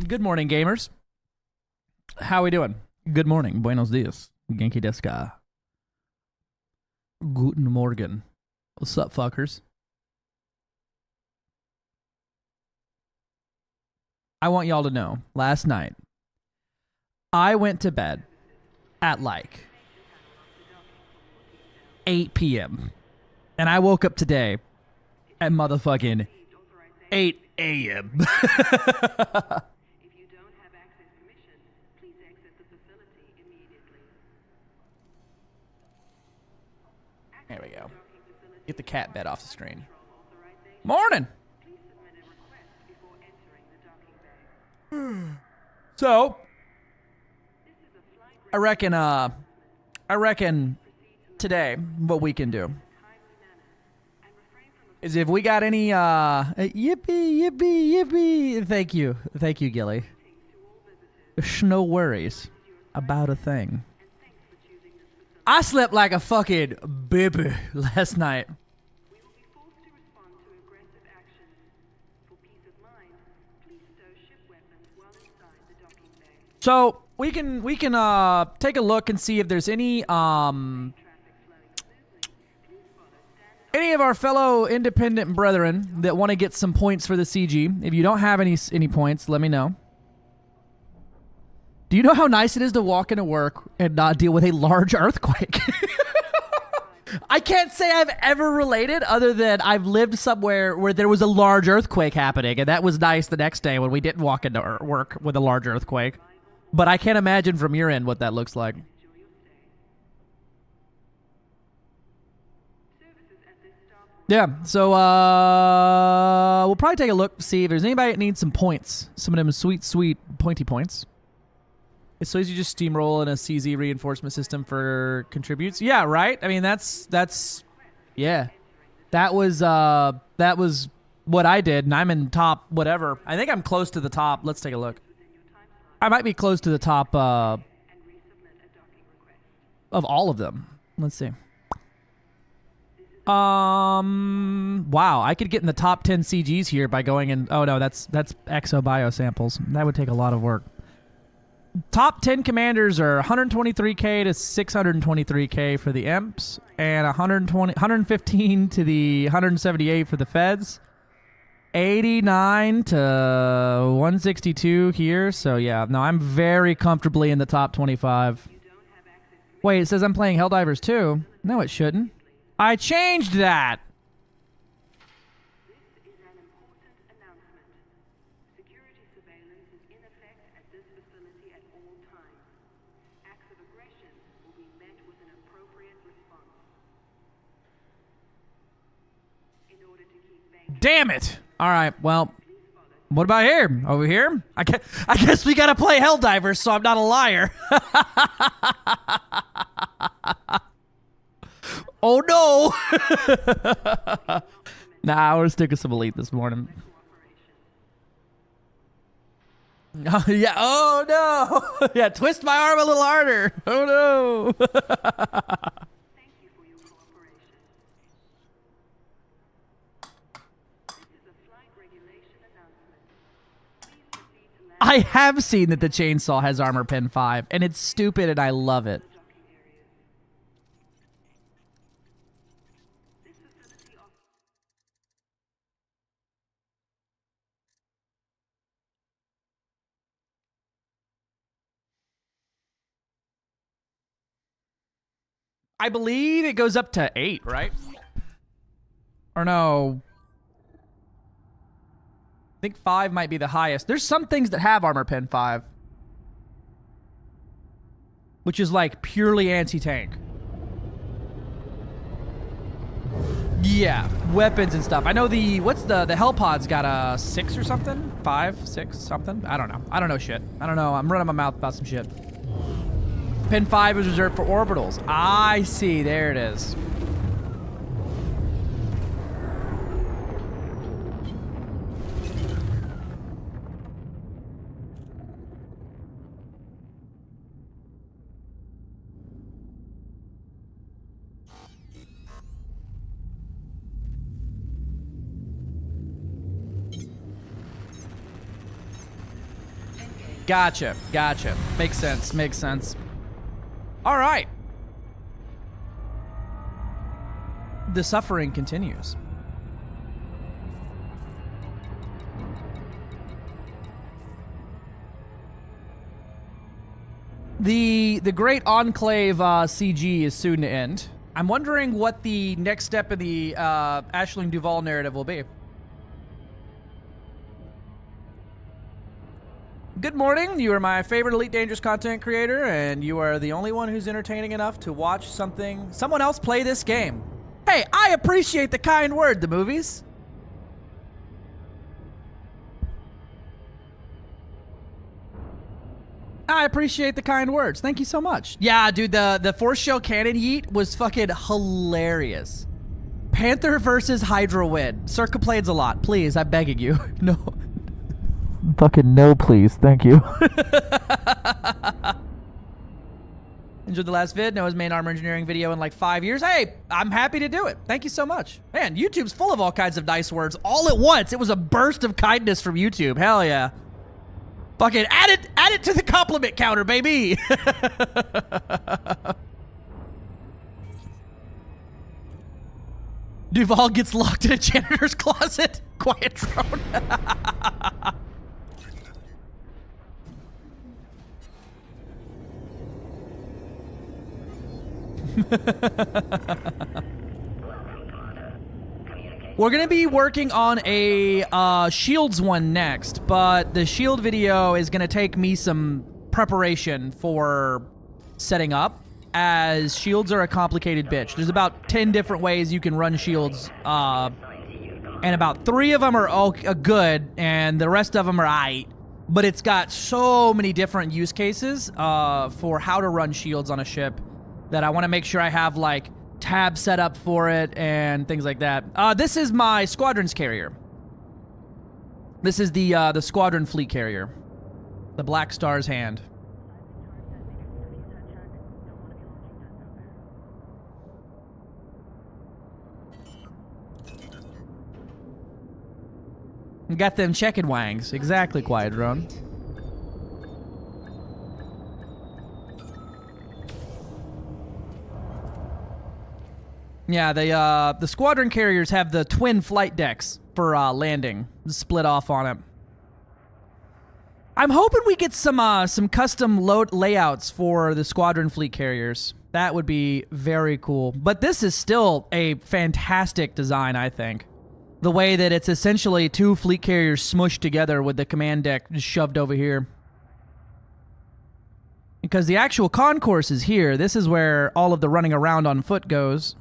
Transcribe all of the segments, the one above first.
Good morning, gamers. How we doing? Good morning. Buenos dias. Genki desu ka? Guten Morgen. What's up, fuckers? I want y'all to know, last night, I went to bed at like 8 p.m. And I woke up today at motherfucking 8 a.m. There we go. Get the cat bed off the screen. Morning! So, I reckon today what we can do is if we got any yippee, thank you, Gilly. There's no worries about a thing. I slept like a fucking baby last night. So we can take a look and see if there's any of our fellow independent brethren that want to get some points for the CG. If you don't have any points, let me know. Do you know how nice it is to walk into work and not deal with a large earthquake? I can't say I've ever related other than I've lived somewhere where there was a large earthquake happening, and that was nice the next day when we didn't walk into work with a large earthquake. But I can't imagine from your end what that looks like. Yeah, so we'll probably take a look, see if there's anybody that needs some points. Some of them sweet pointy points. So as you just steamroll in a CZ reinforcement system for contributes. Yeah, right? I mean, that's yeah. That was what I did, and I'm in top whatever. I think I'm close to the top. Let's take a look. I might be close to the top of all of them. Let's see. Wow, I could get in the top 10 CGs here by going in. Oh no, that's exobio samples. That would take a lot of work. Top 10 commanders are 123k to 623k for the imps, and 115 to the 178 for the feds. 89 to 162 here. So yeah, no, I'm very comfortably in the top 25. Wait, it says I'm playing Helldivers too. No, it shouldn't. I changed that. Damn it! All right, well, what about here? Over here? I guess we gotta play Helldivers, so I'm not a liar. Oh no! Nah, we're sticking some elite this morning. Oh yeah! Oh no! Yeah, twist my arm a little harder. Oh no! I have seen that the chainsaw has armor pen 5, and it's stupid, and I love it. I believe it goes up to 8, right? Or no. I think 5 might be the highest. There's some things that have armor pen 5. Which is like purely anti-tank. Yeah, weapons and stuff. I know the Hellpod's got a 6 or something? 5, 6, something? I don't know. I don't know shit. I don't know. I'm running my mouth about some shit. Pen 5 is reserved for orbitals. I see. There it is. Gotcha. Makes sense. All right. The suffering continues. The Great Enclave CG is soon to end. I'm wondering what the next step in the Aisling Duval narrative will be. Good morning. You are my favorite Elite Dangerous content creator, and you are the only one who's entertaining enough to watch someone else play this game. Hey, I appreciate the kind word, the movies. I appreciate the kind words. Thank you so much. Yeah, dude, the Force Shell Cannon Yeet was fucking hilarious. Panther versus Hydra win. Circuplades a lot. Please, I'm begging you. No. Fucking no, please. Thank you. Enjoyed the last vid. Noah's main armor engineering video in like 5 years. Hey, I'm happy to do it. Thank you so much. Man, YouTube's full of all kinds of nice words all at once. It was a burst of kindness from YouTube. Hell yeah. Fucking add it to the compliment counter, baby. Duval gets locked in a janitor's closet. Quiet drone. We're going to be working on a Shields one next, but the Shield video is going to take me some preparation for setting up, as Shields are a complicated bitch. There's about 10 different ways you can run Shields, and about 3 of them are good, and the rest of them are aight. But it's got so many different use cases for how to run Shields on a ship that I want to make sure I have, like, tab set up for it and things like that. This is my squadron's carrier. This is the squadron fleet carrier. The Black Star's hand. Got them checking wangs. Exactly, Quiet Drone. Yeah, the squadron carriers have the twin flight decks for landing, split off on it. I'm hoping we get some custom load layouts for the squadron fleet carriers. That would be very cool. But this is still a fantastic design, I think. The way that it's essentially 2 fleet carriers smushed together with the command deck just shoved over here. Because the actual concourse is here. This is where all of the running around on foot goes.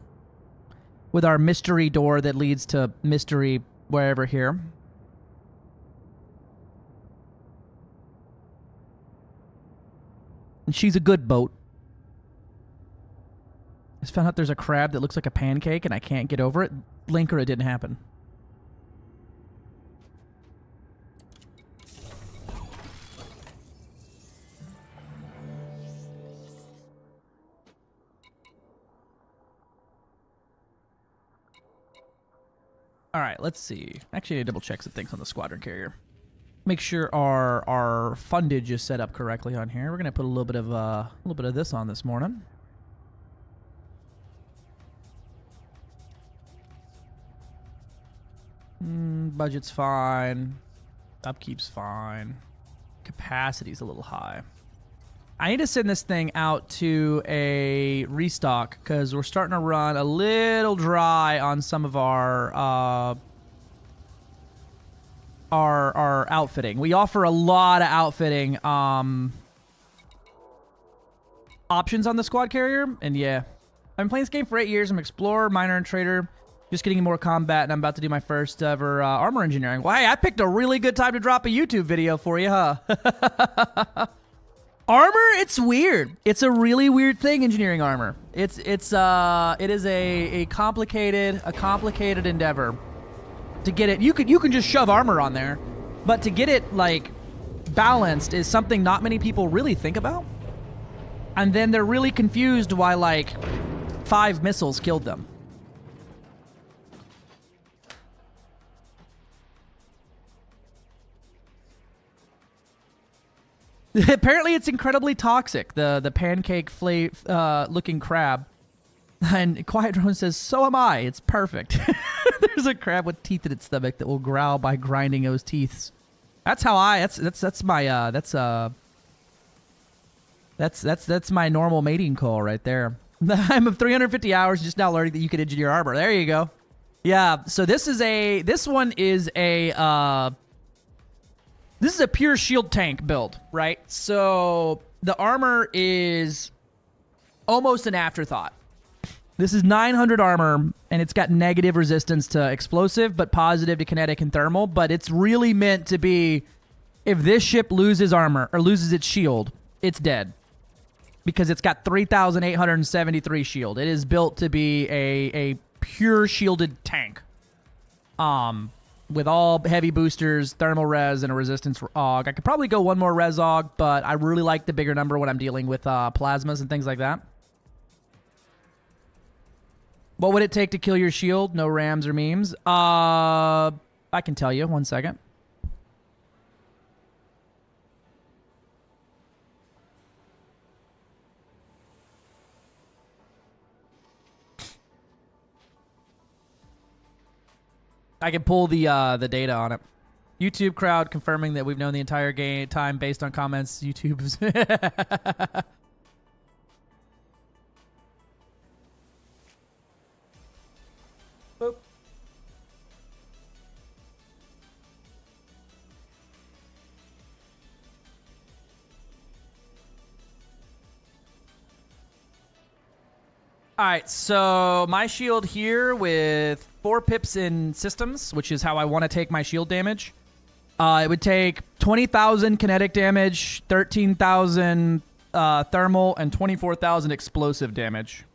With our mystery door that leads to mystery wherever here. And she's a good boat. I just found out there's a crab that looks like a pancake and I can't get over it. Blinker, it didn't happen. All right, let's see. Actually, I need to double check some things on the squadron carrier. Make sure our fundage is set up correctly on here. We're gonna put a little bit of this on this morning. Budget's fine. Upkeep's fine. Capacity's a little high. I need to send this thing out to a restock because we're starting to run a little dry on some of our outfitting. We offer a lot of outfitting options on the squad carrier, and yeah, I've been playing this game for 8 years. I'm an explorer, miner, and trader. Just getting more combat, and I'm about to do my first ever armor engineering. Well, hey, I picked a really good time to drop a YouTube video for you, huh? Armor, it's weird. It's a really weird thing, engineering armor. It is a complicated endeavor to get it. You can just shove armor on there, but to get it like balanced is something not many people really think about. And then they're really confused why like 5 missiles killed them. Apparently, it's incredibly toxic. The pancake looking crab. And Quiet Drone says, "So am I. It's perfect." There's a crab with teeth in its stomach that will growl by grinding those teeth. That's how I. That's my. That's my normal mating call right there. I'm of 350 hours just now learning that you can engineer armor. There you go. Yeah. So this one is a pure shield tank build, right? So the armor is almost an afterthought. This is 900 armor, and it's got negative resistance to explosive, but positive to kinetic and thermal. But it's really meant to be, if this ship loses armor or loses its shield, it's dead. Because it's got 3,873 shield. It is built to be a pure shielded tank. With all heavy boosters, thermal res, and a resistance AUG. I could probably go one more res AUG, but I really like the bigger number when I'm dealing with plasmas and things like that. What would it take to kill your shield? No rams or memes. I can tell you. 1 second. I can pull the data on it. YouTube crowd confirming that we've known the entire game time based on comments. YouTube's. Boop. All right, so my shield here with 4 pips in systems, which is how I want to take my shield damage. It would take 20,000 kinetic damage, 13,000 thermal, and 24,000 explosive damage.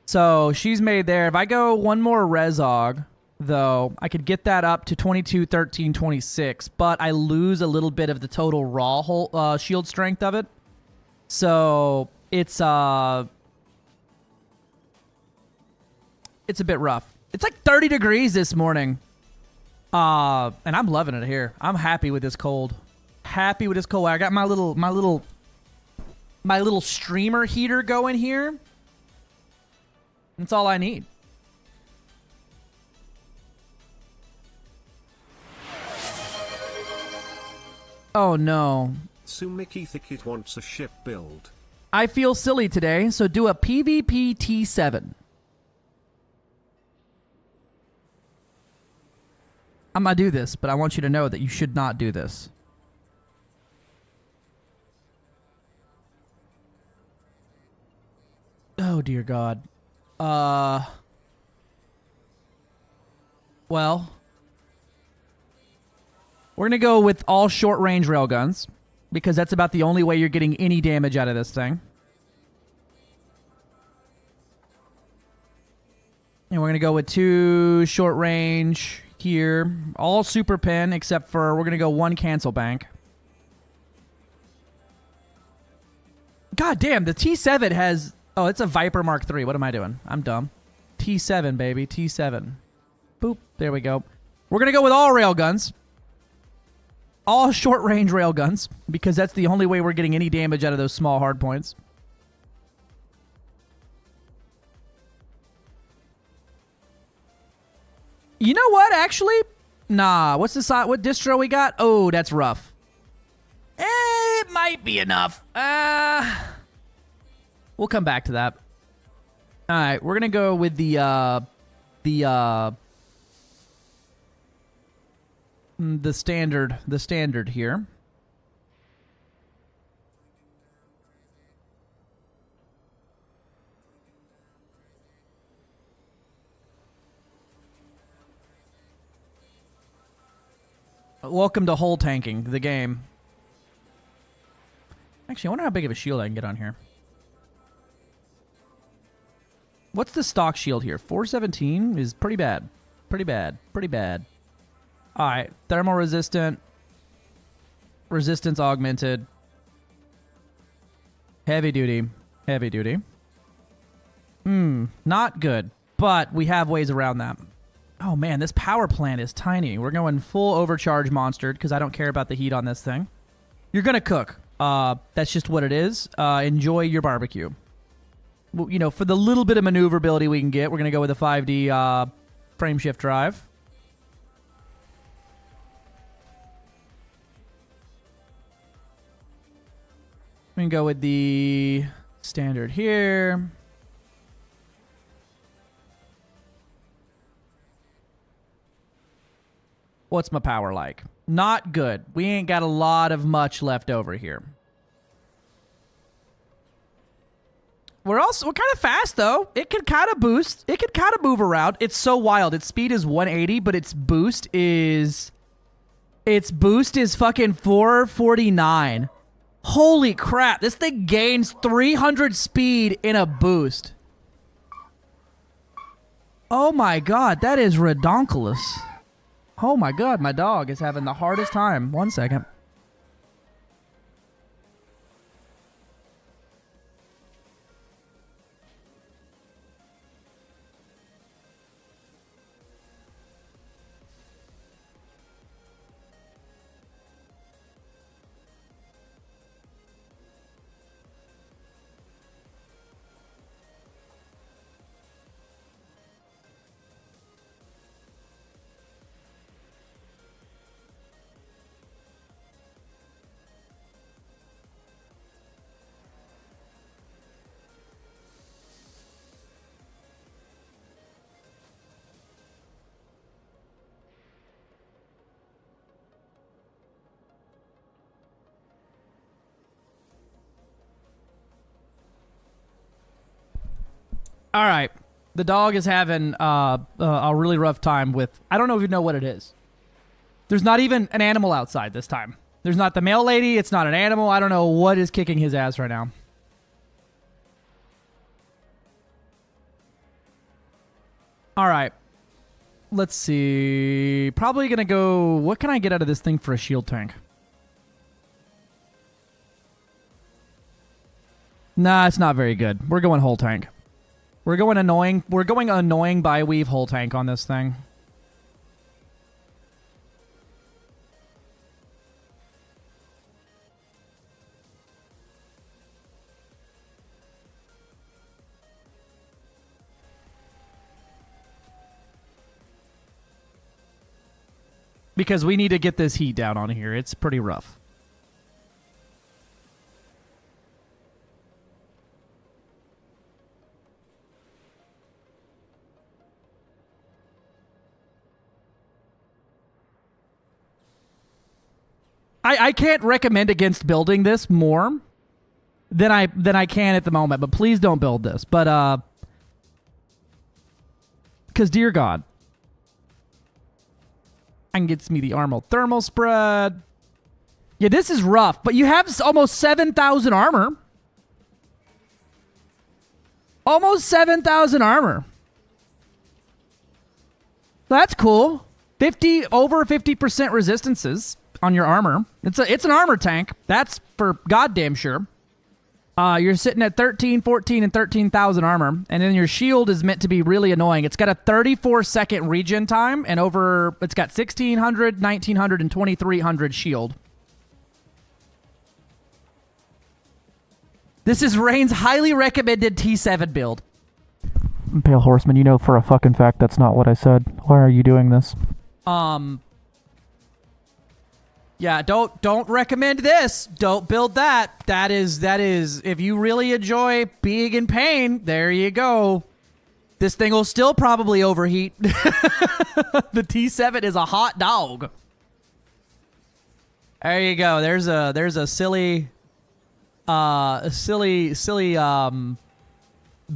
So she's made there. If I go one more Rezog, though, I could get that up to 22, 13, 26, but I lose a little bit of the total raw shield strength of it. So it's a bit rough. It's like 30 degrees this morning. And I'm loving it here. I'm happy with this cold. Happy with this cold. I got my little streamer heater going here. That's all I need. Oh no. Sumiki Thicket wants a ship build. I feel silly today, so do a PvP T7. I'm gonna do this, but I want you to know that you should not do this. Oh dear God. Well, we're going to go with all short-range railguns, because that's about the only way you're getting any damage out of this thing. And we're going to go with 2 short-range here. All super pen, except for we're going to go 1 cancel bank. God damn, the T7 has... Oh, it's a Viper Mark III. What am I doing? I'm dumb. T7, baby. T7. Boop. There we go. We're going to go with all railguns. All short-range railguns, because that's the only way we're getting any damage out of those small hard points. You know what, actually? Nah, what's the side? What distro we got? Oh, that's rough. It might be enough. We'll come back to that. All right, we're gonna go with the standard here. Welcome to hole tanking, the game. Actually, I wonder how big of a shield I can get on here. What's the stock shield here? 417 is pretty bad. Pretty bad. Pretty bad. Alright, thermal resistant. Resistance augmented. Heavy duty. Heavy duty. Not good. but we have ways around that. Oh man, this power plant is tiny. We're going full overcharge monstered because I don't care about the heat on this thing. You're gonna cook. That's just what it is. Enjoy your barbecue. Well, you know, for the little bit of maneuverability we can get, we're gonna go with a 5D frame shift drive. We can go with the standard here. What's my power like? Not good. We ain't got a lot of much left over here. We're kind of fast though. It can kind of boost. It can kind of move around. It's so wild. Its speed is 180, but its boost is fucking 449. Holy crap. This thing gains 300 speed in a boost. Oh my god, that is redonkulous. Oh my god, my dog is having the hardest time. 1 second. All right. The dog is having a really rough time with... I don't even know what it is. There's not even an animal outside this time. There's not the mail lady. It's not an animal. I don't know what is kicking his ass right now. All right. Let's see. Probably going to go... What can I get out of this thing for a shield tank? Nah, it's not very good. We're going whole tank. We're going annoying bi-weave whole tank on this thing. Because we need to get this heat down on here. It's pretty rough. I can't recommend against building this more than I can at the moment, but please don't build this. But because dear God, I can get me the armor thermal spread. Yeah, this is rough, but you have almost 7,000 armor. Almost 7,000 armor. That's cool. Over 50% resistances on your armor. It's an armor tank. That's for goddamn sure. You're sitting at 13, 14, and 13,000 armor. And then your shield is meant to be really annoying. It's got a 34-second regen time, and it's got 1,600, 1,900, and 2,300 shield. This is Rain's highly recommended T7 build. Pale Horseman, you know for a fucking fact that's not what I said. Why are you doing this? Yeah, don't recommend this. Don't build that. That is if you really enjoy being in pain, there you go. This thing will still probably overheat. The T7 is a hot dog. There you go. There's a silly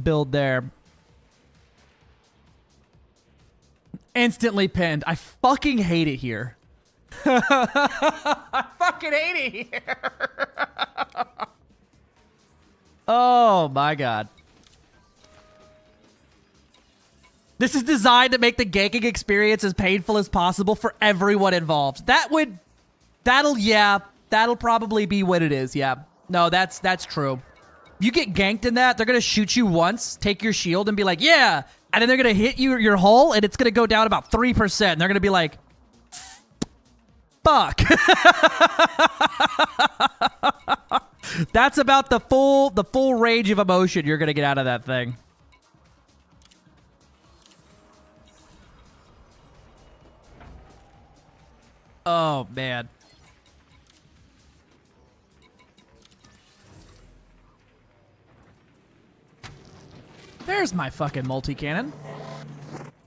build there. Instantly pinned. I fucking hate it here. I fucking hate it here. Oh my god. This is designed to make the ganking experience as painful as possible for everyone involved. That'll probably be what it is, yeah. No, that's true. You get ganked in that, they're gonna shoot you once, take your shield, and be like, yeah, and then they're going to hit your hull, and it's going to go down about 3%. And they're going to be like, fuck. That's about the full range of emotion you're going to get out of that thing. Oh, man. There's my fucking multi-cannon.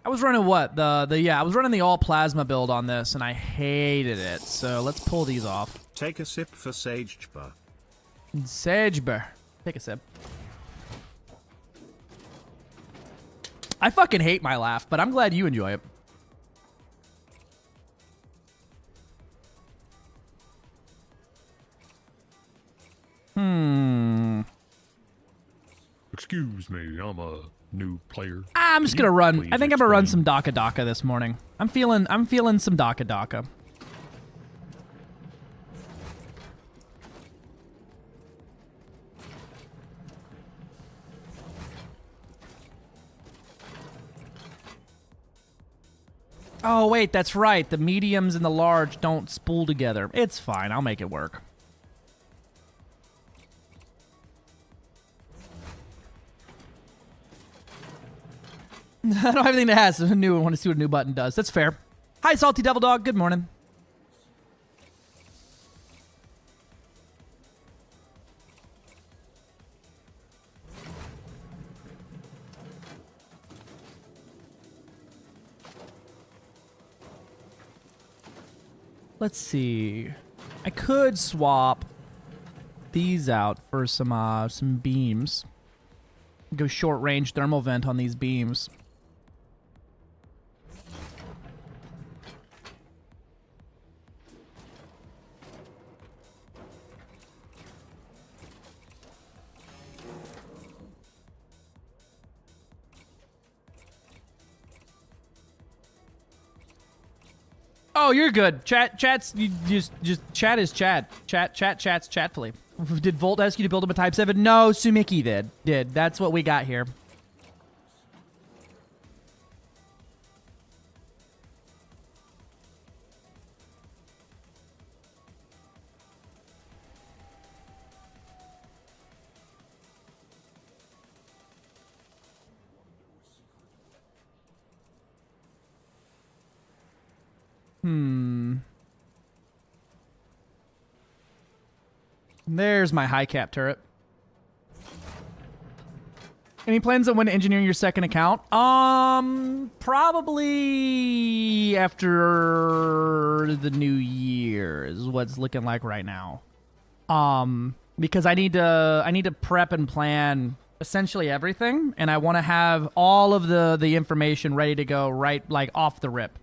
I was running what? I was running the all plasma build on this, and I hated it. So let's pull these off. Take a sip for Sageber. Sageber. Take a sip. I fucking hate my laugh, but I'm glad you enjoy it. Excuse me, I'm a new player. I'm just gonna run. Please I think I'm gonna run explain. some Daka this morning. I'm feeling some Daka. Oh wait, that's right. The mediums and the large don't spool together. It's fine. I'll make it work. I don't have anything that has a new. I want to see what a new button does. That's fair. Hi, Salty Devil Dog. Good morning. Let's see. I could swap these out for some beams. Go short range thermal vent on these beams. Oh, you're good. Chat's you just chat is chat. Chats chatfully. Did Volt ask you to build him a Type 7? No, Sumiki did. That's what we got here. There's my high cap turret. Any plans on when engineering your second account? Probably after the new year is what's looking like right now. Because I need to prep and plan essentially everything, and I want to have all of the information ready to go right like off the rip.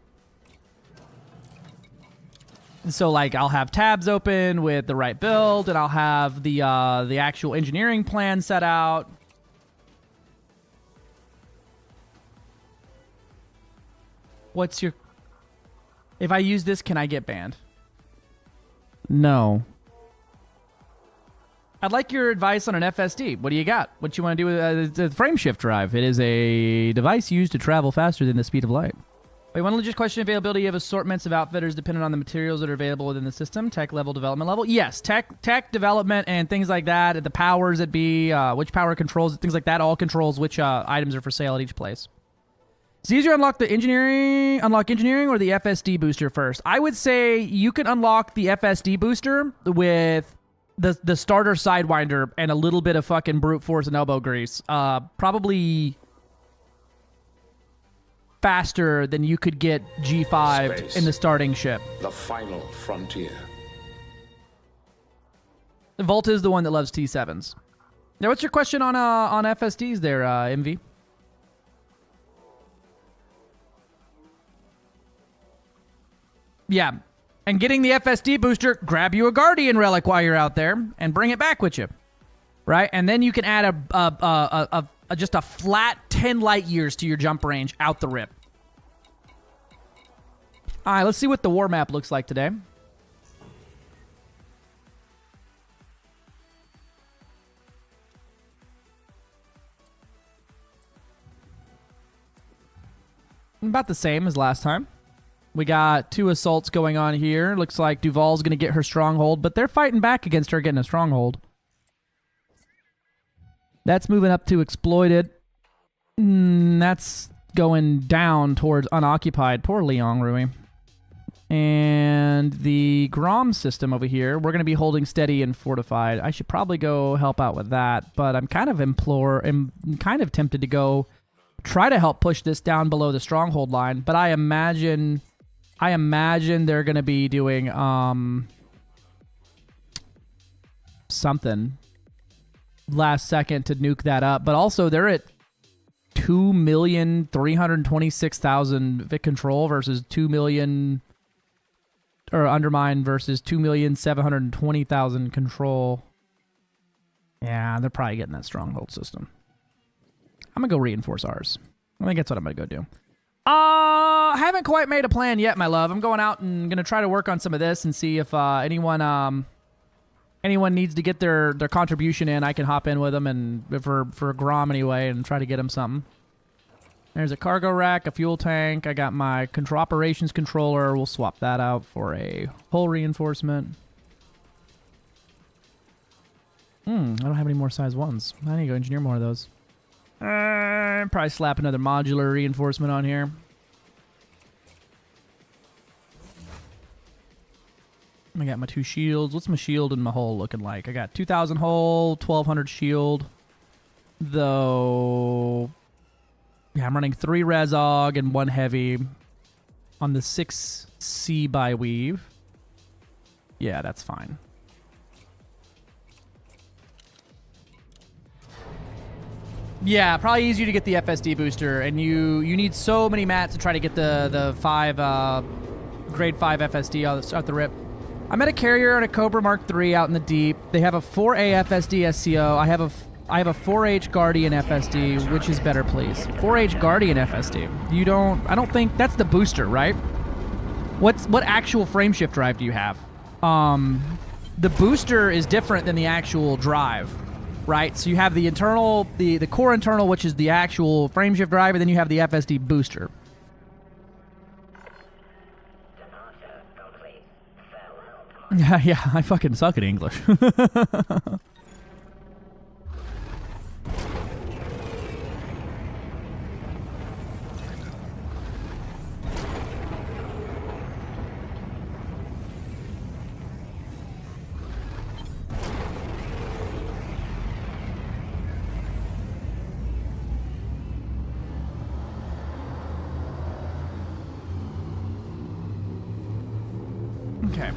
So like I'll have tabs open with the right build, and I'll have the actual engineering plan set out. What's your... If I use this, can I get banned? No. I'd like your advice on an FSD. What do you got? What you want to do with the frame shift drive? It is a device used to travel faster than the speed of light. Wait, one legit question: availability of assortments of outfitters depending on the materials that are available within the system, tech level, development level. Yes, tech development and things like that. The powers that be, which power controls, things like that, all controls which items are for sale at each place. It's easier to unlock engineering or the FSD booster first. I would say you can unlock the FSD booster with the starter sidewinder and a little bit of fucking brute force and elbow grease. Probably faster than you could get G5 Space. in the starting ship. The final frontier. Volta is the one that loves T7s. Now, what's your question on FSDs there, MV? Yeah, and getting the FSD booster, grab you a Guardian relic while you're out there and bring it back with you, right? And then you can add just a flat 10 light years to your jump range out the rip. All right, let's see what the war map looks like today. about the same as last time. We got 2 assaults going on here. Looks like Duval's going to get her stronghold, but they're fighting back against her getting a stronghold. That's moving up to exploited. That's going down towards unoccupied. Poor Liang Rui. And the Grom system over here, we're going to be holding steady and fortified. I should probably go help out with that, but I'm kind of tempted to go try to help push this down below the stronghold line, but I imagine they're going to be doing something last second to nuke that up. But also they're at 2,326,000 Vic control versus 2 million, or undermine versus 2,720,000 control. Yeah, they're probably getting that stronghold system. I'm going to go reinforce ours. I think that's what I'm going to go do. I haven't quite made a plan yet, my love. I'm going out and going to try to work on some of this and see if anyone needs to get their contribution in. I can hop in with them, and for Grom anyway, and try to get them something. There's a cargo rack, a fuel tank. I got my operations controller. We'll swap that out for a hull reinforcement. I don't have any more size 1s. I need to go engineer more of those. Probably slap another modular reinforcement on here. I got my 2 shields. What's my shield and my hull looking like? I got 2,000 hull, 1,200 shield. Though, yeah, I'm running 3 Resog and 1 heavy on the 6C by weave. Yeah, that's fine. Yeah, probably easier to get the FSD booster, and you need so many mats to try to get the 5 grade 5 FSD out the rip. I'm at a carrier and a Cobra Mark III out in the deep. They have a 4A FSD SCO. I have a 4H Guardian FSD. Which is better, please? 4H Guardian FSD. I don't think that's the booster, right? What actual frameshift drive do you have? The booster is different than the actual drive. Right, so you have the internal, the core internal, which is the actual frameshift drive, and then you have the FSD booster. Yeah, I fucking suck at English. Okay.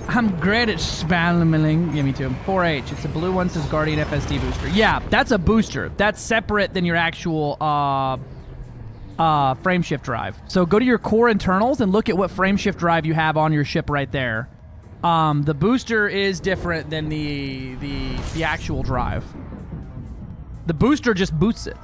I'm great at spamming. Yeah, me too. 4H. It's a blue one, says Guardian FSD booster. Yeah, that's a booster. That's separate than your actual frameshift drive. So go to your core internals and look at what frameshift drive you have on your ship right there. The booster is different than the actual drive. The booster just boosts it.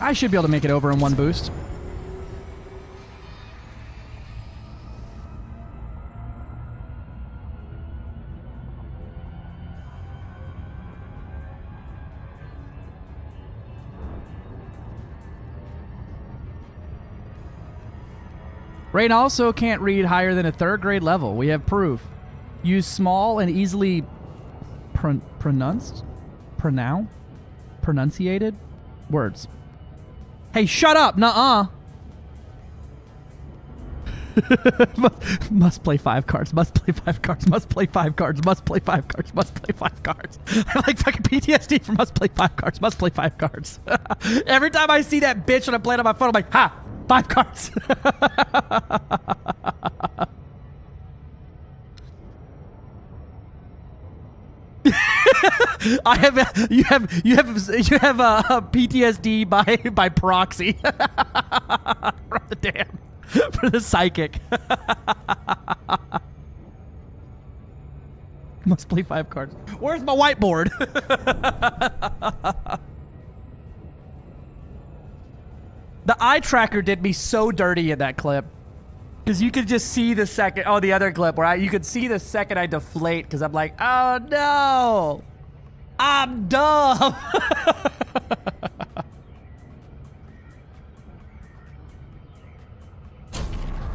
I should be able to make it over in 1 boost. Rain also can't read higher than a 3rd grade level. We have proof. Use small and easily pronunciated words. Hey, shut up! Nuh-uh! Must play 5 cards. Must play 5 cards. Must play 5 cards. Must play 5 cards. Must play 5 cards. I like fucking PTSD for must play 5 cards. Must play 5 cards. Every time I see that bitch when I play it on my phone, I'm like, ha! 5 cards! You have PTSD by proxy from the psychic. Must play 5 cards. Where's my whiteboard? The eye tracker did me so dirty in that clip. Because you could just see the second, oh, the other clip where you could see the second I deflate because I'm like, oh no, I'm dumb.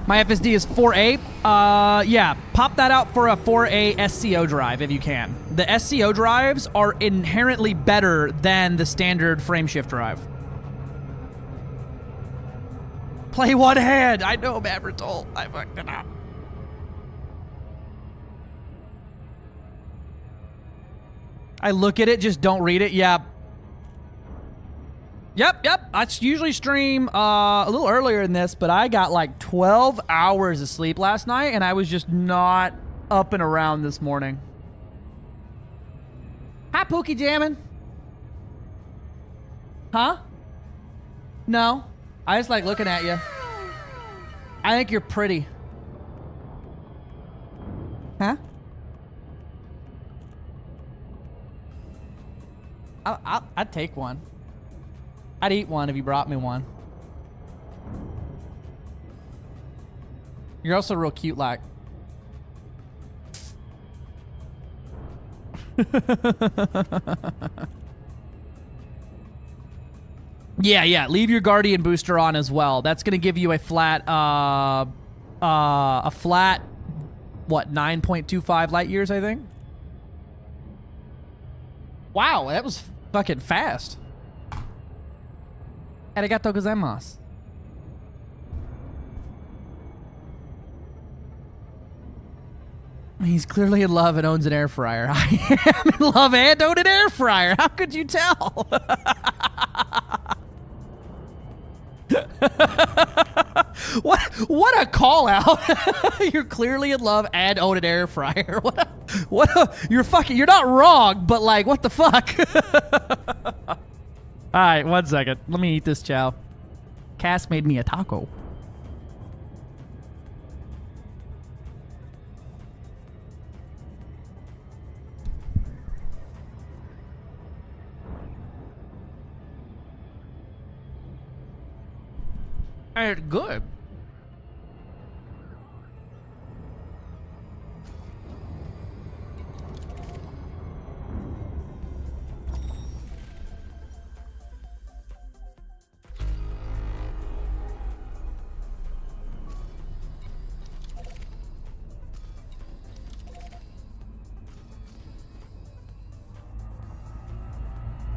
My FSD is 4A. Yeah, pop that out for a 4A SCO drive if you can. The SCO drives are inherently better than the standard frameshift drive. Play one hand. I know, Mavericks. I fucked it up. I look at it, just don't read it. Yeah. Yep. I usually stream a little earlier than this, but I got like 12 hours of sleep last night, and I was just not up and around this morning. Hi, Pookie Jammin'. Huh? No. I just like looking at you. I think you're pretty. Huh? I'd take one. I'd eat one if you brought me one. You're also real cute, like. Yeah. Leave your Guardian booster on as well. That's gonna give you a flat, what, 9.25 light years, I think. Wow, that was fucking fast. Arigato gozaimasu. He's clearly in love and owns an air fryer. I am in love and own an air fryer. How could you tell? What a call out. You're clearly in love and own an air fryer. You're not wrong, but like, what the fuck? All right, 1 second. Let me eat this chow. Cass made me a taco. It's good.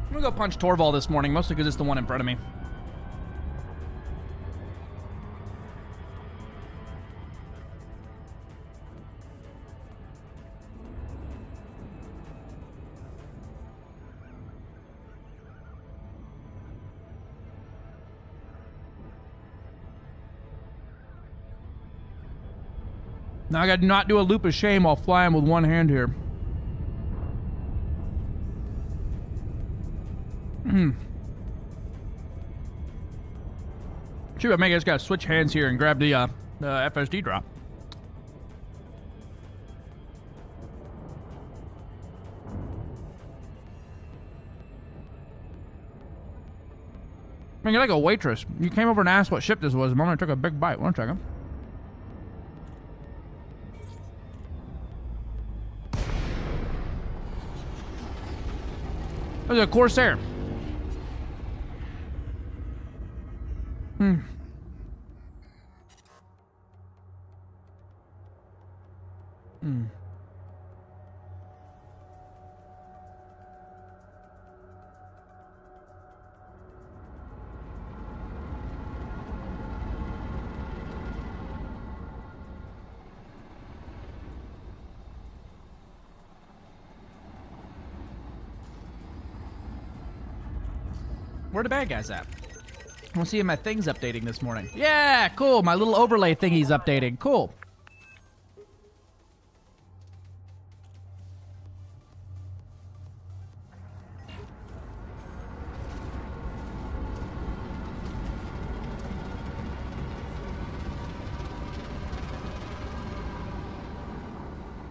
I'm gonna go punch Torvald this morning, mostly because it's the one in front of me. Now I gotta not do a loop of shame while flying with one hand here. Shoot, I just gotta switch hands here and grab the FSD drop. I mean, you're like a waitress. You came over and asked what ship this was the moment I took a big bite. 1 second. There's a Corsair. Where the bad guys at? I want to see if my thing's updating this morning. Yeah, cool. My little overlay thingy's updating. Cool.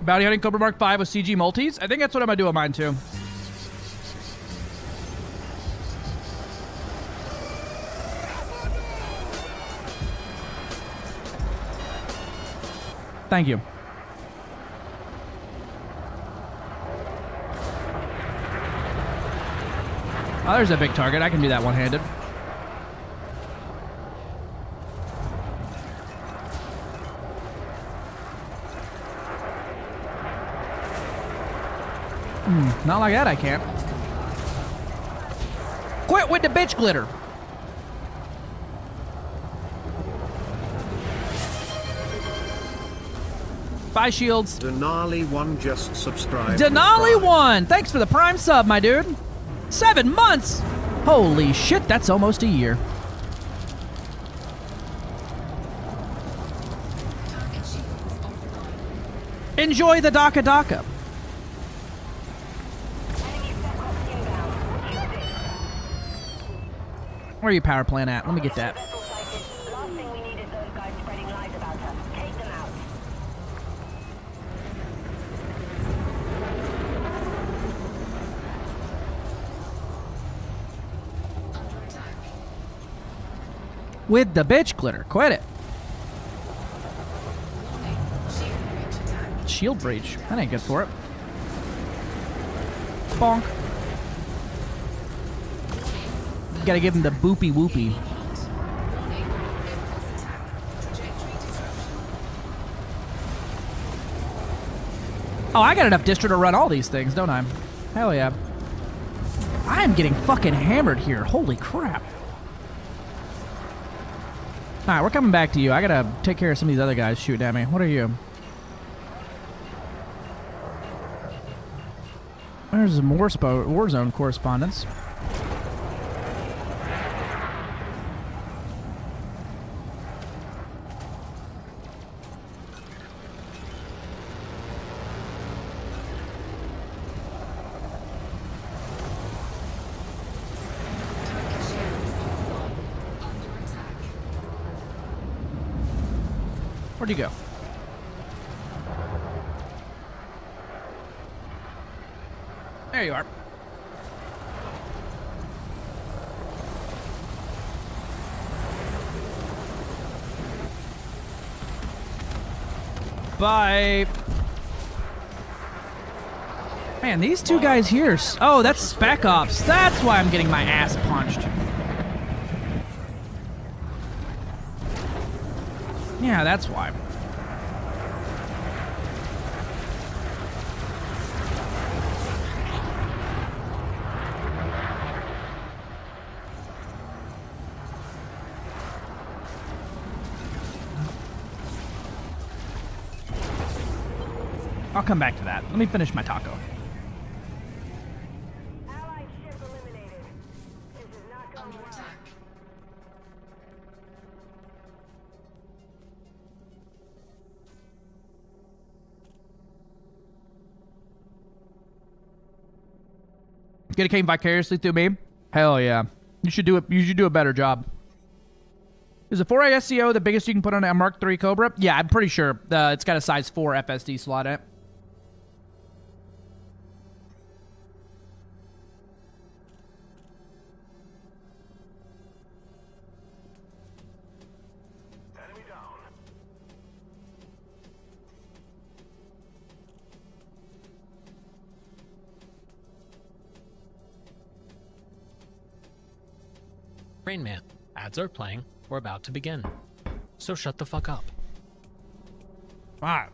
Bounty hunting Cobra Mark 5 with CG multis. I think that's what I'm gonna do on mine too. Thank you. Oh, there's a big target. I can do that one-handed. Not like that, I can't. Quit with the bitch glitter. Bye, shields. Denali1 just subscribed. Denali1! Thanks for the prime sub, my dude. 7 months! Holy shit, that's almost a year. Enjoy the Daka Daka. Where are you power plant at? Let me get that. With the bitch glitter. Quit it. Shield breach. That ain't good for it. Bonk. Gotta give him the boopy whoopy. Oh, I got enough distro to run all these things, don't I? Hell yeah. I am getting fucking hammered here. Holy crap. Alright, we're coming back to you. I gotta take care of some of these other guys shooting at me. What are you? There's some Warzone correspondence. Where'd you go? There you are. Bye. Man, these two guys here. Oh, that's Spec Ops. That's why I'm getting my ass punched. Yeah, that's why. I'll come back to that. Let me finish my taco. Allied ship eliminated. This is not going well. Get it came vicariously through me? Hell yeah. You should do it. You should do a better job. Is a 4A SCO the biggest you can put on a Mark III Cobra? Yeah, I'm pretty sure. It's got a size 4 FSD slot in it. Enemy down. Rain Man, ads are playing. We're about to begin. So shut the fuck up. Alright.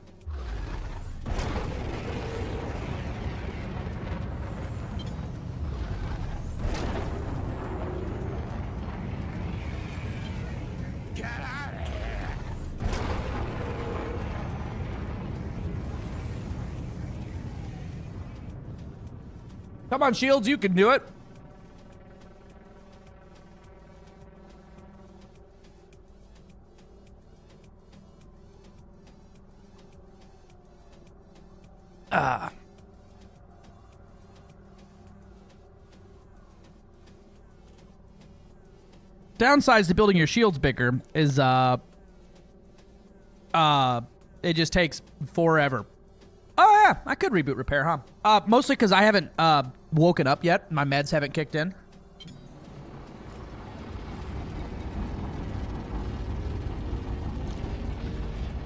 Come on, Shields, you can do it. Downsides to building your shields bigger is it just takes forever. Oh yeah, I could reboot repair, huh? Mostly because I haven't woken up yet. My meds haven't kicked in.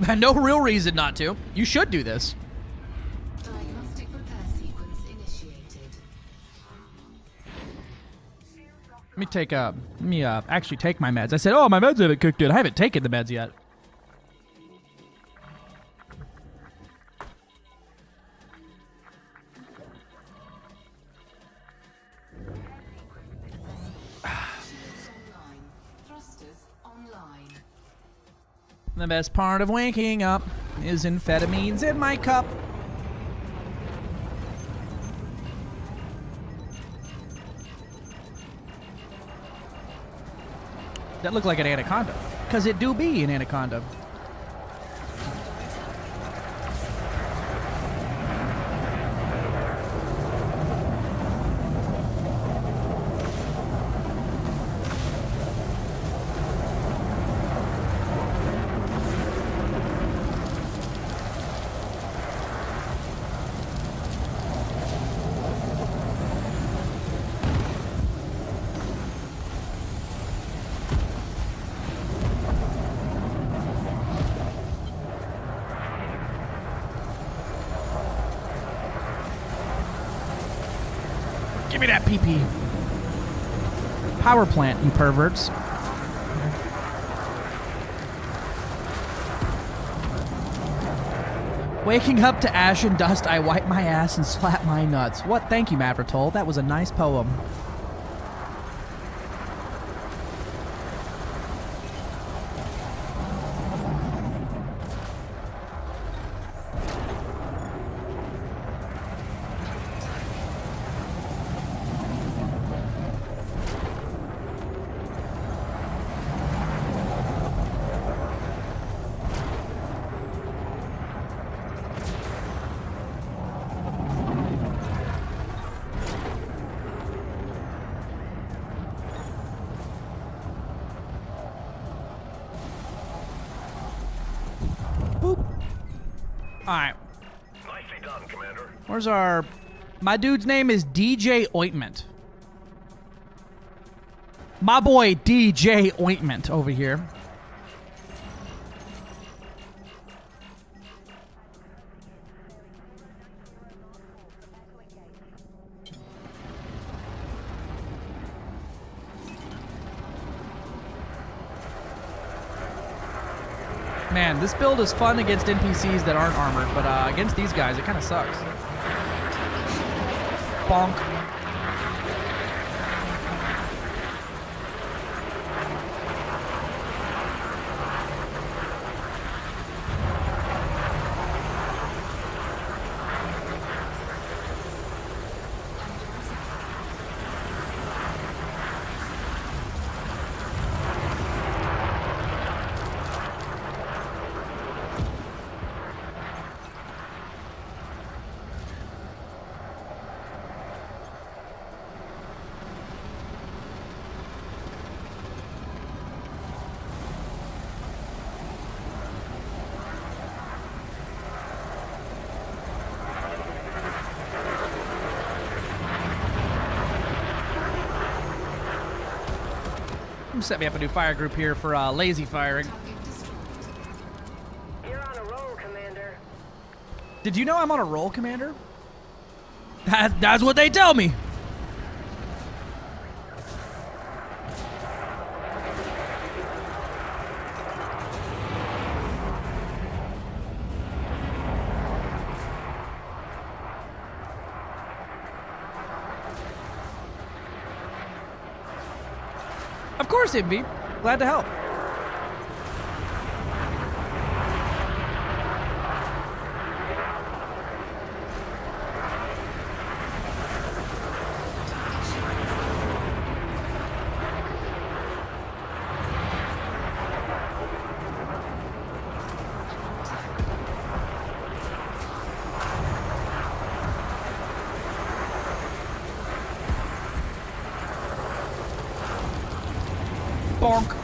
No real reason not to. You should do this. Diagnostic repair sequence initiated. Let me actually take my meds. I said, oh, my meds haven't kicked in. I haven't taken the meds yet. Online. Thrusters online. The best part of waking up is amphetamines in my cup. That looked like an anaconda. Because it do be an anaconda. Give me that PP. Power plant, you perverts. Waking up to ash and dust, I wipe my ass and slap my nuts. What? Thank you, Mavritol. That was a nice poem. Alright. Nicely done, Commander. Where's our... My dude's name is DJ Ointment. My boy DJ Ointment over here. Man, this build is fun against NPCs that aren't armored, but against these guys, it kind of sucks. Bonk. Set me up a new fire group here for lazy firing. You're on a roll, Commander. Did you know I'm on a roll, Commander? That's what they tell me. Of course, Envy. Glad to help. Bonk.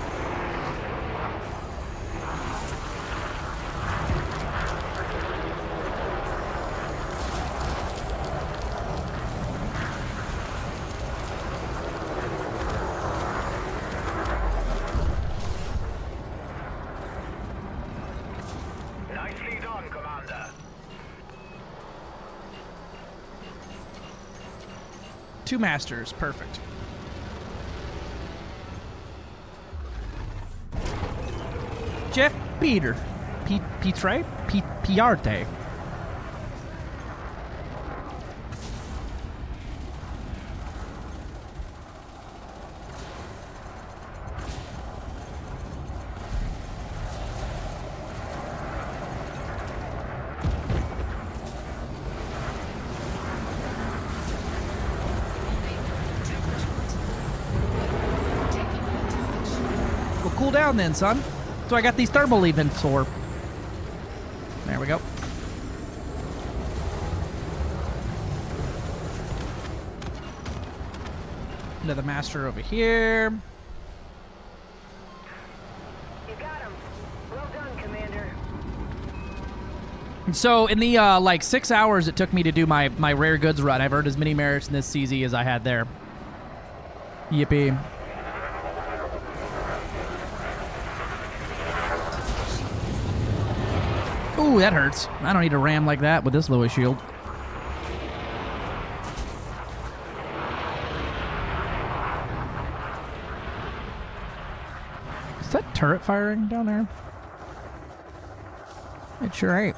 Nicely done, Commander. Two masters, perfect. Jeff Peter. Pitre? Piarte. Well, cool down then, son. So I got these thermal events for. There we go. Another master over here. You got him. Well done, Commander. And so in the like 6 hours it took me to do my rare goods run, I've earned as many merits in this CZ as I had there. Yippee. Ooh, that hurts. I don't need to ram like that with this low shield. Is that turret firing down there? It sure ain't.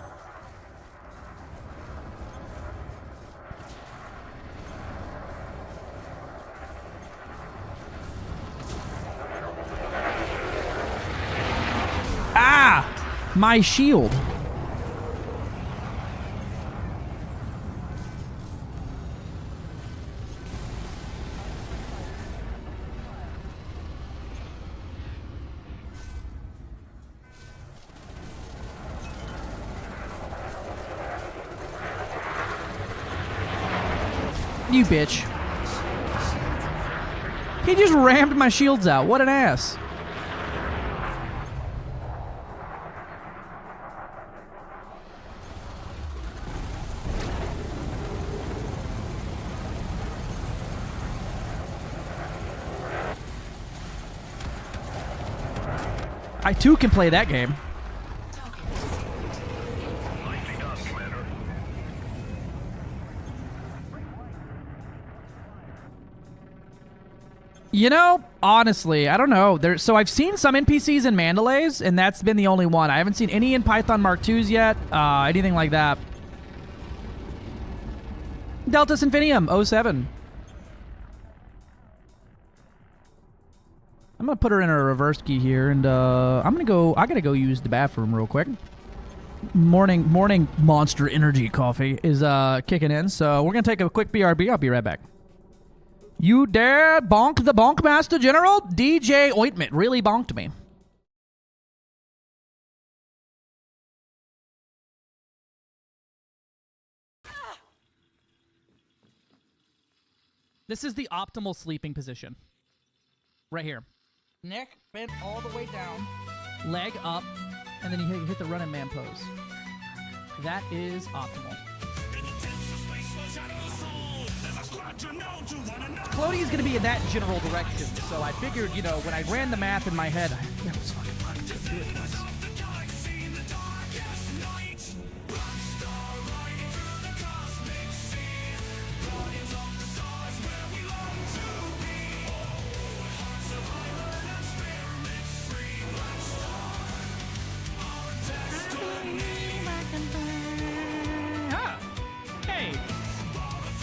Ah! My shield. You bitch. He just rammed my shields out. What an ass. I too can play that game. Nicely done, Commander. You know, honestly, I don't know. So I've seen some NPCs in Mandalays, and that's been the only one. I haven't seen any in Python Mark IIs yet, anything like that. Deltas Infinium 07. I'm gonna put her in a reverse key here, and I gotta go use the bathroom real quick. Morning Monster Energy coffee is kicking in, so we're gonna take a quick BRB. I'll be right back. You dare bonk the bonk master general? DJ Ointment really bonked me. This is the optimal sleeping position. Right here. Neck bent all the way down, leg up, and then you hit the running man pose. That is optimal. Clody is going to be in that general direction, so I figured, you know, when I ran the math in my head, that was fucking fun to do it twice. Hey,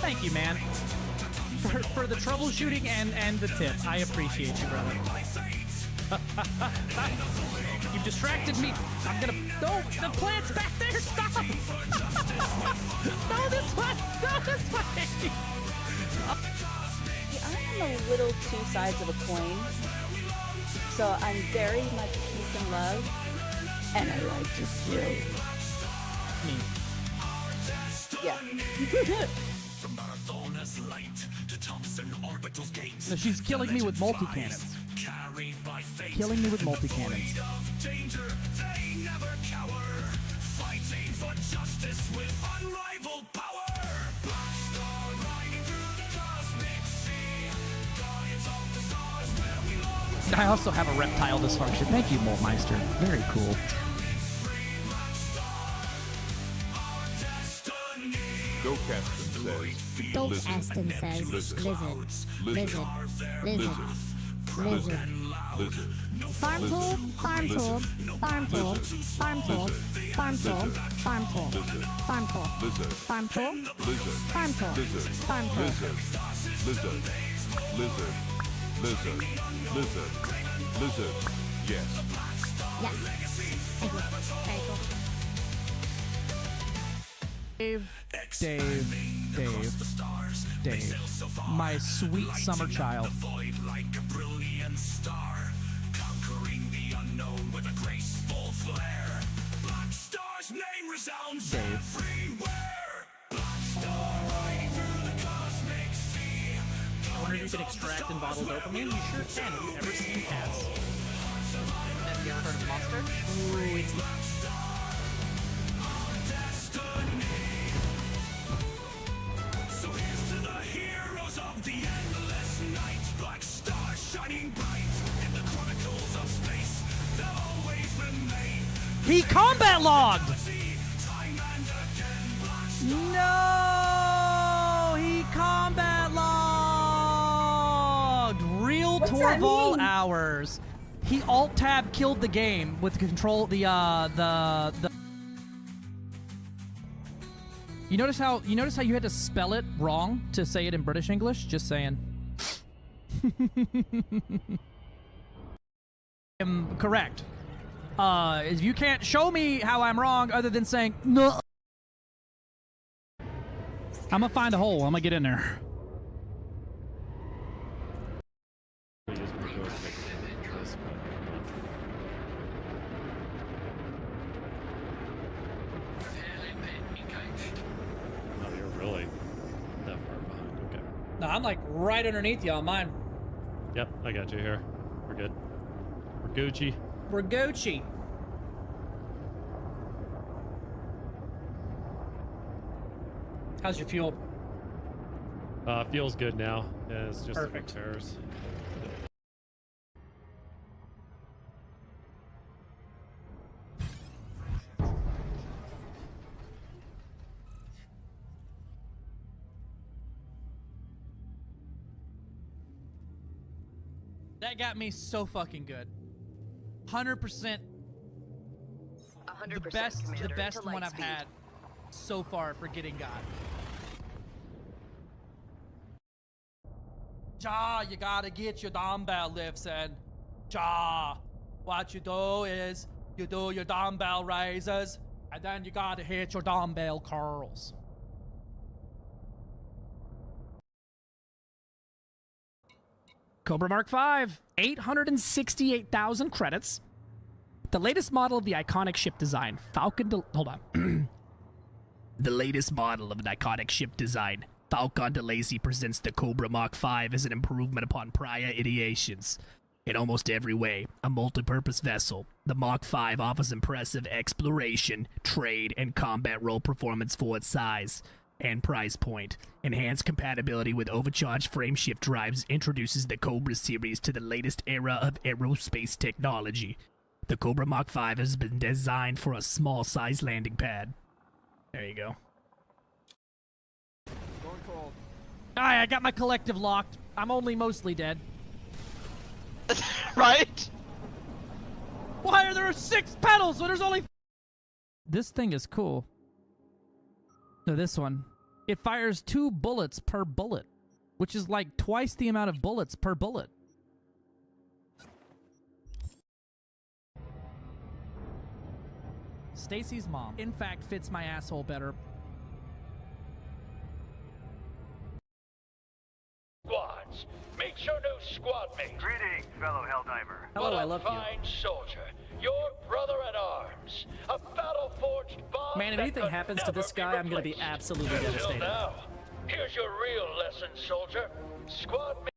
thank you, man. For the troubleshooting and the tip. I appreciate you, brother. You've distracted me. I'm gonna... No, the plant's back there. Stop. No, this way. No, this way. I am a little two sides of a coin. So I'm very much peace and love. And I like to kill. Me. Yeah. No, she's killing me with multi-cannons. Killing me with multi-cannons. I also have a reptile dysfunction. Thank you, Moltmeister. Very cool. Aston says lizard, lizard, lizard, lizard. Farm tool, farm tool, farm tool, farm tool, farm tool, farm tool, farm tool, farm tool, farm tool, farm tool. Yes. Thank you. Very cool. Dave. My sweet summer child. Dave. I wonder if you can extract and bottle dopamine. You sure can. Have you ever seen cats? Have you ever heard of Monster? Ooh, it's... So here's to the heroes of the endless night, black stars shining bright in the chronicles of space. They'll always remain. He combat logged! No! He combat logged! Real Torval hours. He alt-tab killed the game with control the You notice how you had to spell it wrong to say it in British English? Just saying. I'm correct. If you can't show me how I'm wrong other than saying no, I'm gonna find a hole. I'm gonna get in there. Oh, you're really that far behind. Okay. No, I'm like right underneath you on mine. Yep, I got you here. We're good. We're Gucci. We're Gucci. How's your fuel? Feels good now. Yeah, it's just Perfect. the repairs. That got me so fucking good. 100%. The best one I've had so far for getting God. Ja, you gotta get your dumbbell lifts in. Ja, what you do is you do your dumbbell raises, and then you gotta hit your dumbbell curls. Cobra Mark V, 868,000 credits. The latest model of the iconic ship design, hold on. The latest model of an iconic ship design, Falcon de Lacy presents the Cobra Mark V as an improvement upon prior iterations. In almost every way, a multi-purpose vessel, the Mark V offers impressive exploration, trade, and combat role performance for its size and price point. Enhanced compatibility with overcharged frameshift drives introduces the Cobra series to the latest era of aerospace technology. The Cobra Mark V has been designed for a small size landing pad. There you go. Going cold. Alright, I got my collective locked. I'm only mostly dead. Right? Why are there 6 pedals when there's only... This thing is cool. No, this one. It fires 2 bullets per bullet, which is like twice the amount of bullets per bullet. Stacy's mom, in fact, fits my asshole better. Squads, make sure to squad mate. Greetings, fellow Helldiver. Hello, I love you. Fine soldier, your brother at arms, a battle-forged bond. Man, if that anything could happens to never this guy, I'm gonna be replaced. absolutely Until devastated. Now, here's your real lesson, soldier. Squad mate.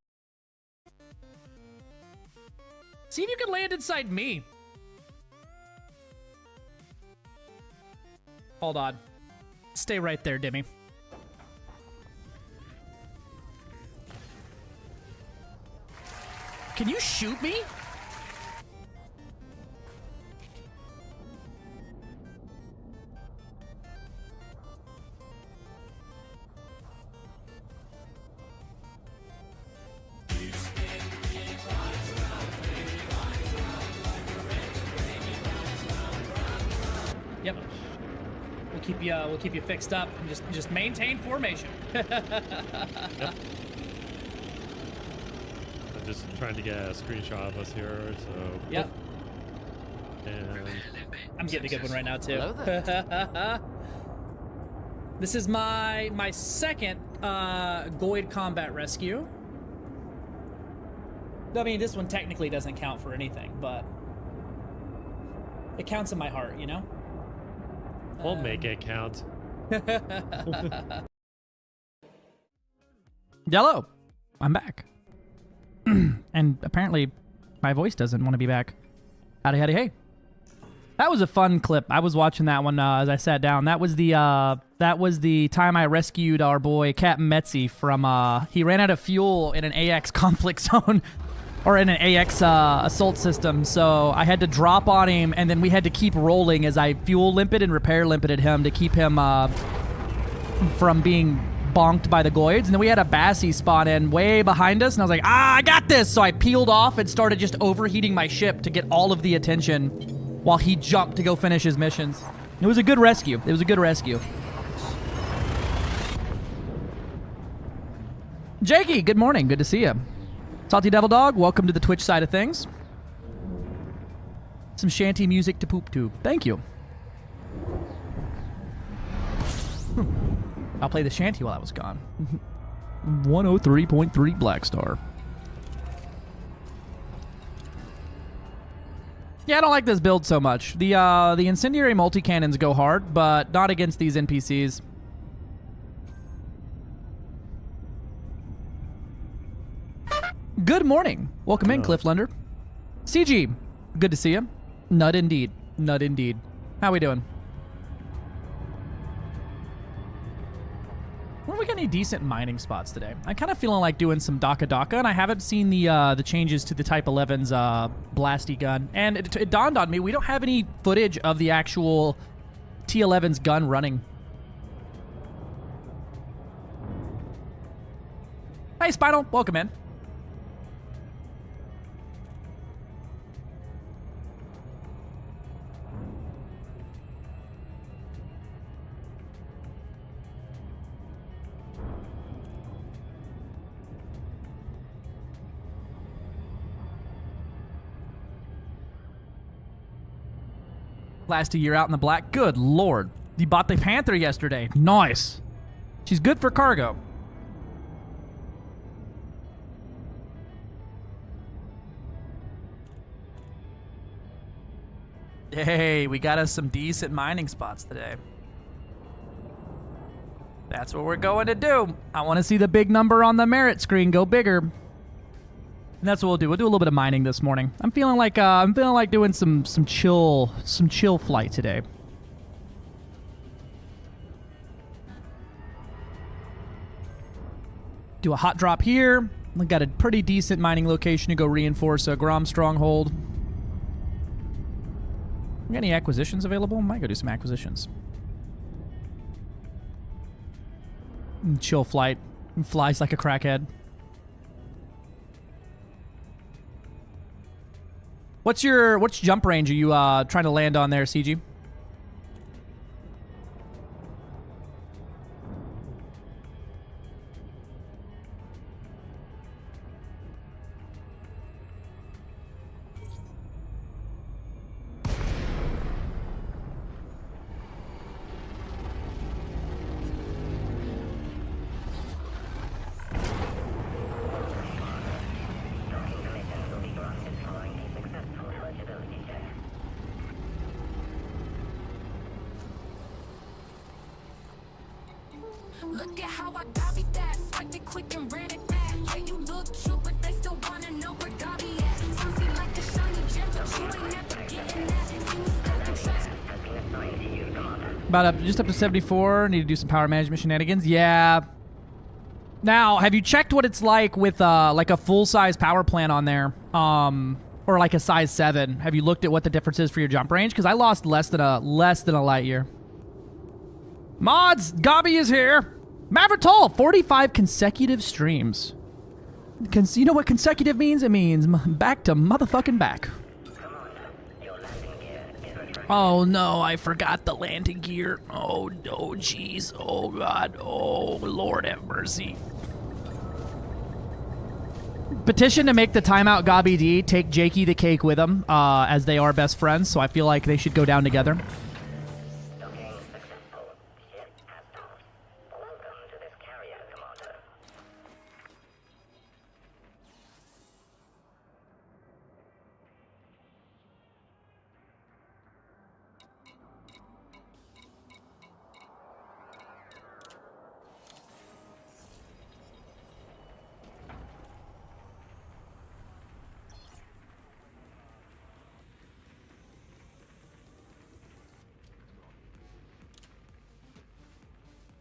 See if you can land inside me. Hold on. Stay right there, Dimmy. Can you shoot me? Yep. We'll keep you fixed up and just maintain formation. Yep. I'm just trying to get a screenshot of us here, so. Yep. And I'm getting a good one right now too. This is my second Goid combat rescue. I mean, this one technically doesn't count for anything, but it counts in my heart, you know? we'll make it count. Yellow, I'm back. And apparently my voice doesn't want to be back. Howdy, howdy, hey. That was a fun clip. I was watching that one as I sat down. That was the time I rescued our boy Captain Metzi from he ran out of fuel in an AX conflict zone or in an AX assault system. So I had to drop on him, and then we had to keep rolling as I fuel limpet and repair limpeted him to keep him from being bonked by the Goids. And then we had a Bassie spawn in way behind us, and I was like, I got this! So I peeled off and started just overheating my ship to get all of the attention while he jumped to go finish his missions. It was a good rescue. It was a good rescue. Jakey, good morning. Good to see you. Salty Devil Dog, welcome to the Twitch side of things. Some shanty music to poop tube. Thank you. I'll play the shanty while I was gone. 103.3 Black Star. Yeah, I don't like this build so much. The incendiary multi-cannons go hard, but not against these NPCs. Good morning. Welcome in, Clifflander. CG, good to see you. Nut indeed. Nut indeed. How we doing? Where we got any decent mining spots today? I'm kind of feeling like doing some Daka Daka, and I haven't seen the changes to the Type 11's blasty gun. And it dawned on me, we don't have any footage of the actual T11's gun running. Hey, Spinal, welcome in. Last a year out in the black. Good lord. You bought the Panther yesterday. Nice. She's good for cargo. Hey, we got us some decent mining spots today. That's what we're going to do. I want to see the big number on the merit screen go bigger. And that's what we'll do. We'll do a little bit of mining this morning. I'm feeling like doing some chill flight today. Do a hot drop here. We got a pretty decent mining location to go reinforce a Grom stronghold. Got any acquisitions available? Might go do some acquisitions. Chill flight. Flies like a crackhead. What's jump range are you trying to land on there, CG? Look at how I got me that. Swiped it quick and ran it back. Yeah, you look cute, but they still wanna know where Dobby at. Something like a shiny gem, but you ain't never getting that. See me stacking trash. Just up to 74. Need to do some power management shenanigans. Yeah. Now, have you checked what it's like with like a full-size power plant on there? Or like a size 7? Have you looked at what the difference is for your jump range? Because I lost less than a light year. Mods, Gabi is here. Mavritol, 45 consecutive streams. You know what consecutive means? It means back to motherfucking back. Oh no, I forgot the landing gear. Oh no, jeez. Oh god. Oh Lord have mercy. Petition to make the timeout Gabi D take Jakey the cake with him, as they are best friends, so I feel like they should go down together.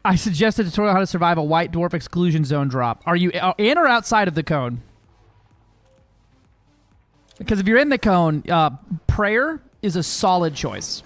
I suggested a tutorial on how to survive a white dwarf exclusion zone drop. Are you in or outside of the cone? Because if you're in the cone, prayer is a solid choice.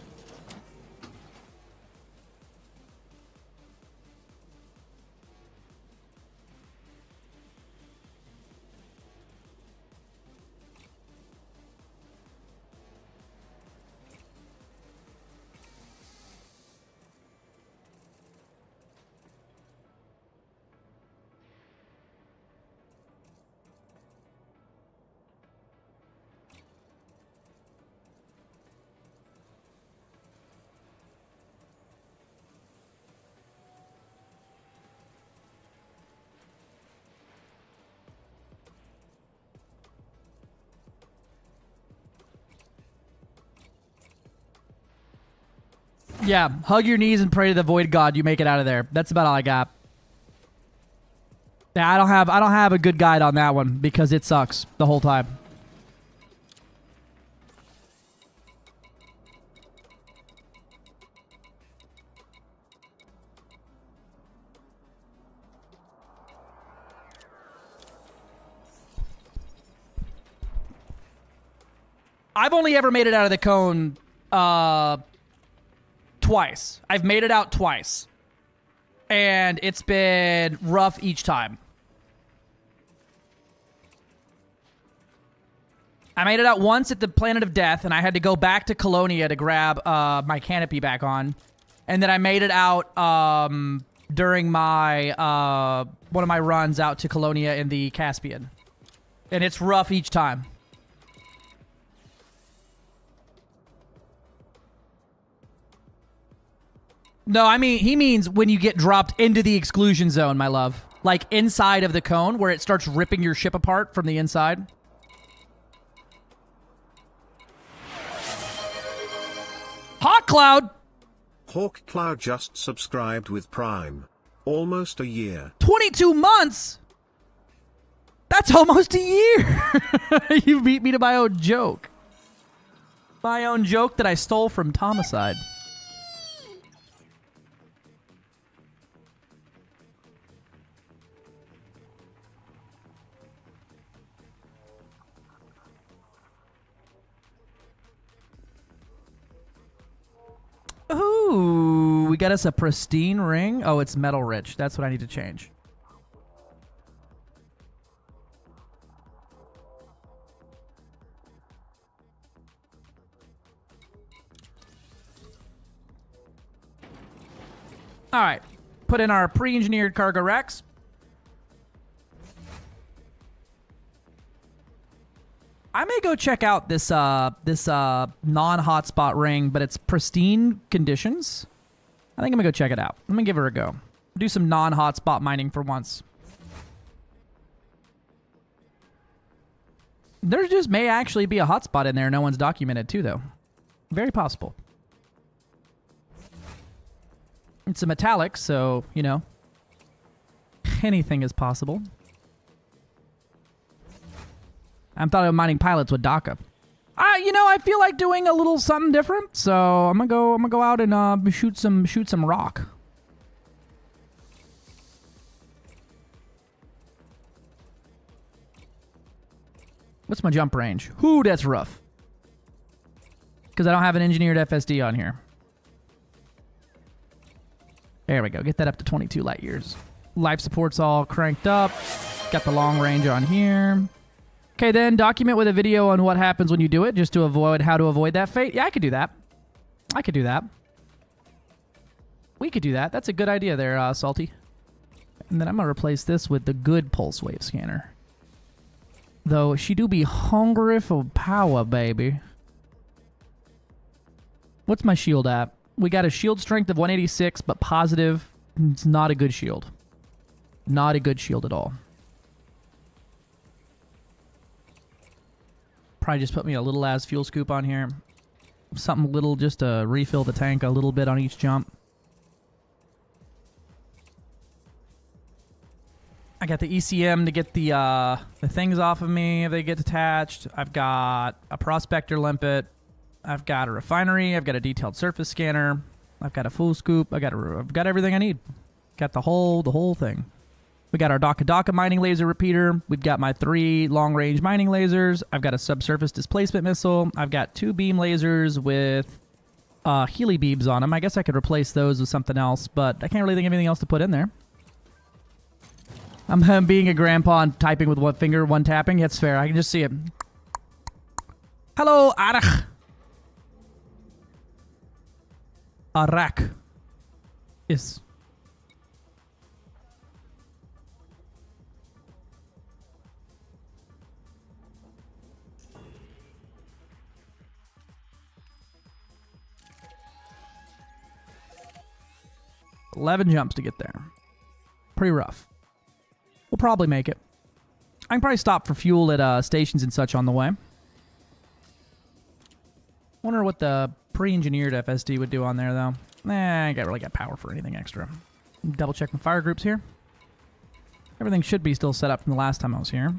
Yeah, hug your knees and pray to the void god. You make it out of there. That's about all I got. Yeah, I don't have a good guide on that one because it sucks the whole time. I've only ever made it out of the cone twice. I've made it out twice. And it's been rough each time. I made it out once at the Planet of Death, and I had to go back to Colonia to grab my canopy back on. And then I made it out during my one of my runs out to Colonia in the Caspian. And it's rough each time. No, I mean, he means when you get dropped into the exclusion zone, my love. Like inside of the cone where it starts ripping your ship apart from the inside. Hawk Cloud! Hawk Cloud just subscribed with Prime. Almost a year. 22 months? That's almost a year! You beat me to my own joke. My own joke that I stole from Tomicide. Ooh, we got us a pristine ring. Oh, it's metal rich. That's what I need to change. All right. Put in our pre-engineered cargo racks. I may go check out this non-hotspot ring, but it's pristine conditions. I think I'm gonna go check it out. I'm gonna give her a go. Do some non-hotspot mining for once. There just may actually be a hotspot in there no one's documented too, though. Very possible. It's a metallic, so, you know, anything is possible. I'm thought of mining pilots with DACA. You know, I feel like doing a little something different, so I'm gonna go out and shoot some rock. What's my jump range? Ooh, that's rough. Because I don't have an engineered FSD on here. There we go. Get that up to 22 light years. Life support's all cranked up. Got the long range on here. Okay, then document with a video on what happens when you do it, just to avoid how to avoid that fate. Yeah, I could do that. I could do that. We could do that. That's a good idea there, Salty. And then I'm going to replace this with the good pulse wave scanner. Though, she do be hungry for power, baby. What's my shield at? We got a shield strength of 186, but positive. It's not a good shield. Not a good shield at all. Probably just put me a little ass fuel scoop on here. Something little just to refill the tank a little bit on each jump. I got the ECM to get the things off of me if they get detached. I've got a prospector limpet. I've got a refinery. I've got a detailed surface scanner. I've got a full scoop. I've got everything I need. Got the whole thing. We got our Daka mining laser repeater. We've got my 3 long-range mining lasers. I've got a subsurface displacement missile. I've got 2 beam lasers with Healy beams on them. I guess I could replace those with something else, but I can't really think of anything else to put in there. I'm being a grandpa and typing with one finger, one tapping. That's fair. I can just see it. Hello, Arach. Arak. Yes. $11 jumps to get there. Pretty rough. We'll probably make it. I can probably stop for fuel at stations and such on the way. Wonder what the pre-engineered FSD would do on there, though. Nah, I ain't really got power for anything extra. Double check my fire groups here. Everything should be still set up from the last time I was here.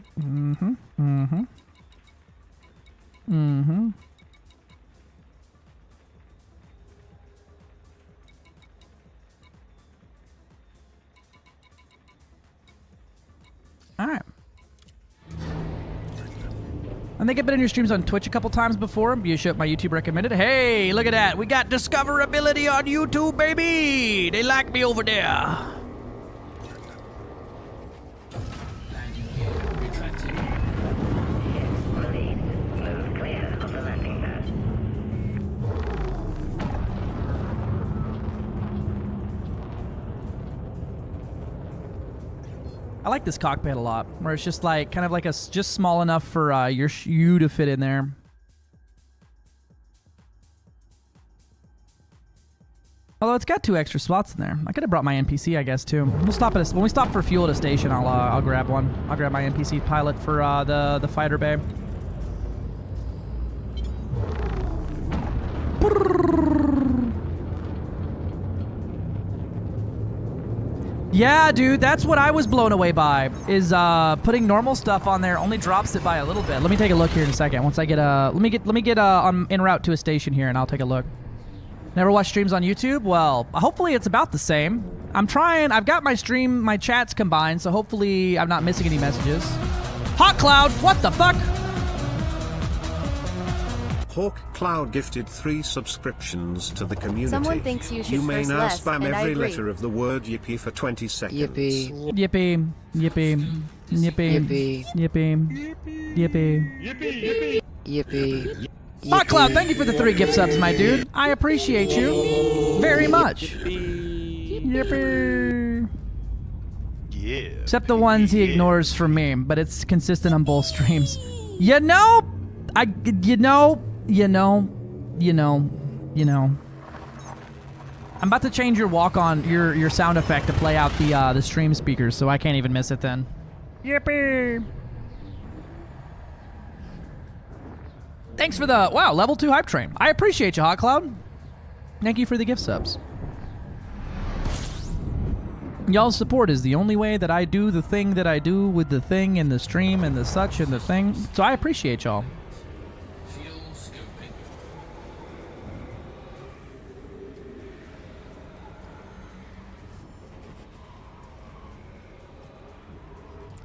Alright. I think I've been in your streams on Twitch a couple times before. You should my YouTube recommended. Hey, look at that. We got discoverability on YouTube, baby. They like me over there. I like this cockpit a lot, where it's just like kind of like just small enough for you to fit in there. Although it's got 2 extra spots in there. I could have brought my NPC, I guess, too. We'll stop at when we stop for fuel at a station. I'll grab one. I'll grab my NPC pilot for the fighter bay. Yeah, dude, that's what I was blown away by, is putting normal stuff on there only drops it by a little bit. Let me take a look here in a second. Once I get let me get en route to a station here, and I'll take a look. Never watched streams on YouTube? Well, hopefully it's about the same. I'm trying. I've got my chats combined, so hopefully I'm not missing any messages. Hot Cloud, what the fuck? Hawk Cloud gifted 3 subscriptions to the community. Someone thinks you should You may first now less, spam and I every agree. letter of the word yippee for 20 seconds. Yippee. Yippee. Yippee. Yippee. Yippee. Yippee. Yippee. Hot Cloud, thank you for the 3 gift subs, my dude. I appreciate you very much. Yippee. Yeah. Except the ones he ignores from me, but it's consistent on both streams. You know. I'm about to change your walk on your sound effect to play out the stream speakers, so I can't even miss it then. Yippee! Thanks for the level 2 hype train. I appreciate you, Hot Cloud. Thank you for the gift subs. Y'all's support is the only way that I do the thing that I do with the thing and the stream and the such and the thing. So I appreciate y'all.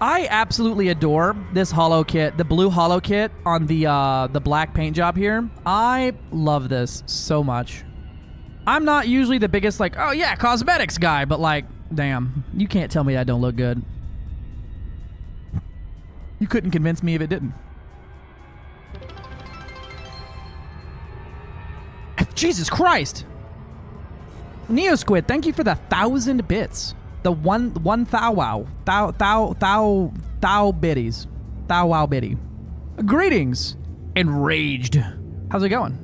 I absolutely adore this holo kit, the blue holo kit on the black paint job here. I love this so much. I'm not usually the biggest like, oh yeah, cosmetics guy, but like, damn, you can't tell me that don't look good. You couldn't convince me if it didn't. Jesus Christ! Neo Squid, thank you for the 1,000 bits. The one thou wow. Thou biddies. Thou wow biddy. Greetings, enraged. How's it going?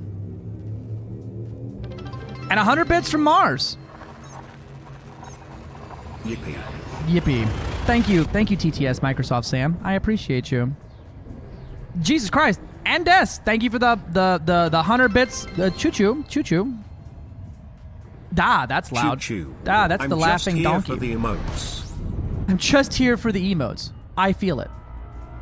And 100 bits from Mars. Yippee. Yippee. Thank you, TTS Microsoft Sam. I appreciate you. Jesus Christ. And Des, thank you for the 100 bits. Choo-choo. Da, that's loud. Choo-choo. Da, that's the laughing donkey. I'm just here for the emotes. I'm just here for the emotes. I feel it.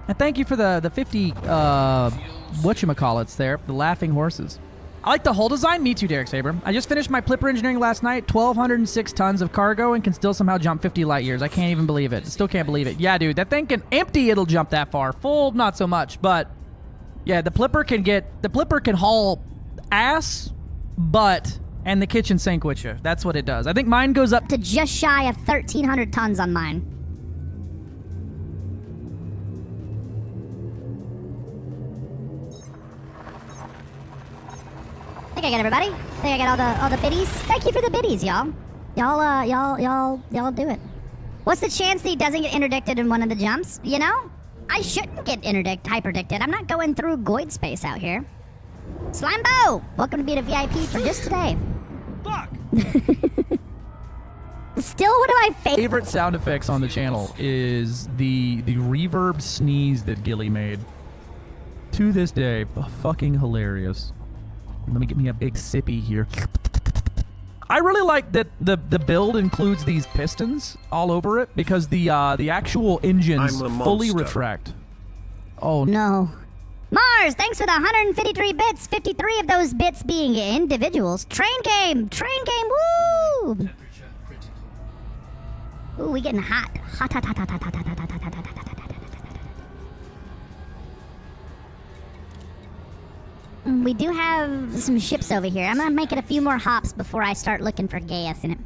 And thank you for the 50, whatchamacallits there, the laughing horses. I like the hull design. Me too, Derek Saber. I just finished my Plipper engineering last night. 1,206 tons of cargo and can still somehow jump 50 light years. I can't even believe it. Still can't believe it. Yeah, dude, that thing can empty. It'll jump that far. Full, not so much. But yeah, the Plipper can haul ass, butt, and the kitchen sink with you. That's what it does. I think mine goes up To just shy of 1,300 tons on mine. I think I got everybody. I think I got all the biddies. Thank you for the biddies, y'all. Y'all do it. What's the chance that he doesn't get interdicted in one of the jumps? You know? I shouldn't get hyperdicted. I'm not going through Goid space out here. Slimbo! Welcome to being a VIP for just today. Fuck! Still one of my favorite sound effects on the channel is the reverb sneeze that Gilly made. To this day, fucking hilarious. Let me get me a big sippy here. I really like that the build includes these pistons all over it because the actual engines fully retract. Oh no. Mars, thanks for the 153 bits, 53 of those bits being individuals. Train game, woo! Ooh, we getting hot. Hot. We do have some ships over here. I'm gonna make it a few more hops before I start looking for gas in it.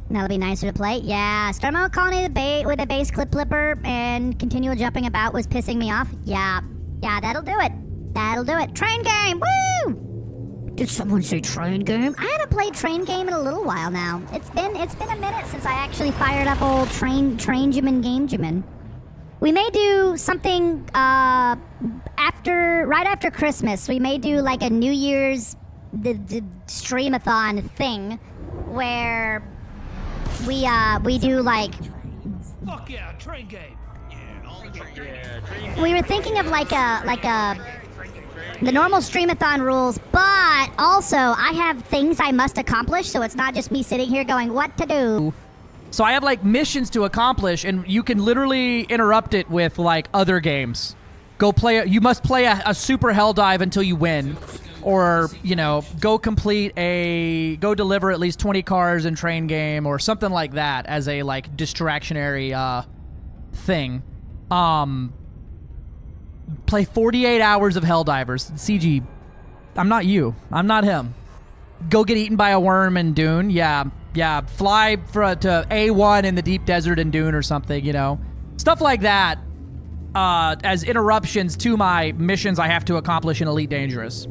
That'll be nicer to play. Yeah, start my own colony with a base clip flipper and continual jumping about was pissing me off. Yeah, that'll do it. Train game, woo! Did someone say train game? I haven't played train game in a little while now. It's been a minute since I actually fired up old train-jimin game-jimin. We may do something right after Christmas. We may do like a New Year's the streamathon thing where we do like. Fuck yeah, train game. We were thinking of like the normal streamathon rules, but also I have things I must accomplish, so it's not just me sitting here going, what to do. So I have like missions to accomplish, and you can literally interrupt it with like other games. You must play a super hell dive until you win, or go deliver at least 20 cars in train game or something like that as a like distractionary thing. Play 48 hours of Helldivers. CG, I'm not you. I'm not him. Go get eaten by a worm in Dune. Yeah. Fly to A1 in the deep desert in Dune or something, Stuff like that as interruptions to my missions I have to accomplish in Elite Dangerous.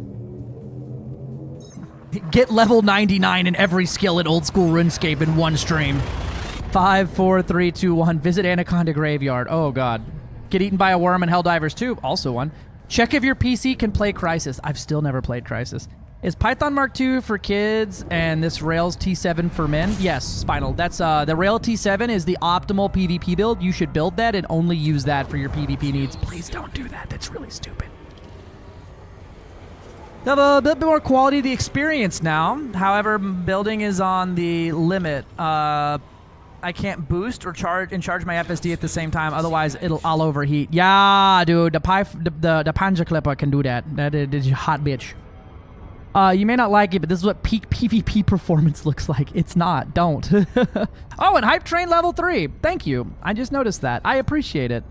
Get level 99 in every skill in Old School RuneScape in one stream. 5, 4, 3, 2, 1. Visit Anaconda Graveyard. Oh, God. Get eaten by a worm in Helldivers 2. Also one. Check if your PC can play Crysis. I've still never played Crysis. Is Python Mark II for kids and this Rails T7 for men? Yes, Spinal. That's the Rail T7 is the optimal PvP build. You should build that and only use that for your PvP needs. Please don't do that. That's really stupid. Have a bit more quality of the experience now. However, building is on the limit. I can't boost or charge my FSD at the same time. Otherwise, I'll overheat. Yeah, dude. The Panja Clipper can do that. That is a hot bitch. You may not like it, but this is what peak PvP performance looks like. It's not. Don't. Oh, and Hype Train level 3. Thank you. I just noticed that. I appreciate it.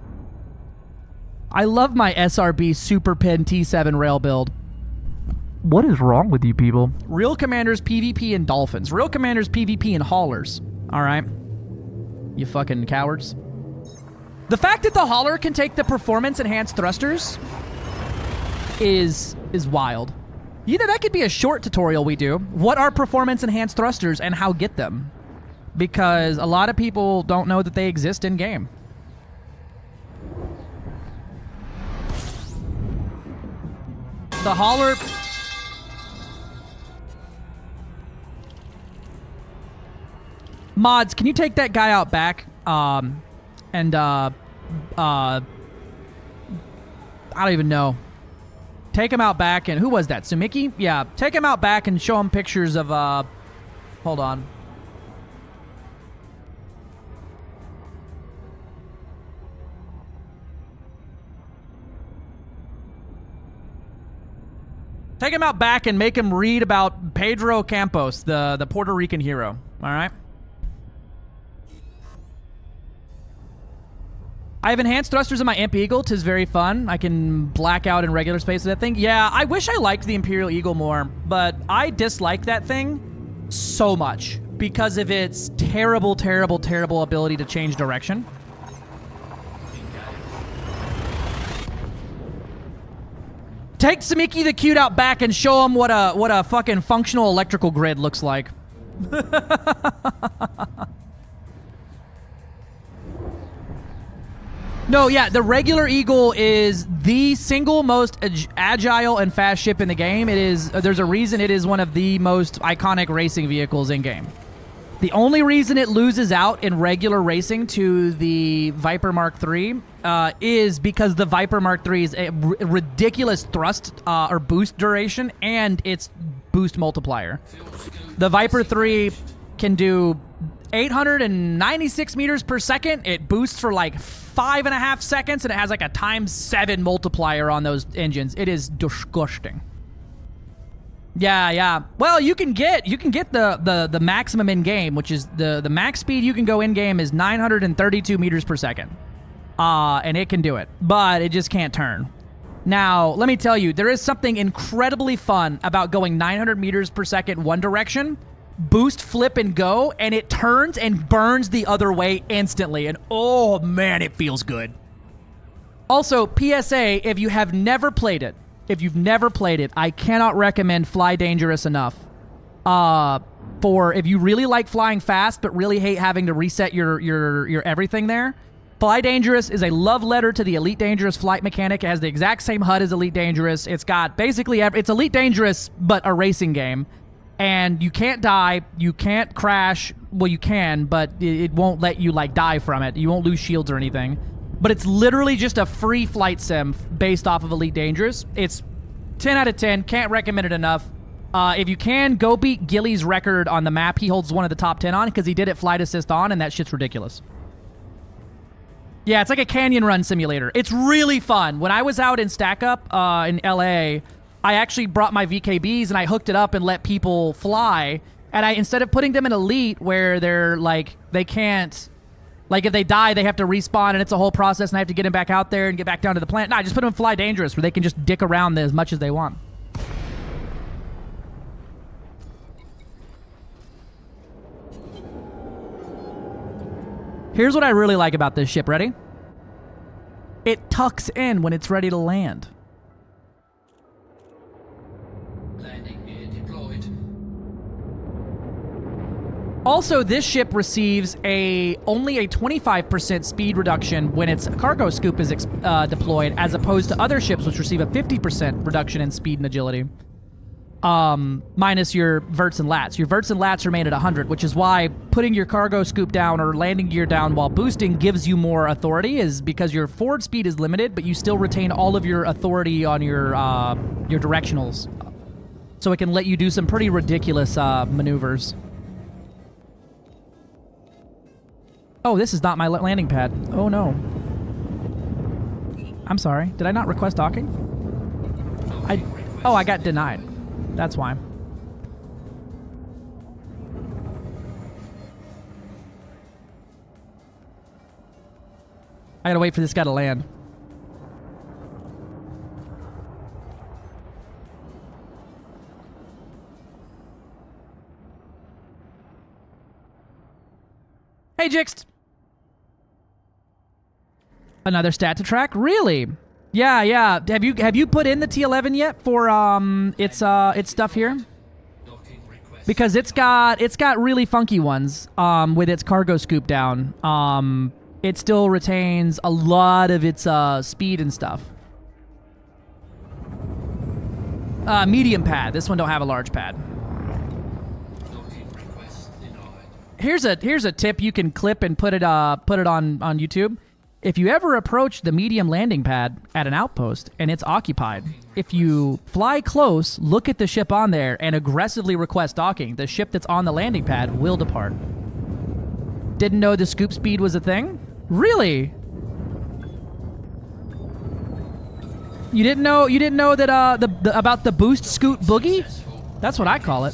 I love my SRB Super Pen T7 rail build. What is wrong with you people? Real Commanders PvP and Dolphins. Real Commanders PvP and Haulers. All right. You fucking cowards. The fact that the Hauler can take the performance enhanced thrusters is wild. You know, that could be a short tutorial we do. What are performance enhanced thrusters and how get them? Because a lot of people don't know that they exist in game. The hauler... Mods, can you take that guy out back? I don't even know. Take him out back and... Who was that? Sumiki? Yeah. Take him out back and show him pictures of... Hold on. Take him out back and make him read about Pedro Campos, the Puerto Rican hero. All right? I have enhanced thrusters in my Imp Eagle. 'Tis very fun. I can black out in regular space with that thing. Yeah, I wish I liked the Imperial Eagle more, but I dislike that thing so much because of its terrible, terrible, terrible ability to change direction. Take Samiki the Cute out back and show him what a fucking functional electrical grid looks like. No, yeah, the regular Eagle is the single most agile and fast ship in the game. It is. There's a reason it is one of the most iconic racing vehicles in game. The only reason it loses out in regular racing to the Viper Mark III is because the Viper Mark III is a ridiculous thrust or boost duration and its boost multiplier. The Viper III can do 896 meters per second. It boosts for like 5.5 seconds, and it has like a ×7 multiplier on those engines. It is disgusting. Yeah, yeah. Well, you can get the maximum in game, which is the max speed you can go in game is 932 meters per second, and it can do it, but it just can't turn. Now, let me tell you, there is something incredibly fun about going 900 meters per second one direction, boost, flip, and go, and it turns and burns the other way instantly, and oh man, it feels good. Also, PSA, if you have never played it, I cannot recommend Fly Dangerous enough. For if you really like flying fast but really hate having to reset your everything there, Fly Dangerous is a love letter to the Elite Dangerous flight mechanic. It has the exact same HUD as Elite Dangerous. It's got basically it's Elite Dangerous but a racing game. And you can't die, you can't crash. Well, you can, but it won't let you like die from it. You won't lose shields or anything. But it's literally just a free flight sim based off of Elite Dangerous. It's 10 out of 10. Can't recommend it enough. If you can, go beat Gilly's record on the map. He holds one of the top 10 on because he did it flight assist on, and that shit's ridiculous. Yeah, it's like a canyon run simulator. It's really fun. When I was out in Stack Up in LA, I actually brought my VKBs and I hooked it up and let people fly. And instead of putting them in Elite where they're like, they can't, like if they die, they have to respawn and it's a whole process and I have to get them back out there and get back down to the plant. No, I just put them in Fly Dangerous where they can just dick around as much as they want. Here's what I really like about this ship. Ready? It tucks in when it's ready to land. Also, this ship receives only a 25% speed reduction when its cargo scoop is deployed, as opposed to other ships which receive a 50% reduction in speed and agility. Minus your verts and lats. Your verts and lats remain at 100, which is why putting your cargo scoop down or landing gear down while boosting gives you more authority, is because your forward speed is limited, but you still retain all of your authority on your directionals. So it can let you do some pretty ridiculous maneuvers. Oh, this is not my landing pad. Oh, no. I'm sorry. Did I not request docking? I got denied. That's why. I gotta wait for this guy to land. Hey, Jixed. Another stat to track? Really? Yeah, yeah. Have you put in the T11 yet for its stuff here? Because it's got really funky ones with its cargo scoop down. It still retains a lot of its speed and stuff. Medium pad. This one don't have a large pad. Here's a tip you can clip and put it on YouTube. If you ever approach the medium landing pad at an outpost and it's occupied, if you fly close, look at the ship on there, and aggressively request docking, the ship that's on the landing pad will depart. Didn't know the scoop speed was a thing? Really? You didn't know that about the boost scoot boogie? That's what I call it.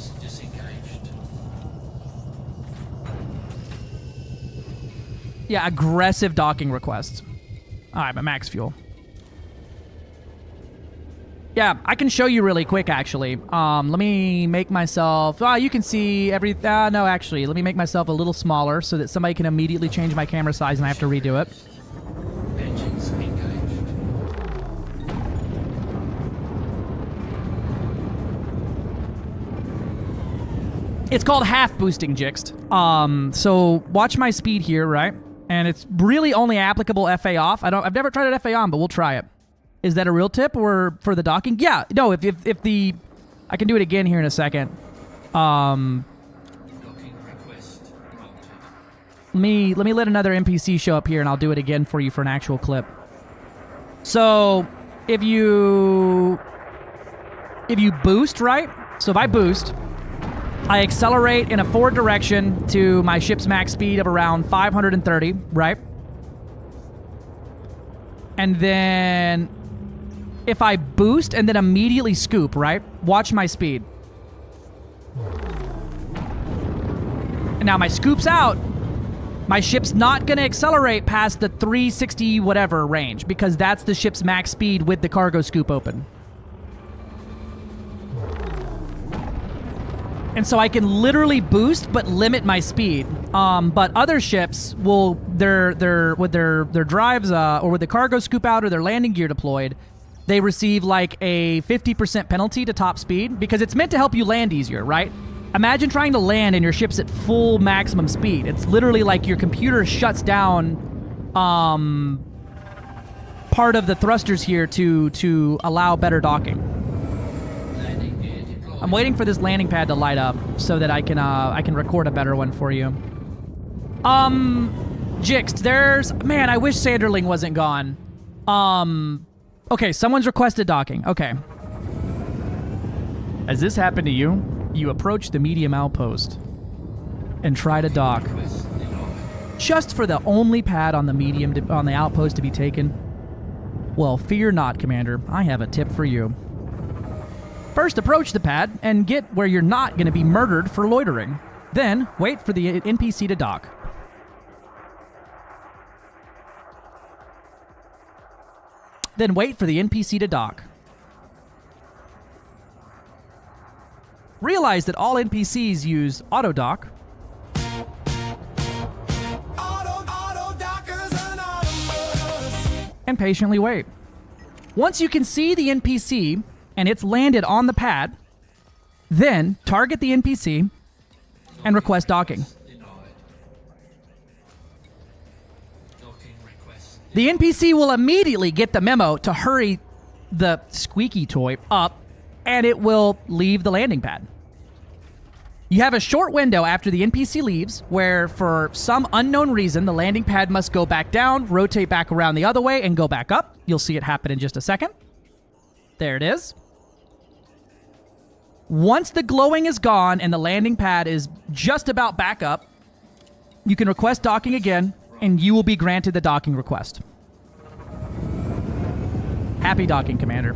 Yeah, aggressive docking requests. All right, my max fuel. Yeah, I can show you really quick, actually. Let me make myself... Oh, you can see every... no, actually, let me make myself a little smaller so that somebody can immediately change my camera size and I have to redo it. Engines engaged. It's called half boosting, Jixt. So watch my speed here, right? And it's really only applicable FA off. I've never tried it FA on, but we'll try it. Is that a real tip or for the docking? Yeah, no, if the... I can do it again here in a second. Docking request granted. Let me let another NPC show up here and I'll do it again for you for an actual clip. So, if you boost, right? So if I boost, I accelerate in a forward direction to my ship's max speed of around 530, right? And then if I boost and then immediately scoop, right? Watch my speed. And now my scoop's out. My ship's not going to accelerate past the 360 whatever range because that's the ship's max speed with the cargo scoop open. And so I can literally boost but limit my speed. But other ships will with their drives or with the cargo scoop out or their landing gear deployed, they receive like a 50% penalty to top speed because it's meant to help you land easier, right? Imagine trying to land and your ship's at full maximum speed. It's literally like your computer shuts down part of the thrusters here to allow better docking. I'm waiting for this landing pad to light up so that I can record a better one for you. Jixt, man, I wish Sanderling wasn't gone. Okay, someone's requested docking. Okay. Has this happened to you? You approach the medium outpost and try to dock. Just for the only pad on the on the outpost to be taken? Well, fear not, Commander. I have a tip for you. First, approach the pad and get where you're not going to be murdered for loitering. Then, wait for the NPC to dock. Realize that all NPCs use auto dock. And patiently wait. Once you can see the NPC and it's landed on the pad, then target the NPC and request docking. The NPC will immediately get the memo to hurry the squeaky toy up, and it will leave the landing pad. You have a short window after the NPC leaves where, for some unknown reason, the landing pad must go back down, rotate back around the other way, and go back up. You'll see it happen in just a second. There it is. Once the glowing is gone and the landing pad is just about back up, you can request docking again, and you will be granted the docking request. Happy docking, Commander.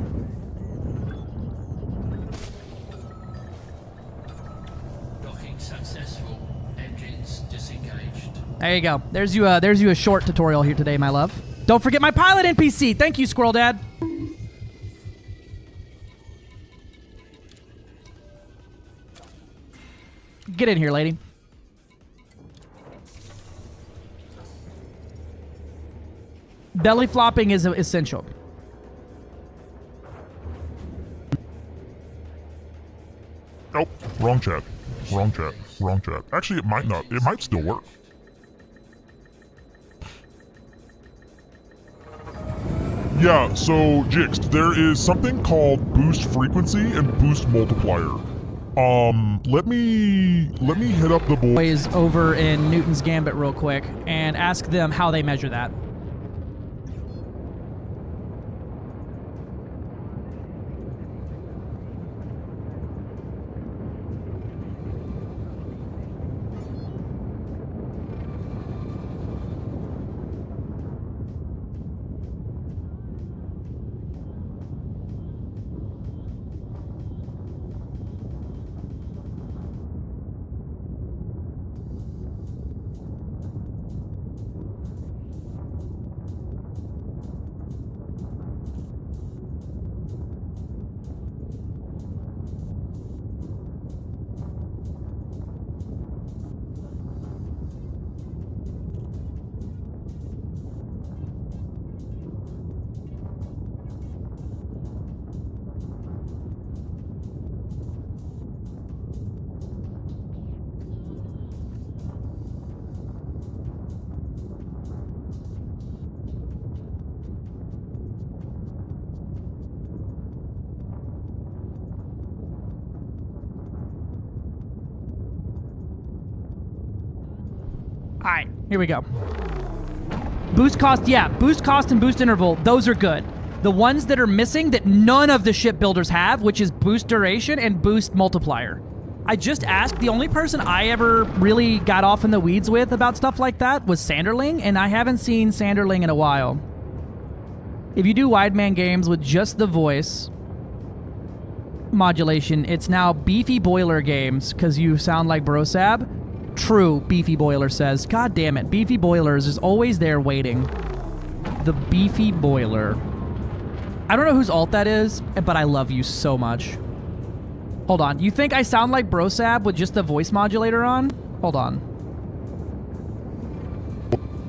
Docking successful. Engines disengaged. There you go. There's you a short tutorial here today, my love. Don't forget my pilot NPC. Thank you, Squirrel Dad. Get in here, lady. Belly flopping is essential. wrong chat. Wrong chat. Wrong chat. Actually, it might not. It might still work. Yeah, so Jixed, there is something called boost frequency and boost multiplier. Let me hit up the boys over in Newton's Gambit real quick and ask them how they measure that. Alright, here we go. Boost cost, yeah, boost cost and boost interval, those are good. The ones that are missing that none of the shipbuilders have, which is boost duration and boost multiplier. I just asked, the only person I ever really got off in the weeds with about stuff like that was Sanderling, and I haven't seen Sanderling in a while. If you do Wideman games with just the voice modulation, it's now Beefy Boiler games, because you sound like Brosab. True, Beefy Boiler says. God damn it, Beefy Boilers is always there waiting. The Beefy Boiler. I don't know whose alt that is, but I love you so much. Hold on, you think I sound like Brosab with just the voice modulator on? Hold on.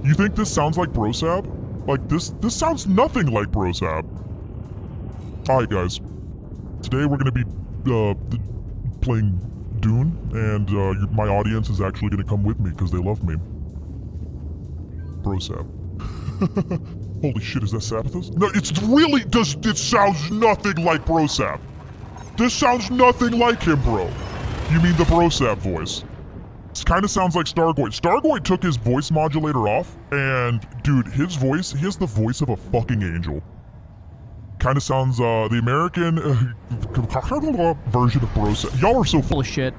You think this sounds like Brosab? Like, this sounds nothing like Brosab. Alright, guys. Today we're gonna be, playing Dune, and my audience is actually going to come with me because they love me. Brosab. Holy shit, is that Sabathus? No, it sounds nothing like Brosab. This sounds nothing like him, bro. You mean the Brosab voice. It kind of sounds like Stargoid. Stargoid took his voice modulator off, and dude, his voice, he has the voice of a fucking angel. Kind of sounds, the American version of Brosab. Y'all are so full of shit.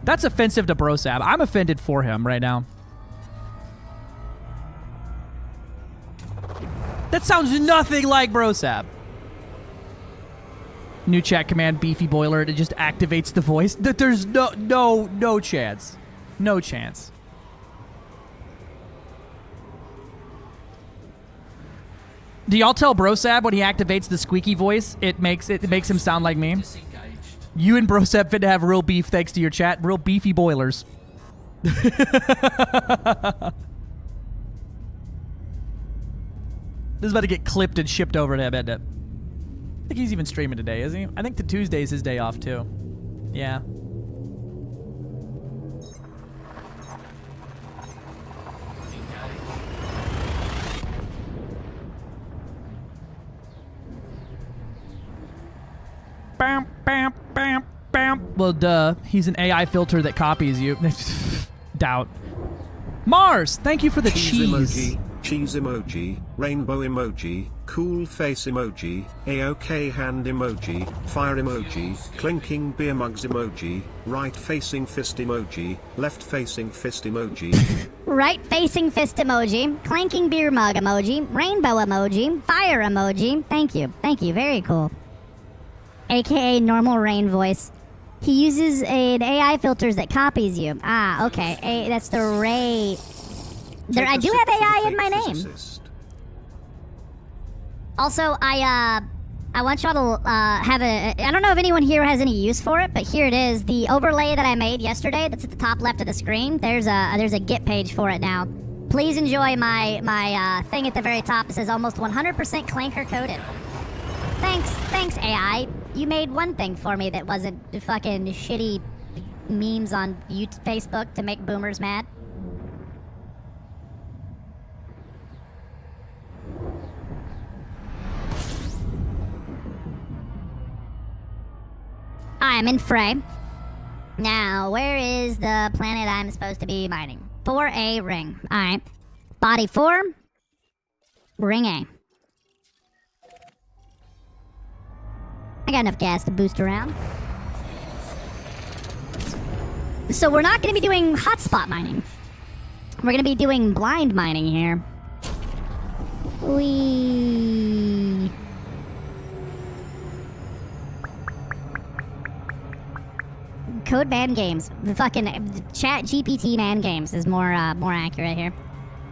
That's offensive to Brosab. I'm offended for him right now. That sounds nothing like Brosab. New chat command, Beefy Boiler. It just activates the voice. There's no chance. No chance. Do y'all tell Brosab when he activates the squeaky voice, it makes him sound like me? You and Brosab fit to have real beef thanks to your chat. Real beefy boilers. This is about to get clipped and shipped over to him, isn't it? I think he's even streaming today, isn't he? I think the Tuesday's his day off too. Yeah. Bam, bam, bam, bam. Well, duh. He's an AI filter that copies you. Doubt. Mars, thank you for the cheese. Cheese emoji, rainbow emoji, cool face emoji, AOK hand emoji, fire emoji, clinking beer mugs emoji, right facing fist emoji, left facing fist emoji. Right facing fist emoji, clanking beer mug emoji, rainbow emoji, fire emoji. Thank you. Thank you. Very cool. AKA normal rain voice. He uses an AI filters that copies you. Ah, okay. That's the Ray. I do have AI in my name. Also, I want y'all to have a. I don't know if anyone here has any use for it, but here it is. The overlay that I made yesterday. That's at the top left of the screen. There's a Git page for it now. Please enjoy my thing at the very top. It says almost 100% clanker coded. Thanks AI. You made one thing for me that wasn't fucking shitty memes on Facebook to make boomers mad? I'm in Frey. Now, where is the planet I'm supposed to be mining? 4A ring. Alright. Body 4. Ring A. I got enough gas to boost around. So we're not going to be doing hotspot mining. We're going to be doing blind mining here. Whee. Code man games. The fucking chat GPT man games is more accurate here.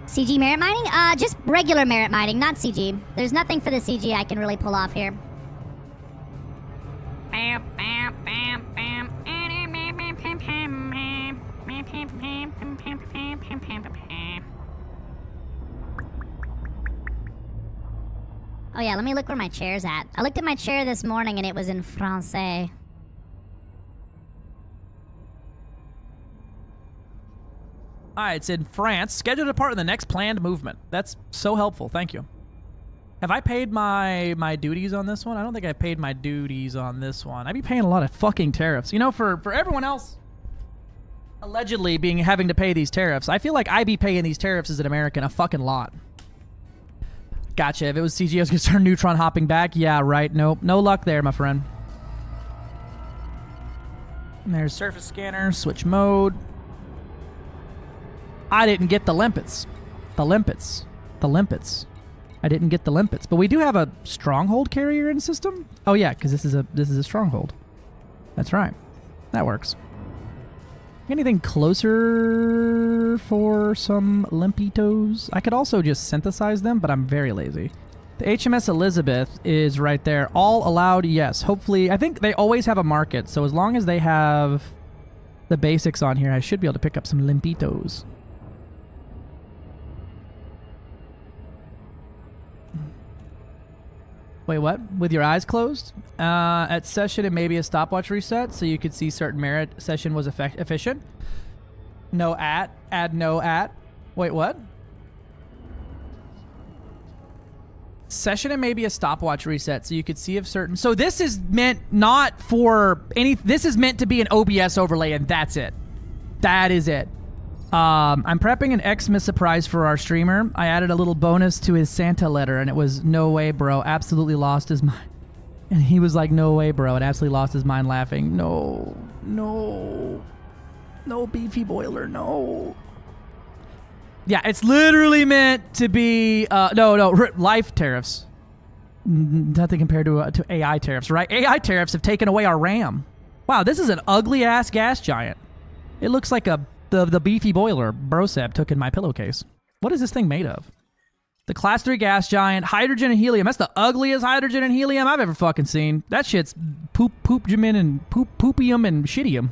CG merit mining? Just regular merit mining, not CG. There's nothing for the CG I can really pull off here. Oh yeah, let me look where my chair's at. I looked at my chair this morning and it was in Francais. Alright, it's in France. Scheduled to depart in the next planned movement. That's so helpful. Thank you. Have I paid my duties on this one? I don't think I paid my duties on this one. I'd be paying a lot of fucking tariffs. You know, for everyone else allegedly having to pay these tariffs, I feel like I'd be paying these tariffs as an American a fucking lot. Gotcha. If it was CG, I was going to start neutron hopping back. Yeah, right. Nope. No luck there, my friend. And there's surface scanner. Switch mode. I didn't get the limpets. The limpets. The limpets. I didn't get the limpets. But we do have a stronghold carrier in system? Oh yeah, because this is a stronghold. That's right. That works. Anything closer for some limpitos? I could also just synthesize them, but I'm very lazy. The HMS Elizabeth is right there. All allowed, yes. Hopefully, I think they always have a market, so as long as they have the basics on here, I should be able to pick up some limpitos. Wait, what? With your eyes closed? At session, it may be a stopwatch reset, so you could see certain merit session was efficient. No at. Add no at. Wait, what? Session, it may be a stopwatch reset, so you could see if certain... So this is meant not for any... This is meant to be an OBS overlay, and that's it. That is it. I'm prepping an Xmas surprise for our streamer. I added a little bonus to his Santa letter, and it was, no way, bro. Absolutely lost his mind. And he was like, no way, bro. And absolutely lost his mind laughing. No. No. No, beefy boiler. No. Yeah, it's literally meant to be... life tariffs. Nothing compared to AI tariffs, right? AI tariffs have taken away our RAM. Wow, this is an ugly-ass gas giant. It looks like the beefy boiler Broseb took in my pillowcase. What is this thing made of? The Class 3 gas giant, hydrogen and helium. That's the ugliest hydrogen and helium I've ever fucking seen. That shit's poopjumin and poopium and shittium.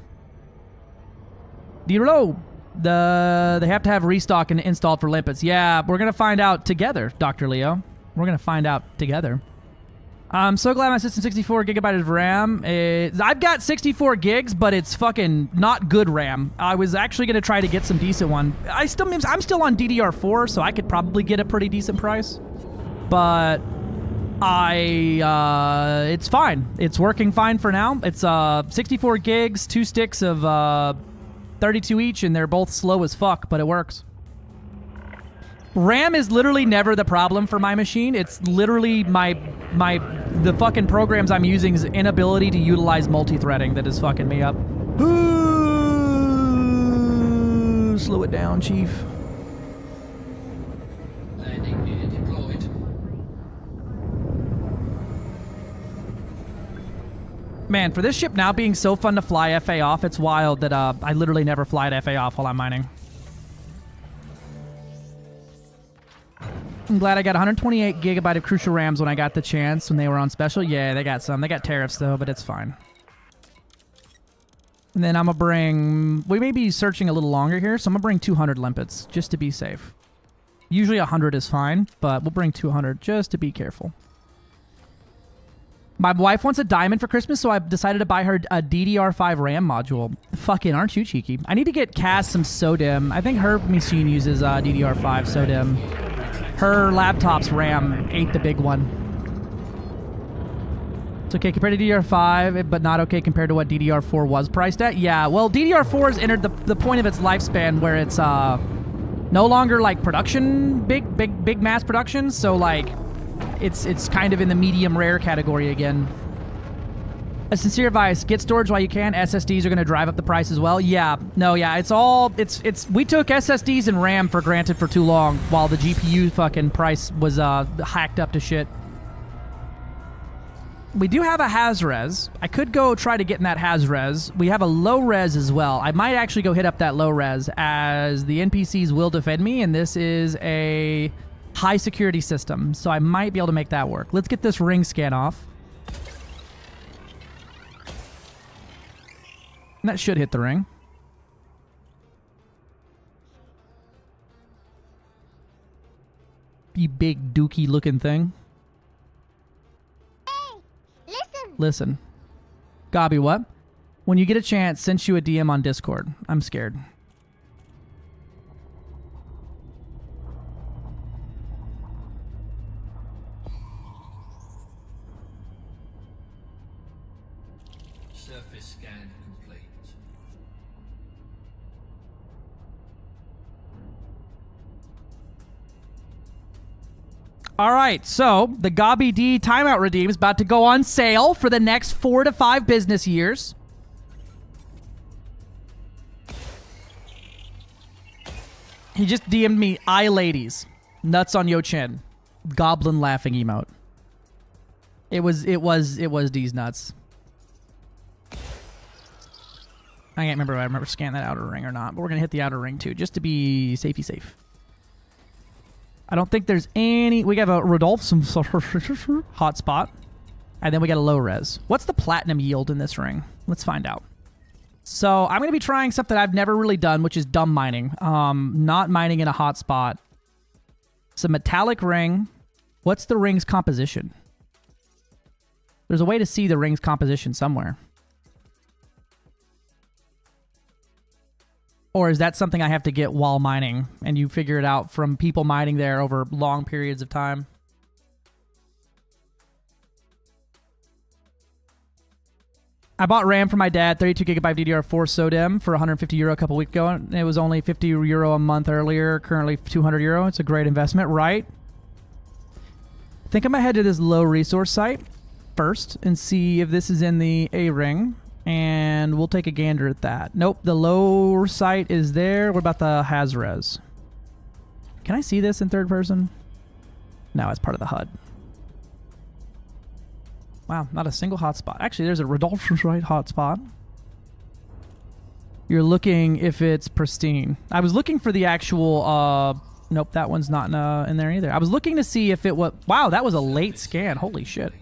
Do you know they have to have restock and installed for limpets? Yeah, we're gonna find out together, Dr. Leo. We're gonna find out together. I'm so glad my system 64 gigabyte of RAM. I've got 64 gigs, but it's fucking not good RAM. I was actually going to try to get some decent one. I'm still on DDR4, so I could probably get a pretty decent price. But it's fine. It's working fine for now. It's 64 gigs, 2 sticks of 32 each, and they're both slow as fuck, but it works. RAM is literally never the problem for my machine. It's literally the fucking programs I'm using's inability to utilize multi-threading that is fucking me up. Ooh, slow it down, Chief. Landing gear deployed. Man, for this ship now being so fun to fly FA off, it's wild that I literally never fly at FA off while I'm mining. I'm glad I got 128 gigabyte of crucial RAMs when I got the chance when they were on special. Yeah, they got some. They got tariffs, though, but it's fine. And then I'm going to bring... We may be searching a little longer here, so I'm going to bring 200 limpets, just to be safe. Usually 100 is fine, but we'll bring 200 just to be careful. My wife wants a diamond for Christmas, so I've decided to buy her a DDR5 RAM module. Fucking, aren't you cheeky? I need to get Cass some SODIMM. I think her machine uses DDR5 SODIMM. Her laptop's RAM ate the big one. It's okay compared to DDR5, but not okay compared to what DDR4 was priced at. Yeah, well, DDR4 has entered the point of its lifespan where it's no longer like production, big mass production. So like, it's kind of in the medium rare category again. A sincere advice: get storage while you can. SSDs are going to drive up the price as well. Yeah, no, yeah, it's we took SSDs and RAM for granted for too long, while the GPU fucking price was hacked up to shit. We do have a Has-Res. I could go try to get in that Has-Res. We have a low-res as well. I might actually go hit up that low-res, as the NPCs will defend me, and this is a high-security system, so I might be able to make that work. Let's get this ring scan off. And that should hit the ring. You big dookie-looking thing. Listen. Gabi, what? When you get a chance, send you a DM on Discord. I'm scared. Surface scan complete. All right, so the Gabi D timeout redeem is about to go on sale for the next 4 to 5 business years. He just DM'd me, "I ladies, nuts on yo chin, goblin laughing emote." It was D's nuts. I can't remember if I remember scanning that outer ring or not, but we're gonna hit the outer ring too, just to be safe. I don't think there's any... We have a Rodolph, some hotspot. And then we got a low res. What's the platinum yield in this ring? Let's find out. So I'm going to be trying something I've never really done, which is dumb mining. Not mining in a hotspot. It's a metallic ring. What's the ring's composition? There's a way to see the ring's composition somewhere. Or is that something I have to get while mining, and you figure it out from people mining there over long periods of time? I bought RAM for my dad, 32GB DDR4 SODIMM for €150 a couple weeks ago, and it was only €50 a month earlier, currently €200. It's a great investment, right? I think I'm going to head to this low resource site first and see if this is in the A ring. And we'll take a gander at that. Nope, the lower site is there. What about the Has-Res? Can I see this in third person? No, it's part of the HUD. Wow, not a single hotspot. Actually, there's a Rodolphus right hotspot. You're looking if it's pristine. I was looking for the actual... nope, that one's not in there either. I was looking to see if it was... Wow, that was a late scan. Holy shit.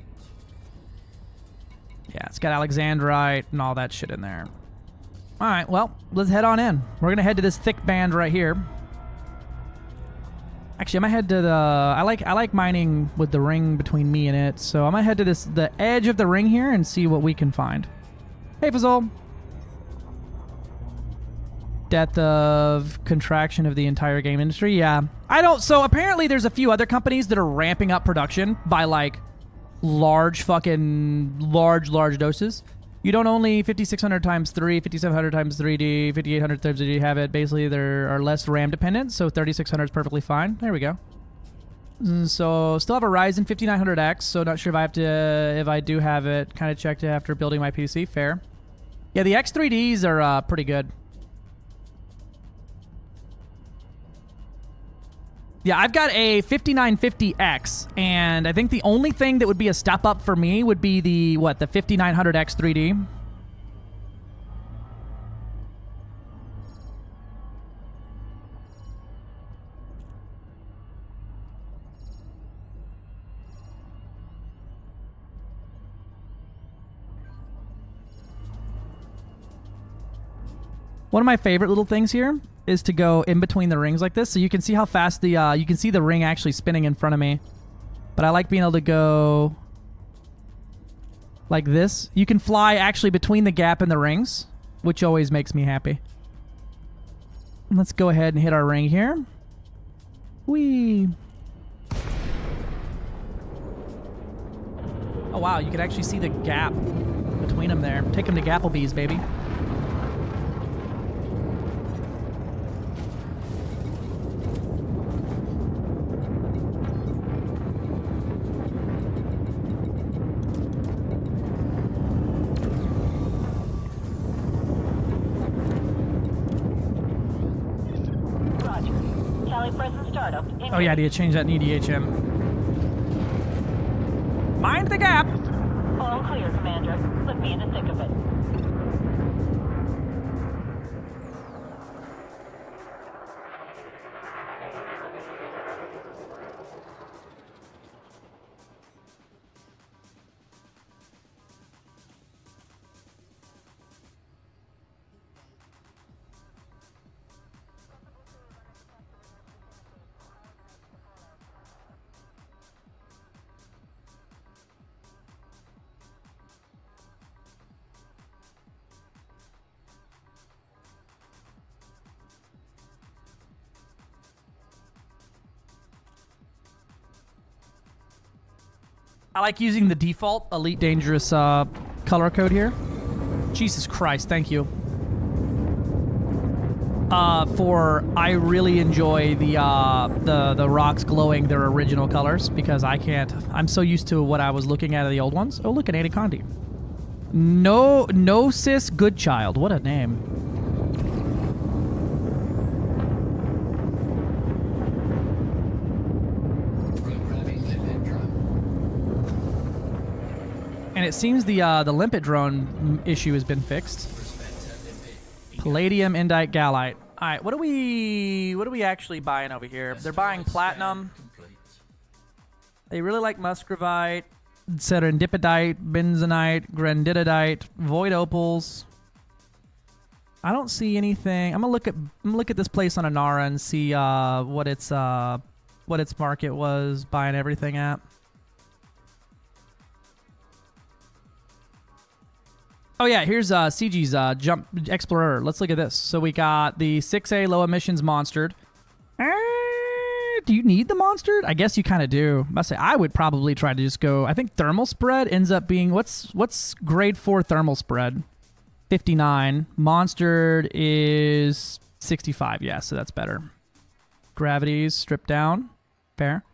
Yeah, it's got Alexandrite and all that shit in there. All right, well, let's head on in. We're going to head to this thick band right here. Actually, I might head to the... I like mining with the ring between me and it, so I might head to the edge of the ring here and see what we can find. Hey, Fazol. Death of contraction of the entire game industry. Yeah. So apparently there's a few other companies that are ramping up production by like... large doses. You don't only 5600 times 3, 5700 times 3D, 5800 times 3D have it. Basically, there are less RAM dependent, so 3600 is perfectly fine. There we go. So still have a Ryzen 5900X, so not sure if I do have it. Kind of checked it after building my PC. Fair. Yeah, the X3Ds are pretty good. Yeah, I've got a 5950X, and I think the only thing that would be a step up for me would be the 5900X 3D. One of my favorite little things here is to go in between the rings like this, so you can see how fast the you can see the ring actually spinning in front of me. But I like being able to go like this. You can fly actually between the gap and the rings, which always makes me happy. Let's go ahead and hit our ring here. Whee! Oh wow, you can actually see the gap between them there. Take them to Gapplebee's, baby. Oh yeah, do you change that in EDHM? Mind the gap! All clear, Commander. Put me in the thick of it. I like using the default Elite Dangerous color code here. Jesus Christ, thank you. I really enjoy the rocks glowing their original colors because I can't. I'm so used to what I was looking at of the old ones. Oh, look at Andy Condi. No sis Goodchild. What a name. And it seems the limpet drone issue has been fixed. Palladium, Indite, Gallite. All right, what are we actually buying over here? They're buying platinum. They really like muscovite, serendipitite, benzonite, granditidite, void opals. I don't see anything. I'm gonna look at this place on Inara and see what its market was buying everything at. Oh yeah, here's CG's Jump Explorer. Let's look at this. So we got the 6A low emissions monstered. Do you need the monstered? I guess you kind of do. I must say, I would probably try to just go. I think thermal spread ends up being what's grade 4 thermal spread? 59. Monstered is 65. Yeah, so that's better. Gravities stripped down. Fair.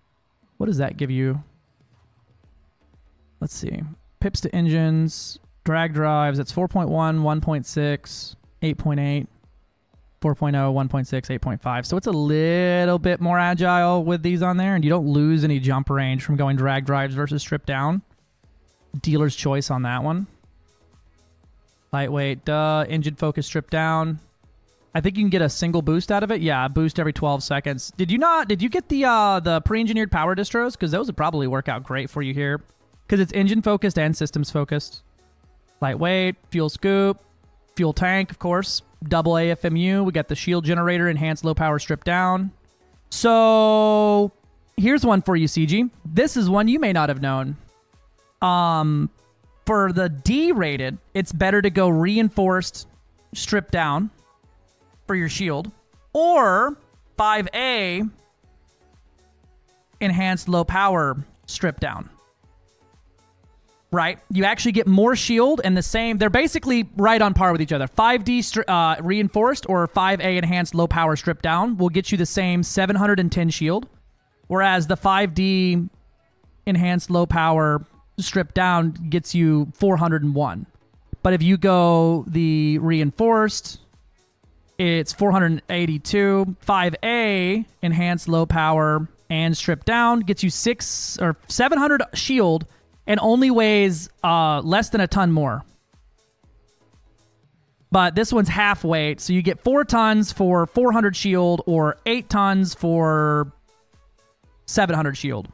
What does that give you? Let's see. Pips to engines. Drag drives, it's 4.1, 1.6, 8.8, 4.0, 1.6, 8.5. So it's a little bit more agile with these on there, and you don't lose any jump range from going drag drives versus stripped down. Dealer's choice on that one. Lightweight, engine focus stripped down. I think you can get a single boost out of it. Yeah, a boost every 12 seconds. Did you get the pre-engineered power distros? Because those would probably work out great for you here. Because it's engine focused and systems focused. Lightweight, fuel scoop, fuel tank, of course. Double AFMU. We got the shield generator, enhanced low power stripped down. So here's one for you, CG. This is one you may not have known. For the D rated, it's better to go reinforced stripped down for your shield, or 5A enhanced low power stripped down. Right? You actually get more shield and the same. They're basically right on par with each other. 5D reinforced or 5A enhanced low power stripped down will get you the same 710 shield, whereas the 5D enhanced low power stripped down gets you 401. But if you go the reinforced, it's 482. 5A enhanced low power and stripped down gets you 700 shield and only weighs less than a ton more. But this one's half weight, so you get 4 tons for 400 shield or 8 tons for 700 shield.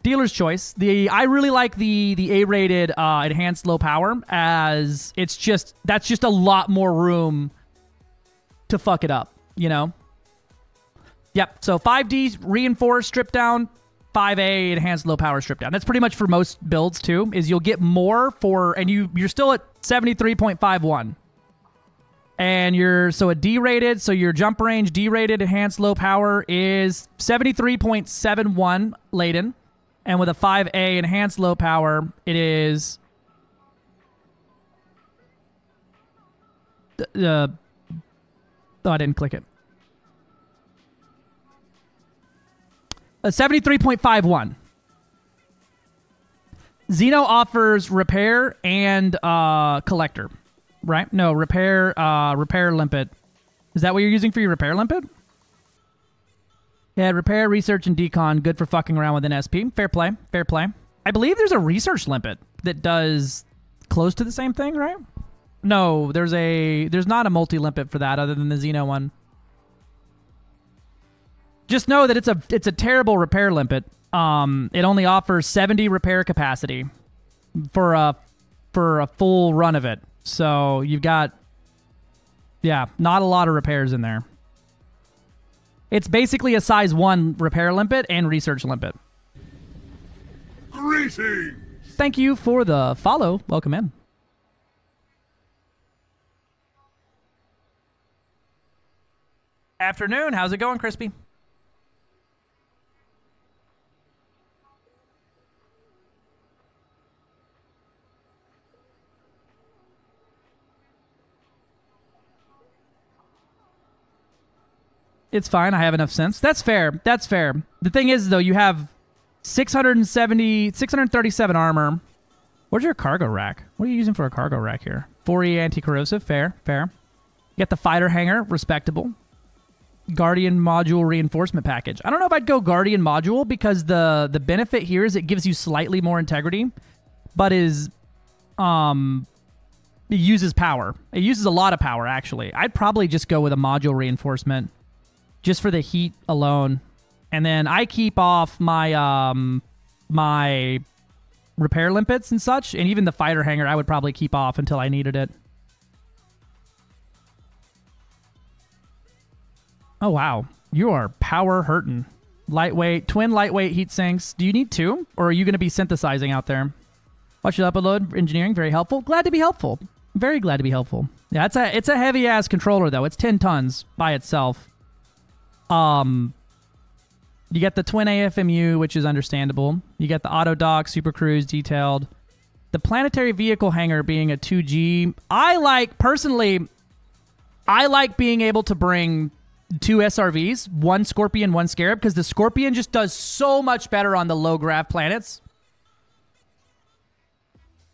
Dealer's choice. I really like the A-rated enhanced low power, as that's just a lot more room to fuck it up, you know? Yep, so 5D reinforced stripped down, 5A enhanced low power strip down. That's pretty much for most builds too, is you'll get more for, and you're still at 73.51. And you're, so a D-rated, so your jump range D-rated enhanced low power is 73.71 laden. And with a 5A enhanced low power, it is... oh, I didn't click it. 73.51. Xeno offers repair and collector, right? No, repair limpet. Is that what you're using for your repair limpet? Yeah, repair, research, and decon. Good for fucking around with an SP. Fair play. Fair play. I believe there's a research limpet that does close to the same thing, right? No, there's not a multi-limpet for that other than the Xeno one. Just know that it's a terrible repair limpet. It only offers 70 repair capacity for a full run of it. So you've got, yeah, not a lot of repairs in there. It's basically a size 1 repair limpet and research limpet. Greetings! Thank you for the follow. Welcome in. Afternoon. How's it going, Crispy? It's fine. I have enough sense. That's fair. That's fair. The thing is, though, you have 637 armor. Where's your cargo rack? What are you using for a cargo rack here? 4E anti-corrosive. Fair. Fair. You got the fighter hangar. Respectable. Guardian module reinforcement package. I don't know if I'd go Guardian module because the benefit here is it gives you slightly more integrity, but is it uses power. It uses a lot of power, actually. I'd probably just go with a module reinforcement just for the heat alone. And then I keep off my my repair limpets and such, and even the fighter hangar I would probably keep off until I needed it. Oh, wow. You are power hurting. Lightweight, twin lightweight heat sinks. Do you need 2? Or are you going to be synthesizing out there? Watch your upload. Engineering, very helpful. Glad to be helpful. Very glad to be helpful. Yeah, it's a heavy-ass controller, though. It's 10 tons by itself. You get the twin AFMU, which is understandable. You get the auto dock, super cruise, detailed. The planetary vehicle hangar being a 2G. Personally, I like being able to bring 2 SRVs, 1 Scorpion, 1 Scarab, because the Scorpion just does so much better on the low grav planets.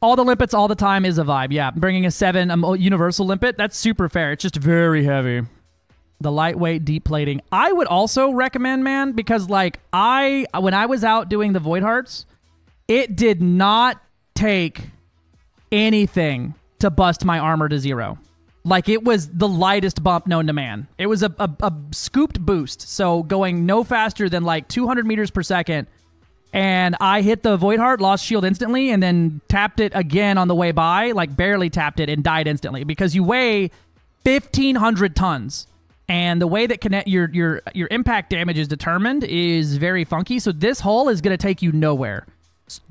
All the limpets all the time is a vibe. Yeah, bringing a 7 universal limpet, that's super fair. It's just very heavy. The lightweight deep plating. I would also recommend, man, because like when I was out doing the Void Hearts, it did not take anything to bust my armor to 0. Like, it was the lightest bump known to man. It was a scooped boost, so going no faster than like 200 meters per second. And I hit the Void Heart, lost shield instantly, and then tapped it again on the way by, like barely tapped it, and died instantly because you weigh 1,500 tons. And the way that your impact damage is determined is very funky. So this hull is going to take you nowhere.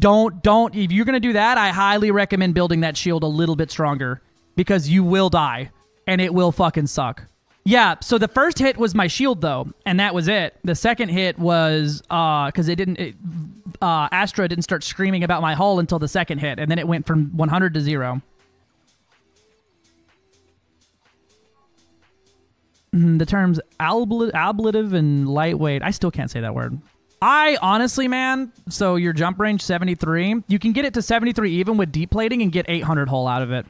Don't. If you're going to do that, I highly recommend building that shield a little bit stronger because you will die and it will fucking suck. Yeah, so the first hit was my shield, though, and that was it. The second hit was because Astra didn't start screaming about my hull until the second hit, and then it went from 100 to 0. The terms ablative and lightweight, I still can't say that word. I honestly, man, so your jump range 73, you can get it to 73 even with deep plating and get 800 hull out of it.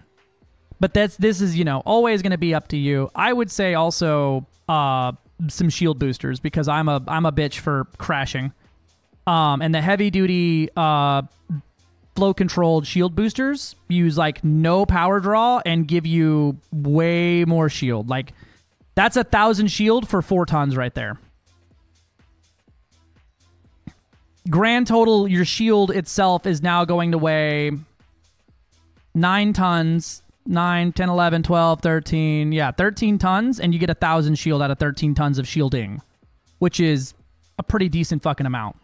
But this is, always going to be up to you. I would say also some shield boosters because I'm a bitch for crashing. And the heavy duty flow controlled shield boosters use like no power draw and give you way more shield. Like that's 1,000 shield for 4 tons right there. Grand total, your shield itself is now going to weigh 9 tons. 9, 10, 11, 12, 13. Yeah, 13 tons, and you get 1,000 shield out of 13 tons of shielding, which is a pretty decent fucking amount.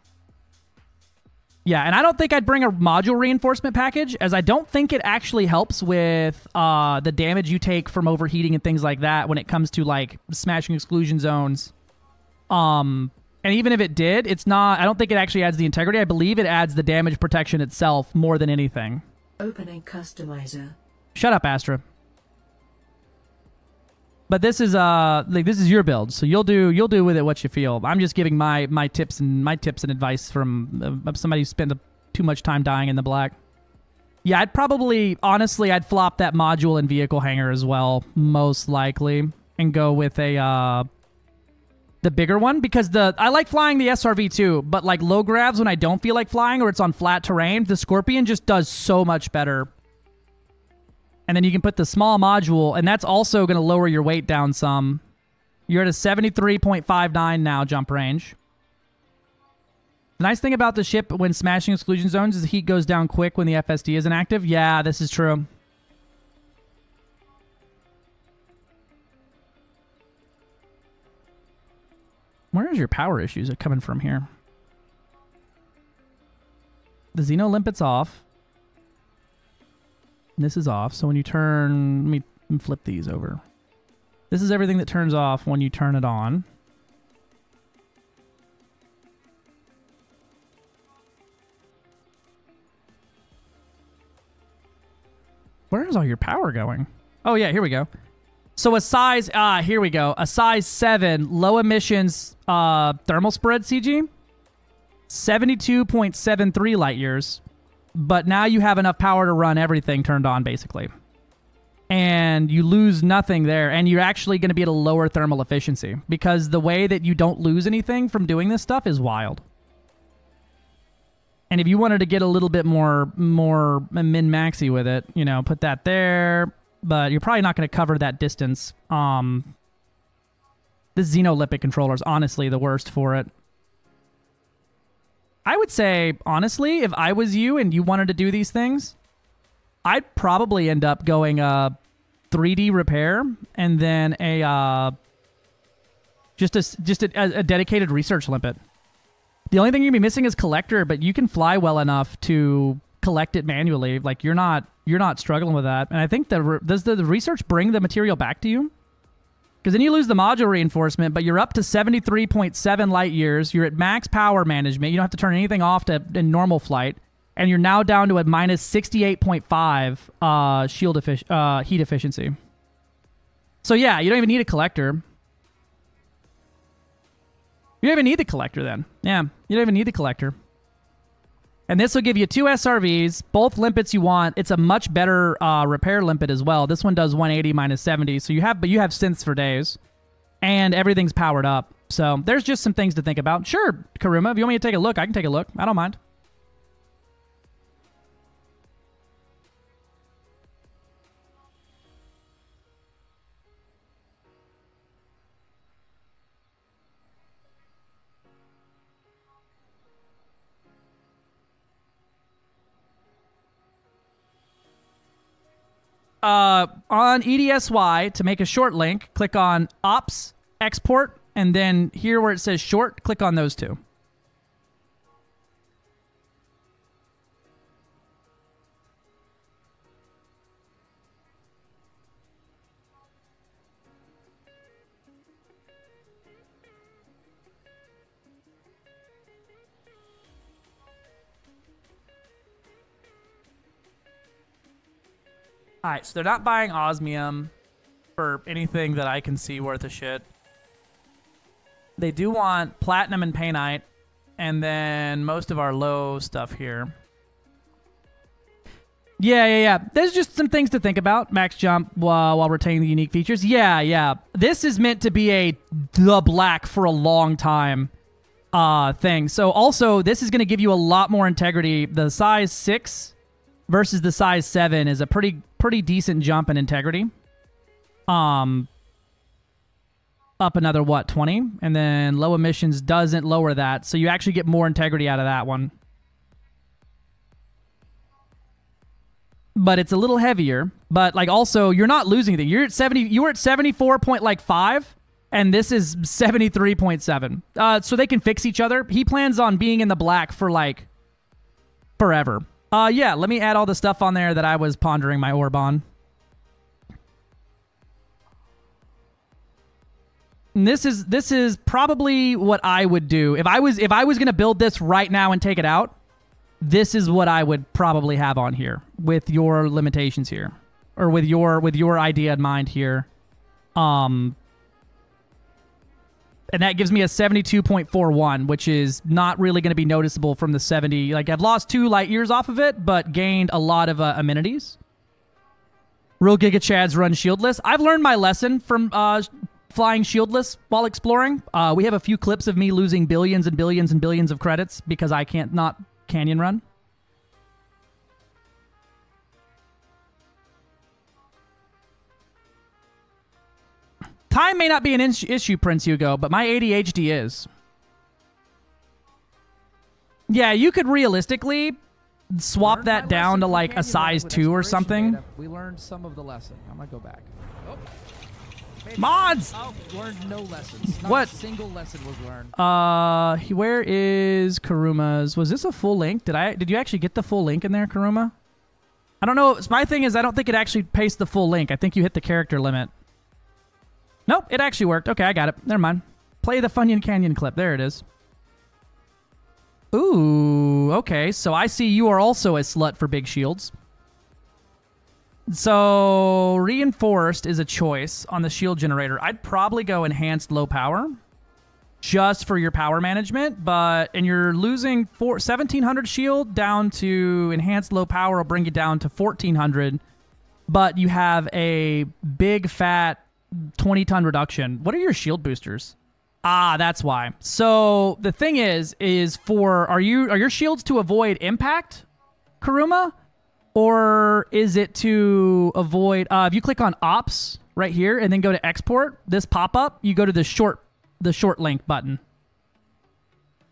Yeah, and I don't think I'd bring a module reinforcement package, as I don't think it actually helps with the damage you take from overheating and things like that when it comes to like smashing exclusion zones. And even if it did, it's not. I don't think it actually adds the integrity. I believe it adds the damage protection itself more than anything. Opening customizer. Shut up, Astra. But this is this is your build, so you'll do with it what you feel. I'm just giving my tips and advice from somebody who spent too much time dying in the black. Yeah, I'd flop that module and vehicle hanger as well, most likely, and go with the bigger one, because I like flying the SRV too, but like low gravs when I don't feel like flying or it's on flat terrain, the Scorpion just does so much better. And then you can put the small module, and that's also going to lower your weight down some. You're at a 73.59 now jump range. The nice thing about the ship when smashing exclusion zones is the heat goes down quick when the FSD isn't active. Yeah, this is true. Where is your power issues coming from here? The Xeno limpet's off. This is off, so when you turn... Let me flip these over. This is everything that turns off when you turn it on. Where is all your power going? Oh yeah, here we go. So a size... here we go. A size 7 low emissions thermal spread CG. 72.73 light years. But now you have enough power to run everything turned on, basically. And you lose nothing there. And you're actually going to be at a lower thermal efficiency. Because the way that you don't lose anything from doing this stuff is wild. And if you wanted to get a little bit more min-maxy with it, you know, put that there. But you're probably not going to cover that distance. This Xenolipid controller is honestly the worst for it. I would say, honestly, if I was you and you wanted to do these things, I'd probably end up going a 3D repair and then just a dedicated research limpet. The only thing you're gonna be missing is collector, but you can fly well enough to collect it manually. Like you're not struggling with that. And I think does the research bring the material back to you? Because then you lose the module reinforcement, but you're up to 73.7 light years. You're at max power management. You don't have to turn anything off in normal flight. And you're now down to a minus 68.5 heat efficiency. So yeah, you don't even need a collector. You don't even need the collector then. Yeah, you don't even need the collector. And this will give you 2 SRVs, both limpets you want. It's a much better repair limpet as well. This one does 180 minus 70, so you have synths for days, and everything's powered up. So there's just some things to think about. Sure, Karuma, if you want me to take a look, I can take a look. I don't mind. On EDSY, to make a short link, click on Ops, Export, and then here where it says Short, click on those two. Alright, so they're not buying osmium for anything that I can see worth a shit. They do want platinum and painite, and then most of our low stuff here. Yeah. There's just some things to think about. Max jump while retaining the unique features. Yeah. This is meant to be the black for a long time thing. So also, this is going to give you a lot more integrity. The size 6 versus the size 7 is a pretty decent jump in integrity. Up another, 20? And then low emissions doesn't lower that, so you actually get more integrity out of that one. But it's a little heavier. But like also, you're not losing anything. You were at 74.5, and this is 73.7. So they can fix each other. He plans on being in the black for like forever. Yeah, let me add all the stuff on there that I was pondering my orb on. And this is probably what I would do if I was going to build this right now and take it out. This is what I would probably have on here with your limitations here, or with your idea in mind here. And that gives me a 72.41, which is not really going to be noticeable from the 70. Like, I've lost 2 light years off of it, but gained a lot of amenities. Real Giga Chads run shieldless. I've learned my lesson from flying shieldless while exploring. We have a few clips of me losing billions and billions and billions of credits because I can't not canyon run. Time may not be an issue, Prince Hugo, but my ADHD is. Yeah, you could realistically swap that down to like a size 2 or something. We learned some of the lesson. I'm gonna go back. Oh. Mods! Learned no lessons. Not What? a single lesson was learned. Where is Karuma's? Was this a full link? Did you actually get the full link in there, Karuma? I don't know. My thing is I don't think it actually pastes the full link. I think you hit the character limit. Nope, it actually worked. Okay, I got it. Never mind. Play the Funyun Canyon clip. There it is. Ooh, okay. So I see you are also a slut for big shields. So reinforced is a choice on the shield generator. I'd probably go enhanced low power just for your power management, and you're losing 1700 shield down to enhanced low power will bring you down to 1400, but you have a big fat 20-ton reduction. What are your shield boosters? Ah, that's why. So the thing is are your shields to avoid impact, Karuma? Or is it to avoid, if you click on ops right here and then go to export, this pop-up, you go to the short link button.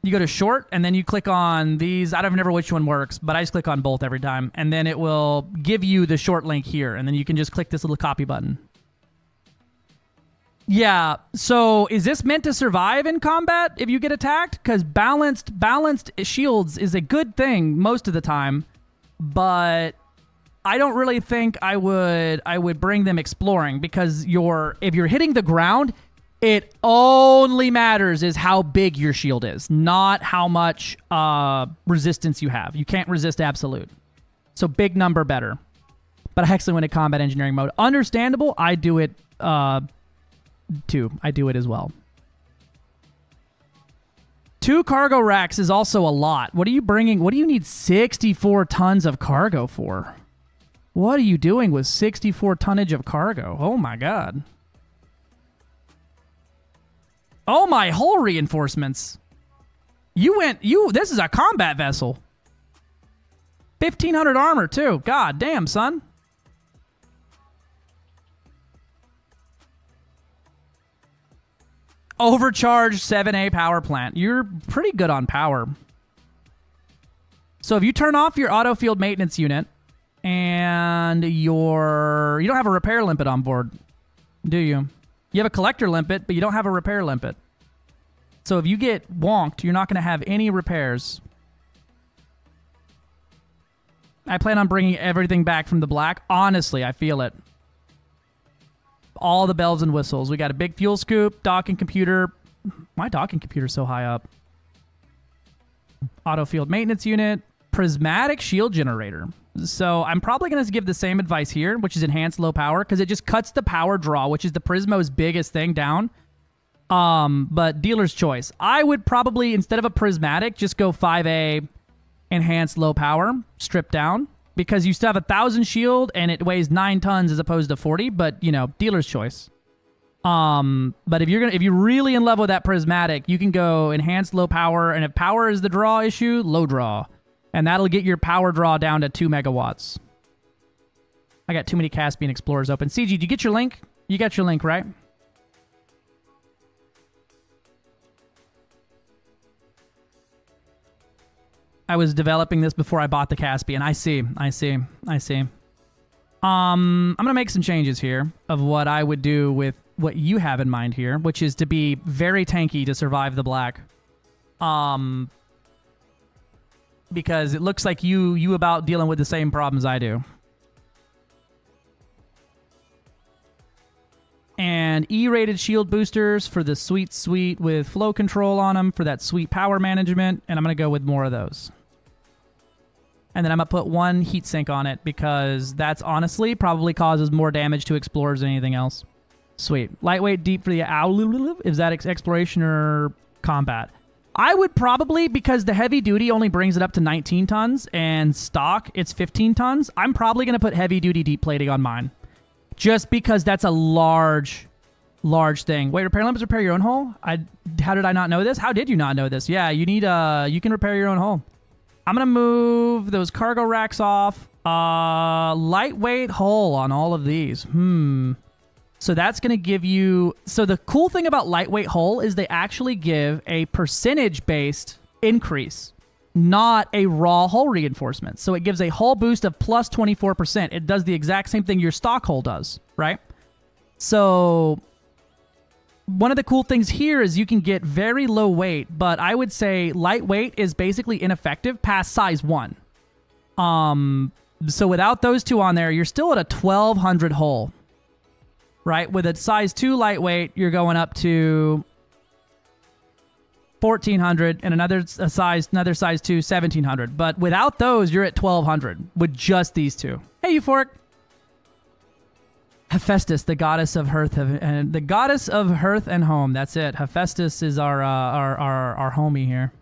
You go to short and then you click on these. I don't remember which one works, but I just click on both every time. And then it will give you the short link here. And then you can just click this little copy button. Yeah, so is this meant to survive in combat if you get attacked? Because balanced shields is a good thing most of the time. But I don't really think I would bring them exploring because if you're hitting the ground, it only matters is how big your shield is, not how much resistance you have. You can't resist absolute. So big number better. But I actually went to combat engineering mode. Understandable. I do it too. I do it as well. 2 cargo racks is also a lot. What are you bringing? What do you need 64 tons of cargo for? What are you doing with 64 tonnage of cargo? Oh my god. Oh my hull reinforcements. This is a combat vessel. 1500 armor too. God damn, son. Overcharged 7A power plant. You're pretty good on power. So if you turn off your auto field maintenance unit and you don't have a repair limpet on board, do you? You have a collector limpet, but you don't have a repair limpet. So if you get wonked, you're not going to have any repairs. I plan on bringing everything back from the black. Honestly, I feel it. All the bells and whistles. We got a big fuel scoop, docking computer. My docking computer's so high up. Auto field maintenance unit, prismatic shield generator. So I'm probably going to give the same advice here, which is enhanced low power, because it just cuts the power draw, which is the Prismo's biggest thing, down. But dealer's choice. I would probably, instead of a prismatic, just go 5A enhanced low power, stripped down. Because you still have 1,000 shield and it weighs 9 tons as opposed to 40, but dealer's choice. But if you're really in love with that prismatic, you can go enhanced low power, and if power is the draw issue, low draw, and that'll get your power draw down to 2 megawatts. I got too many Caspian Explorers open. CG, did you get your link? You got your link, right? I was developing this before I bought the Caspian. I see. I'm going to make some changes here of what I would do with what you have in mind here, which is to be very tanky to survive the black. because it looks like you about dealing with the same problems I do. And E-rated shield boosters for the sweet with flow control on them for that sweet power management, and I'm going to go with more of those. And then I'm going to put one heat sink on it because that's honestly probably causes more damage to explorers than anything else. Sweet. Lightweight, deep for the owl. Is that exploration or combat? I would probably, because the heavy duty only brings it up to 19 tons and stock it's 15 tons, I'm probably going to put heavy duty deep plating on mine. Just because that's a large thing. Wait, repair limits repair your own hull? How did I not know this? How did you not know this? Yeah, you need you can repair your own hull. I'm gonna move those cargo racks off. Lightweight hull on all of these. So that's gonna give you. So the cool thing about lightweight hull is they actually give a percentage-based increase, not a raw hull reinforcement. So it gives a hull boost of plus 24%. It does the exact same thing your stock hull does, right? So one of the cool things here is you can get very low weight, but I would say lightweight is basically ineffective past size 1. So without those two on there, you're still at a 1200 hull, right? With a size 2 lightweight, you're going up to 1400, and another size 2 1700. But without those, you're at 1200 with just these two. Hey, Euphoric. Hephaestus, the goddess of hearth and the goddess of hearth and home. That's it. Hephaestus is our homie here.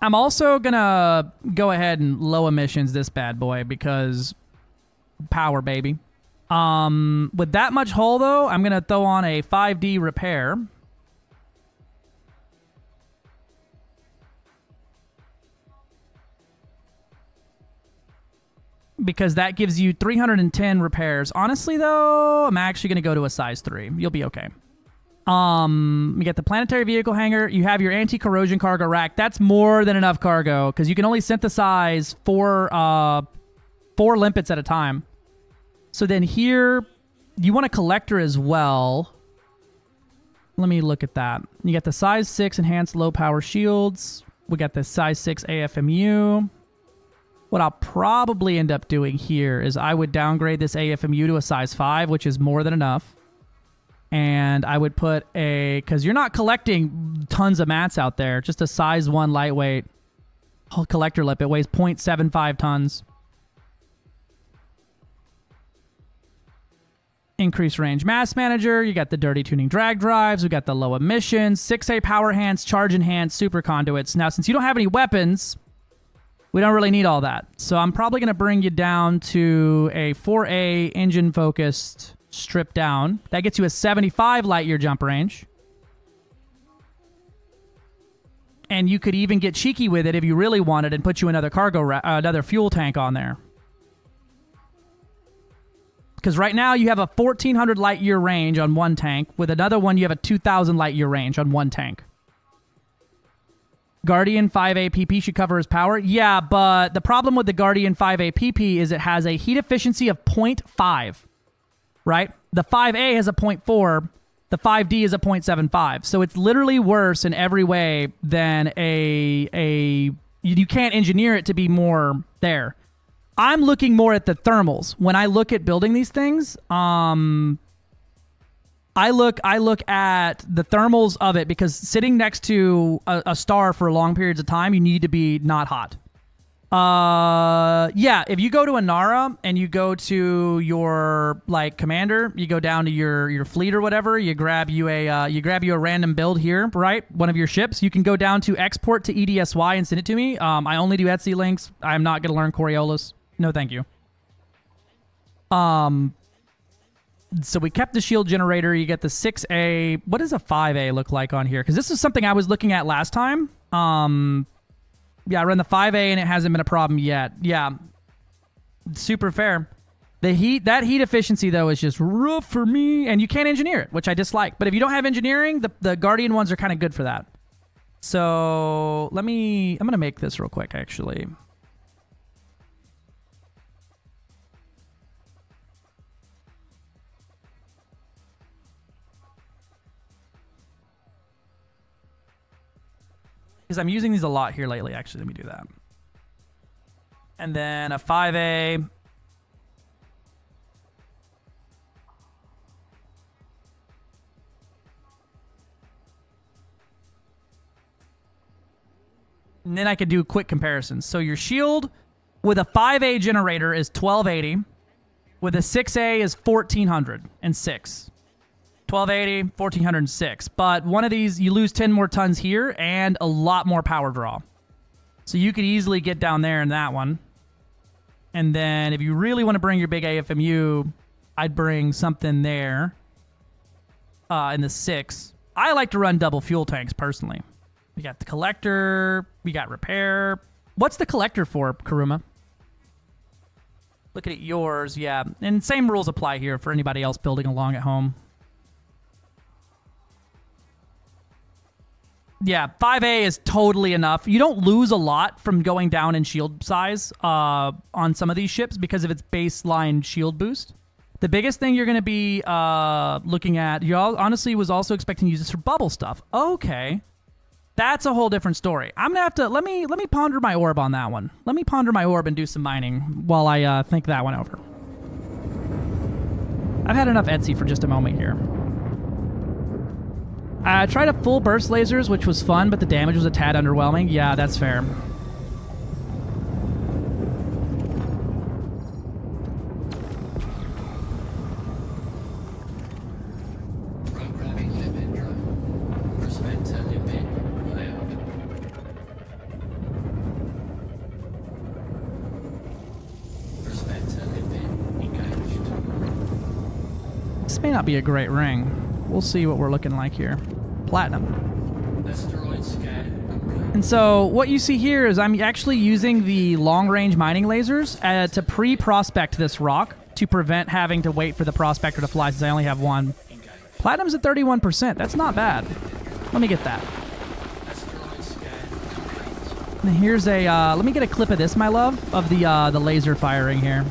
I'm also gonna go ahead and low emissions this bad boy because power, baby. With that much hull though, I'm gonna throw on a 5D repair. Because that gives you 310 repairs. Honestly, though, I'm actually going to go to a size 3. You'll be okay. You get the planetary vehicle hangar. You have your anti-corrosion cargo rack. That's more than enough cargo because you can only synthesize 4 limpets at a time. So then here, you want a collector as well. Let me look at that. You got the size 6 enhanced low power shields. We got the size 6 AFMU. What I'll probably end up doing here is I would downgrade this AFMU to a size 5, which is more than enough. And I would put because you're not collecting tons of mats out there, just a size 1 lightweight collector lip. It weighs 0.75 tons. Increased range mass manager. You got the dirty tuning drag drives. We got the low emissions, 6A power hands, charge enhanced, super conduits. Now, since you don't have any weapons, we don't really need all that. So I'm probably going to bring you down to a 4A engine-focused strip down. That gets you a 75 light-year jump range. And you could even get cheeky with it if you really wanted and put you another another fuel tank on there. Because right now you have a 1,400 light-year range on one tank. With another one, you have a 2,000 light-year range on one tank. Guardian 5A PP should cover his power. Yeah, but the problem with the Guardian 5A PP is it has a heat efficiency of 0.5, right? The 5A has a 0.4. The 5D is a 0.75. So it's literally worse in every way than you can't engineer it to be more there. I'm looking more at the thermals. When I look at building these things, I look at the thermals of it because sitting next to a star for long periods of time, you need to be not hot. Yeah, if you go to Inara and you go to your commander, you go down to your fleet or whatever, you grab you a random build here, right? One of your ships. You can go down to export to EDSY and send it to me. I only do Etsy links. I'm not gonna learn Coriolis. No, thank you. So we kept the shield generator. You get the 6A. What does a 5A look like on here? Because this is something I was looking at last time. Yeah, I run the 5A and it hasn't been a problem yet. Yeah, super fair. That heat efficiency though is just rough for me, and you can't engineer it, which I dislike. But if you don't have engineering, the Guardian ones are kind of good for that. So I'm gonna make this real quick actually. Because I'm using these a lot here lately, actually. Let me do that. And then a 5A. And then I could do quick comparisons. So your shield with a 5A generator is 1280. With a 6A is 1406. 1280, 1406. But one of these, you lose 10 more tons here and a lot more power draw. So you could easily get down there in that one. And then if you really want to bring your big AFMU, I'd bring something there in the 6. I like to run double fuel tanks personally. We got the collector. We got repair. What's the collector for, Karuma? Looking at yours, yeah. And same rules apply here for anybody else building along at home. Yeah, 5A is totally enough. You don't lose a lot from going down in shield size on some of these ships because of its baseline shield boost. The biggest thing you're going to be looking at, you honestly was also expecting to use this for bubble stuff. Okay. That's a whole different story. I'm gonna have to let me ponder my orb on that one. Let me ponder my orb and do some mining while I think that one over. I've had enough Etsy for just a moment here. I tried a full burst lasers, which was fun, but the damage was a tad underwhelming. Yeah, that's fair. This may not be a great ring. We'll see what we're looking like here. Platinum. And so what you see here is I'm actually using the long-range mining lasers to pre-prospect this rock to prevent having to wait for the prospector to fly since I only have one. Platinum's at 31%. That's not bad. Let me get that. And here's a, let me get a clip of this, my love, of the laser firing here.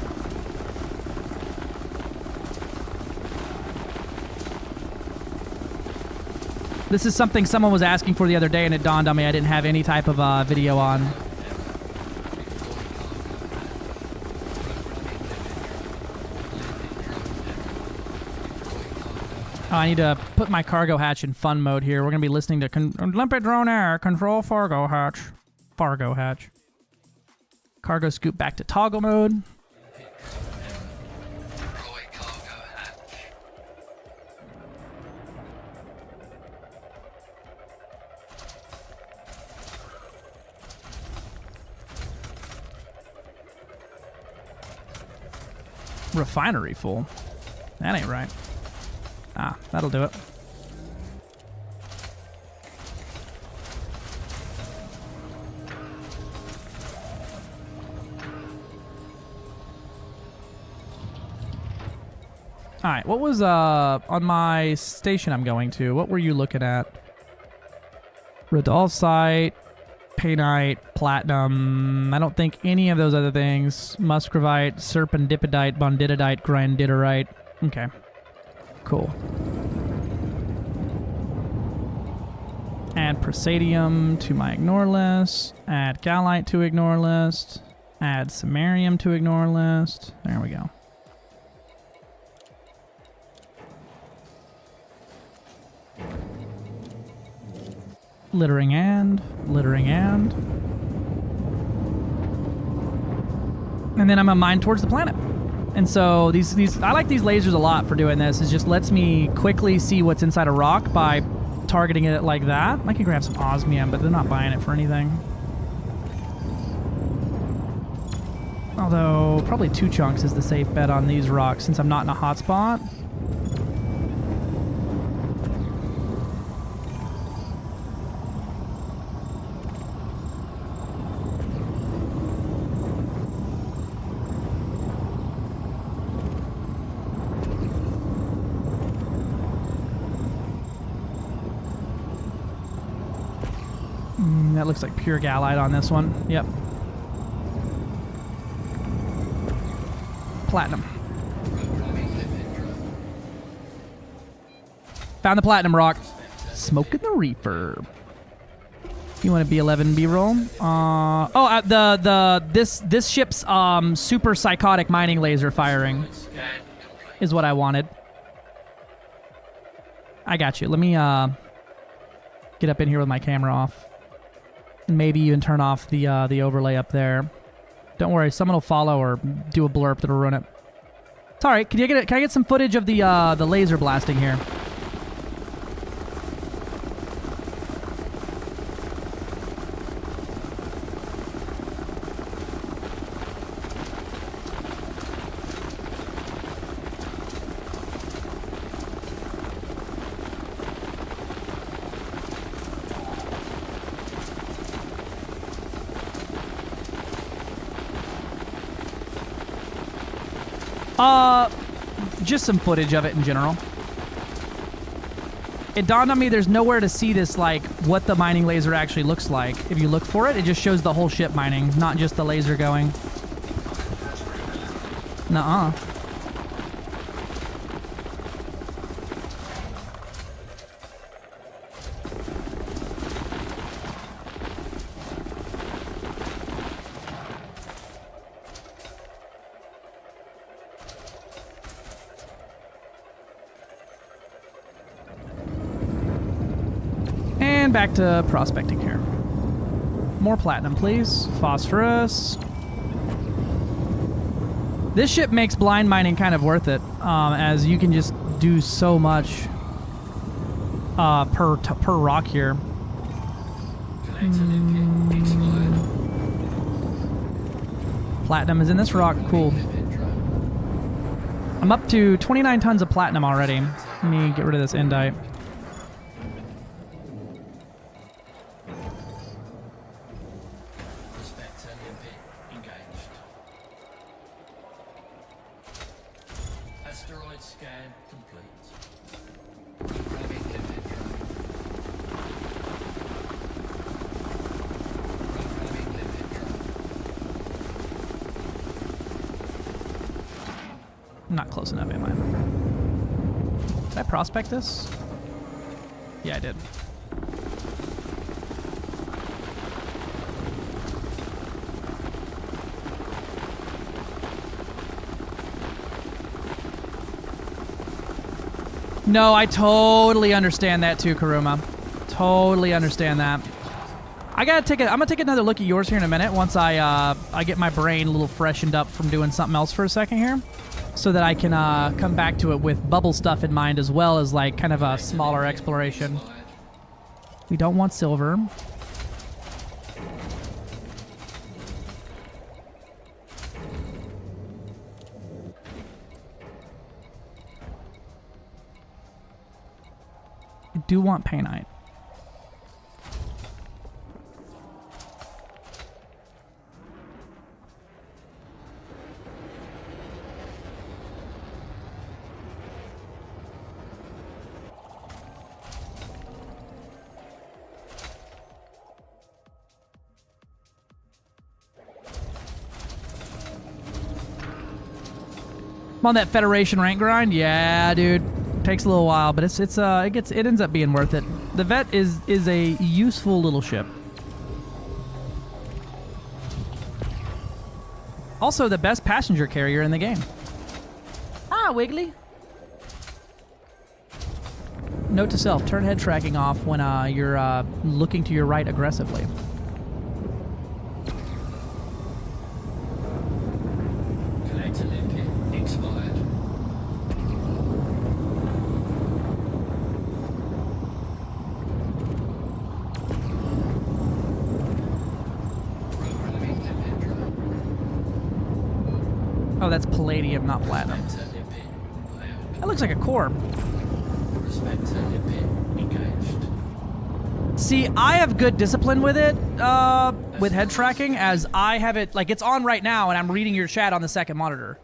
This is something someone was asking for the other day, and it dawned on me I didn't have any type of video on. Oh, I need to put my cargo hatch in fun mode here. We're going to be listening to Limpid Drone Air, Control Fargo Hatch. Fargo Hatch. Cargo scoop back to toggle mode. Refinery full. That ain't right. Ah, that'll do it. Alright, what was on my station I'm going to? What were you looking at? Radolphite, Painite, Platinum. I don't think any of those other things. Muscovite, Serpentipidite, Bonditidite, Granditerite. Okay. Cool. Add Presadium to my ignore list. Add Gallite to ignore list. Add Samarium to ignore list. There we go. Littering and. And then I'm gonna mine towards the planet. And so these I like these lasers a lot for doing this. It just lets me quickly see what's inside a rock by targeting it like that. I can grab some osmium, but they're not buying it for anything. Although probably 2 chunks is the safe bet on these rocks since I'm not in a hot spot. That looks like pure Gallite on this one. Yep. Platinum. Found the platinum rock. Smoking the reefer. You want a B11 B-roll? This ship's super psychotic mining laser firing is what I wanted. I got you. Let me get up in here with my camera off, and maybe even turn off the overlay up there. Don't worry, someone will follow or do a blurb that'll ruin it. It's all right. Can I get some footage of the laser blasting here? Just some footage of it in general. It dawned on me there's nowhere to see this, like, what the mining laser actually looks like. If you look for it, it just shows the whole ship mining, not just the laser going. Nuh-uh. Back to prospecting here. More platinum, please. Phosphorus. This ship makes blind mining kind of worth it, as you can just do so much per rock here. Platinum is in this rock. Cool. I'm up to 29 tons of platinum already. Let me get rid of this endite. Asteroid scan complete. Programming limit drone. Programming limit drone. I'm not close enough, am I? Did I prospect this? Yeah, I did. No, I totally understand that too, Karuma. Totally understand that. I'm gonna take another look at yours here in a minute once I get my brain a little freshened up from doing something else for a second here, so that I can come back to it with bubble stuff in mind as well as like kind of a smaller exploration. We don't want silver. I do want painite. I'm on that Federation rank grind. Yeah, dude. Takes a little while, but it ends up being worth it. The Vet is a useful little ship. Also, the best passenger carrier in the game. Ah, Wiggly. Note to self: turn head tracking off when you're looking to your right aggressively. Collector limpet expired. Oh, that's palladium, not platinum. That looks like a core. See, I have good discipline with it, with head tracking, as I have it, like, it's on right now, and I'm reading your chat on the second monitor.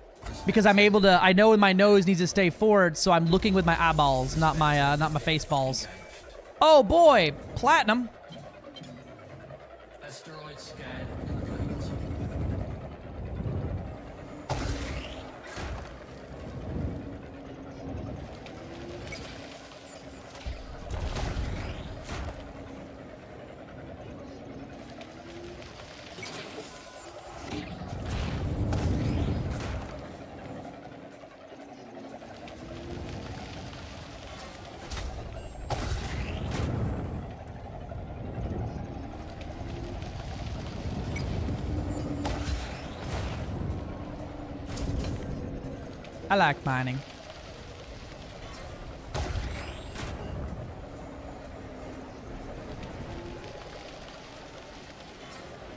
Because I'm able to, I know my nose needs to stay forward, so I'm looking with my eyeballs, not my face balls. Oh boy, platinum. Asteroid scan complete. I like mining.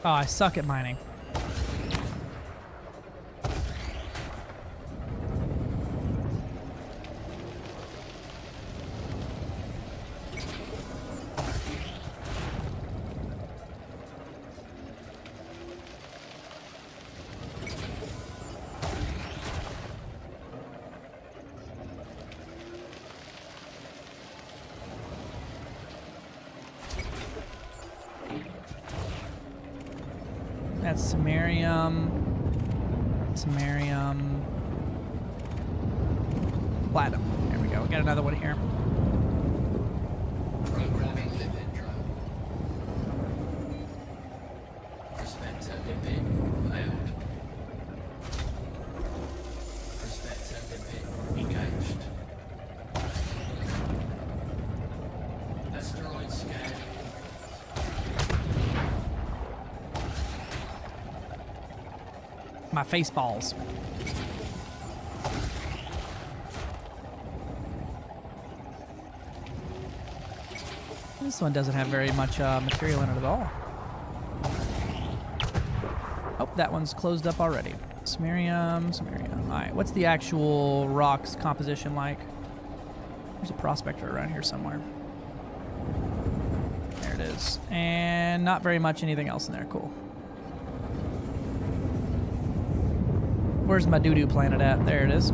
Oh, I suck at mining. That's samarium. Samarium. Platinum. There we go. We got another one here. Programming lipid drone. Prospector lipid failed. Prospector lipid engaged. Asteroid scan. My face balls. This one doesn't have very much material in it at all. Oh, that one's closed up already. Samarium, samarium. All right, what's the actual rocks composition like? There's a prospector around here somewhere. There it is. And not very much anything else in there. Cool. Where's my doo-doo planet at? There it is.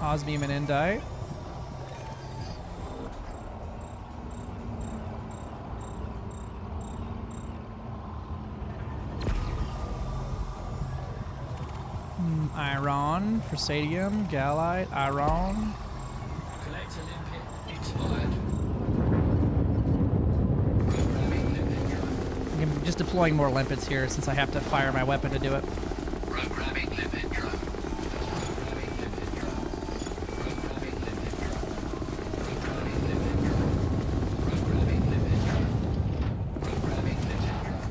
Osmium and Indite. Iron, Prasadium, Gallite, Iron. Collector limpet expired. Programming lipid drone. I'm just deploying more limpets here since I have to fire my weapon to do it. Programming lipid drone. Programming lipid drone. Programming lipid drone. Programming lipid drone. Programming lipid drone. Programming lipid drone.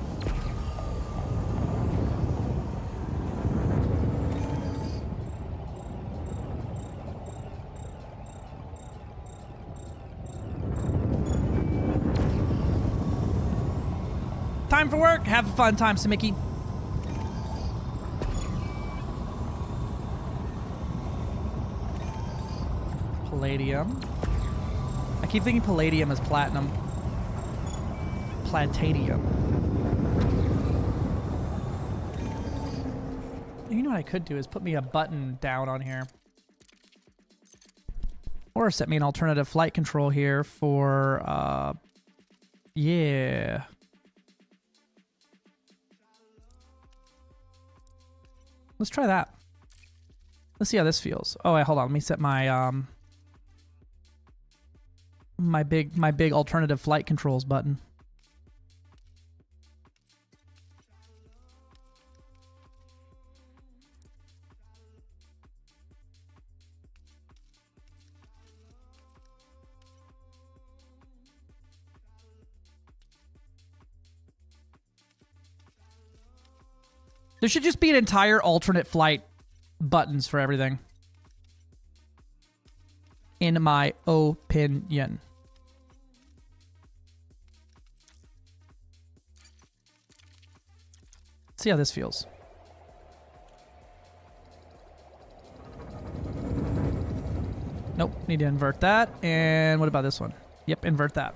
Time for work. Have a fun time, Samiki. Palladium. I keep thinking palladium is platinum. Platadium. You know what I could do is put me a button down on here. Or set me an alternative flight control here for, yeah. Let's try that. Let's see how this feels. Oh, wait, hold on. Let me set my my big alternative flight controls button. There should just be an entire alternate flight buttons for everything. In my opinion. Let's see how this feels. Nope, need to invert that. And what about this one? Yep, invert that.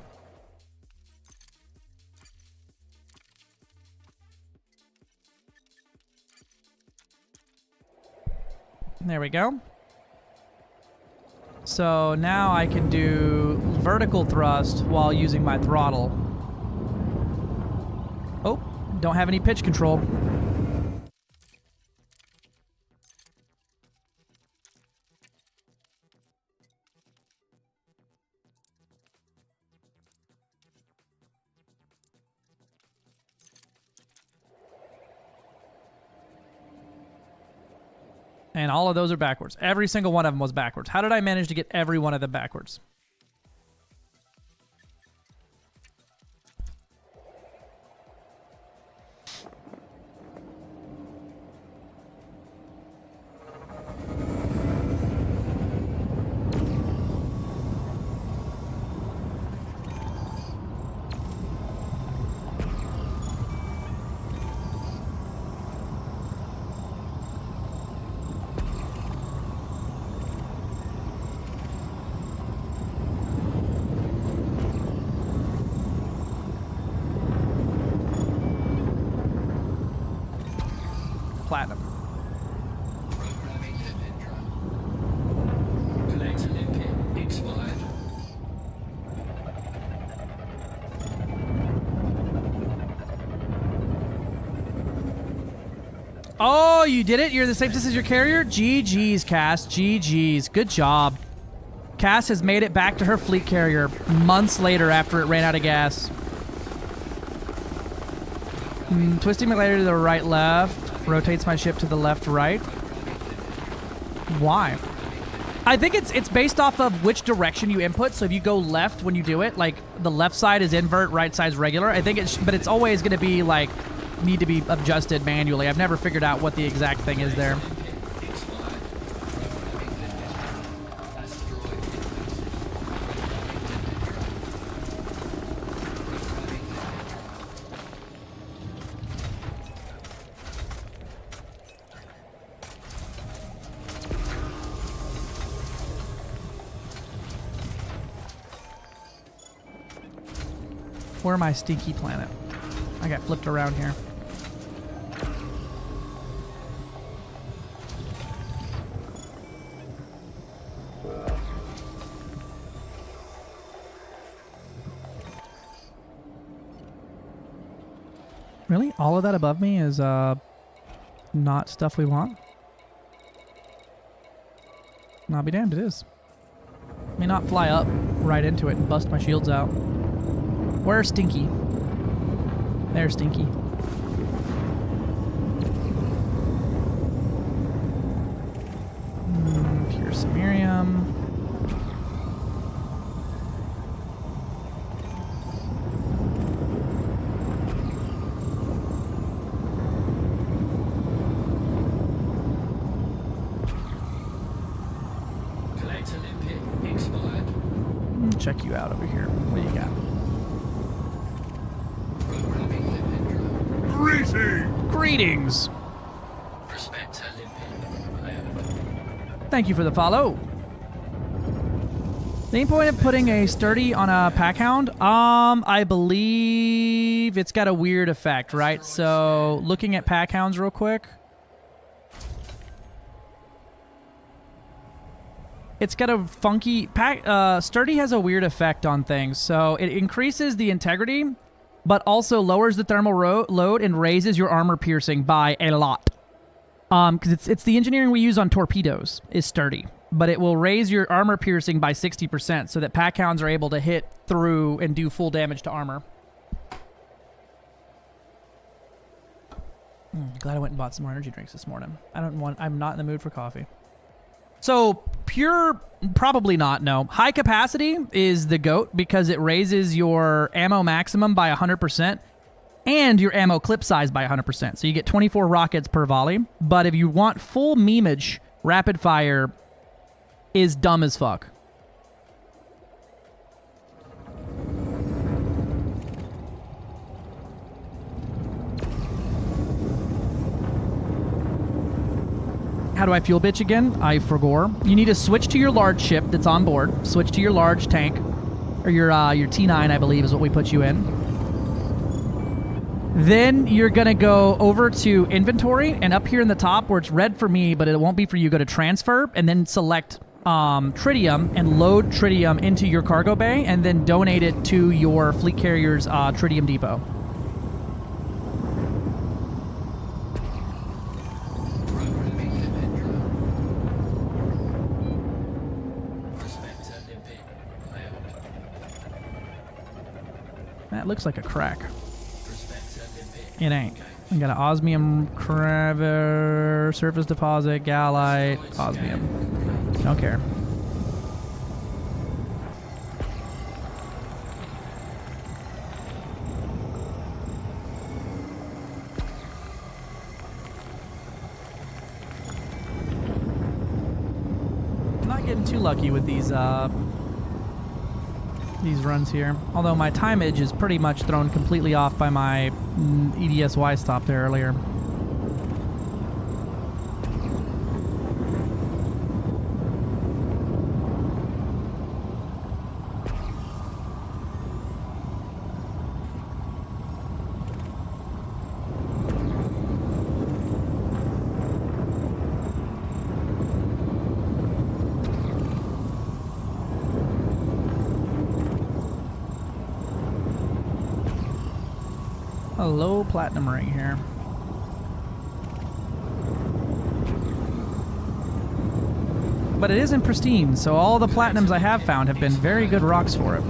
There we go. So now I can do vertical thrust while using my throttle. Oh, don't have any pitch control. And all of those are backwards. Every single one of them was backwards. How did I manage to get every one of them backwards? Platinum. Programming limit drone. Collector limit expired. Oh, you did it? You're the same distance as your carrier? GG's, Cass. GG's. Good job. Cass has made it back to her fleet carrier months later after it ran out of gas. Twisting my glider to the right-left. Rotates my ship to the left-right. Why? I think it's based off of which direction you input. So if you go left when you do it, like the left side is invert, right side's regular. I think but it's always going to be like need to be adjusted manually. I've never figured out what the exact thing is there. Where my stinky planet? I got flipped around here. Really? All of that above me is not stuff we want? Not be damned, it is. Let me not fly up right into it and bust my shields out. Where's Stinky? There's Stinky. Pure Samarium. Collector limit expired. Check you out over here. What do you got? Greetings! Prospector limit. Thank you for the follow. The main point of putting a sturdy on a pack hound, I believe it's got a weird effect, right? So, looking at pack hounds real quick. It's got a funky sturdy has a weird effect on things. So, it increases the integrity, but also lowers the thermal load and raises your armor piercing by a lot. Because it's the engineering we use on torpedoes is sturdy, but it will raise your armor piercing by 60% so that pack hounds are able to hit through and do full damage to armor. Glad I went and bought some more energy drinks this morning. I'm not in the mood for coffee. So pure, probably not, no. High capacity is the GOAT because it raises your ammo maximum by 100% and your ammo clip size by 100%. So you get 24 rockets per volley. But if you want full memeage, rapid fire is dumb as fuck. How do I fuel bitch again? I forgot. You need to switch to your large ship that's on board. Switch to your large tank. Or your T9, I believe, is what we put you in. Then you're going to go over to inventory. And up here in the top where it's red for me, but it won't be for you, go to transfer. And then select tritium and load tritium into your cargo bay and then donate it to your fleet carrier's tritium depot. That looks like a crack. It ain't. We got an osmium craver, surface deposit, galite, osmium. Don't care. I'm not getting too lucky with these runs here. Although my timeage is pretty much thrown completely off by my EDSY stop there earlier. A low platinum ring here. But it isn't pristine, so all the platinums I have found have been very good rocks for it.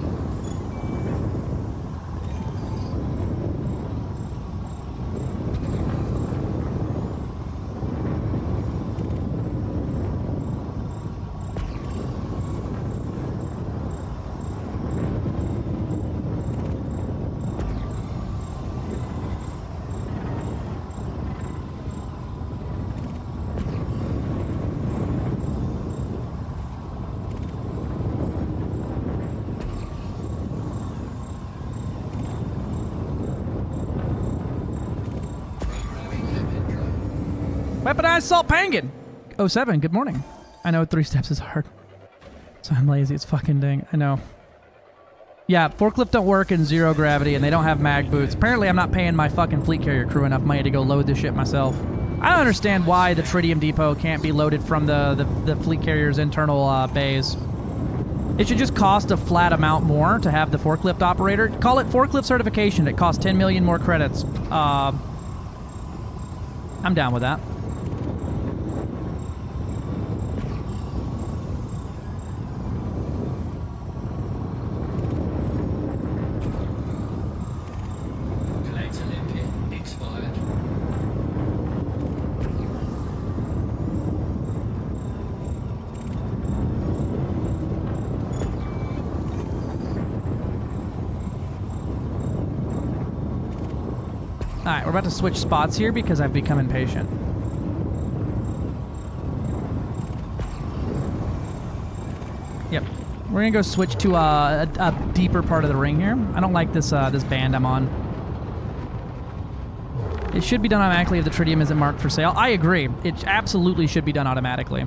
Weaponized Salt Pangan! 07, good morning. I know 3 steps is hard. So I'm lazy, it's fucking dang. I know. Yeah, forklift don't work in 0 gravity and they don't have mag boots. Apparently I'm not paying my fucking fleet carrier crew enough money to go load this shit myself. I don't understand why the tritium depot can't be loaded from the fleet carrier's internal bays. It should just cost a flat amount more to have the forklift operator. Call it forklift certification. It costs 10 million more credits. I'm down with that. Alright, we're about to switch spots here because I've become impatient. Yep. We're gonna go switch to a deeper part of the ring here. I don't like this this band I'm on. It should be done automatically if the tritium isn't marked for sale. I agree. It absolutely should be done automatically.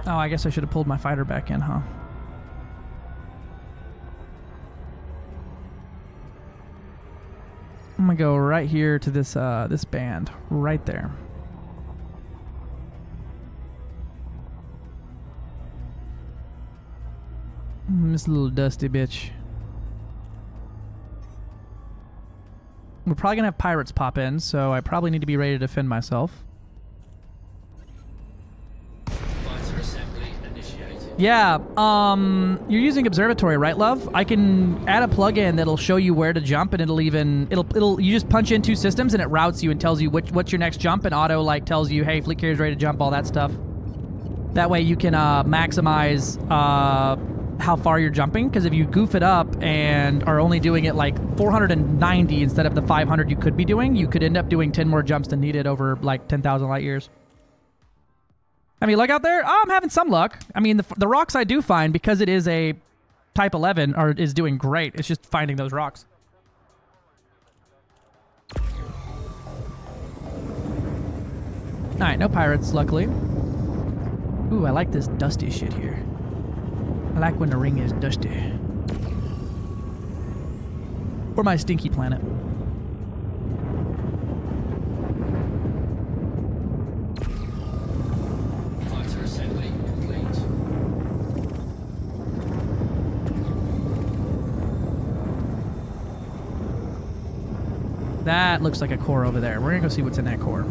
Oh, I guess I should have pulled my fighter back in, huh? I'm gonna go right here to this this band, right there. This little dusty bitch. We're probably gonna have pirates pop in, so I probably need to be ready to defend myself. Yeah, you're using observatory, right, love? I can add a plugin that'll show you where to jump, and you just punch in 2 systems, and it routes you and tells you what's your next jump, and auto tells you, hey, fleet carrier's ready to jump, all that stuff. That way you can maximize how far you're jumping, because if you goof it up and are only doing it like 490 instead of the 500 you could be doing, you could end up doing 10 more jumps than needed over like 10,000 light years. I mean, luck out there? Oh, I'm having some luck. I mean, the rocks I do find, because it is a Type 11, is doing great. It's just finding those rocks. Alright, no pirates, luckily. Ooh, I like this dusty shit here. I like when the ring is dusty. Or my stinky planet. Fighter assembly complete. That looks like a core over there. We're gonna go see what's in that core.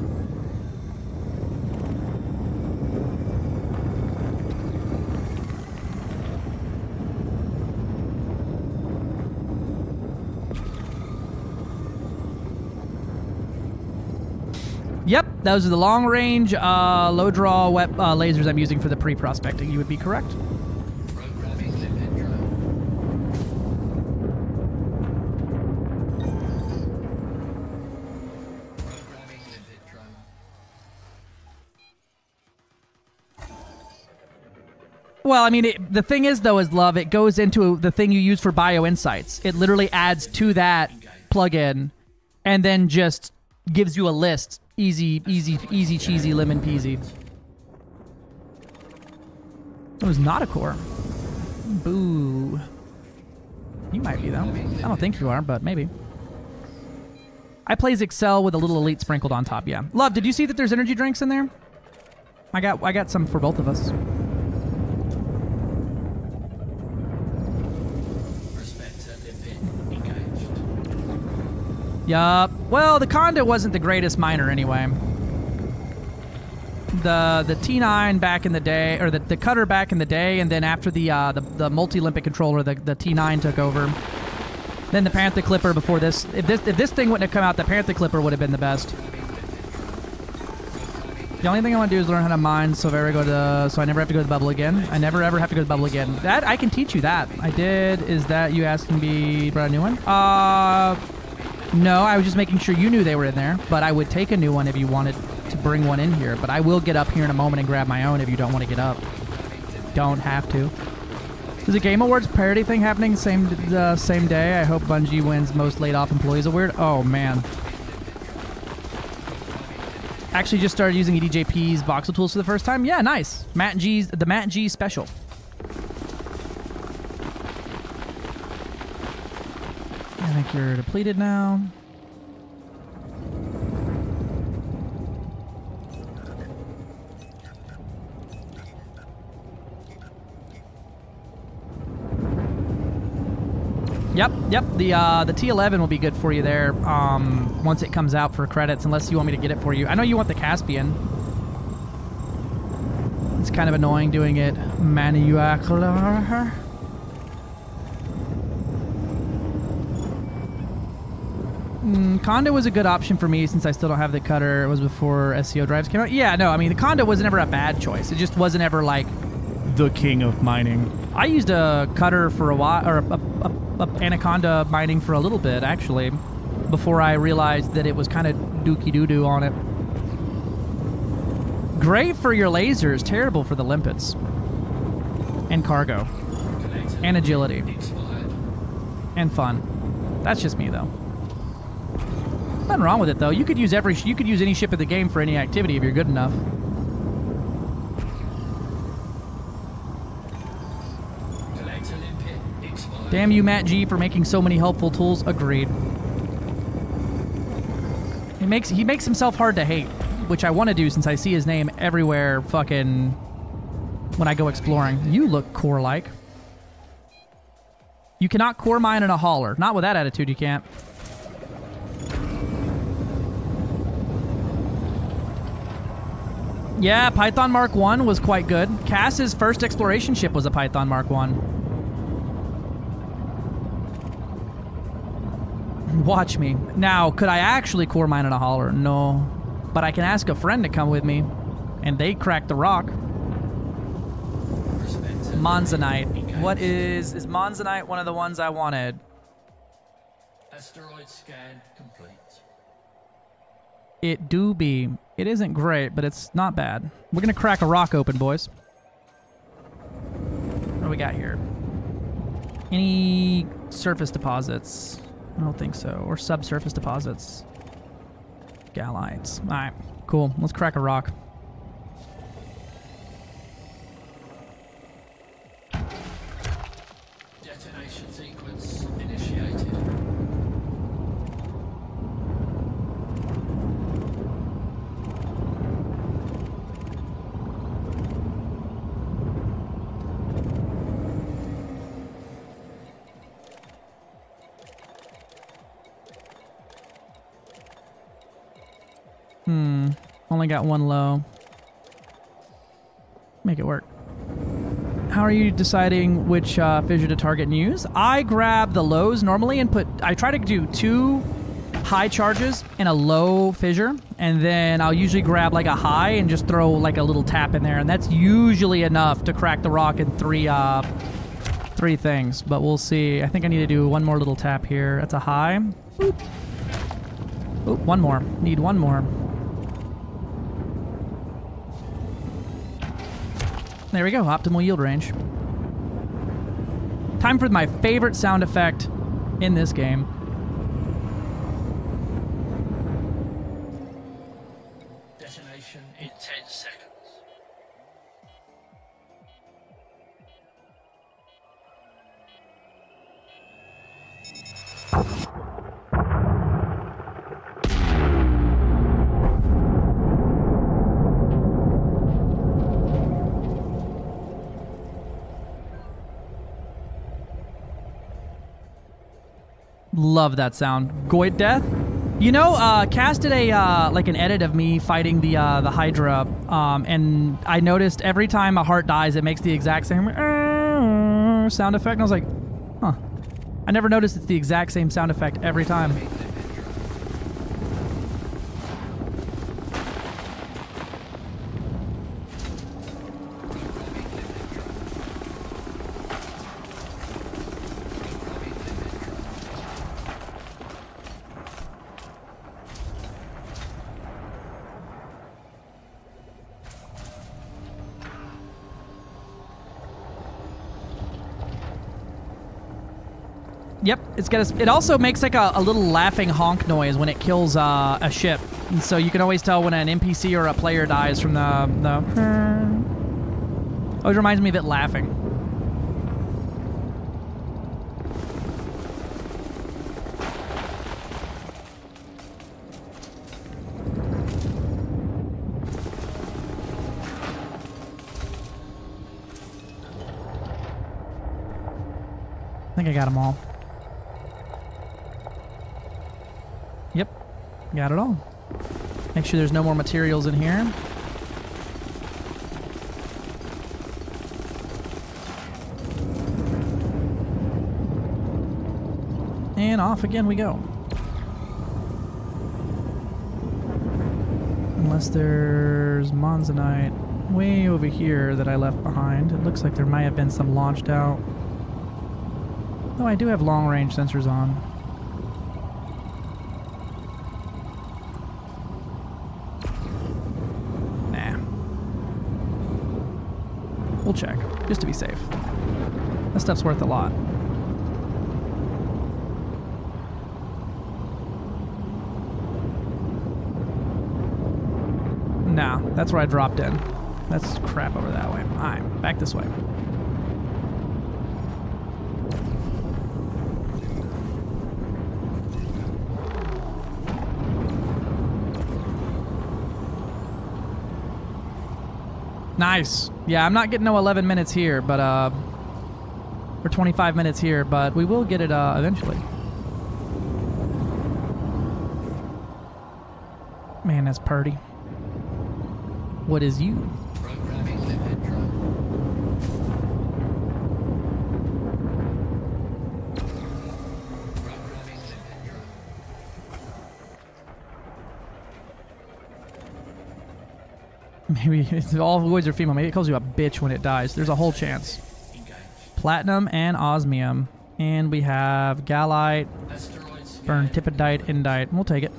Yep, those are the long-range, low-draw lasers I'm using for the pre-prospecting. You would be correct. Programming limpet drone. Programming limpet drone. Well, I mean, the thing is, though, is love. It goes into the thing you use for bio insights. It literally adds to that plugin, and then just gives you a list. Easy, easy, easy, cheesy, lemon peasy. It was not a core. Boo. You might be, though. I don't think you are, but maybe. I plays Excel with a little Elite sprinkled on top, yeah. Love, did you see that there's energy drinks in there? I got some for both of us. Yup. Well, the conduit wasn't the greatest miner anyway. The T9 back in the day, or the cutter back in the day, and then after the multi-Olympic controller, the T9 took over. Then the Panther Clipper before this. If this thing wouldn't have come out, the Panther Clipper would have been the best. The only thing I want to do is learn how to mine, so I never have to go to the bubble again. I never ever have to go to the bubble again. That I can teach you that. I did. Is that you asking me about a new one? No, I was just making sure you knew they were in there, but I would take a new one if you wanted to bring one in here, but I will get up here in a moment and grab my own if you don't want to get up. Don't have to. There's a Game Awards parody thing happening same day. I hope Bungie wins Most Laid Off Employees Award. Oh, man. Actually just started using EDJP's voxel tools for the first time. Yeah, nice. The Matt G special. I think you're depleted now. Yep. The T11 will be good for you there once it comes out for credits, unless you want me to get it for you. I know you want the Caspian. It's kind of annoying doing it manually. Condo was a good option for me since I still don't have the cutter. It was before SEO drives came out. Yeah, no, I mean, the Condo was never a bad choice. It just wasn't ever like the king of mining. I used a cutter for a while, or a Anaconda mining for a little bit, actually, before I realized that it was kind of dookie doo-doo on it. Great for your lasers, terrible for the limpets. And cargo. And agility. And fun. That's just me, though. Nothing wrong with it, though. You could use any ship of the game for any activity if you're good enough. Damn you, Matt G, for making so many helpful tools. Agreed. He makes himself hard to hate, which I want to do since I see his name everywhere fucking when I go exploring. You look core-like. You cannot core mine in a hauler. Not with that attitude, you can't. Yeah, Python Mark 1 was quite good. Cass's first exploration ship was a Python Mark 1. Watch me. Now, could I actually core mine in a hauler? No. But I can ask a friend to come with me, and they crack the rock. Monzonite. What is Monzonite one of the ones I wanted? Asteroid scan complete. It do be. It isn't great, but it's not bad. We're gonna crack a rock open, boys. What do we got here? Any surface deposits? I don't think so. Or subsurface deposits. Galites. Alright. Cool. Let's crack a rock. Detonation sequence initiated. Only got one low. Make it work. How are you deciding which fissure to target and use? I grab the lows normally and I try to do 2 high charges and a low fissure, and then I'll usually grab like a high and just throw like a little tap in there, and that's usually enough to crack the rock in 3 things, but we'll see. I think I need to do one more little tap here. That's a high. Oop. Oop, one more. Need one more. There we go, optimal yield range. Time for my favorite sound effect in this game. Detonation in 10 seconds. Love that sound. Goit Death. You know, Cass did a like an edit of me fighting the Hydra, and I noticed every time a heart dies, it makes the exact same sound effect, and I was like, huh. I never noticed it's the exact same sound effect every time. Yep, it's got it also makes like a little laughing honk noise when it kills a ship. And so you can always tell when an NPC or a player dies from the always reminds me of it laughing. I think I got them all. Yep, got it all. Make sure there's no more materials in here. And off again we go. Unless there's monzonite way over here that I left behind. It looks like there might have been some launched out. Though I do have long range sensors on. We'll check, just to be safe. That stuff's worth a lot. Nah, that's where I dropped in. That's crap over that way. Alright, back this way. Nice. Yeah, I'm not getting no 11 minutes here, but or 25 minutes here, but we will get it eventually. Man, that's purty. What is you? Programming limit drone. Programming limit drone. Maybe it's all voids are female. Maybe it calls you a bitch when it dies. There's a whole chance. Platinum and osmium. And we have Gallite, Burn, Tipidite, Indite. We'll take it.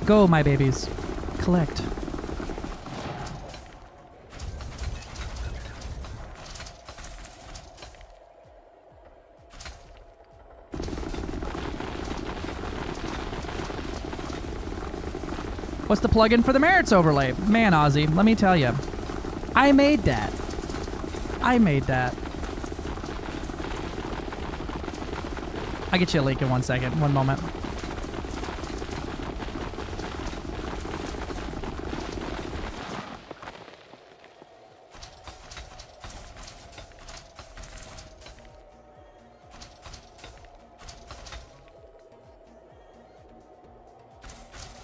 Go, my babies. Collect. What's the plugin for the merits overlay? Man, Ozzy, let me tell you. I made that. I made that. I'll get you a link in 1 second. One moment.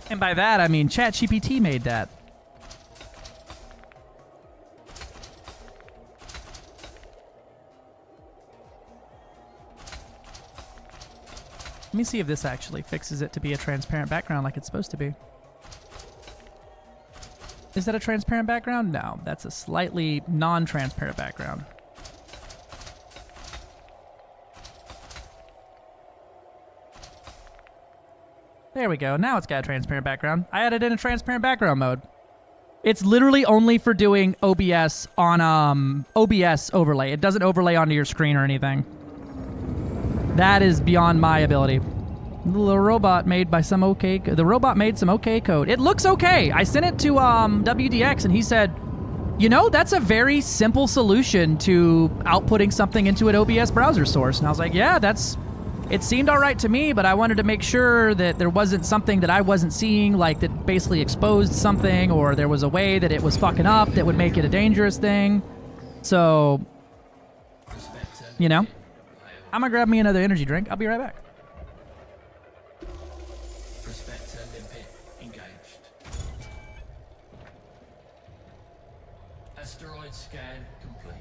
And by that, I mean ChatGPT made that. Let me see if this actually fixes it to be a transparent background like it's supposed to be. Is that a transparent background? No, that's a slightly non-transparent background. There we go. Now it's got a transparent background. I added in a transparent background mode. It's literally only for doing OBS on OBS overlay. It doesn't overlay onto your screen or anything. That is beyond my ability. The little robot made by some okay... The robot made some okay code. It looks okay. I sent it to WDX and he said, you know, that's a very simple solution to outputting something into an OBS browser source. And I was like, yeah, that's... It seemed all right to me, but I wanted to make sure that there wasn't something that I wasn't seeing, like that basically exposed something, or there was a way that it was fucking up that would make it a dangerous thing. So, you know, I'm gonna grab me another energy drink. I'll be right back. Prospector limpet engaged. Asteroid scan complete.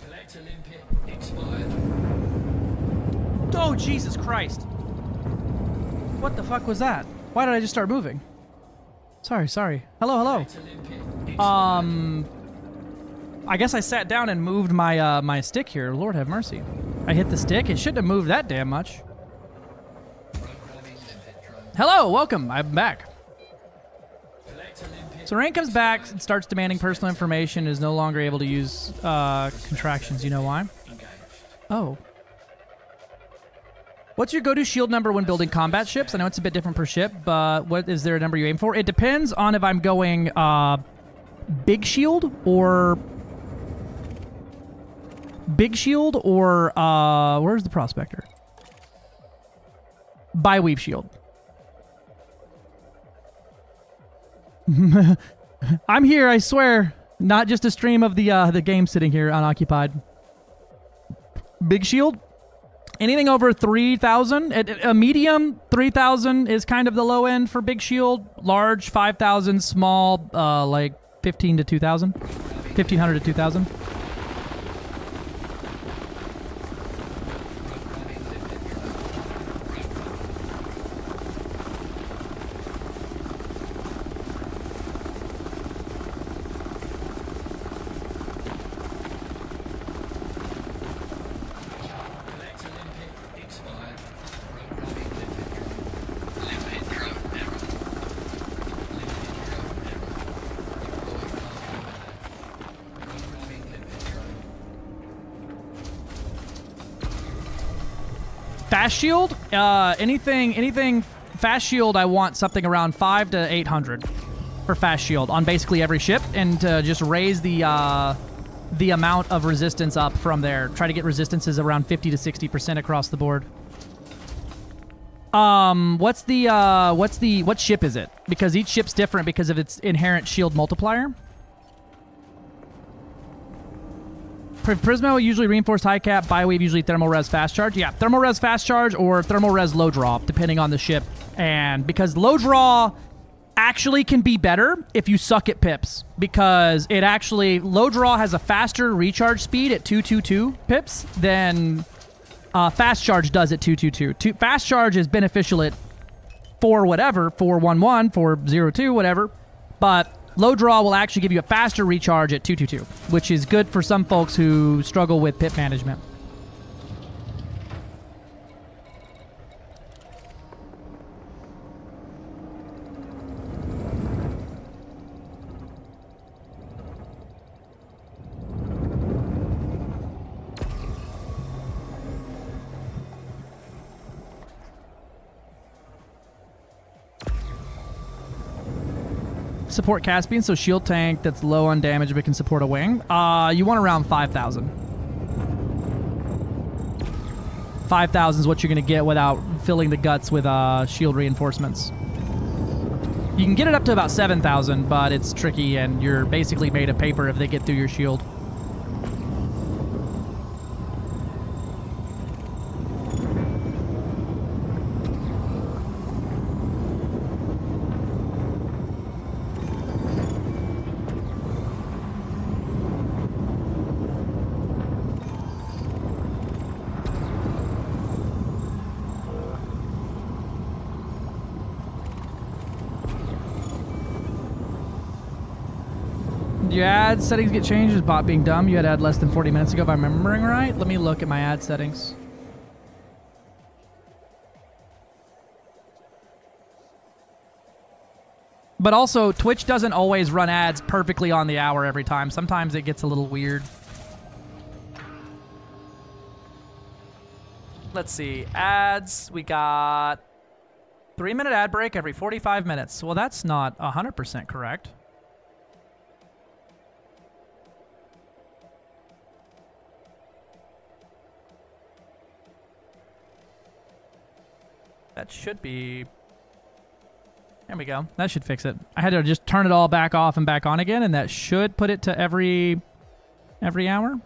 Collector limpet expired. Oh, Jesus Christ. What the fuck was that? Why did I just start moving? Sorry. Hello. I guess I sat down and moved my my stick here. Lord have mercy. I hit the stick. It shouldn't have moved that damn much. Hello, welcome. I'm back. So Rain comes back and starts demanding personal information, is no longer able to use contractions. You know why? Oh. What's your go-to shield number when building combat ships? I know it's a bit different per ship, but what is there a number you aim for? It depends on if I'm going big shield or where's the prospector? Bi-weave shield. I'm here, I swear. Not just a stream of the game sitting here unoccupied. Big shield. Anything over 3,000. A medium 3,000 is kind of the low end for big shield. Large 5,000. Small like 15 to 2,000. 1,500 to 2,000. Fast shield, anything fast shield, I want something around 5 to 800 for fast shield on basically every ship, and just raise the amount of resistance up from there. Try to get resistances around 50 to 60% across the board. What ship is it? Because each ship's different because of its inherent shield multiplier. Prismo usually reinforced high cap, Biwave usually thermal res fast charge. Yeah, thermal res fast charge or thermal res low draw, depending on the ship. And because low draw actually can be better if you suck at pips, because it actually, low draw has a faster recharge speed at 222 pips than fast charge does at 222. Fast charge is beneficial at 411, 402, whatever, but low draw will actually give you a faster recharge at 222, which is good for some folks who struggle with pip management. Support Caspian, so shield tank that's low on damage but can support a wing. You want around 5,000. 5,000 is what you're going to get without filling the guts with shield reinforcements. You can get it up to about 7,000, but it's tricky, and you're basically made of paper if they get through your shield. Your ad settings get changed? Is bot being dumb? You had ad less than 40 minutes ago if I'm remembering right. Let me look at my ad settings. But also, Twitch doesn't always run ads perfectly on the hour every time. Sometimes it gets a little weird. Let's see. Ads, we got 3-minute ad break every 45 minutes. Well, that's not 100% correct. That should be... There we go. That should fix it. I had to just turn it all back off and back on again, and that should put it to every hour.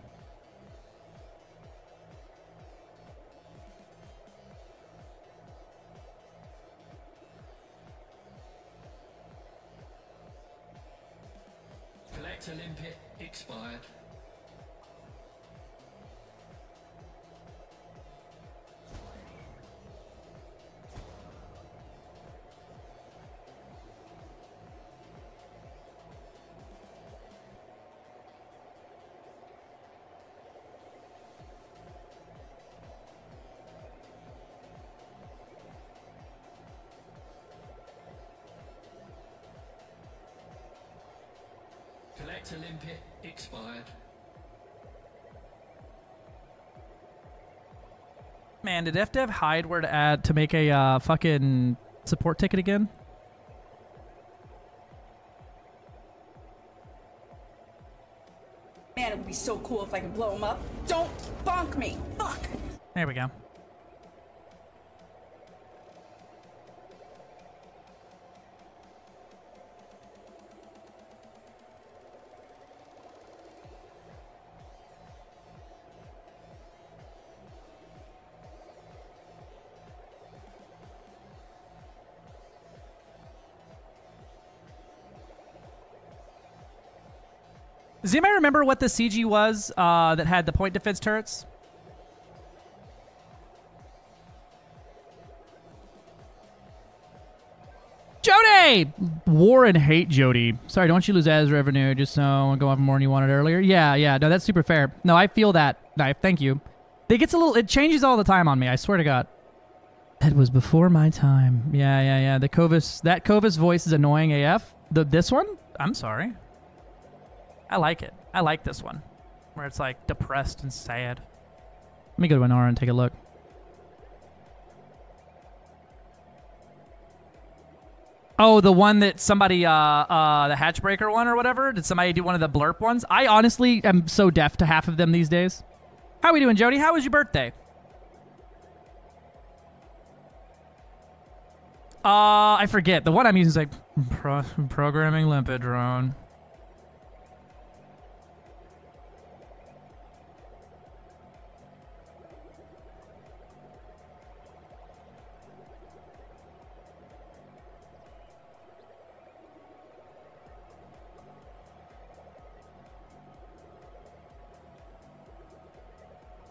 Collector limpet expired. Collector limpet expired. Man, did FDev hide where to add to make a fucking support ticket again? Man, it would be so cool if I could blow him up. Don't bonk me. Fuck. There we go. Does anybody remember what the CG was that had the point defense turrets? Jody! War and hate Jody. Sorry, don't you lose ads revenue just so I'll go off more than you wanted earlier? Yeah. No, that's super fair. No, I feel that. Knife, thank you. It changes all the time on me, I swear to God. It was before my time. Yeah. That Covis voice is annoying AF. This one? I'm sorry. I like it. I like this one. Where it's like depressed and sad. Let me go to Inara and take a look. Oh, the one that somebody, the Hatchbreaker one or whatever? Did somebody do one of the blurp ones? I honestly am so deaf to half of them these days. How we doing, Jody? How was your birthday? I forget. The one I'm using is like programming limpid drone.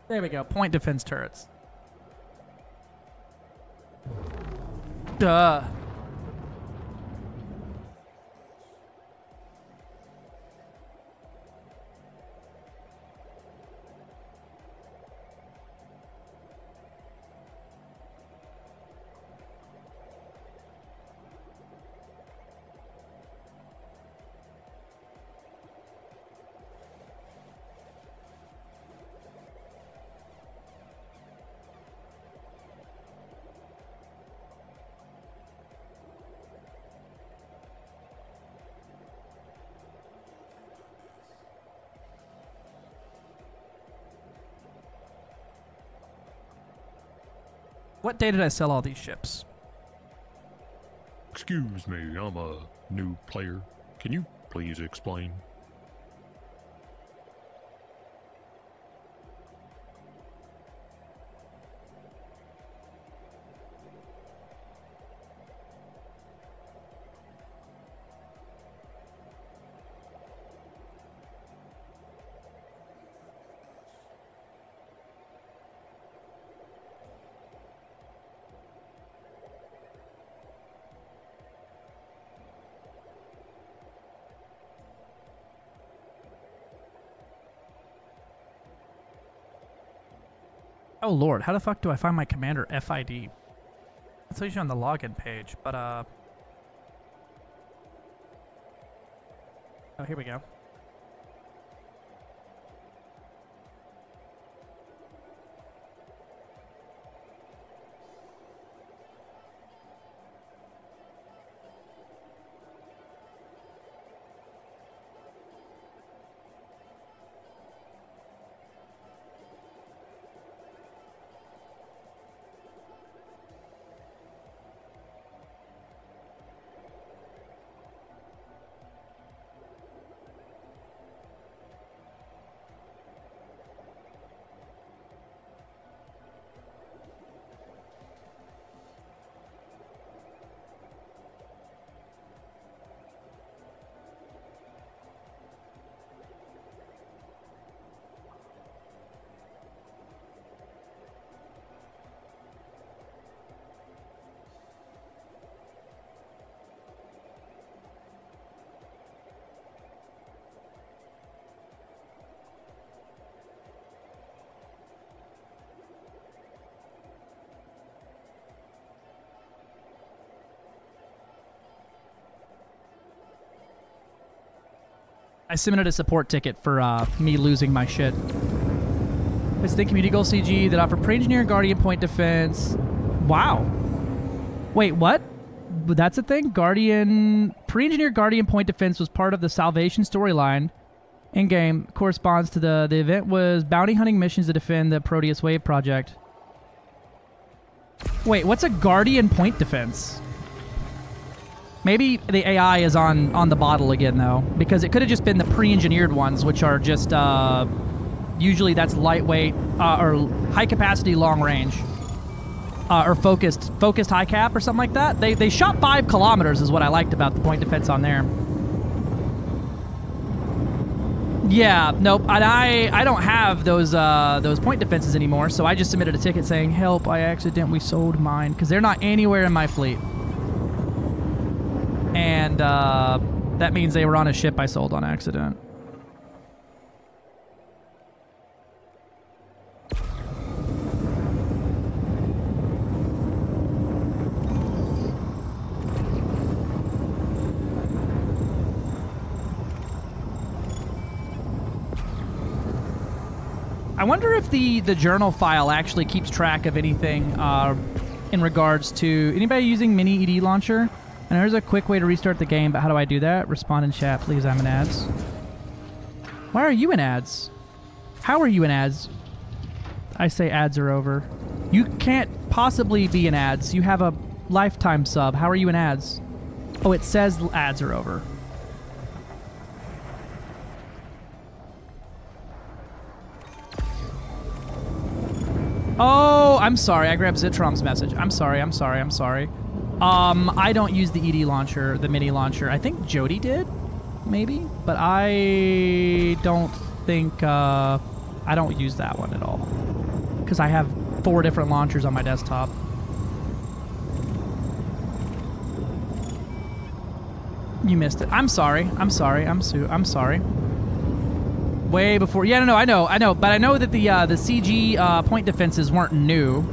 There we go. Point defense turrets. Duh. What day did I sell all these ships? Excuse me, I'm a new player. Can you please explain? Oh lord, how the fuck do I find my commander FID? It's usually on the login page, but oh, here we go. I submitted a support ticket for me losing my shit. It's the community goal CG that offer pre-engineer Guardian point defense. Wow. Wait, what? That's a thing? Pre-engineer Guardian point defense was part of the Salvation storyline. In-game corresponds to the event was bounty hunting missions to defend the Proteus Wave project. Wait, what's a Guardian point defense? Maybe the AI is on the bottle again, though, because it could have just been the pre-engineered ones, which are just, usually that's lightweight, or high-capacity, long-range, or focused high cap or something like that. They shot 5 kilometers is what I liked about the point defense on there. Yeah, nope. And I don't have those point defenses anymore, so I just submitted a ticket saying, help, I accidentally sold mine, because they're not anywhere in my fleet. And that means they were on a ship I sold on accident. I wonder if the journal file actually keeps track of anything in regards to anybody using mini ED launcher. And there's a quick way to restart the game, but how do I do that? Respond in chat, please. I'm in ads. Why are you in ads? How are you in ads? I say ads are over. You can't possibly be in ads. You have a lifetime sub. How are you in ads? Oh, it says ads are over. Oh, I'm sorry. I grabbed Zitrom's message. I'm sorry. I don't use the ED launcher, the mini launcher. I think Jody did, maybe, but I don't think I don't use that one at all because I have 4 different launchers on my desktop. You missed it. I'm sorry. I'm sorry. Way before. Yeah, no, I know, but I know that the CG point defenses weren't new.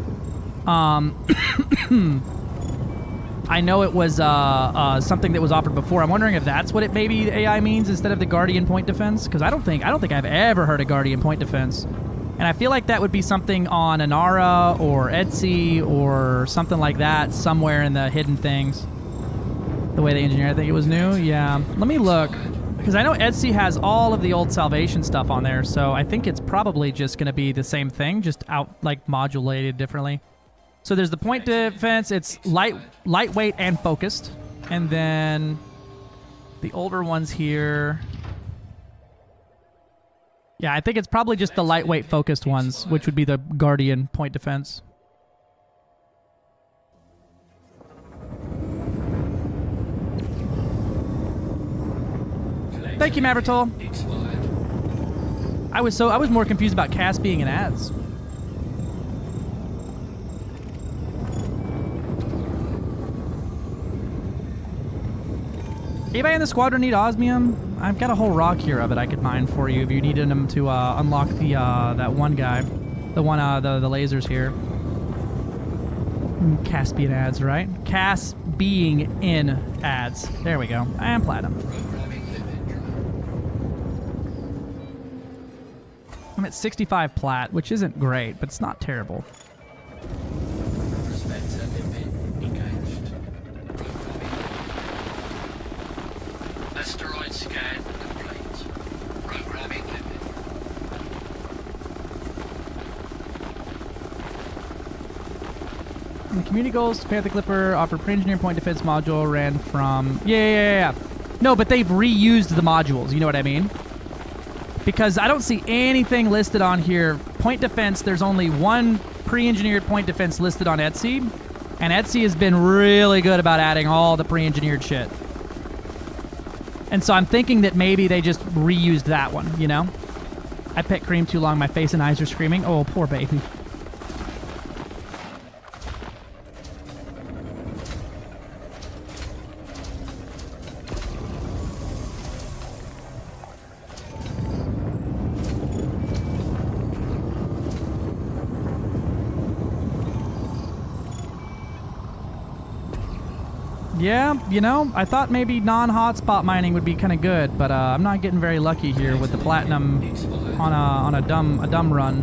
I know it was something that was offered before. I'm wondering if that's what it maybe the AI means instead of the Guardian point defense, because I don't think I've ever heard of Guardian point defense, and I feel like that would be something on Inara or Etsy or something like that, somewhere in the hidden things. The way they engineer, I think it was new. Yeah, let me look. Because I know Etsy has all of the old Salvation stuff on there, so I think it's probably just going to be the same thing, just modulated differently. So there's the point defense. It's lightweight and focused, and then the older ones here. Yeah, I think it's probably just the lightweight focused ones, which would be the Guardian point defense. Thank you, Mavertol. I was more confused about Cass being in ads. Anybody in the squadron need osmium? I've got a whole rock here of it I could mine for you if you needed them to unlock the that one guy, the lasers here. Cass being ads, right? Cass being in ads. There we go. And platinum. I'm at 65 plat, which isn't great, but it's not terrible. Asteroid scan complete. Programming limit. The community goals, Panther Clipper offered pre-engineered point defense module, ran from... Yeah. No, but they've reused the modules, you know what I mean? Because I don't see anything listed on here. Point defense, there's only one pre-engineered point defense listed on Etsy, and Etsy has been really good about adding all the pre-engineered shit. And so I'm thinking that maybe they just reused that one, you know? I pet cream too long, my face and eyes are screaming. Oh, poor baby. Yeah, you know, I thought maybe non-hotspot mining would be kind of good, but I'm not getting very lucky here with the platinum on a dumb run.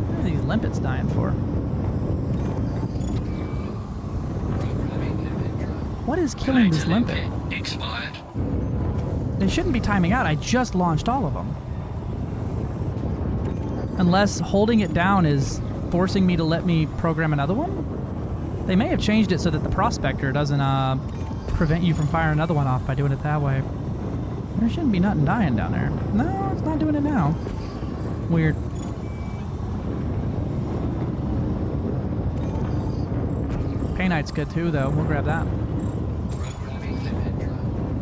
What are these limpets dying for? What is killing this limpet? Expired. They shouldn't be timing out. I just launched all of them. Unless holding it down is forcing me to let me program another one? They may have changed it so that the prospector doesn't prevent you from firing another one off by doing it that way. There shouldn't be nothing dying down there. No, it's not doing it now. Weird. Painite's good too, though. We'll grab that. Programming limit drone.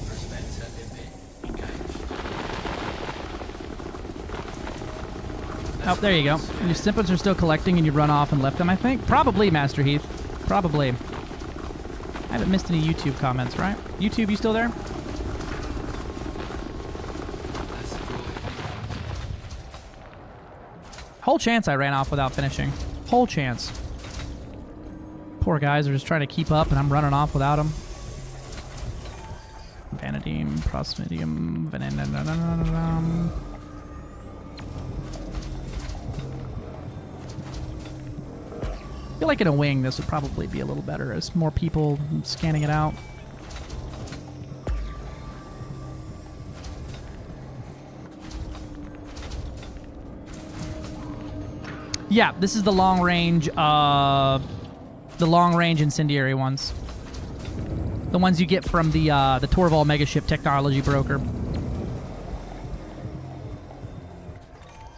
Prospector limit engaged. Oh, there you go. Your snippets are still collecting and you run off and left them, I think? Probably, Master Heath. Probably. I haven't missed any YouTube comments, right? YouTube, you still there? Whole chance I ran off without finishing. Whole chance. Poor guys are just trying to keep up and I'm running off without them. Vanadium, Prosmidium, Vanadium. I feel like in a wing this would probably be a little better as more people scanning it out. Yeah, this is the long range incendiary ones. The ones you get from the Torval Megaship Technology Broker.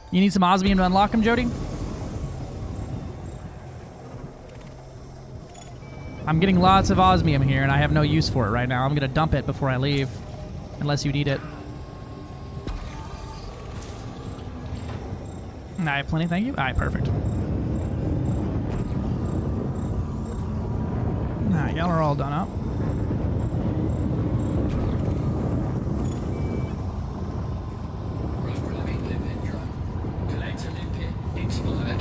You need some osmium to unlock them, Jody? I'm getting lots of osmium here, and I have no use for it right now. I'm gonna dump it before I leave, unless you need it. I have plenty, thank you. Alright, perfect. Alright, y'all are all done up. Programming limit drone. Collector limit expired.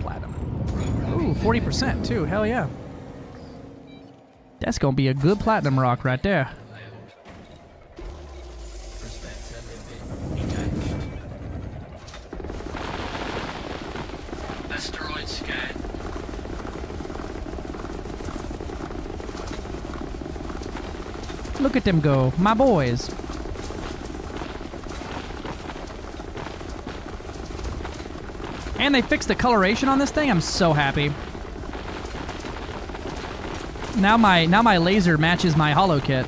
Platinum. Ooh, 40% too. Hell yeah. That's gonna be a good platinum rock right there. Prospector limit engaged. Asteroid scan. Look at them go, my boys. And they fixed the coloration on this thing. I'm so happy. Now my laser matches my holo kit.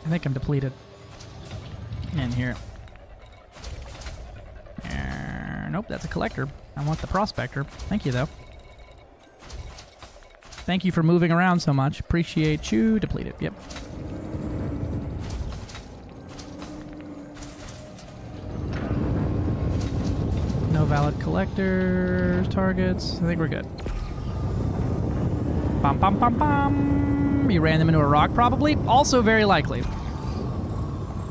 I think I'm depleted. In here. Nope, that's a collector. I want the prospector. Thank you, though. Thank you for moving around so much. Appreciate you. Depleted. Yep. No valid collectors, targets. I think we're good. Bum, bum, bum, bum. You ran them into a rock, probably. Also very likely.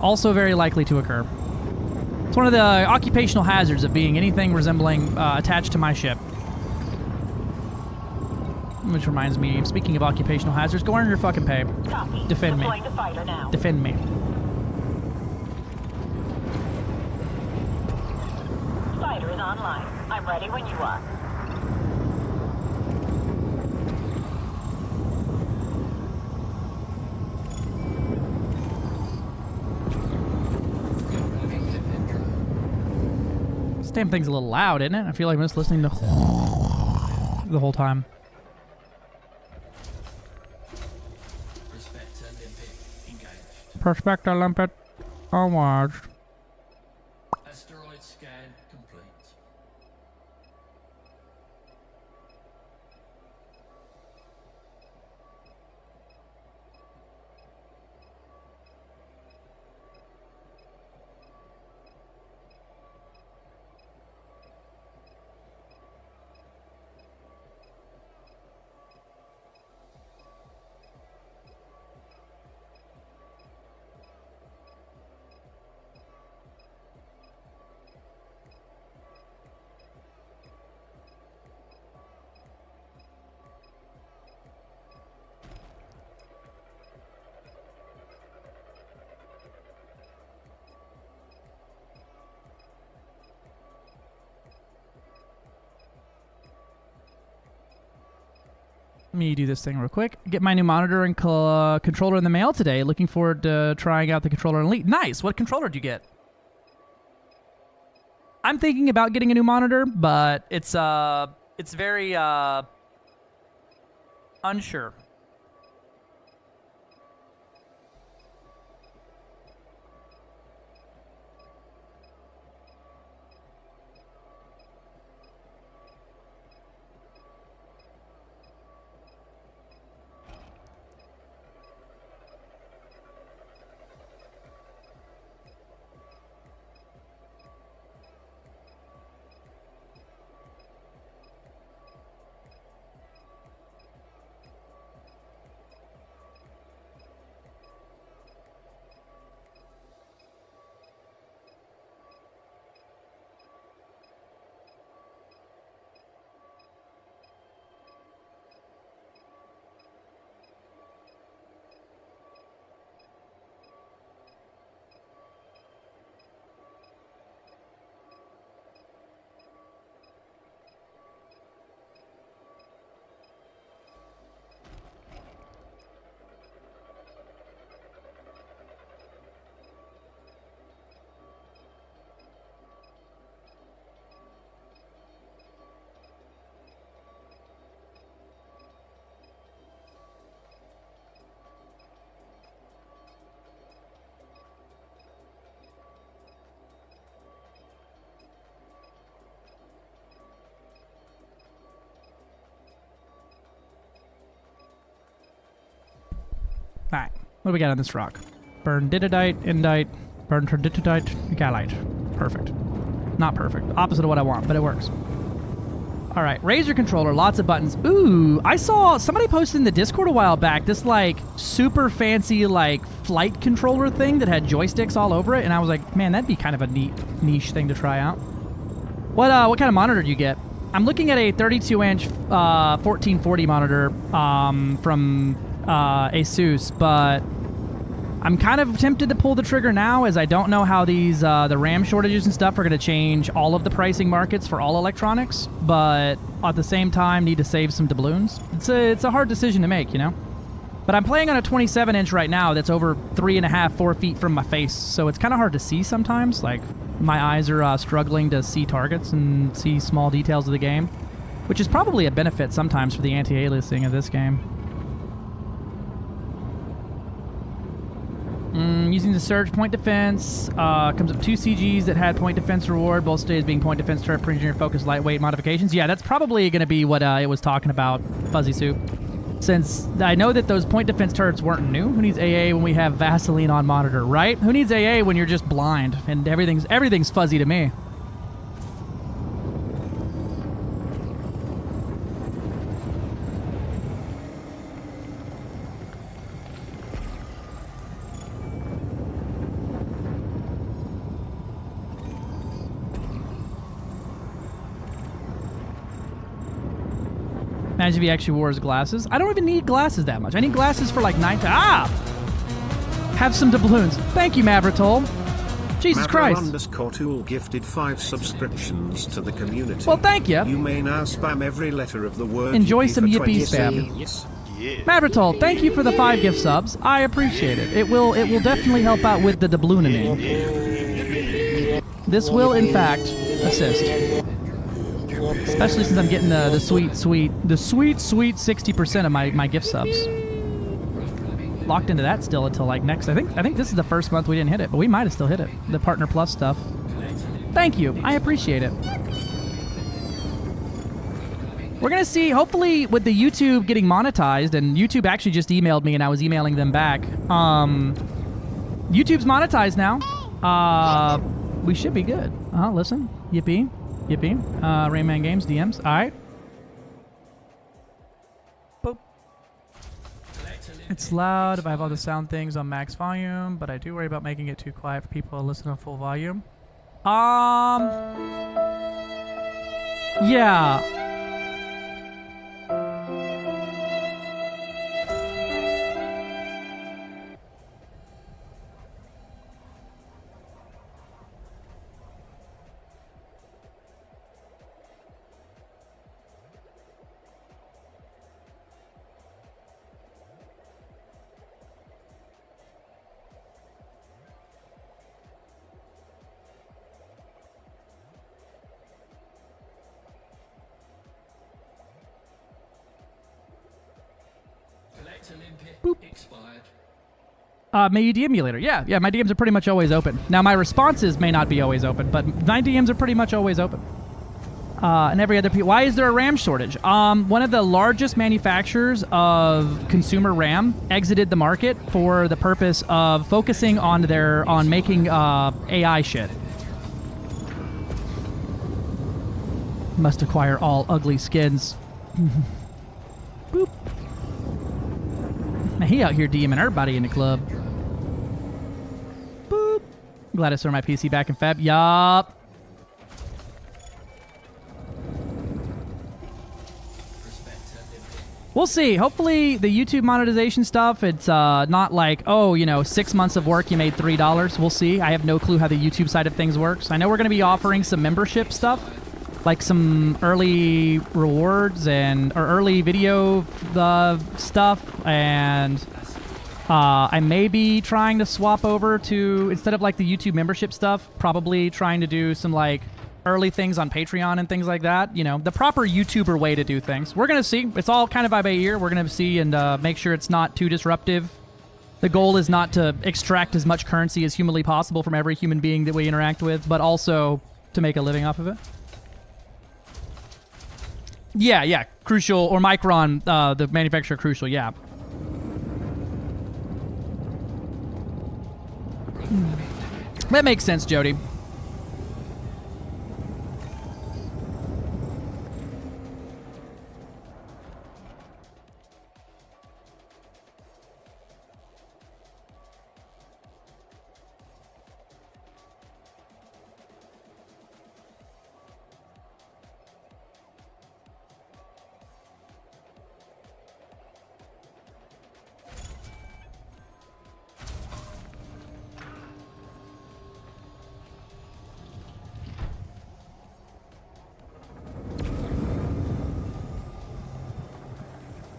Also very likely to occur. It's one of the occupational hazards of being anything resembling attached to my ship. Which reminds me, speaking of occupational hazards, go earn your fucking pay. Copy. Defend me. Deploying the fighter now. Defend me. Fighter is online. I'm ready when you are. This damn thing's a little loud, isn't it? I feel like I'm just listening to the whole time. Prospector limpet engaged. Prospector limpet onwards. Asteroid scan complete. me do this thing real quick. Get my new monitor and controller in the mail today. Looking forward to trying out the controller in Elite. Nice. What controller did you get? I'm thinking about getting a new monitor, but it's very unsure. Alright, what do we got on this rock? Bernadidite, indite, bernadidite, galite. Perfect. Not perfect. Opposite of what I want, but it works. Alright, Razer controller, lots of buttons. Ooh, I saw somebody posted in the Discord a while back this, like, super fancy, like, flight controller thing that had joysticks all over it, and I was like, man, that'd be kind of a neat niche thing to try out. What kind of monitor do you get? I'm looking at a 32-inch 1440 monitor from Asus, but I'm kind of tempted to pull the trigger now, as I don't know how these the RAM shortages and stuff are going to change all of the pricing markets for all electronics, but at the same time need to save some doubloons. It's a hard decision to make, you know? But I'm playing on a 27-inch right now that's over 3.5, 4 feet from my face, so it's kind of hard to see sometimes. Like, my eyes are struggling to see targets and see small details of the game, which is probably a benefit sometimes for the anti-aliasing of this game. Using the Surge point defense, comes up 2 CGs that had point defense reward, both stays being point defense turret, pre-engineered focus, lightweight modifications. Yeah, that's probably going to be what it was talking about, Fuzzy Soup. Since I know that those point defense turrets weren't new. Who needs AA when we have Vaseline on monitor, right? Who needs AA when you're just blind and everything's fuzzy to me? Imagine if he actually wore his glasses. I don't even need glasses that much. I need glasses for like 9 to... Have some doubloons. Thank you, Mavritol. Jesus Christ. _tool gifted 5 subscriptions to the community. Well, thank you. You may now spam every letter of the word. Enjoy yippee some for yippee 20 spam. cents. Mavritol, thank you for the 5 gift subs. I appreciate it. It will definitely help out with the doubloonity. This will, in fact, assist. Especially since I'm getting the sweet 60% of my gift subs. Locked into that still until like next. I think this is the first month we didn't hit it, but we might have still hit it. The Partner Plus stuff. Thank you. I appreciate it. We're gonna see, hopefully, with the YouTube getting monetized, and YouTube actually just emailed me and I was emailing them back. YouTube's monetized now. We should be good. Listen. Yippee. Yippee. Rayman Games, DMs. Alright. Boop. It's loud if I have all the sound things on max volume, but I do worry about making it too quiet for people to listen on full volume. Yeah. Boop. May you DM me later. Yeah, my DMs are pretty much always open. Now, my responses may not be always open, but my DMs are pretty much always open. And every other why is there a RAM shortage? One of the largest manufacturers of consumer RAM exited the market for the purpose of focusing on making AI shit. Must acquire all ugly skins. Boop. Now he out here DMing everybody in the club. Boop. Glad I saw my PC back in Feb. Yup. We'll see. Hopefully the YouTube monetization stuff, it's not like, 6 months of work, you made $3. We'll see. I have no clue how the YouTube side of things works. I know we're going to be offering some membership stuff, like some early rewards or early video stuff, and I may be trying to swap over to, instead of like the YouTube membership stuff, probably trying to do some like early things on Patreon and things like that. The proper YouTuber way to do things. We're going to see. It's all kind of by ear. We're going to see and make sure it's not too disruptive. The goal is not to extract as much currency as humanly possible from every human being that we interact with, but also to make a living off of it. Yeah. Crucial, or Micron, the manufacturer Crucial, yeah. That makes sense, Jody.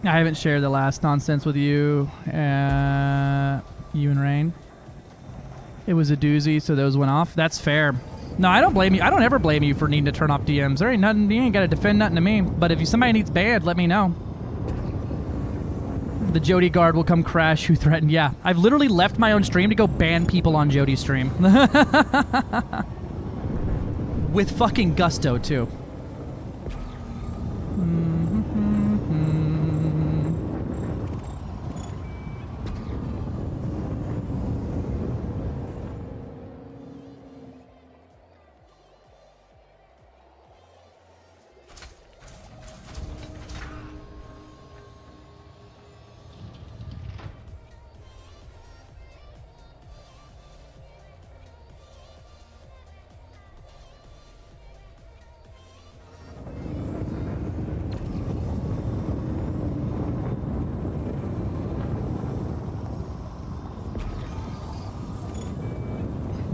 I haven't shared the last nonsense with you, you and Rain. It was a doozy, so those went off. That's fair. No, I don't blame you. I don't ever blame you for needing to turn off DMs. There ain't nothing. You ain't got to defend nothing to me. But if somebody needs banned, let me know. The Jody guard will come crash. Who threatened? Yeah, I've literally left my own stream to go ban people on Jody's stream. With fucking gusto, too.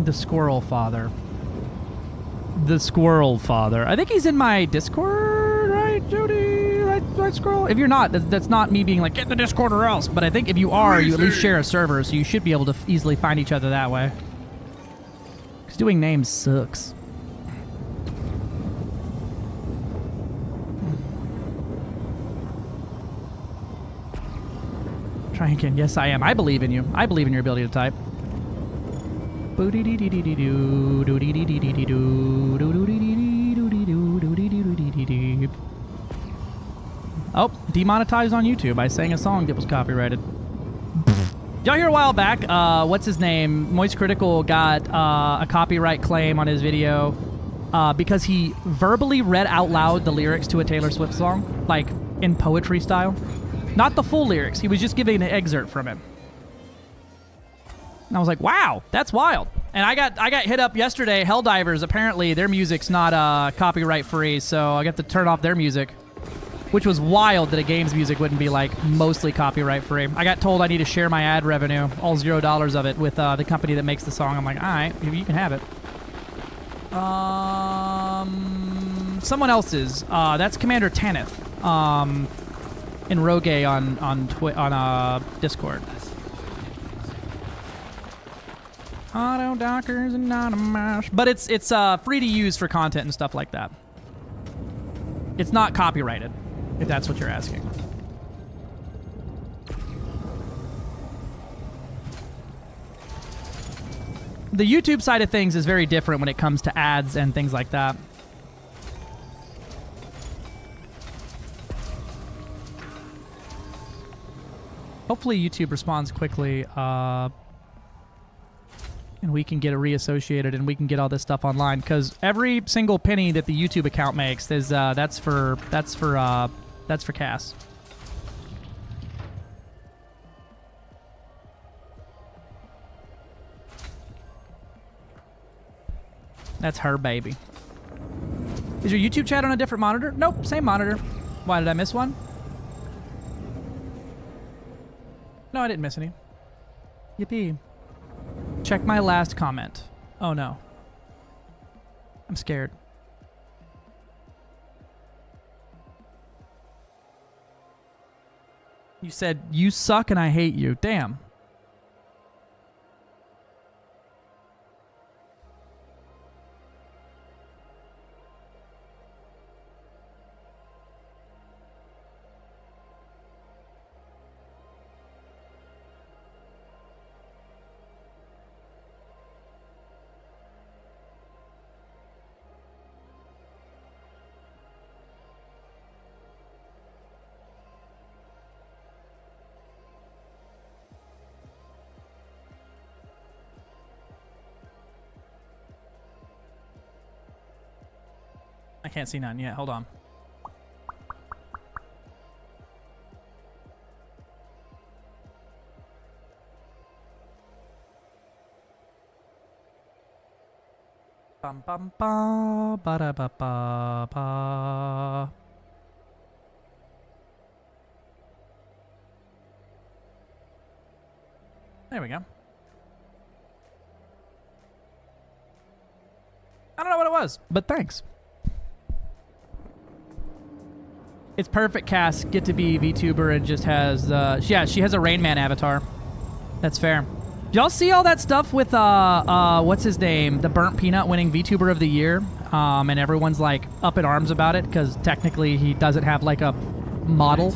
The Squirrel Father. The Squirrel Father. I think he's in my Discord, right, Jody? Right, Squirrel? If you're not, that's not me being like, get in the Discord or else. But I think if you are, you at least share a server, so you should be able to easily find each other that way. Because doing names sucks. Try again. Yes, I am. I believe in you. I believe in your ability to type. Oh, demonetized on YouTube. I sang a song that was copyrighted. Y'all hear a while back, what's his name? Moist Critical got a copyright claim on his video because he verbally read out loud the lyrics to a Taylor Swift song, like in poetry style. Not the full lyrics. He was just giving an excerpt from it. And I was like, wow, that's wild. And I got hit up yesterday. Helldivers, apparently their music's not copyright free, so I got to turn off their music, which was wild that a game's music wouldn't be like mostly copyright free. I got told I need to share my ad revenue, all $0 of it, with the company that makes the song. I'm like, all right, you can have it. Someone else's. That's Commander Tanith. In Rogue on Discord. Auto Dockers and not a mouse. But it's free to use for content and stuff like that. It's not copyrighted, if that's what you're asking. the YouTube side of things is very different when it comes to ads and things like that. Hopefully YouTube responds quickly, and we can get it reassociated and we can get all this stuff online, because every single penny that the YouTube account makes is that's for Cass. That's her baby. Is your YouTube chat on a different monitor? Nope, same monitor. Why, did I miss one? No, I didn't miss any. Yippee. Check my last comment. Oh no. I'm scared. You said, you suck and I hate you. Damn. I can't see none yet. Hold on. Bum bum ba ba da ba ba ba. There we go. I don't know what it was, but thanks. It's perfect, Cass. Get to be VTuber and just has, yeah, she has a Rain Man avatar. That's fair. Y'all see all that stuff with, what's his name? The Burnt Peanut winning VTuber of the Year. And everyone's like up in arms about it because technically he doesn't have like a model.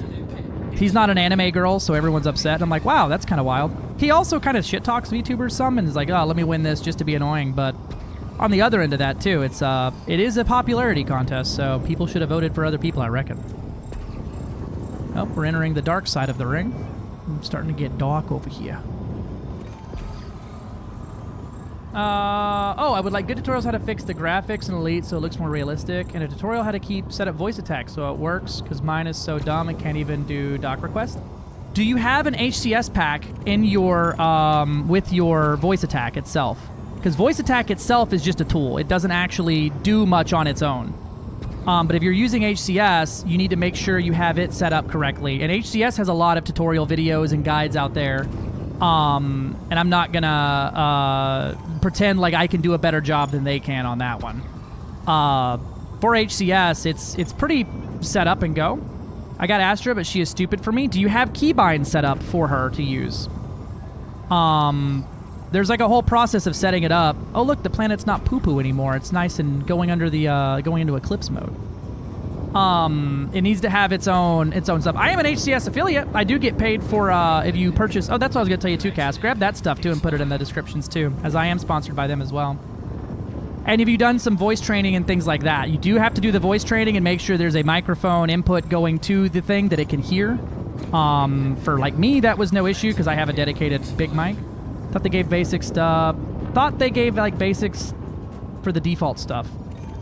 He's not an anime girl, so everyone's upset. And I'm like, wow, that's kind of wild. He also kind of shit talks VTubers some and is like, oh, let me win this just to be annoying. But on the other end of that too, it is a popularity contest, so people should have voted for other people, I reckon. Oh, we're entering the dark side of the ring. I'm starting to get dark over here. Oh, I would like good tutorials how to fix the graphics in Elite so it looks more realistic, and a tutorial how to set up voice attack so it works, because mine is so dumb and can't even do doc request. Do you have an HCS pack in your, with your voice attack itself? Because voice attack itself is just a tool. It doesn't actually do much on its own. But if you're using HCS, you need to make sure you have it set up correctly. And HCS has a lot of tutorial videos and guides out there. And I'm not gonna pretend like I can do a better job than they can on that one. For HCS, it's pretty set up and go. I got Astra, but she is stupid for me. Do you have keybind set up for her to use? There's like a whole process of setting it up. Oh look, the planet's not poo-poo anymore. It's nice and going under the going into eclipse mode. It needs to have its own stuff. I am an HCS affiliate. I do get paid for if you purchase. Oh, that's what I was gonna tell you too, Cass. Grab that stuff too and put it in the descriptions too, as I am sponsored by them as well. And if you've done some voice training and things like that, you do have to do the voice training and make sure there's a microphone input going to the thing that it can hear. For like me, that was no issue because I have a dedicated big mic. Thought they gave basic stuff. Thought they gave like basics for the default stuff.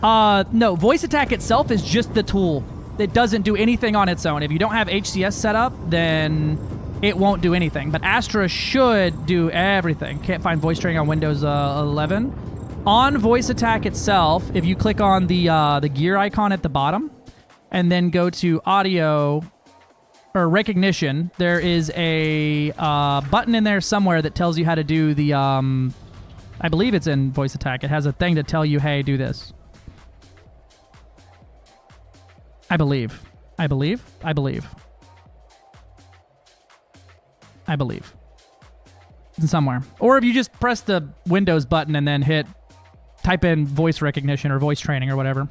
No, voice attack itself is just the tool. It doesn't do anything on its own. If you don't have HCS set up, then it won't do anything. But Astra should do everything. Can't find voice training on Windows 11. On voice attack itself, if you click on the gear icon at the bottom, and then go to audio or recognition, there is a button in there somewhere that tells you how to do the, I believe it's in voice attack. It has a thing to tell you, hey, do this. I believe. It's somewhere. Or if you just press the Windows button and then type in voice recognition or voice training or whatever.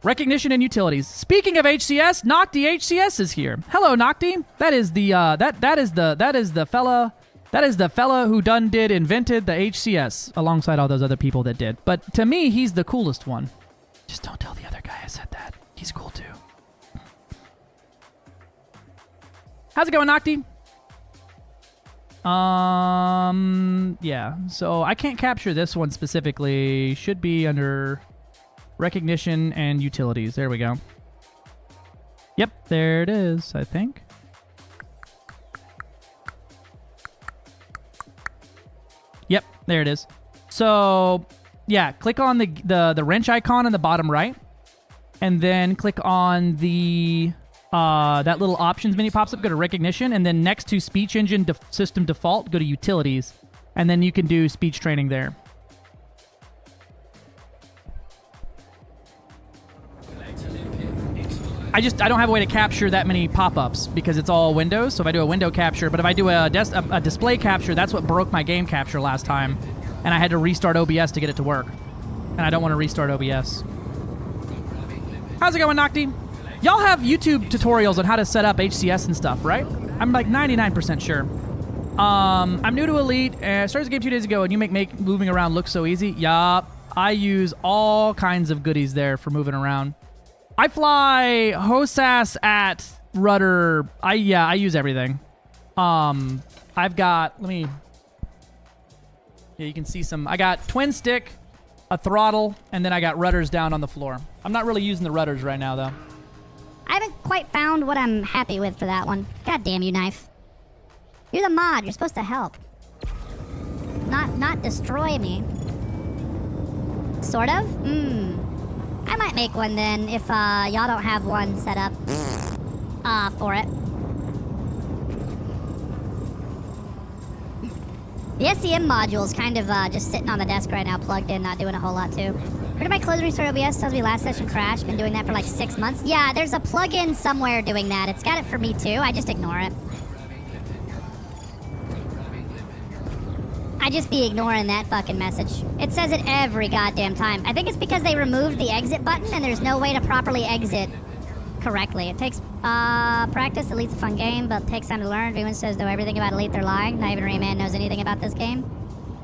Recognition and utilities. Speaking of HCS, Nocti HCS is here. Hello, Nocti. That is the that is the fella That is the fella who invented the HCS alongside all those other people that did. But to me, he's the coolest one. Just don't tell the other guy I said that. He's cool too. How's it going, Nocti? Yeah. So I can't capture this one specifically. Should be under recognition and utilities. There we go. Yep, there it is, I think. Yep, there it is. So, yeah, click on the wrench icon in the bottom right, and then click on the that little options menu pops up. Go to recognition, and then next to speech engine system default, go to utilities, and then you can do speech training there. I don't have a way to capture that many pop-ups because it's all Windows. So if I do a window capture, but if I do a display capture, that's what broke my game capture last time, and I had to restart OBS to get it to work. And I don't want to restart OBS. How's it going, Nocti? Y'all have YouTube tutorials on how to set up HCS and stuff, right? I'm like 99% sure. I'm new to Elite. Started the game 2 days ago, and you make moving around look so easy. Yup. I use all kinds of goodies there for moving around. I fly HOSAS at rudder. I use everything. I've got, yeah, you can see some. I got twin stick, a throttle, and then I got rudders down on the floor. I'm not really using the rudders right now, though. I haven't quite found what I'm happy with for that one. God damn you, Knife. You're the mod. You're supposed to help. Not destroy me. Sort of? I might make one then if y'all don't have one set up for it. The SEM module is kind of just sitting on the desk right now, plugged in, not doing a whole lot too. Heard my close restart OBS tells me last session crashed. Been doing that for like 6 months. Yeah, there's a plugin somewhere doing that. It's got it for me too. I just ignore it. I just be ignoring that fucking message. It says it every goddamn time. I think it's because they removed the exit button and there's no way to properly exit correctly. It takes practice. Elite's a fun game, but it takes time to learn. Everyone says know everything about Elite, they're lying. Not even Rayman knows anything about this game.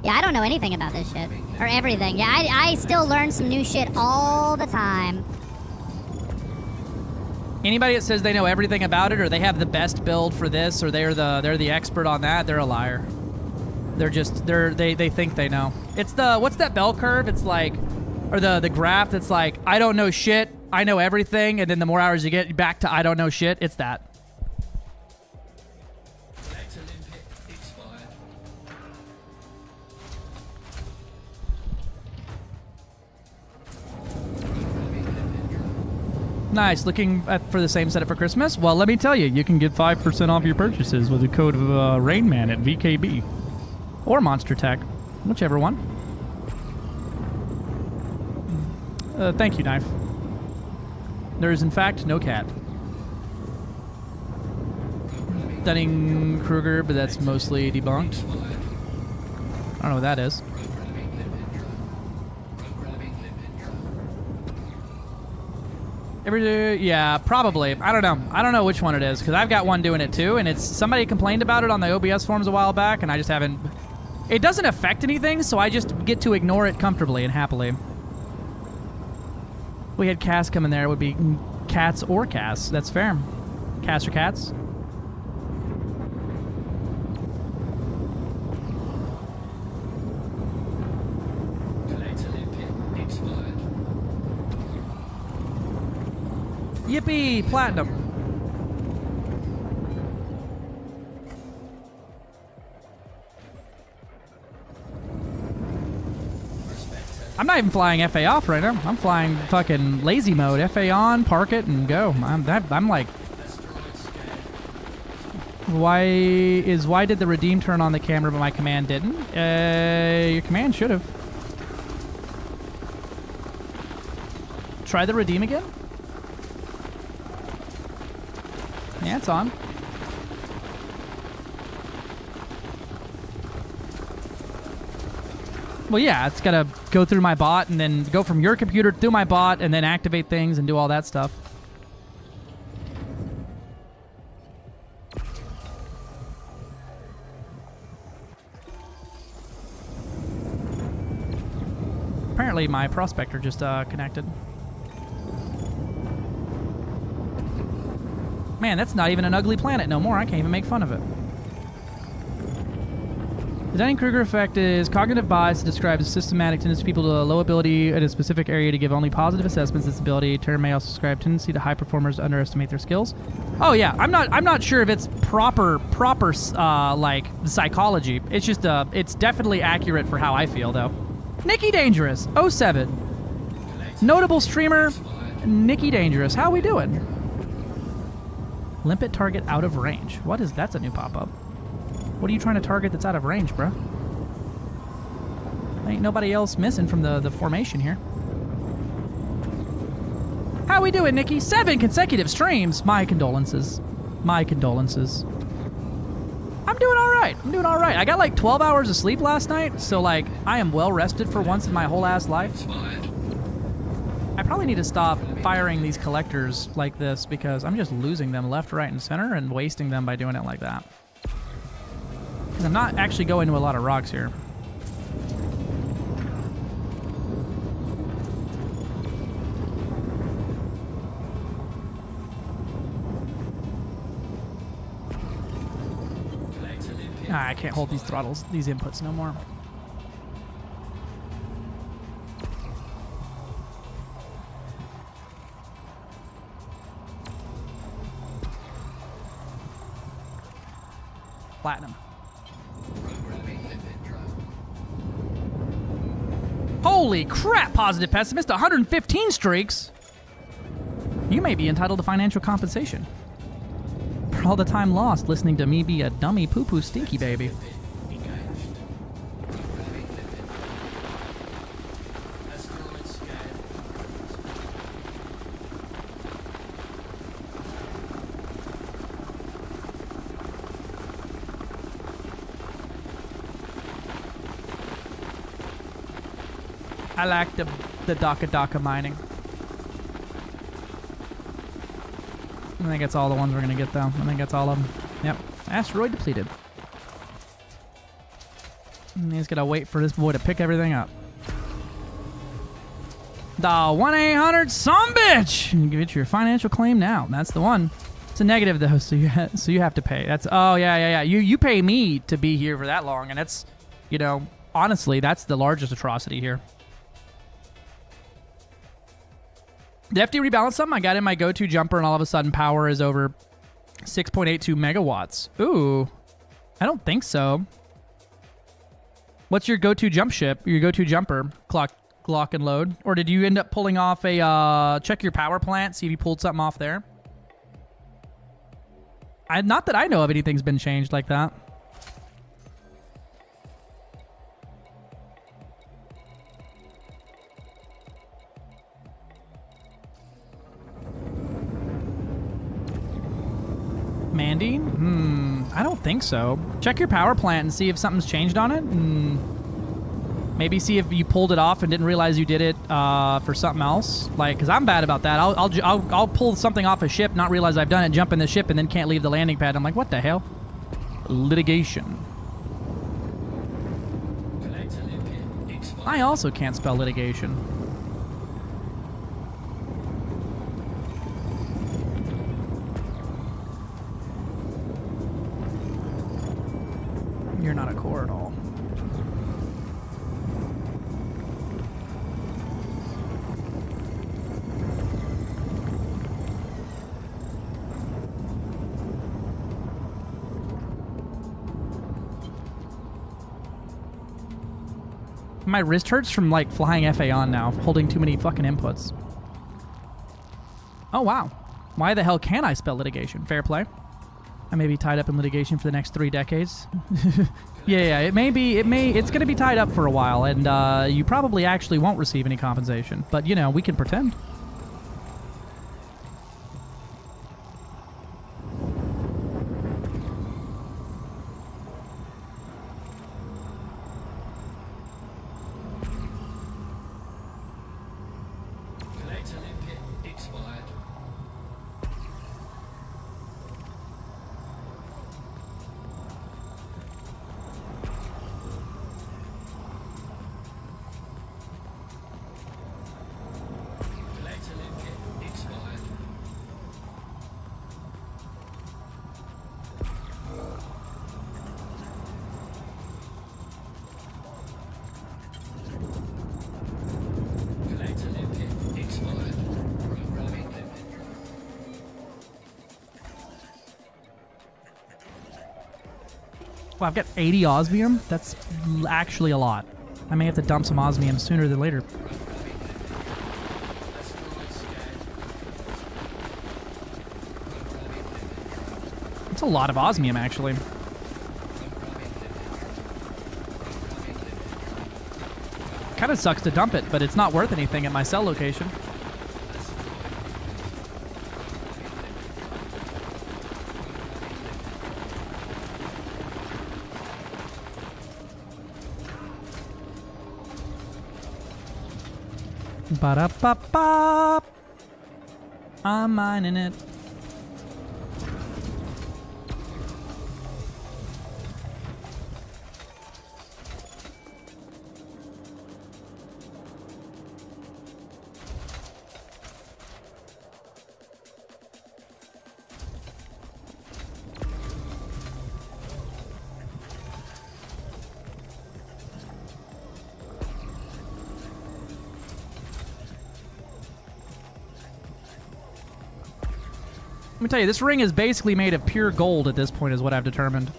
Yeah, I don't know anything about this shit. Or everything. Yeah, I still learn some new shit all the time. Anybody that says they know everything about it or they have the best build for this or they're the expert on that, they're a liar. They think they know. It's what's that bell curve? It's like, or the graph that's like, I don't know shit, I know everything, and then the more hours you get back to I don't know shit, it's that. Nice, looking for the same setup for Christmas? Well, let me tell you, you can get 5% off your purchases with the code of Rainman at VKB. Or Monster Tech, whichever one. Thank you, Knife. There is, in fact, no cat. Dunning-Kruger, but that's mostly debunked. I don't know what that is. Yeah, probably. I don't know. I don't know which one it is, because I've got one doing it too, and it's somebody complained about it on the OBS forums a while back, and I just haven't... It doesn't affect anything, so I just get to ignore it comfortably and happily. We had Cass come in there. It would be cats or Cass. That's fair. Cass or cats? Yippee! Platinum. I'm not even flying FA off right now. I'm flying fucking lazy mode. FA on, park it, and go. I'm like... Why did the redeem turn on the camera but my command didn't? Your command should have. Try the redeem again? Yeah, it's on. Well, yeah, it's got to go through my bot and then go from your computer through my bot and then activate things and do all that stuff. Apparently my prospector just connected. Man, that's not even an ugly planet no more. I can't even make fun of it. The Dunning-Kruger effect is cognitive bias. It describes a systematic tendency of people to low ability in a specific area to give only positive assessments of this ability. Term may also describe tendency to high performers to underestimate their skills. Oh yeah, I'm not sure if it's proper like psychology. It's just it's definitely accurate for how I feel though. Nikki Dangerous 07. Notable streamer Nikki Dangerous. How we doing? Limpet target out of range. What is that's a new pop-up. What are you trying to target that's out of range, bro? Ain't nobody else missing from the formation here. How we doing, Nikki? 7 consecutive streams. My condolences. My condolences. I'm doing all right. I'm doing all right. I got like 12 hours of sleep last night, so like I am well rested for once in my whole ass life. I probably need to stop firing these collectors like this because I'm just losing them left, right, and center and wasting them by doing it like that. Because I'm not actually going to a lot of rocks here. I can't hold these throttles, these inputs no more. Platinum. Holy crap, Positive Pessimist, 115 streaks! You may be entitled to financial compensation for all the time lost listening to me be a dummy poo-poo stinky baby. I like the Daka mining. I think that's all the ones we're gonna get though. I think that's all of them. Yep. Asteroid depleted. And he's gonna wait for this boy to pick everything up. The 1-800 sumbitch! You can get your financial claim now. That's the one. It's a negative though, so you have to pay. That's yeah. You pay me to be here for that long, and it's, you know, honestly, that's the largest atrocity here. The FD rebalance something. I got in my go-to jumper, and all of a sudden power is over 6.82 megawatts. Ooh, I don't think so. What's your go-to jump ship? Your go-to jumper? Glock and load? Or did you end up pulling off a, check your power plant, see if you pulled something off there? Not that I know of anything's been changed like that. Mandy? I don't think so. Check your power plant and see if something's changed on it. Maybe see if you pulled it off and didn't realize you did it for something else. Like, because I'm bad about that. I'll pull something off a ship, not realize I've done it, jump in the ship, and then can't leave the landing pad. I'm like, what the hell? Litigation. I also can't spell litigation. You're not a core at all. My wrist hurts from like flying FA on now, holding too many fucking inputs. Oh wow. Why the hell can't I spell litigation? Fair play. I may be tied up in litigation for the next 3 decades. yeah, it's going to be tied up for a while, and you probably actually won't receive any compensation. But, you know, we can pretend. I've got 80 osmium. That's actually a lot. I may have to dump some osmium sooner than later. It's a lot of osmium, actually. Kind of sucks to dump it, but it's not worth anything at my cell location. Ba-da-ba-ba. I'm mining it. Let me tell you, this ring is basically made of pure gold at this point, is what I've determined.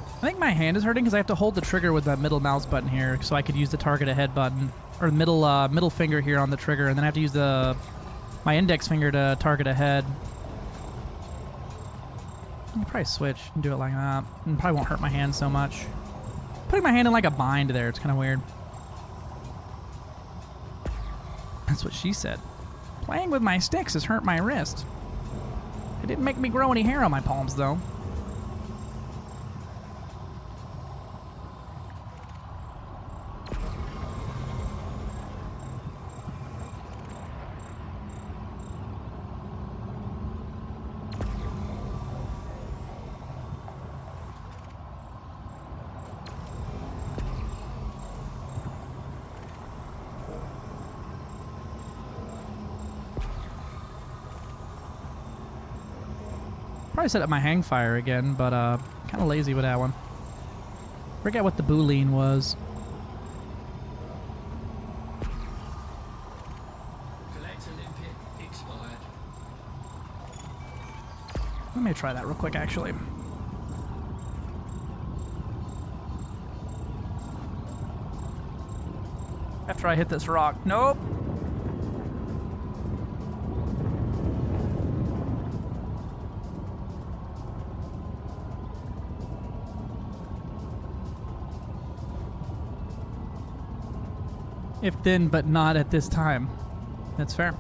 I think my hand is hurting because I have to hold the trigger with that middle mouse button here, so I could use the target ahead button, or middle finger here on the trigger, and then I have to use my index finger to target ahead. I'll probably switch and do it like that. And probably won't hurt my hand so much. Putting my hand in like a bind there, it's kind of weird. That's what she said. Playing with my sticks has hurt my wrist. It didn't make me grow any hair on my palms, though. Probably set up my hang fire again, but kind of lazy with that one. Forget what the boolean was. Collector limpet expired. Let me try that real quick, actually. After I hit this rock. Nope. If then, but not at this time. That's fair.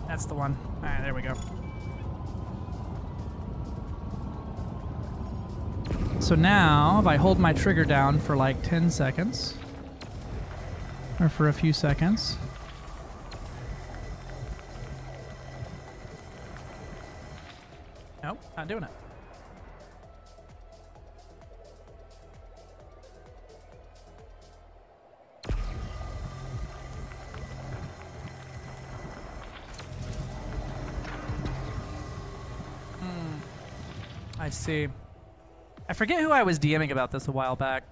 That's the one. Alright, there we go. So now, if I hold my trigger down for like 10 seconds, or for a few seconds, nope, not doing it. I see. I forget who I was DMing about this a while back.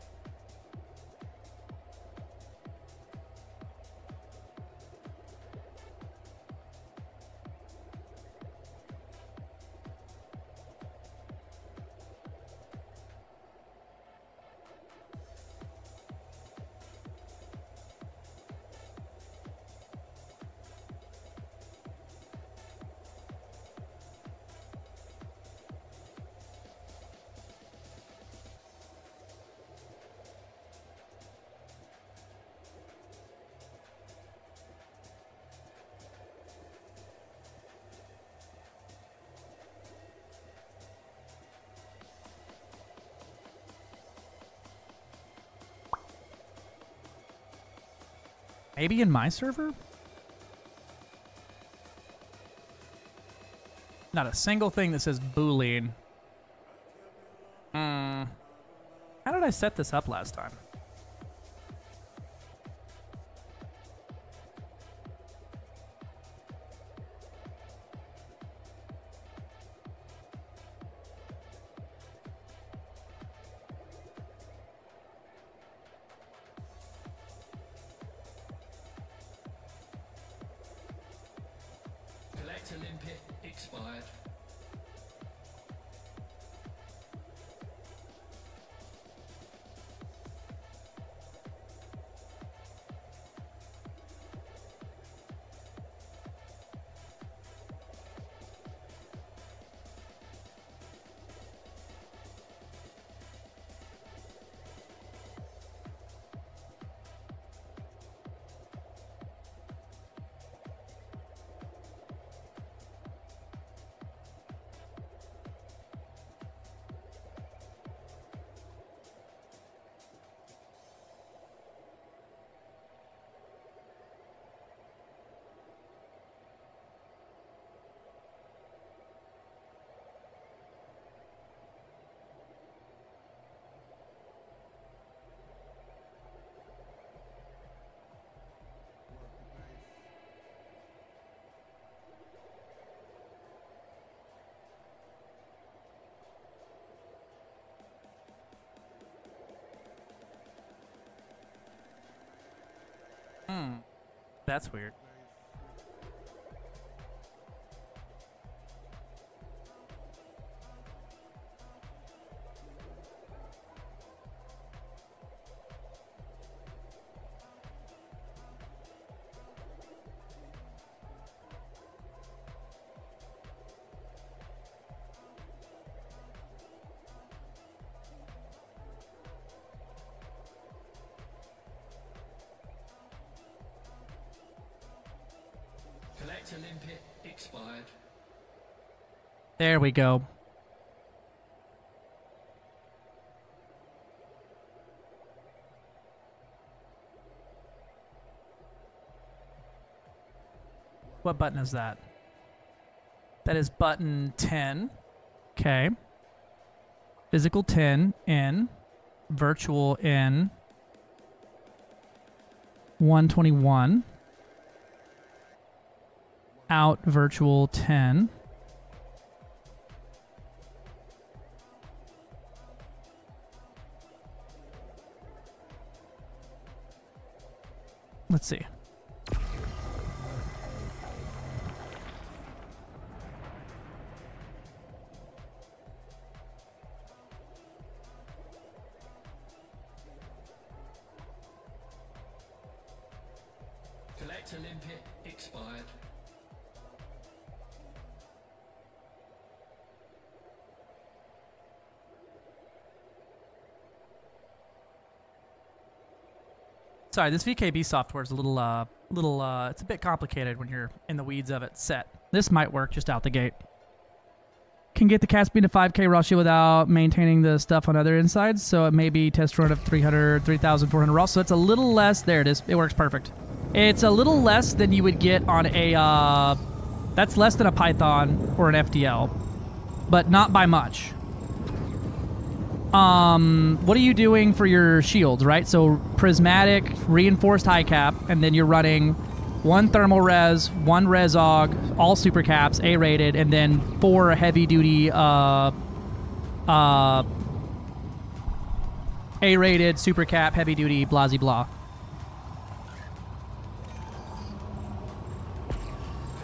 Maybe in my server? Not a single thing that says Boolean. How did I set this up last time? Collector limpet expired. That's weird. Collector limpet expired. There we go. What button is that? That is button 10. Okay. Physical 10 in. Virtual in. 121. Out virtual 10. Let's see. Collector limpet expired. Sorry, this VKB software is a little, it's a bit complicated when you're in the weeds of it set. This might work just out the gate. Can get the cat speed to 5K ratio without maintaining the stuff on other insides, so it may be test run of 3,400 raw, so it's a little less. There it is. It works perfect. It's a little less than you would get on a, that's less than a Python or an FDL, but not by much. What are you doing for your shields, right? So prismatic, reinforced high cap, and then you're running one thermal res, one res aug, all super caps, A rated, and then 4 heavy duty, A rated, super cap, heavy duty, blah blah.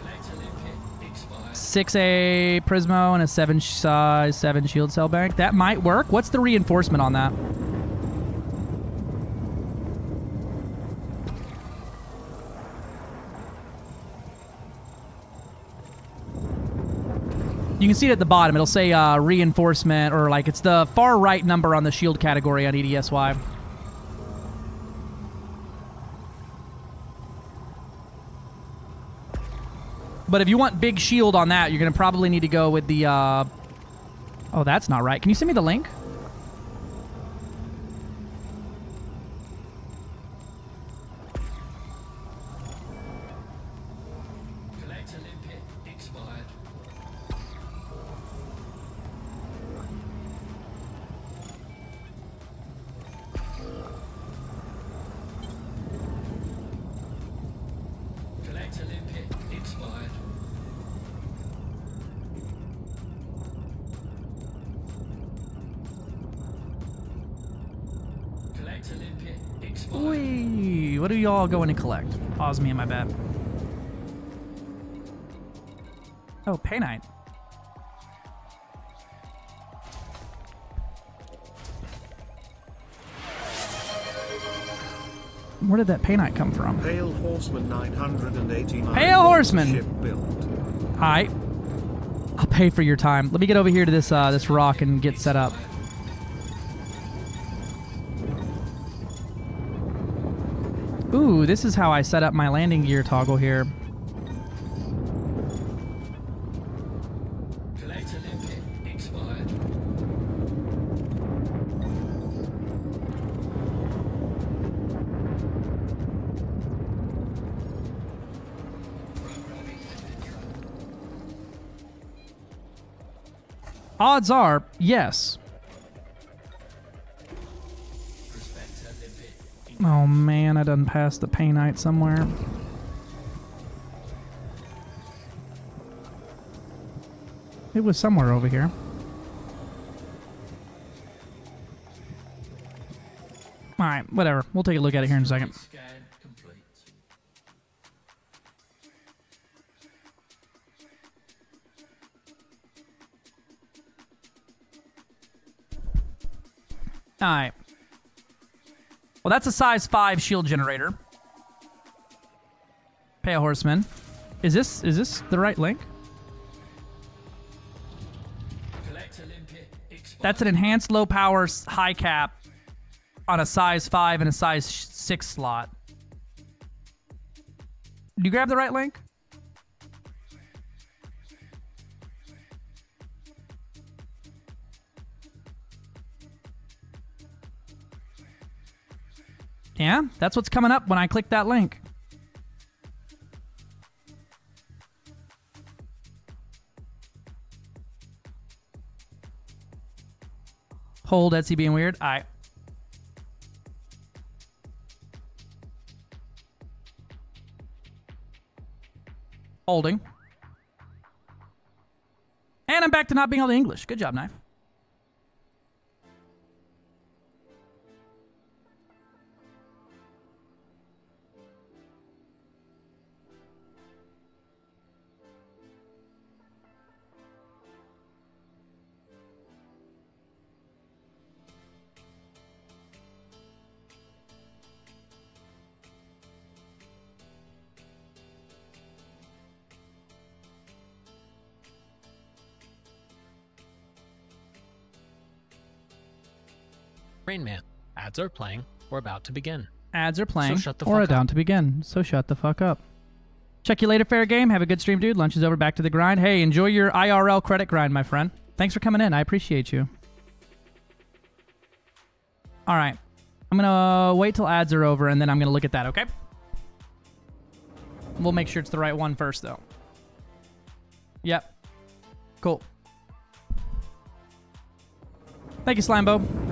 Collector limpet expired. 6A Prismo and a 7 size 7 shield cell bank. That might work. What's the reinforcement on that? You can see it at the bottom. It'll say reinforcement, or like it's the far right number on the shield category on EDSY. But if you want big shield on that, you're going to probably need to go with the... Oh, that's not right. Can you send me the link? Whee! What are y'all going to collect? Pause me in my bed. Oh, Painite. Where did that Painite come from? Pale Horseman 989. Pale Horseman! Ship build. Alright. I'll pay for your time. Let me get over here to this this rock and get set up. Ooh, this is how I set up my landing gear toggle here. Collector limpet expired. Odds are, yes. Oh man, I done passed the Painite somewhere. It was somewhere over here. Alright, whatever. We'll take a look at it here in a second. Scan complete. Alright. Well, that's a size 5 shield generator. Pale Horseman. Is this the right link? That's an enhanced low power high cap on a size 5 and a size 6 slot. Did you grab the right link? Yeah, that's what's coming up when I click that link. Hold Etsy being weird. Alright. Holding. And I'm back to not being all the English. Good job, Knife. Rain Man, ads are playing. We're about to begin. Ads are playing. So shut the or fuck down up. to begin. So shut the fuck up. Check you later, fair game. Have a good stream, dude. Lunch is over. Back to the grind. Hey, enjoy your IRL credit grind, my friend. Thanks for coming in. I appreciate you. All right. I'm going to wait till ads are over, and then I'm going to look at that, okay? We'll make sure it's the right one first, though. Yep. Cool. Thank you, Slimebo.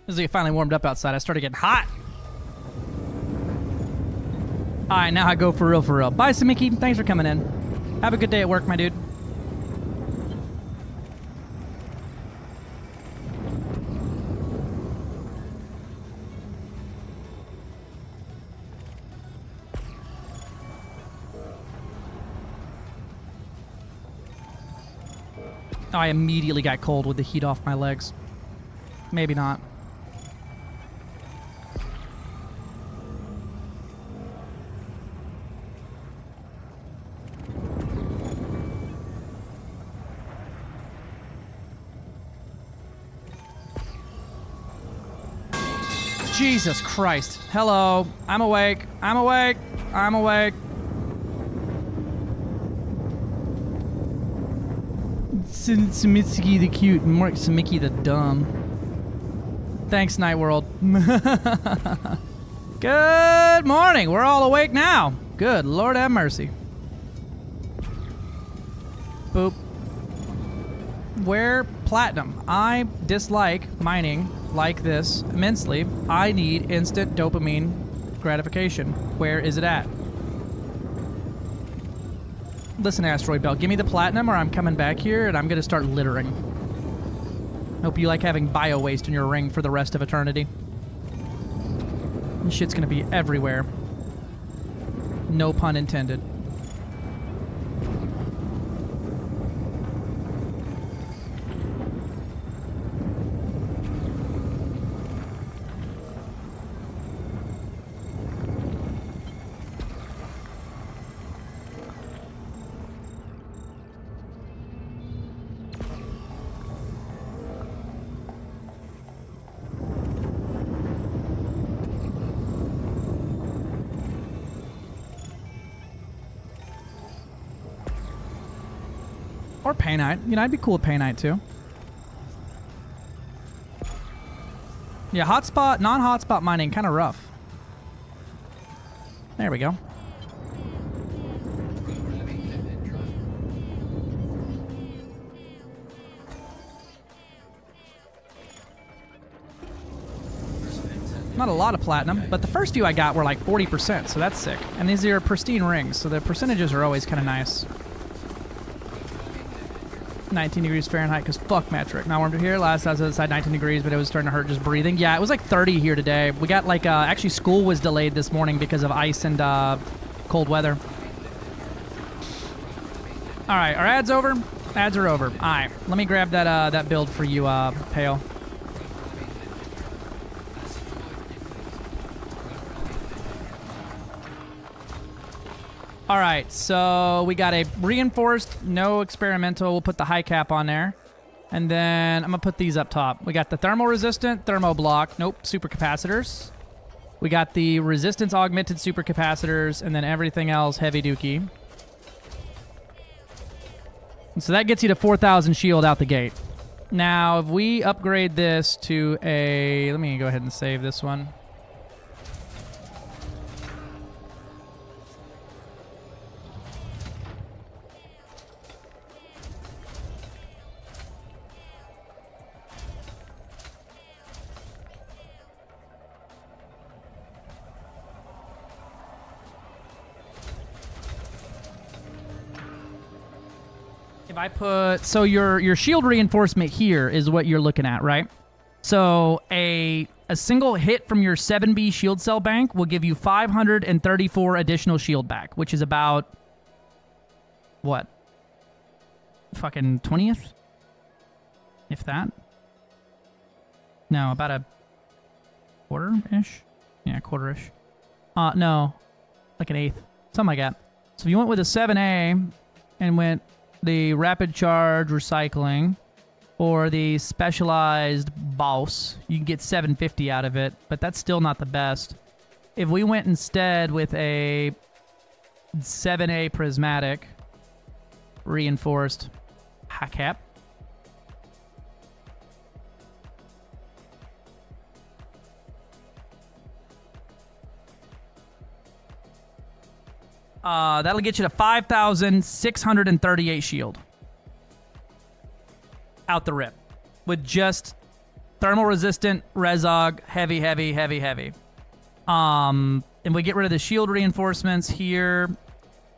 As it finally warmed up outside, I started getting hot. All right, now I go for real, for real. Bye, Samiki. Thanks for coming in. Have a good day at work, my dude. Oh, I immediately got cold with the heat off my legs. Maybe not. Jesus Christ. Hello. I'm awake. I'm awake. I'm awake. Samitsky the cute, Mark Samiki the dumb. Thanks, Night World. Good morning. We're all awake now. Good Lord have mercy. Boop. Where platinum? I dislike mining like this immensely. I need instant dopamine gratification. Where is it at? Listen, Asteroid Bell, give me the platinum or I'm coming back here and I'm gonna start littering. Hope you like having bio waste in your ring for the rest of eternity. This shit's gonna be everywhere. No pun intended. Or Painite. You know, I'd be cool with Painite too. Yeah, hotspot, non-hotspot mining, kind of rough. There we go. Not a lot of platinum, but the first few I got were like 40%, so that's sick. And these are pristine rings, so the percentages are always kind of nice. 19 degrees Fahrenheit, because fuck metric. Now we're here. Last I was outside 19 degrees, but it was starting to hurt just breathing. Yeah, it was like 30 here today. We got like, actually school was delayed this morning because of ice and cold weather. All right, are ads over? Ads are over. All right, let me grab that that build for you, Pale. All right, so we got a reinforced, no experimental. We'll put the high cap on there. And then I'm going to put these up top. We got the thermal resistant, thermo block. Nope, supercapacitors. We got the resistance augmented supercapacitors, and then everything else heavy dookie. And so that gets you to 4,000 shield out the gate. Now, if we upgrade this to a... Let me go ahead and save this one. If I put, so your shield reinforcement here is what you're looking at, right? So a single hit from your 7B shield cell bank will give you 534 additional shield back, which is about, what? Fucking 20th? If that? No, about a quarter-ish? Yeah, quarter-ish. No, like an eighth. Something like that. So if you went with a 7A and went the rapid charge recycling or the specialized boss, you can get 750 out of it, but that's still not the best. If we went instead with a 7A prismatic reinforced high cap, that'll get you to 5,638 shield. Out the rip. With just thermal resistant, Resog, heavy, heavy, heavy, heavy. And we get rid of the shield reinforcements here.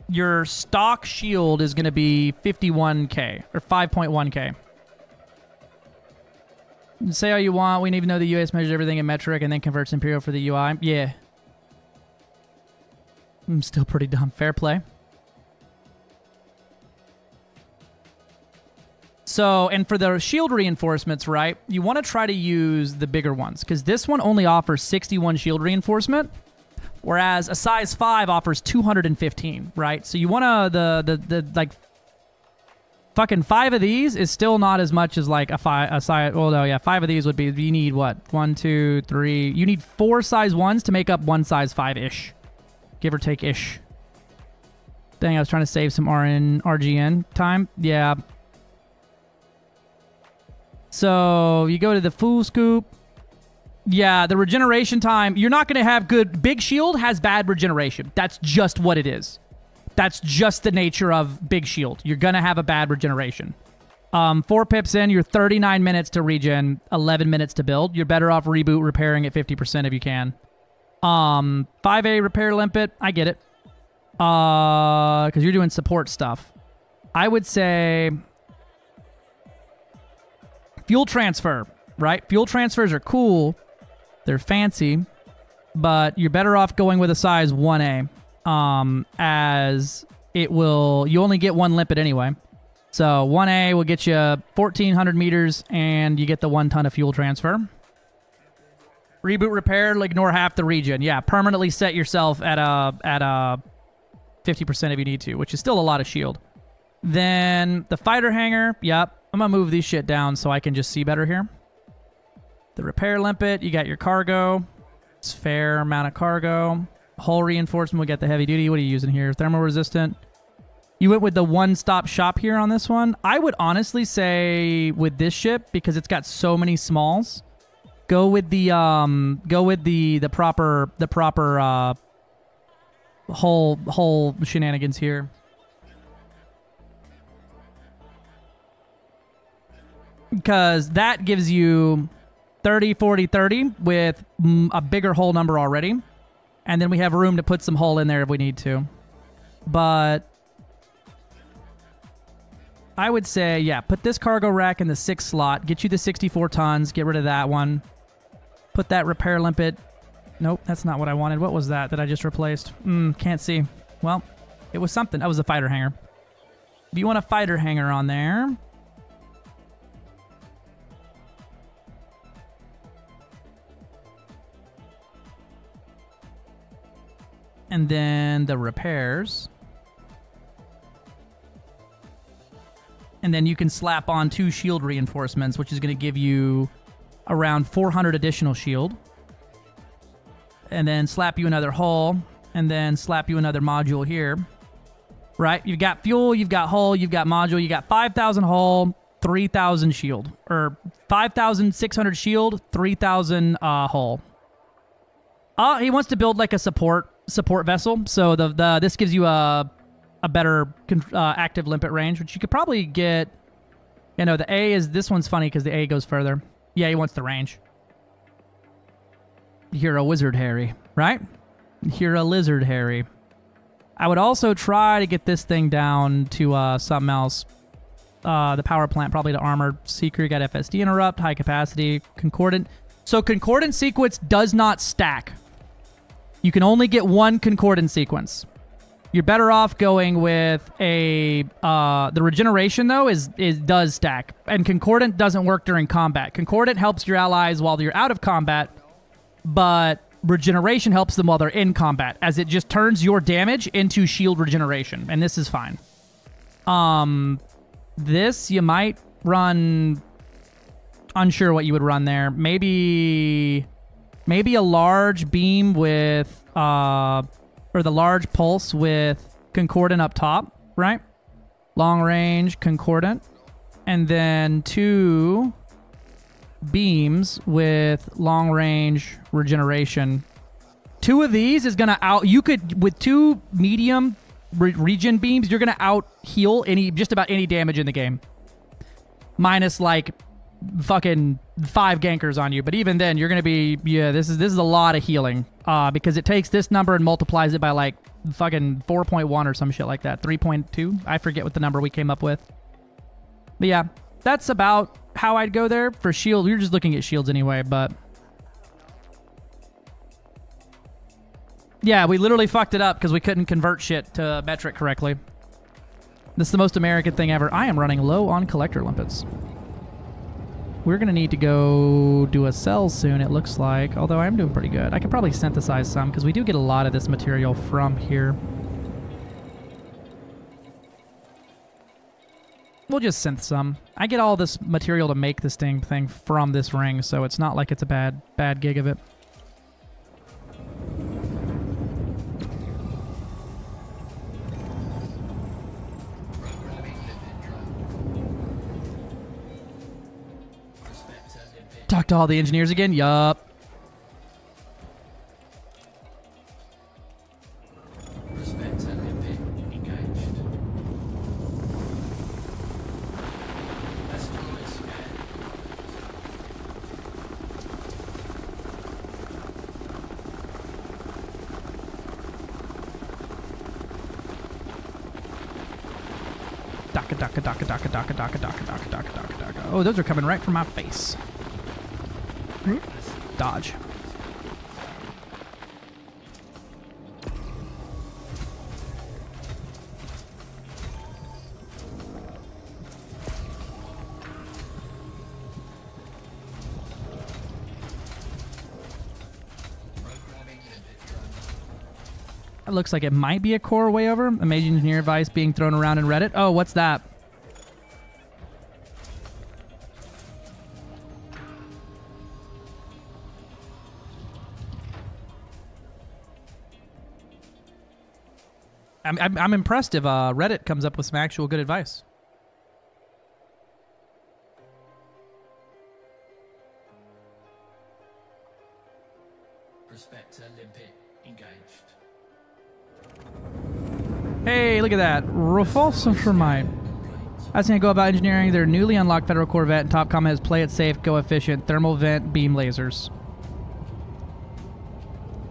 Your stock shield is going to be 51k or 5.1k. Say all you want. We need to know the US measures everything in metric and then converts Imperial for the UI. Yeah. I'm still pretty dumb. Fair play. So, and for the shield reinforcements, right, you want to try to use the bigger ones because this one only offers 61 shield reinforcement, whereas a size 5 offers 215, right? So you want to, like, fucking 5 of these is still not as much as like a size, well, no, yeah, 5 of these would be, you need what? 1, 2, 3, you need 4 size 1s to make up 1 size 5-ish. Give or take-ish. Dang, I was trying to save some RGN time. Yeah. So, you go to the full scoop. Yeah, the regeneration time, you're not going to have good... Big shield has bad regeneration. That's just what it is. That's just the nature of big shield. You're going to have a bad regeneration. 4 pips in, you're 39 minutes to regen, 11 minutes to build. You're better off reboot repairing at 50% if you can. 5A repair limpet, I get it. Because you're doing support stuff. I would say... Fuel transfer, right? Fuel transfers are cool. They're fancy. But you're better off going with a size 1A. As it will... You only get 1 limpet anyway. So 1A will get you 1,400 meters, and you get the 1 ton of fuel transfer. Reboot repair, ignore half the regen. Yeah, permanently set yourself at a 50% if you need to, which is still a lot of shield. Then the fighter hangar, yep. I'm going to move these shit down so I can just see better here. The repair limpet, you got your cargo. It's fair amount of cargo. Hull reinforcement, we got the heavy duty. What are you using here? Thermal resistant. You went with the one-stop shop here on this one. I would honestly say with this ship, because it's got so many smalls, go with the proper hull shenanigans here. Because that gives you 30, 40, 30 with a bigger hull number already. And then we have room to put some hull in there if we need to. But I would say, yeah, put this cargo rack in the 6th slot. Get you the 64 tons. Get rid of that one. Put that repair limpet. Nope, that's not what I wanted. What was that I just replaced? Can't see. Well, it was something. That was a fighter hangar. If you want a fighter hangar on there... And then the repairs. And then you can slap on 2 shield reinforcements, which is going to give you around 400 additional shield. And then slap you another hull. And then slap you another module here. Right? You've got fuel, you've got hull, you've got module. You got 5,000 hull, 3,000 shield. Or 5,600 shield, 3,000 hull. He wants to build like a support vessel, so this gives you a better active limpet range, which you could probably get. You know, the A is, this one's funny because the A goes further. Yeah, he wants the range. You're a wizard, Harry, right? You're a lizard, Harry. I would also try to get this thing down to something else. The power plant, probably to armored. Seeker, got FSD interrupt, high capacity, concordant. So concordant sequence does not stack. You can only get 1 concordant sequence. You're better off going with a... the regeneration, though, does stack. And concordant doesn't work during combat. Concordant helps your allies while you're out of combat, but regeneration helps them while they're in combat, as it just turns your damage into shield regeneration, and this is fine. This, you might run... Unsure what you would run there. Maybe a large beam with, or the large pulse with concordant up top, right? Long range concordant. And then 2 beams with long range regeneration. 2 of these is going to you could, with 2 medium regen beams, you're going to out heal just about any damage in the game. Minus like fucking 5 gankers on you. But even then, you're gonna be this is a lot of healing because it takes this number and multiplies it by like fucking 4.1 or some shit like that. 3.2. I forget what the number we came up with. But yeah, that's about how I'd go there for shield. We were just looking at shields anyway, but yeah, we literally fucked it up because we couldn't convert shit to metric correctly. This is the most American thing ever. I am running low on collector limpets. We're going to need to go do a sell soon, it looks like. Although I am doing pretty good. I could probably synthesize some because we do get a lot of this material from here. We'll just synth some. I get all this material to make this thing from this ring, so it's not like it's a bad gig of it. Talk to all the engineers again? Yup. Oh, those are coming right from my face. Dodge. It looks like it might be a core way over. Amazing engineer advice being thrown around in Reddit. Oh, what's that? I'm impressed if Reddit comes up with some actual good advice. Prospector limpet engaged. Hey, look at that. Repulsive for mine. I was going to go about engineering their newly unlocked Federal Corvette, and top comment is play it safe, go efficient, thermal vent, beam lasers.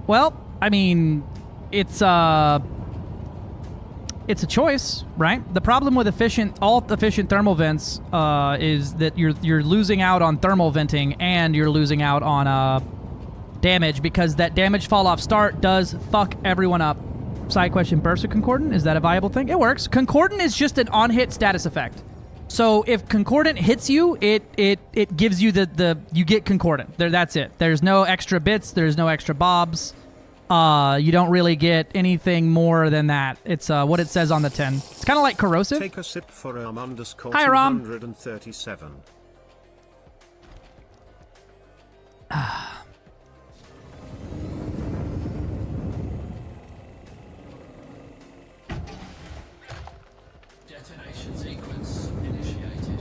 Well, I mean, it's a choice, right? The problem with efficient thermal vents is that you're losing out on thermal venting and you're losing out on damage because that damage fall off start does fuck everyone up. Side question, burst of Concordant, is that a viable thing? It works. Concordant is just an on-hit status effect. So if Concordant hits you, it gives you you get Concordant. That's it. There's no extra bits, there's no extra bobs. You don't really get anything more than that. It's what it says on the tin. It's kind of like corrosive. Take a sip for Ram_237. Hi, Ram. Detonation sequence initiated.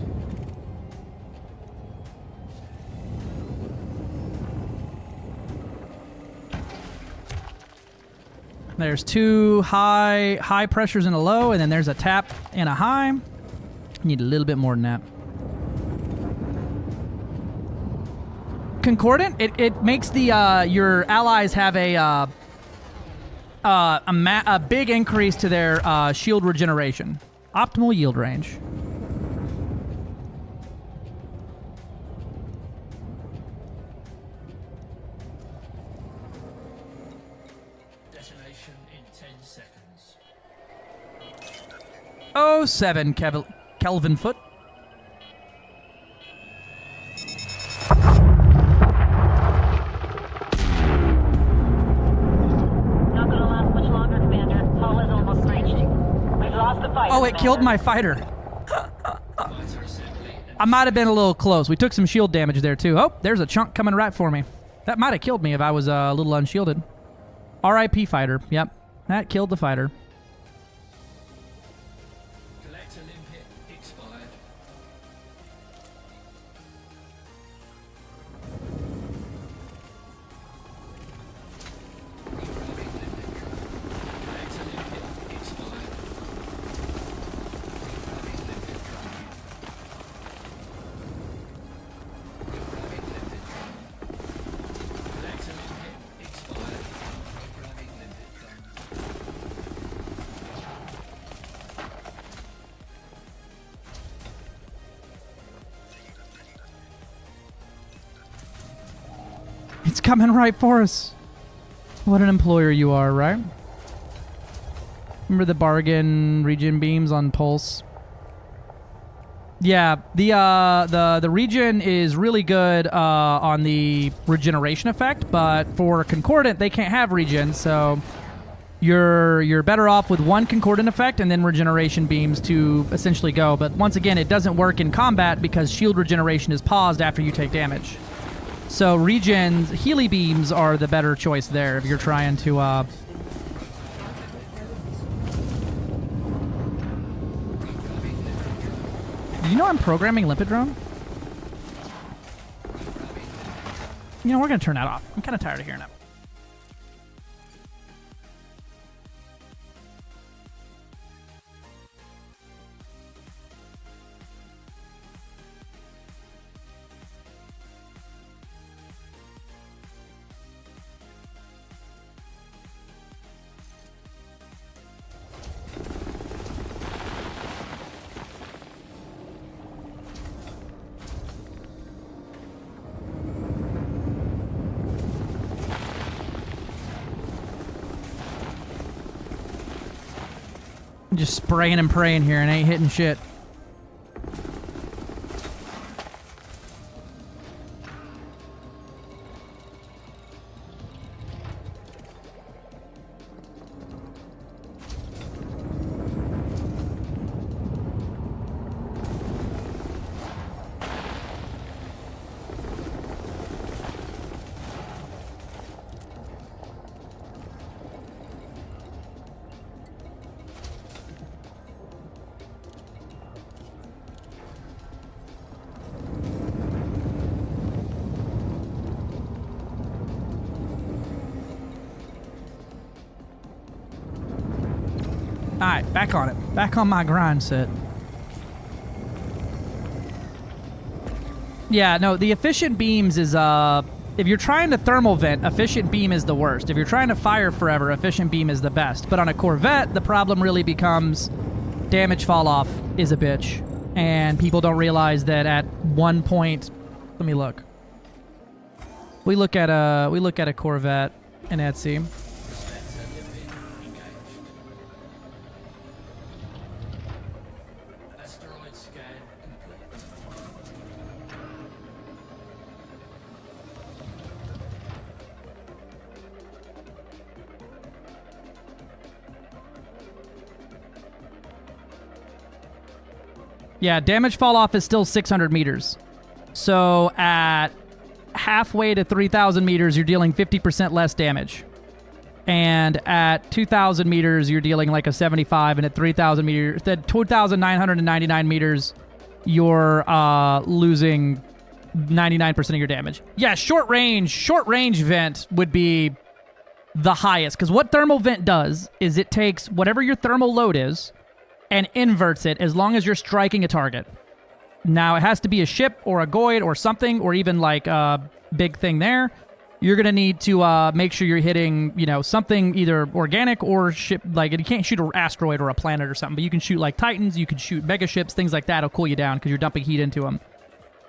There's two high pressures and a low, and then there's a tap and a high. Need a little bit more than that. Concordant, it makes the your allies have a big increase to their shield regeneration. Optimal yield range. Detonation in 10 seconds. 07 Kelvin foot. Not gonna last much longer, Commander. Hull is almost breached. We've lost the fighter. Oh, it killed my fighter. I might have been a little close. We took some shield damage there, too. Oh, there's a chunk coming right for me. That might have killed me if I was a little unshielded. RIP fighter. Yep. That killed the fighter. Collector limpet expired. Collector limpet expired. It's coming right for us. What an employer you are, right? Remember the bargain regen beams on Pulse? Yeah, the regen is really good on the regeneration effect, but for Concordant, they can't have regen, so you're better off with one Concordant effect and then regeneration beams to essentially go. But once again, it doesn't work in combat because shield regeneration is paused after you take damage. So regens, Healy beams are the better choice there if you're trying to... Do you know I'm programming Limpet Drone? You know, we're going to turn that off. I'm kind of tired of hearing it. Just spraying and praying here and ain't hitting shit. Alright, back on it. Back on my grind set. Yeah, no, the efficient beams is, if you're trying to thermal vent, efficient beam is the worst. If you're trying to fire forever, efficient beam is the best. But on a Corvette, the problem really becomes damage fall off is a bitch. And people don't realize that at one point... Let me look. We look at a Corvette in Etsy. Yeah, damage fall off is still 600 meters. So at halfway to 3,000 meters, you're dealing 50% less damage. And at 2,000 meters, you're dealing like a 75. And at 3,000 meters, at 2,999 meters, you're losing 99% of your damage. Yeah, short range vent would be the highest. Because what thermal vent does is it takes whatever your thermal load is and inverts it as long as you're striking a target. Now, it has to be a ship or a Goid or something, or even like a big thing there. You're going to need to make sure you're hitting, you know, something either organic or ship. Like, you can't shoot an asteroid or a planet or something, but you can shoot like Titans, you can shoot mega ships, things like that. It'll cool you down because you're dumping heat into them.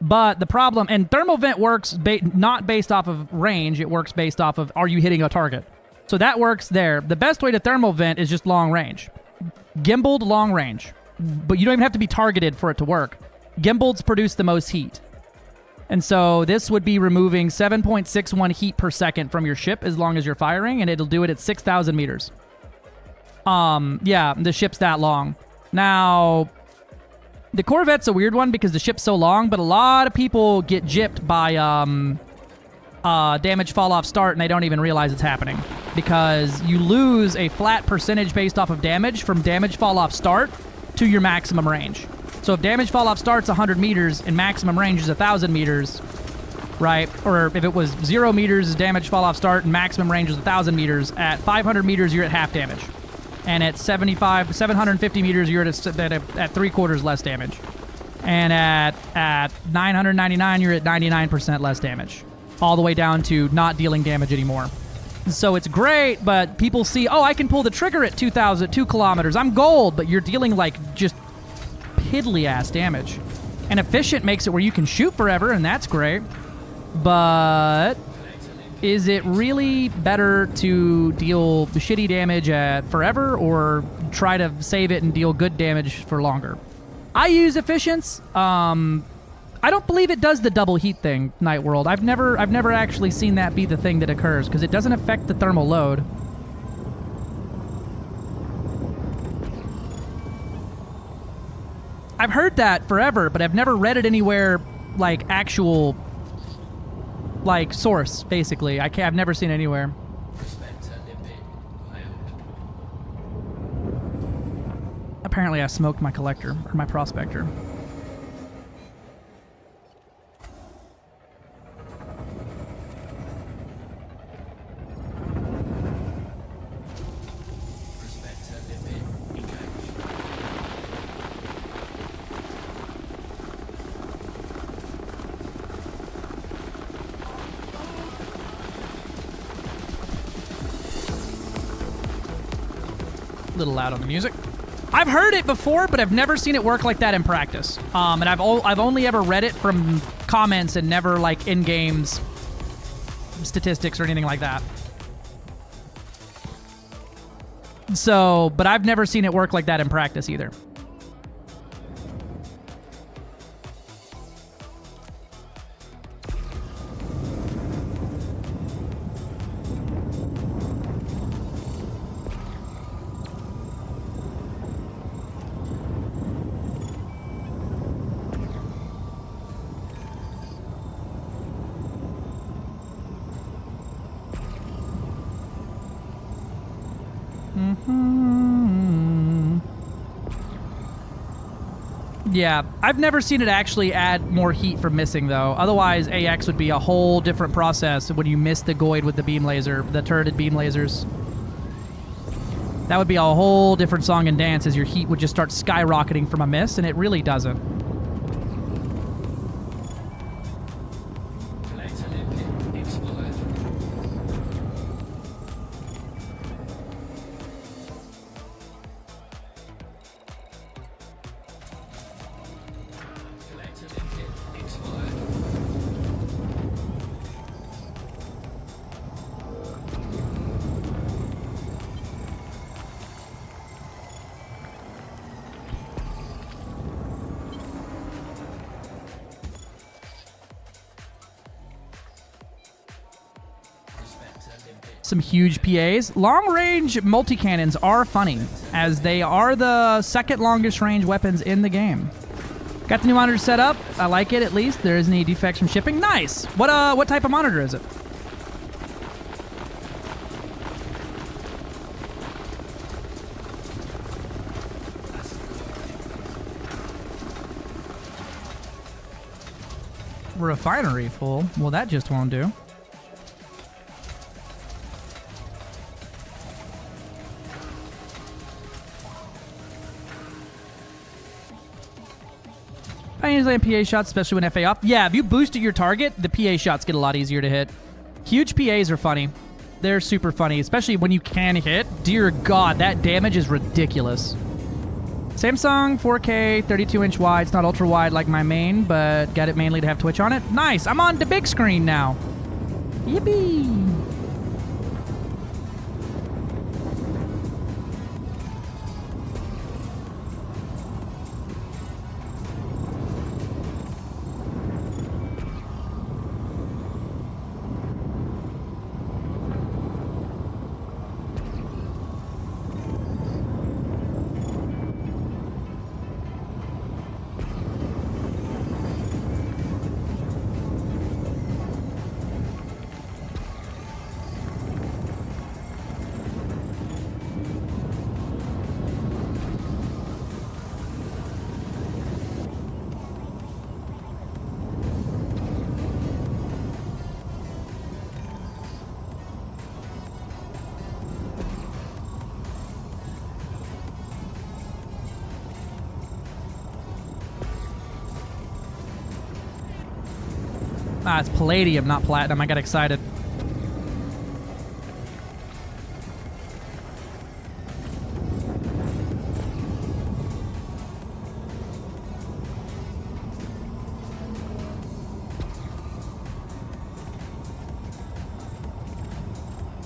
But the problem, and thermal vent works not based off of range, it works based off of are you hitting a target. So that works there. The best way to thermal vent is just long range. Gimbaled long range. But you don't even have to be targeted for it to work. Gimbals produce the most heat. And so this would be removing 7.61 heat per second from your ship as long as you're firing, and it'll do it at 6,000 meters. Yeah, the ship's that long. Now, the Corvette's a weird one because the ship's so long, but a lot of people get gypped by damage fall off start, and they don't even realize it's happening. Because you lose a flat percentage based off of damage from damage fall off start to your maximum range. So if damage fall off starts 100 meters and maximum range is 1,000 meters, right? Or if it was 0 meters is damage fall off start and maximum range is 1,000 meters, at 500 meters you're at half damage. And at 750 meters you're at 3/4 less damage. And at 999 you're at 99% less damage. All the way down to not dealing damage anymore. So it's great, but people see, oh, I can pull the trigger at 2 kilometers. I'm gold, but you're dealing like just piddly-ass damage. And efficient makes it where you can shoot forever, and that's great. But Is it really better to deal shitty damage forever or try to save it and deal good damage for longer? I use Efficience. I don't believe it does the double heat thing, Night World. I've never actually seen that be the thing that occurs because it doesn't affect the thermal load. I've heard that forever, but I've never read it anywhere like actual like source, basically. I've never seen it anywhere. Apparently I smoked my collector, or my prospector. A little loud on the music. I've heard it before, but I've never seen it work like that in practice. And I've only ever read it from comments and never like in-games statistics or anything like that. So, but I've never seen it work like that in practice either. Yeah, I've never seen it actually add more heat from missing, though. Otherwise, AX would be a whole different process when you miss the Goid with the beam laser, the turreted beam lasers. That would be a whole different song and dance as your heat would just start skyrocketing from a miss, and it really doesn't. Some huge PAs. Long-range multi-cannons are funny, as they are the second longest range weapons in the game. Got the new monitor set up. I like it, at least. There isn't any defects from shipping. Nice! What type of monitor is it? Refinery full? Well, that just won't do. I use PA shots, especially when FA off. Yeah, if you boosted your target, the PA shots get a lot easier to hit. Huge PAs are funny. They're super funny, especially when you can hit. Dear God, that damage is ridiculous. Samsung 4K 32-inch wide. It's not ultra wide like my main, but got it mainly to have Twitch on it. Nice. I'm on the big screen now. Yippee. Ah, it's palladium, not platinum. I got excited.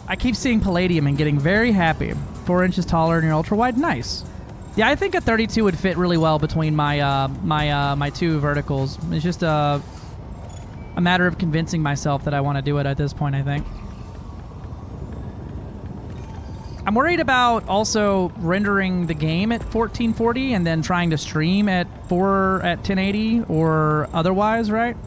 I keep seeing Palladium and getting very happy. 4 inches taller than your ultra wide. Nice. Yeah, I think a 32 would fit really well between my my two verticals. It's just a matter of convincing myself that I want to do it at this point, I think. I'm worried about also rendering the game at 1440 and then trying to stream at 1080 or otherwise, right?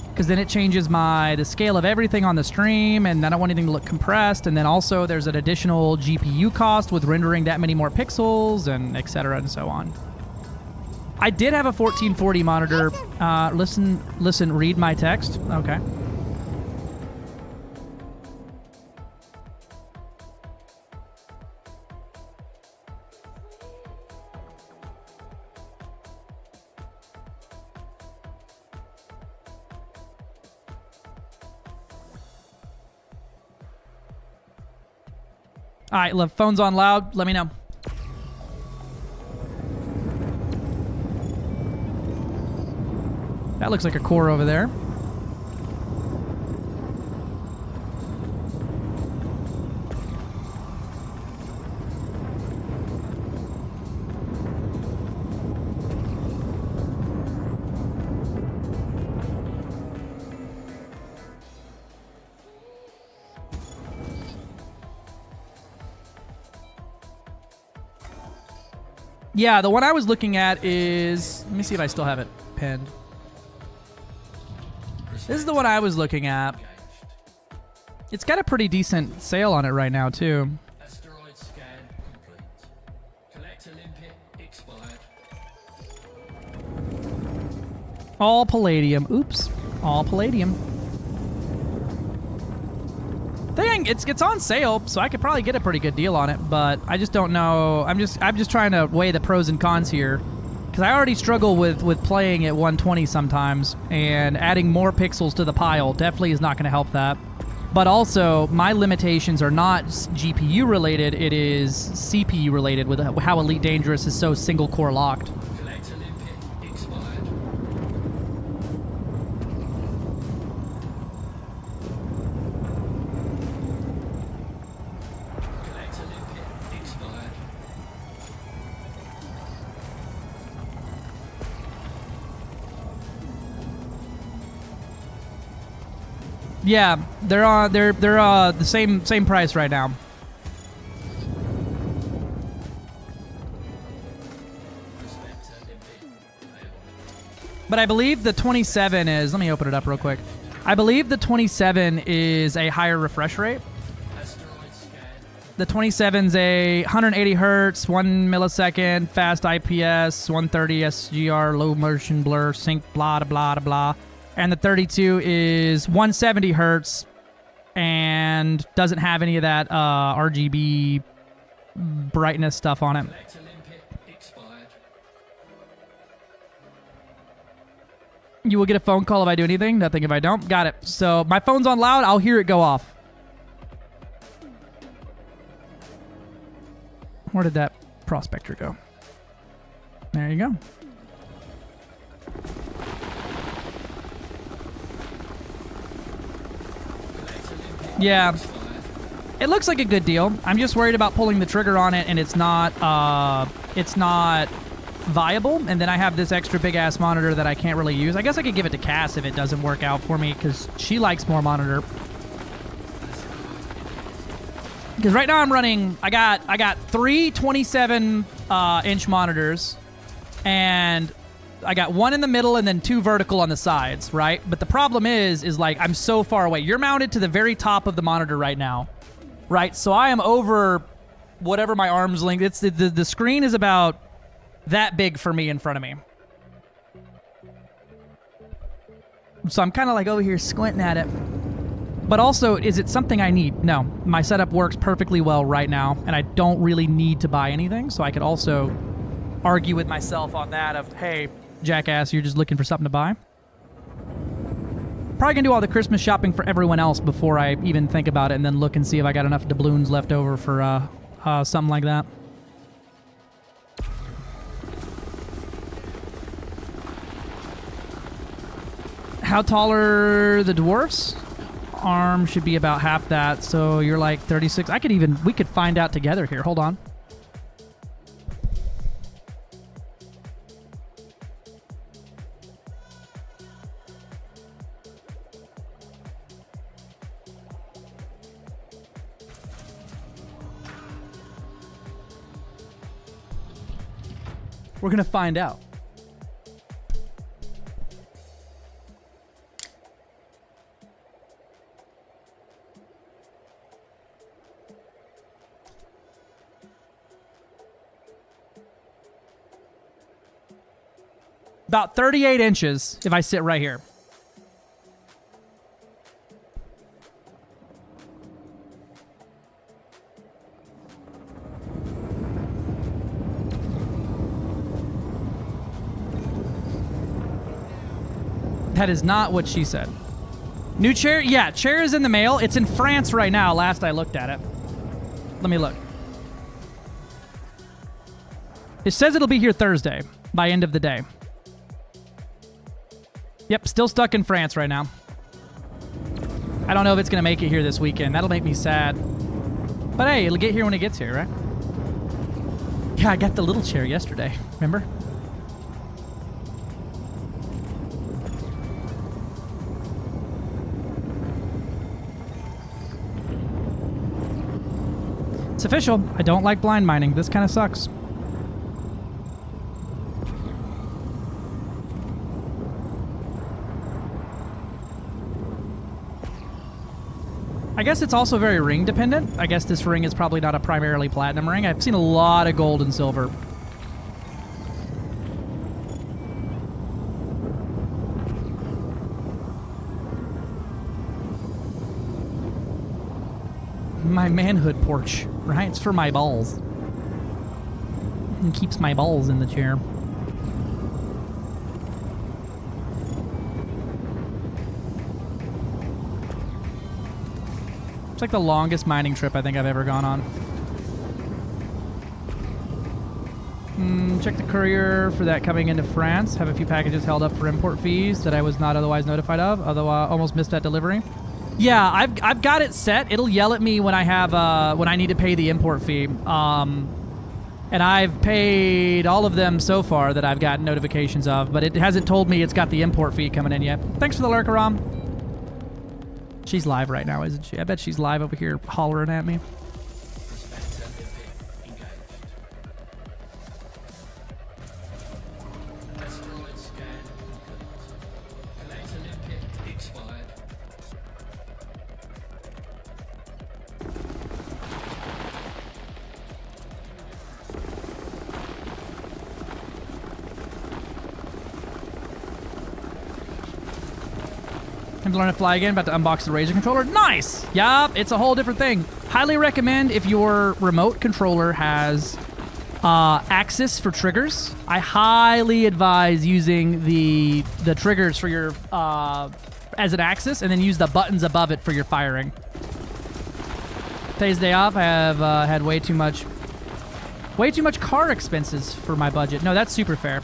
Because then it changes the scale of everything on the stream, and I don't want anything to look compressed. And then also there's an additional GPU cost with rendering that many more pixels, and etc. and so on. I did have a 1440 monitor. Listen, read my text. Okay. All right, love. Phone's on loud. Let me know. That looks like a core over there. Yeah, the one I was looking at is... Let me see if I still have it pinned. This is the one I was looking at. It's got a pretty decent sale on it right now, too. Asteroid scan complete. Collector limpet expired. All Palladium. Oops. All Palladium. Dang, it's on sale, so I could probably get a pretty good deal on it, but I just don't know. I'm just trying to weigh the pros and cons here, because I already struggle with playing at 120 sometimes, and adding more pixels to the pile definitely is not going to help that. But also, my limitations are not GPU related; it is CPU related, with how Elite Dangerous is so single core locked. Collector limpet expired. Collector limpet expired. Yeah, they're the same price right now. But I believe the 27 is... Let me open it up real quick. I believe the 27 is a higher refresh rate. The 27's a 180 hertz, 1 millisecond, fast IPS, 130 SGR, low motion blur, sync, blah, blah, blah, blah. And the 32 is 170 hertz and doesn't have any of that RGB brightness stuff on it. You will get a phone call if I do anything. Nothing if I don't. Got it. So my phone's on loud. I'll hear it go off. Where did that prospector go? There you go. Yeah. It looks like a good deal. I'm just worried about pulling the trigger on it and it's not viable, and then I have this extra big ass monitor that I can't really use. I guess I could give it to Cass if it doesn't work out for me, because she likes more monitor. Because right now I'm running, I got 3 27 inch monitors, and I got one in the middle and then 2 vertical on the sides, right? But the problem is like I'm so far away. You're mounted to the very top of the monitor right now, right? So I am over whatever my arm's length. It's the screen is about that big for me in front of me. So I'm kind of like over here squinting at it. But also, is it something I need? No. My setup works perfectly well right now, and I don't really need to buy anything, so I could also argue with myself on that of, hey, jackass, you're just looking for something to buy. Probably gonna do all the Christmas shopping for everyone else before I even think about it, and then look and see if I got enough doubloons left over for something like that. How tall are the dwarfs? arm should be about half that, so you're like 36. We could find out together here. Hold on. We're gonna find out. About 38 inches if I sit right here. That is not what she said. New chair? Yeah, chair is in the mail. It's in France right now, last I looked at it. Let me look. It says it'll be here Thursday, by end of the day. Yep, still stuck in France right now. I don't know if it's going to make it here this weekend. That'll make me sad. But hey, it'll get here when it gets here, right? Yeah, I got the little chair yesterday. Remember? It's official. I don't like blind mining. This kind of sucks. I guess it's also very ring dependent. I guess this ring is probably not a primarily platinum ring. I've seen a lot of gold and silver. My manhood porch, right? It's for my balls. It keeps my balls in the chair. It's like the longest mining trip I think I've ever gone on. Check the courier for that coming into France. Have a few packages held up for import fees that I was not otherwise notified of. Otherwise, almost missed that delivery. Yeah, I've got it set. It'll yell at me when I have when I need to pay the import fee. And I've paid all of them so far that I've gotten notifications of, but it hasn't told me it's got the import fee coming in yet. Thanks for the lurk, Aram. She's live right now, isn't she? I bet she's live over here hollering at me. Time to learn to fly again. About to unbox the Razer controller. Nice! Yup, it's a whole different thing. Highly recommend if your remote controller has axis for triggers. I highly advise using the triggers for your as an axis, and then use the buttons above it for your firing. Today's day off. I have had way too much car expenses for my budget. No, that's super fair.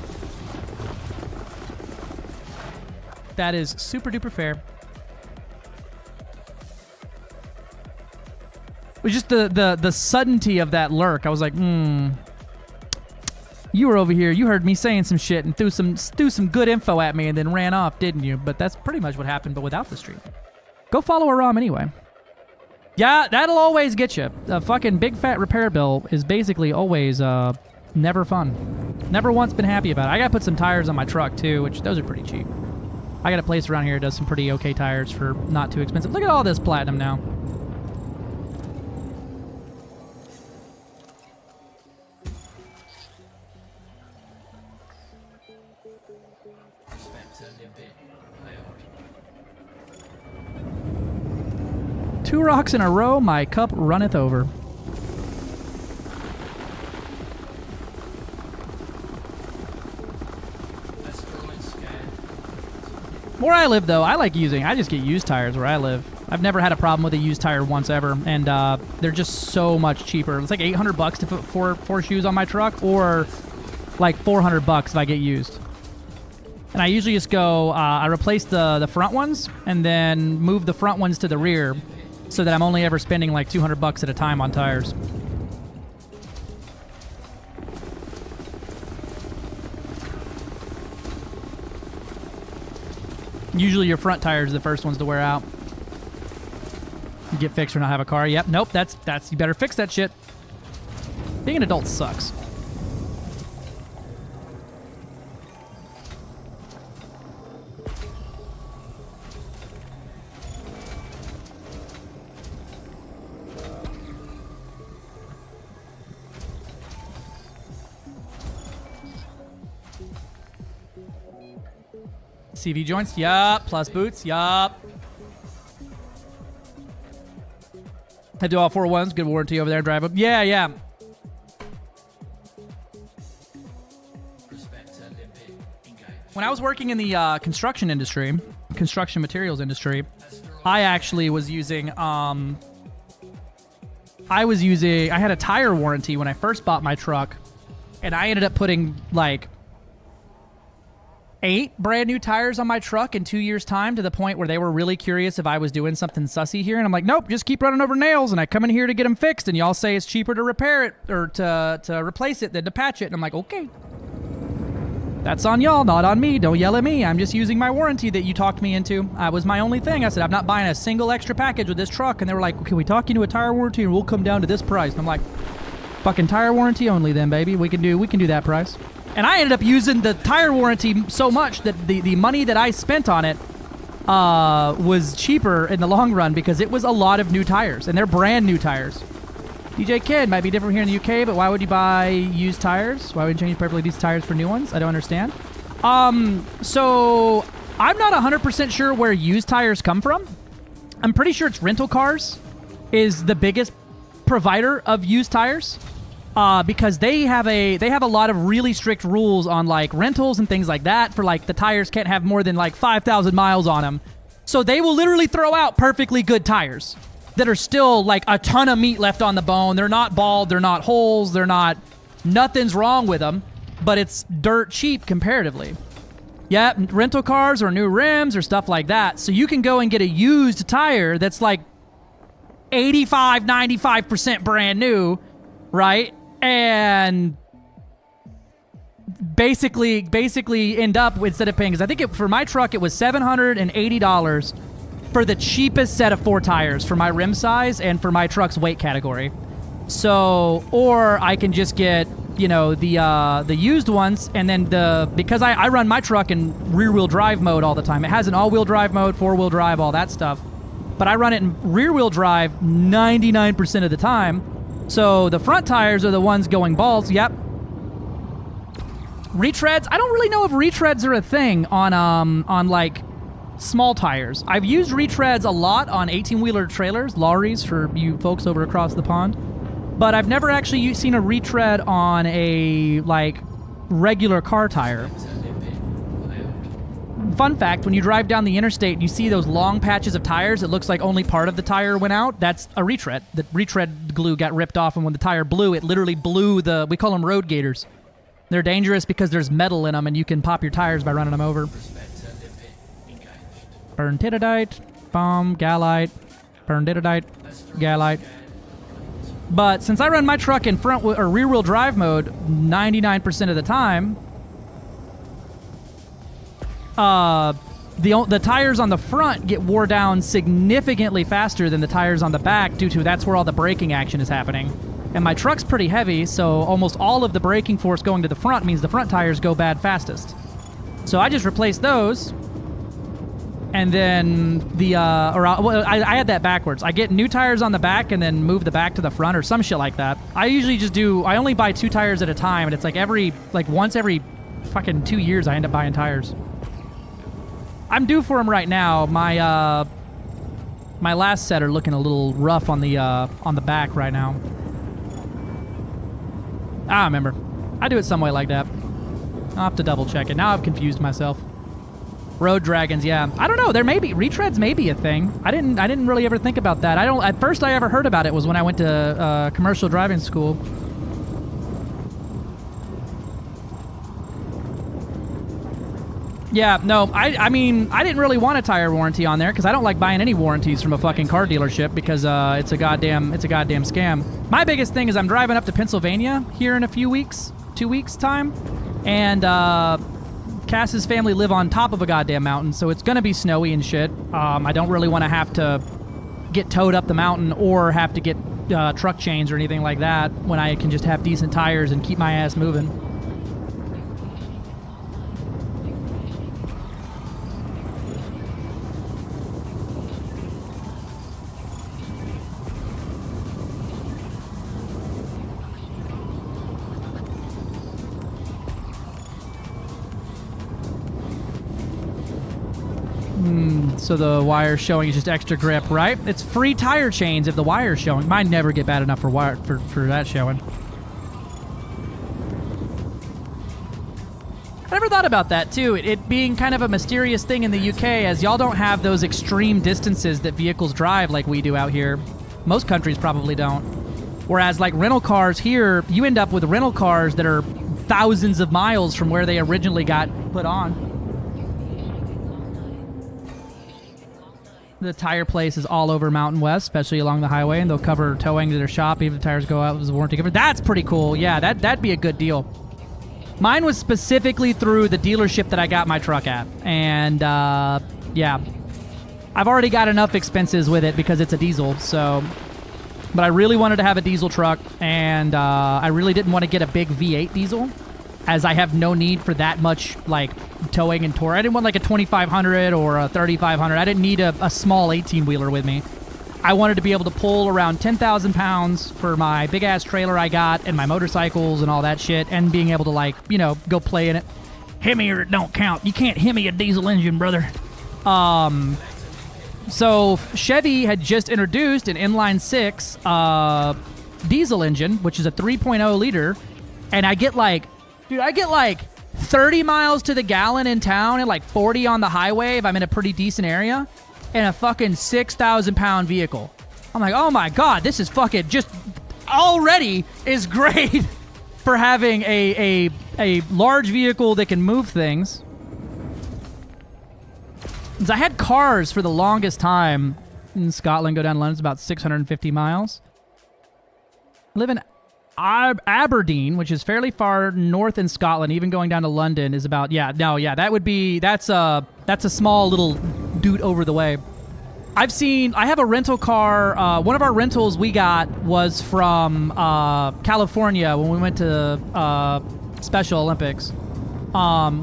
That is super duper fair. It was just the suddenty of that lurk. I was like, you were over here. You heard me saying some shit and threw some good info at me and then ran off, didn't you? But that's pretty much what happened, but without the stream. Go follow Aram anyway. Yeah, that'll always get you. A fucking big fat repair bill is basically always never fun. Never once been happy about it. I gotta put some tires on my truck too, which those are pretty cheap. I got a place around here that does some pretty okay tires for not too expensive. Look at all this platinum now. Two rocks in a row, my cup runneth over. Where I live, though, I just get used tires where I live. I've never had a problem with a used tire once ever, and they're just so much cheaper. It's like $800 to put four shoes on my truck, or like $400 if I get used. And I usually just go, I replace the front ones and then move the front ones to the rear so that I'm only ever spending like $200 at a time on tires. Usually your front tires are the first ones to wear out. Get fixed or not have a car. Yep, nope, that's you better fix that shit. Being an adult sucks. CV joints, yup. Plus boots, yup. I do all 4 ones. Good warranty over there. Drive up. Yeah, yeah. When I was working in the construction industry, construction materials industry, I actually was using, I had a tire warranty when I first bought my truck, and I ended up putting like 8 brand new tires on my truck in 2 years' time, to the point where they were really curious if I was doing something sussy here. And I'm like, nope, just keep running over nails. And I come in here to get them fixed, and y'all say it's cheaper to repair it or to replace it than to patch it. And I'm like, okay. That's on y'all, not on me. Don't yell at me. I'm just using my warranty that you talked me into. That was my only thing. I said, I'm not buying a single extra package with this truck. And they were like, can we talk you into a tire warranty and we'll come down to this price? And I'm like, fucking tire warranty only then, baby. We can do that price. And I ended up using the tire warranty so much that the money that I spent on it was cheaper in the long run, because it was a lot of new tires, and they're brand new tires. DJ Kid, might be different here in the UK, but why would you buy used tires? Why would you change perfectly these tires for new ones? I don't understand. So I'm not 100% sure where used tires come from. I'm pretty sure it's rental cars is the biggest provider of used tires. Because they have a lot of really strict rules on like rentals and things like that, for like the tires can't have more than like 5,000 miles on them. So they will literally throw out perfectly good tires that are still like a ton of meat left on the bone. They're not bald, they're not holes, nothing's wrong with them, but it's dirt cheap comparatively. Yeah, rental cars or new rims or stuff like that. So you can go and get a used tire that's like 85, 95% brand new, right? And basically end up, instead of paying, because I think for my truck it was $780 for the cheapest set of 4 tires for my rim size and for my truck's weight category. So, or I can just get, you know, the used ones, and then because I run my truck in rear-wheel drive mode all the time. It has an all-wheel drive mode, 4-wheel drive, all that stuff. But I run it in rear-wheel drive 99% of the time. So the front tires are the ones going balls. Yep. Retreads. I don't really know if retreads are a thing on like small tires. I've used retreads a lot on 18-wheeler trailers, lorries for you folks over across the pond. But I've never actually seen a retread on a like regular car tire. Fun fact, when you drive down the interstate and you see those long patches of tires, it looks like only part of the tire went out. That's a retread. The retread glue got ripped off, and when the tire blew, it literally blew we call them road gators. They're dangerous because there's metal in them, and you can pop your tires by running them over. Burnitidite, bomb, galite, burnitidite, galite. But since I run my truck in front or rear-wheel drive mode 99% of the time, the tires on the front get wore down significantly faster than the tires on the back, due to that's where all the braking action is happening. And my truck's pretty heavy, so almost all of the braking force going to the front means the front tires go bad fastest. So I just replaced those, and then I had that backwards. I get new tires on the back and then move the back to the front or some shit like that. I usually I only buy 2 tires at a time, and it's like once every fucking 2 years I end up buying tires. I'm due for them right now. My last set are looking a little rough on the back right now. I remember. I do it some way like that. I'll have to double check it. Now I've confused myself. Road dragons, yeah. I don't know. There may be retreads, may be a thing. I didn't really ever think about that. At first I ever heard about it was when I went to commercial driving school. Yeah, no, I mean, I didn't really want a tire warranty on there because I don't like buying any warranties from a fucking car dealership because it's a goddamn scam. My biggest thing is I'm driving up to Pennsylvania here in a few weeks, 2 weeks time, and Cass's family live on top of a goddamn mountain, so it's gonna be snowy and shit. I don't really want to have to get towed up the mountain or have to get truck chains or anything like that when I can just have decent tires and keep my ass moving. So the wire's showing is just extra grip, right? It's free tire chains if the wire's showing. Mine never get bad enough for that showing. I never thought about that, too. It being kind of a mysterious thing in the UK, as y'all don't have those extreme distances that vehicles drive like we do out here. Most countries probably don't. Whereas, like, rental cars here, you end up with rental cars that are thousands of miles from where they originally got put on. The tire place is all over Mountain West, especially along the highway, and they'll cover towing to their shop even if the tires go out with a warranty cover. That's pretty cool. Yeah, that'd be a good deal. Mine was specifically through the dealership that I got my truck at, and yeah, I've already got enough expenses with it because it's a diesel. So, but I really wanted to have a diesel truck, and I really didn't want to get a big V8 diesel, as I have no need for that much like towing and torque. I didn't want like a 2500 or a 3500. I didn't need a small 18-wheeler with me. I wanted to be able to pull around 10,000 pounds for my big-ass trailer I got and my motorcycles and all that shit, and being able to, like, you know, go play in it. Hemi or it don't count. You can't Hemi a diesel engine, brother. So Chevy had just introduced an inline 6 diesel engine, which is a 3.0 liter, and I get like 30 miles to the gallon in town and like 40 on the highway if I'm in a pretty decent area, in a fucking 6,000 pound vehicle. I'm like, oh my God, this is fucking just already is great for having a large vehicle that can move things. 'Cause I had cars for the longest time in Scotland. Go down to London, it's about 650 miles. I live in Aberdeen, which is fairly far north in Scotland. Even going down to London is about, that's a small little dude over the way. I have a rental car. One of our rentals we got was from California when we went to Special Olympics,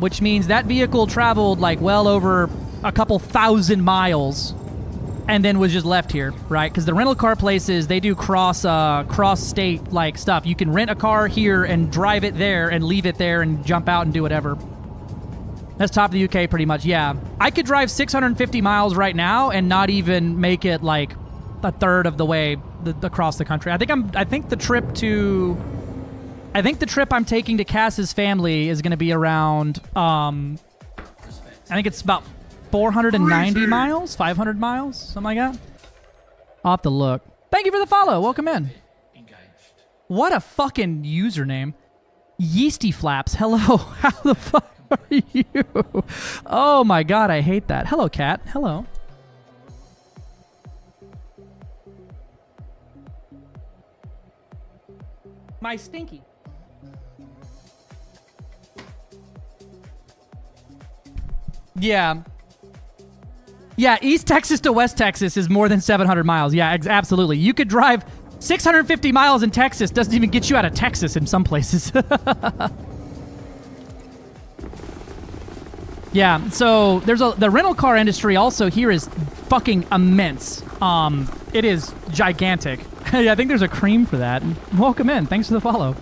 which means that vehicle traveled like well over a couple thousand miles and then was just left here, right? Because the rental car places, they do cross state like stuff. You can rent a car here and drive it there and leave it there and jump out and do whatever. That's top of the UK pretty much, yeah. I could drive 650 miles right now and not even make it like a third of the way across the country. I think the trip I'm taking to Cass's family is going to be around I think it's about 490 miles, 500 miles, something like that. I'll have to look. Thank you for the follow. Welcome in. What a fucking username. Yeasty Flaps. Hello. How the fuck are you? Oh my God, I hate that. Hello, cat. Hello. My stinky. Yeah. Yeah, East Texas to West Texas is more than 700 miles. Yeah, absolutely. You could drive 650 miles in Texas. Doesn't even get you out of Texas in some places. Yeah, so the rental car industry also here is fucking immense. It is gigantic. Yeah, I think there's a cream for that. Welcome in. Thanks for the follow.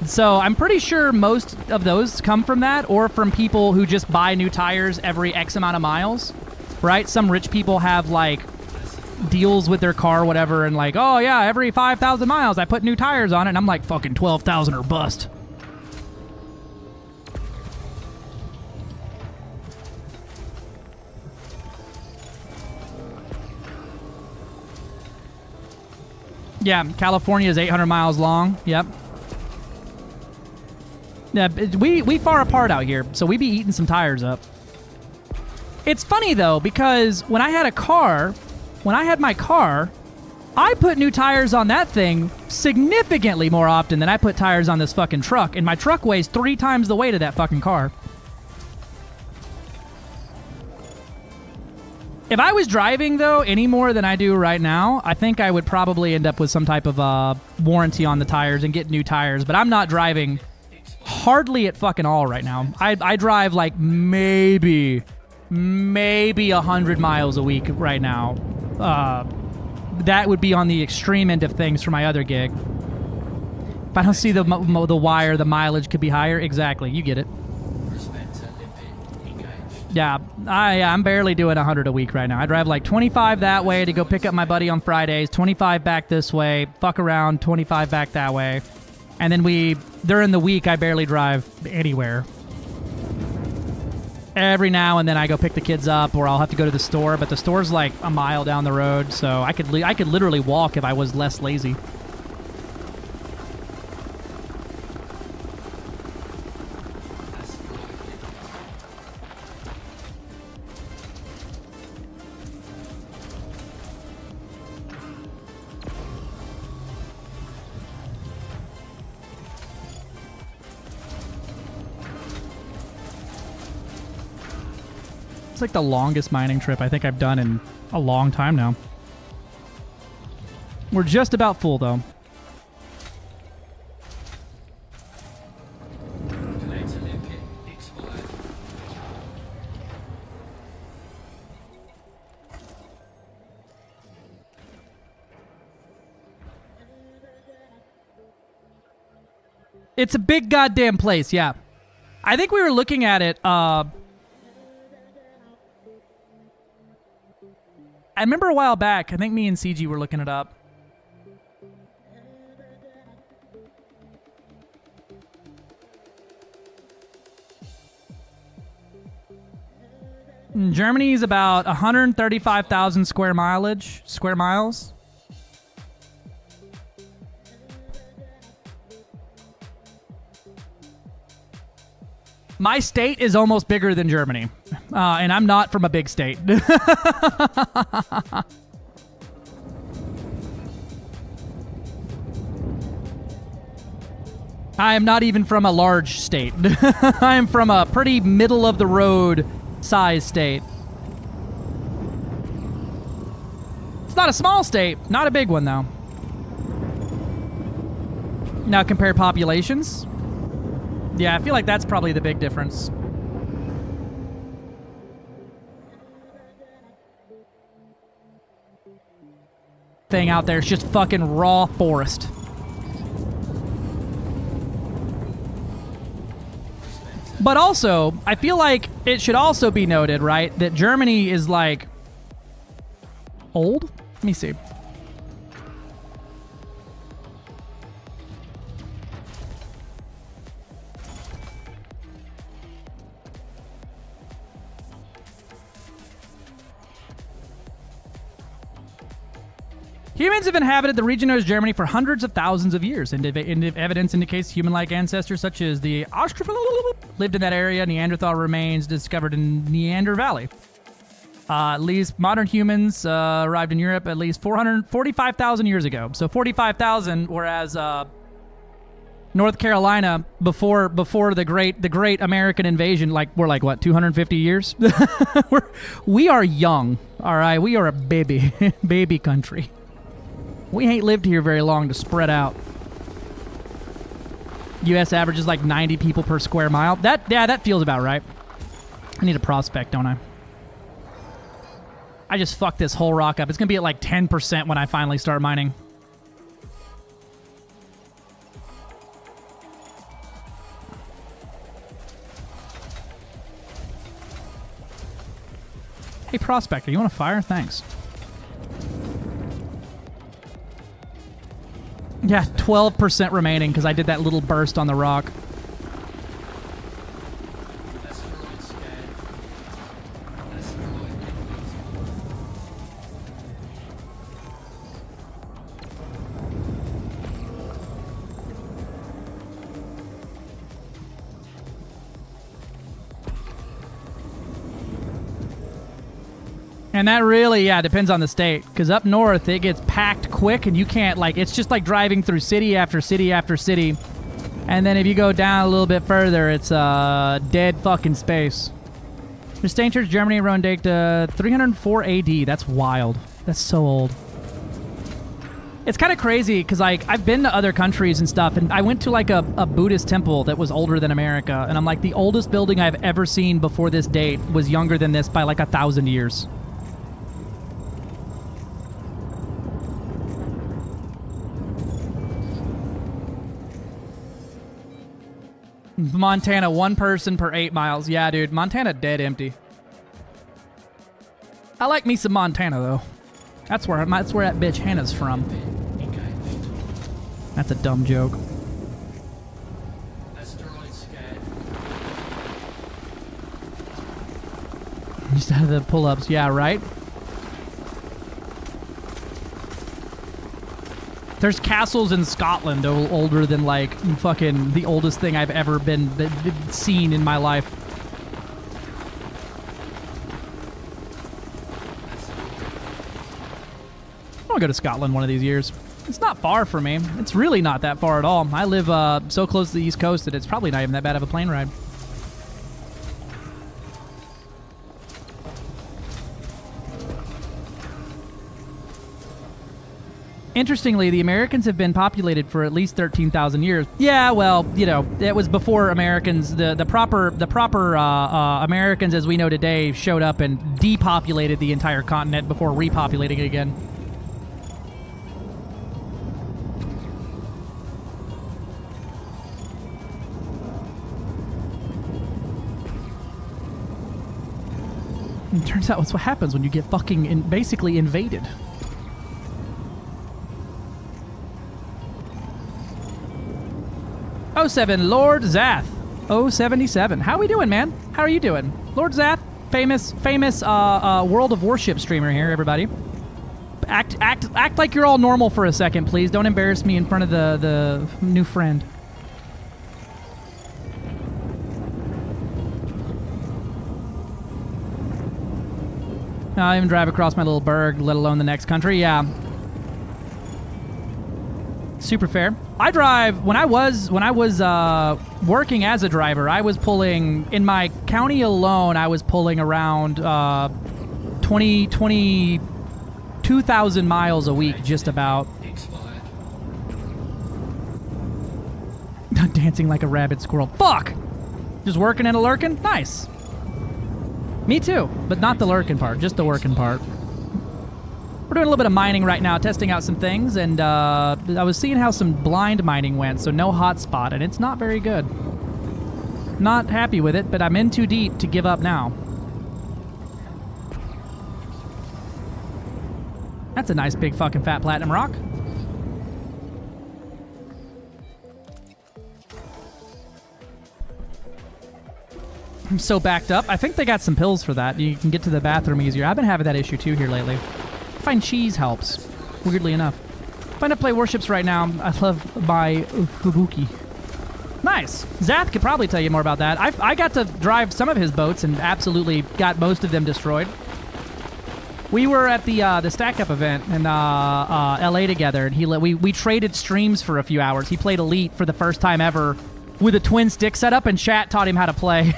So I'm pretty sure most of those come from that, or from people who just buy new tires every X amount of miles, right? Some rich people have like deals with their car or whatever, and like, oh yeah, every 5,000 miles I put new tires on it, and I'm like, fucking 12,000 or bust. Yeah, California is 800 miles long. Yep. Yeah, we far apart out here, so we be eating some tires up. It's funny though, because when I had my car, I put new tires on that thing significantly more often than I put tires on this fucking truck, and my truck weighs 3 times the weight of that fucking car. If I was driving, though, any more than I do right now, I think I would probably end up with some type of warranty on the tires and get new tires, but I'm not driving hardly at fucking all right now. I drive like maybe 100 miles a week right now. That would be on the extreme end of things for my other gig. If I don't see the wire, the mileage could be higher. Exactly, you get it. Yeah, I'm barely doing 100 a week right now. I drive like 25 that way to go pick up my buddy on Fridays, 25 back this way, fuck around, 25 back that way. And then during the week, I barely drive anywhere. Every now and then I go pick the kids up, or I'll have to go to the store, but the store's like a mile down the road, so I could literally walk if I was less lazy. It's like the longest mining trip I think I've done in a long time now. We're just about full, though. It's a big goddamn place, yeah. I think we were looking at it, I remember a while back, I think me and CG were looking it up. Germany is about 135,000 square miles. My state is almost bigger than Germany, and I'm not from a big state. I am not even from a large state. I am from a pretty middle-of-the-road size state. It's not a small state, not a big one, though. Now compare populations. Yeah, I feel like that's probably the big difference. Thing out there is just fucking raw forest. But also, I feel like it should also be noted, right, that Germany is like old? Let me see. Humans have inhabited the region known as Germany for hundreds of thousands of years, and evidence indicates human-like ancestors such as the Australopithecus lived in that area. Neanderthal remains discovered in Neander Valley. At least modern humans arrived in Europe at least 445,000 years ago. So 45,000, whereas North Carolina before the great American invasion, we're like what, 250 years? We are young, all right. We are a baby country. We ain't lived here very long to spread out. U.S. average is like 90 people per square mile. That feels about right. I need a prospect, don't I? I just fucked this whole rock up. It's going to be at like 10% when I finally start mining. Hey, prospector, you want a fire? Thanks. Yeah, 12% remaining because I did that little burst on the rock. And that really, yeah, depends on the state. Because up north, it gets packed quick, and you can't, like, it's just like driving through city after city after city. And then if you go down a little bit further, it's dead fucking space. Christian Church, Germany, Rowan date 304 AD. That's wild. That's so old. It's kind of crazy because, like, I've been to other countries and stuff, and I went to, like, a Buddhist temple that was older than America, and I'm like, the oldest building I've ever seen before this date was younger than this by, like, 1,000 years. Montana, 1 person per 8 miles. Yeah, dude, Montana dead empty. I like me some Montana, though. That's where that bitch Hannah's from. That's a dumb joke. Used to have the pull-ups, yeah, right? There's castles in Scotland older than, like, fucking the oldest thing I've ever been seen in my life. I want to go to Scotland one of these years. It's not far for me. It's really not that far at all. I live so close to the East Coast that it's probably not even that bad of a plane ride. Interestingly, the Americans have been populated for at least 13,000 years. Yeah, well, you know, it was before Americans, the proper Americans as we know today showed up and depopulated the entire continent before repopulating it again. It turns out that's what happens when you get fucking basically invaded. '07, Lord Zath. 077. How we doing, man? How are you doing? Lord Zath, famous World of Warship streamer here, everybody. Act like you're all normal for a second, please. Don't embarrass me in front of the new friend. I even drive across my little burg, let alone the next country. Yeah. Super fair. I drive, when I was working as a driver, I was pulling, in my county alone, I was pulling around 22,000 miles a week, just about. Dancing like a rabid squirrel. Fuck! Just working and a lurking? Nice. Me too, but not the lurking part, just the working part. We're doing a little bit of mining right now, testing out some things, and I was seeing how some blind mining went, so no hotspot, and it's not very good. Not happy with it, but I'm in too deep to give up now. That's a nice big fucking fat platinum rock. I'm so backed up. I think they got some pills for that. You can get to the bathroom easier. I've been having that issue too here lately. I find cheese helps, weirdly enough. If I end up play warships right now, I love my Fubuki. Nice. Zath could probably tell you more about that. I got to drive some of his boats and absolutely got most of them destroyed. We were at the Stack Up event in LA together, and we traded streams for a few hours. He played Elite for the first time ever with a twin stick setup, and chat taught him how to play.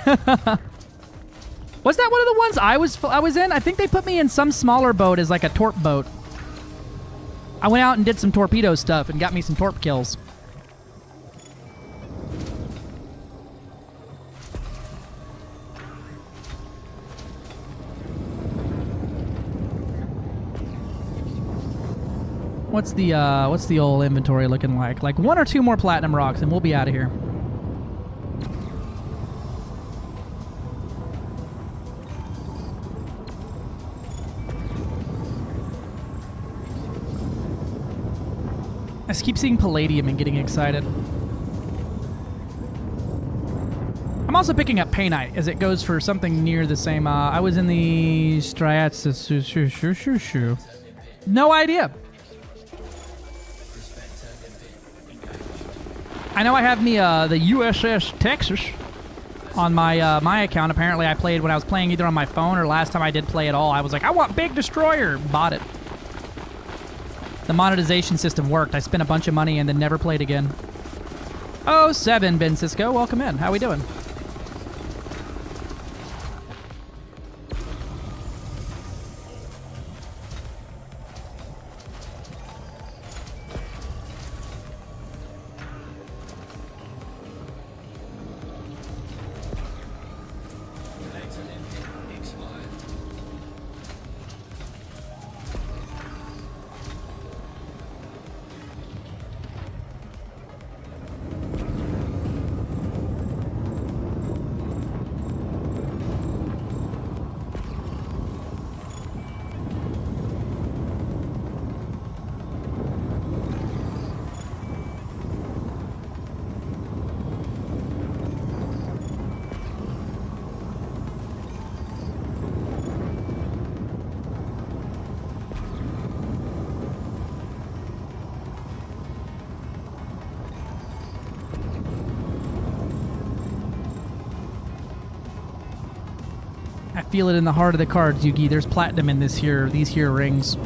Was that one of the ones I was in? I think they put me in some smaller boat as like a torp boat. I went out and did some torpedo stuff and got me some torp kills. What's the old inventory looking like? Like 1 or 2 more platinum rocks and we'll be out of here. I just keep seeing palladium and getting excited. I'm also picking up painite as it goes for something near the same. I was in the Striats. No idea. I know I have me the USS Texas. on my my account. Apparently, I played when I was playing either on my phone or last time I did play at all. I was like, I want Big Destroyer. Bought it. The monetization system worked. I spent a bunch of money and then never played again. 07, Ben Cisco. Welcome in. How we doing? I feel it in the heart of the cards, Yugi. There's platinum in these here rings.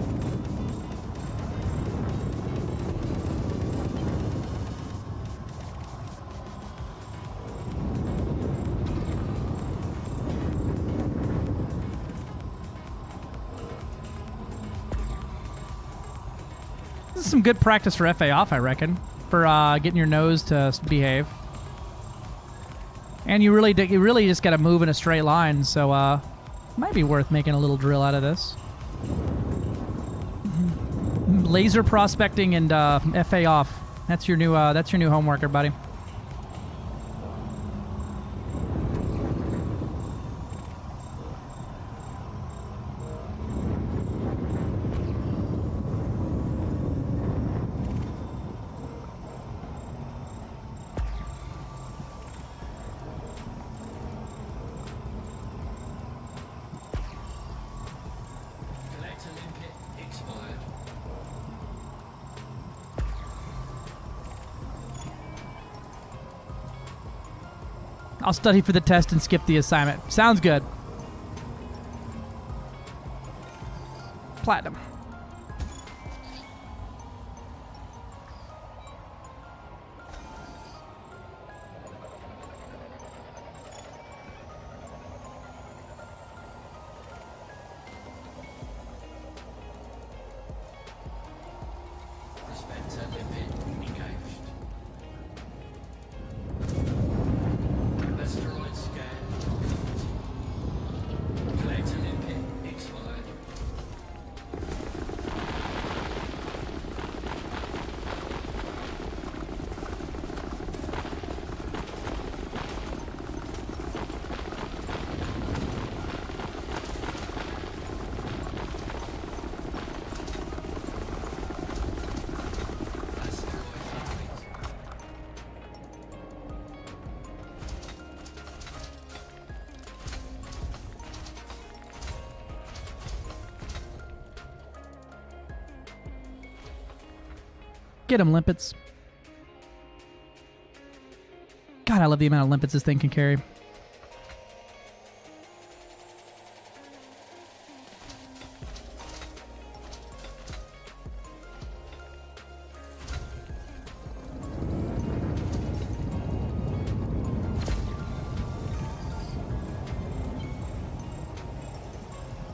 This is some good practice for FA off, I reckon, for getting your nose to behave. And you really just got to move in a straight line, so might be worth making a little drill out of this. Laser prospecting and FA off. That's your new homework, everybody. I'll study for the test and skip the assignment. Sounds good. Platinum. Get him, limpets. God, I love the amount of limpets this thing can carry.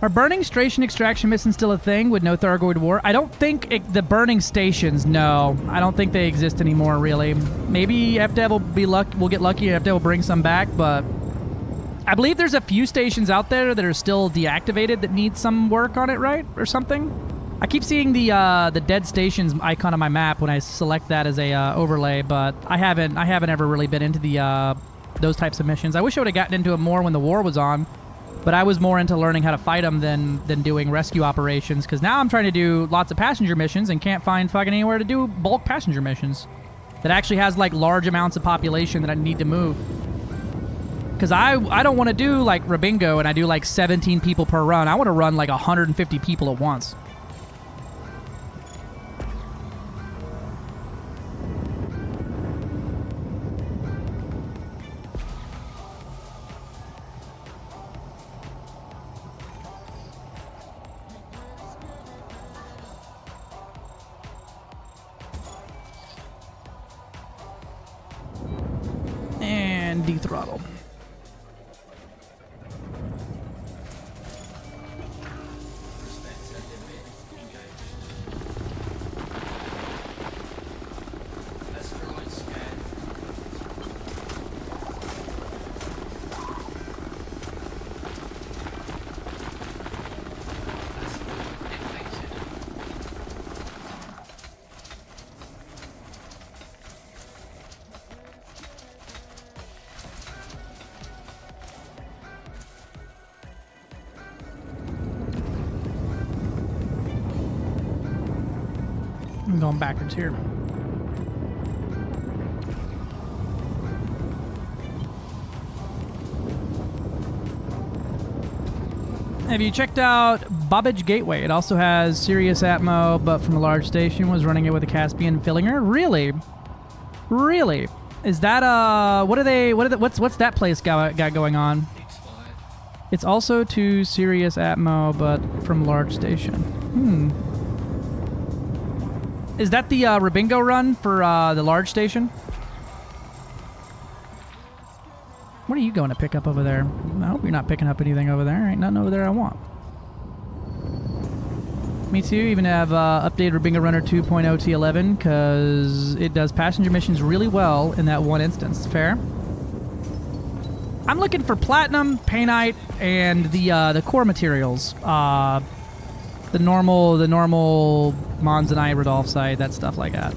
Are burning station extraction missions still a thing with no Thargoid War? I don't think the burning stations, no. I don't think they exist anymore, really. Maybe FDev will get lucky and FDev will bring some back, but I believe there's a few stations out there that are still deactivated that need some work on it, right? Or something? I keep seeing the dead stations icon on my map when I select that as a overlay, but I haven't ever really been into the those types of missions. I wish I would have gotten into it more when the war was on. But I was more into learning how to fight them than doing rescue operations, because now I'm trying to do lots of passenger missions and can't find fucking anywhere to do bulk passenger missions that actually has like large amounts of population that I need to move. Because I don't want to do like Rabingo and I do like 17 people per run. I want to run like 150 people at once. and dethrottle. I'm going backwards here. Have you checked out Babbage Gateway? It also has Sirius Atmo, but from a large station. Was running it with a Caspian Fillinger. Really? Really? Is that what's that place got going on? It's also to Sirius Atmo, but from large station. Is that the Rabingo run for the large station? What are you going to pick up over there? I hope you're not picking up anything over there. Ain't nothing over there I want. Me too. Even have updated Rabingo Runner 2.0 T11 because it does passenger missions really well in that one instance. Fair. I'm looking for platinum, painite, and the core materials. The normal Monzonite, Rodolphsite, that stuff like that.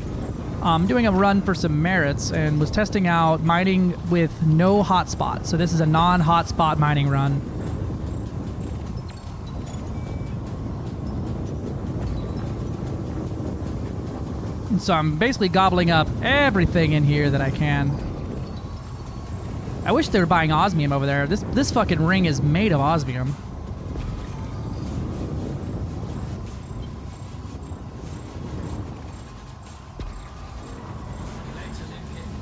I'm doing a run for some merits and was testing out mining with no hotspot. So this is a non-hotspot mining run. And so I'm basically gobbling up everything in here that I can. I wish they were buying osmium over there. This fucking ring is made of osmium.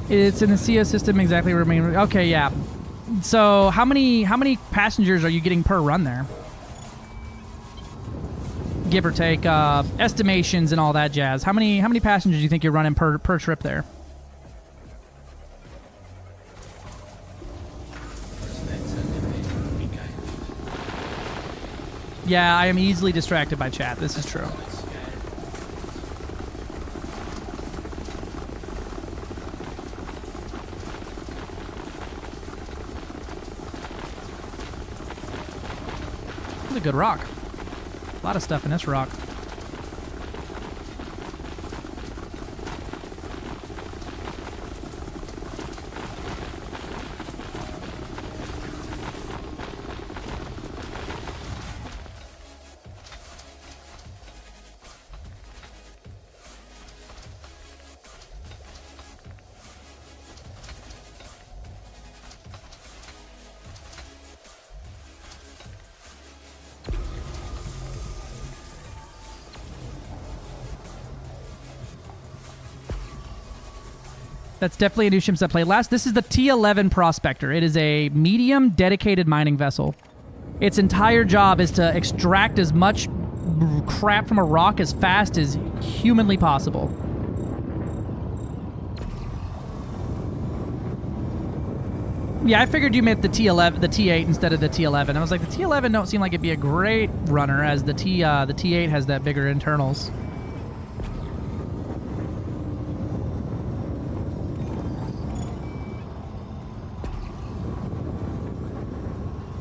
It's in the CO system exactly where main. Okay, yeah. So how many passengers are you getting per run there? Give or take, estimations and all that jazz. How many passengers do you think you're running per trip there? Yeah, I am easily distracted by chat. This is true. This is a good rock. A lot of stuff in this rock. That's definitely a new ship I played last. This is the T11 Prospector. It is a medium dedicated mining vessel. Its entire job is to extract as much crap from a rock as fast as humanly possible. Yeah, I figured you meant the T11, the T8 instead of the T11. I was like, the T11 don't seem like it'd be a great runner, as the T8 has that bigger internals.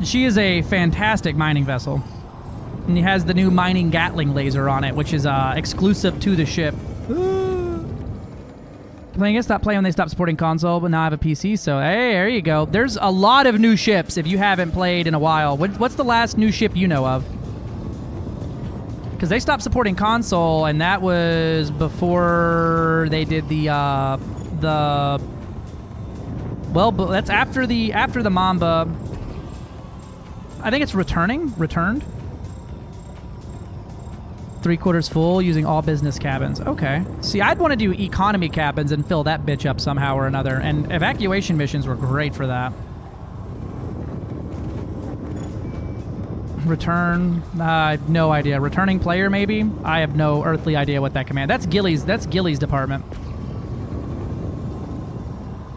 She is a fantastic mining vessel. And it has the new mining Gatling laser on it, which is exclusive to the ship. Playing it, stop playing when they stop supporting console, but now I have a PC, so hey, there you go. There's a lot of new ships if you haven't played in a while. What's the last new ship you know of? Because they stopped supporting console, and that was before they did well, that's after the Mamba. I think it's returned. 3/4 full using all business cabins. Okay. See, I'd want to do economy cabins and fill that bitch up somehow or another. And evacuation missions were great for that. Return. I have no idea. Returning player, maybe? I have no earthly idea what that command. That's Gilly's department.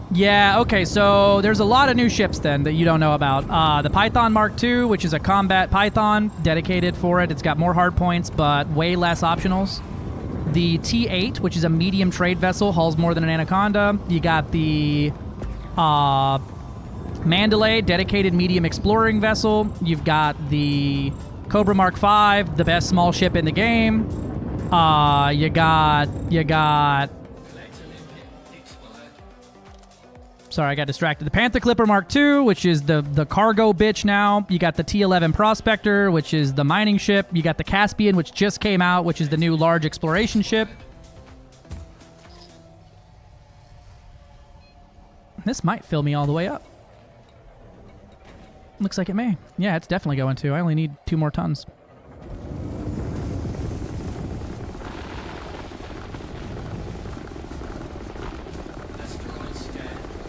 Yeah, okay, so there's a lot of new ships then that you don't know about. The Python Mark II, which is a combat Python dedicated for it. It's got more hard points, but way less optionals. The T8, which is a medium trade vessel, hulls more than an Anaconda. You got the Mandalay, dedicated medium exploring vessel. You've got the Cobra Mark V, the best small ship in the game. You got... Sorry, I got distracted. The Panther Clipper Mark II, which is the cargo bitch now. You got the T-11 Prospector, which is the mining ship. You got the Caspian, which just came out, which is the new large exploration ship. This might fill me all the way up. Looks like it may. Yeah, it's definitely going to. I only need 2 more tons.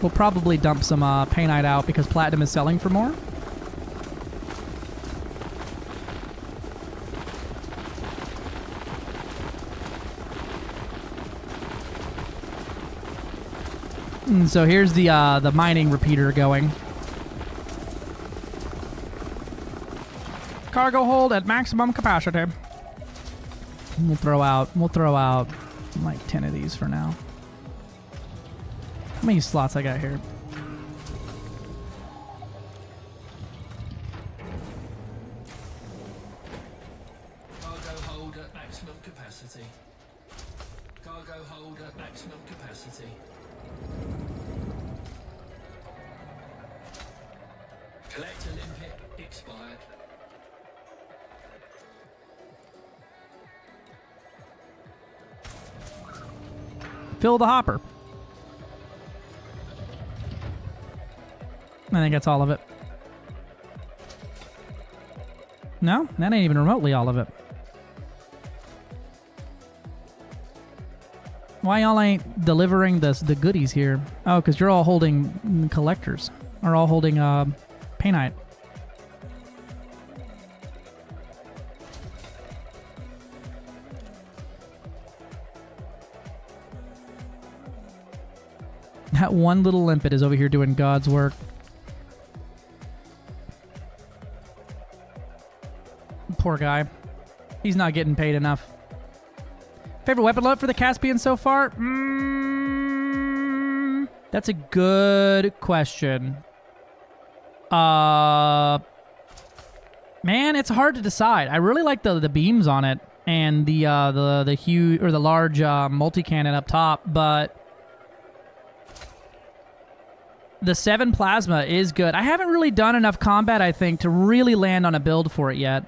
We'll probably dump some painite out because platinum is selling for more. And so here's the mining repeater going. Cargo hold at maximum capacity. We'll throw out like 10 of these for now. How many slots I got here? Cargo hold at maximum capacity. Cargo hold at maximum capacity. Collector limpet expired. Fill the hopper. I think that's all of it. No? That ain't even remotely all of it. Why y'all ain't delivering the goodies here? Oh, because you're all holding collectors. Or all holding painite. That one little limpet is over here doing God's work. Poor guy. He's not getting paid enough. Favorite weapon load for the Caspian so far? That's a good question. Man, it's hard to decide. I really like the beams on it and the huge or the large multi-cannon up top, but the 7 plasma is good. I haven't really done enough combat, I think, to really land on a build for it yet.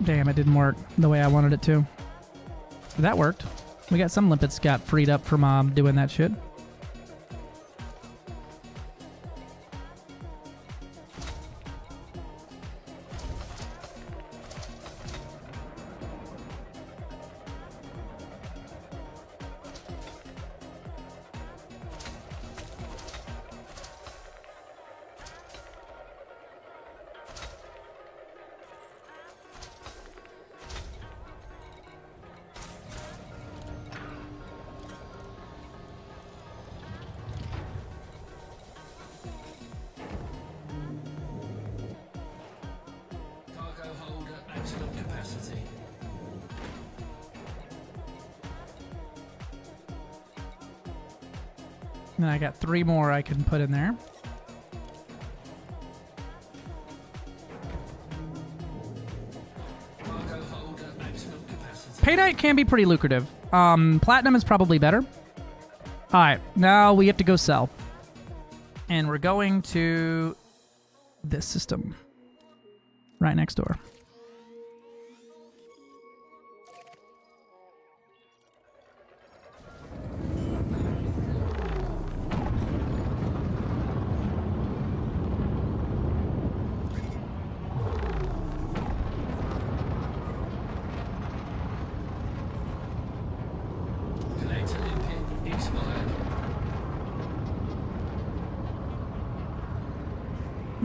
Damn, it didn't work the way I wanted it to. That worked. We got some limpets got freed up from doing that shit. And I got 3 more I can put in there. Paydite can be pretty lucrative. Platinum is probably better. Alright, now we have to go sell. And we're going to this system. Right next door.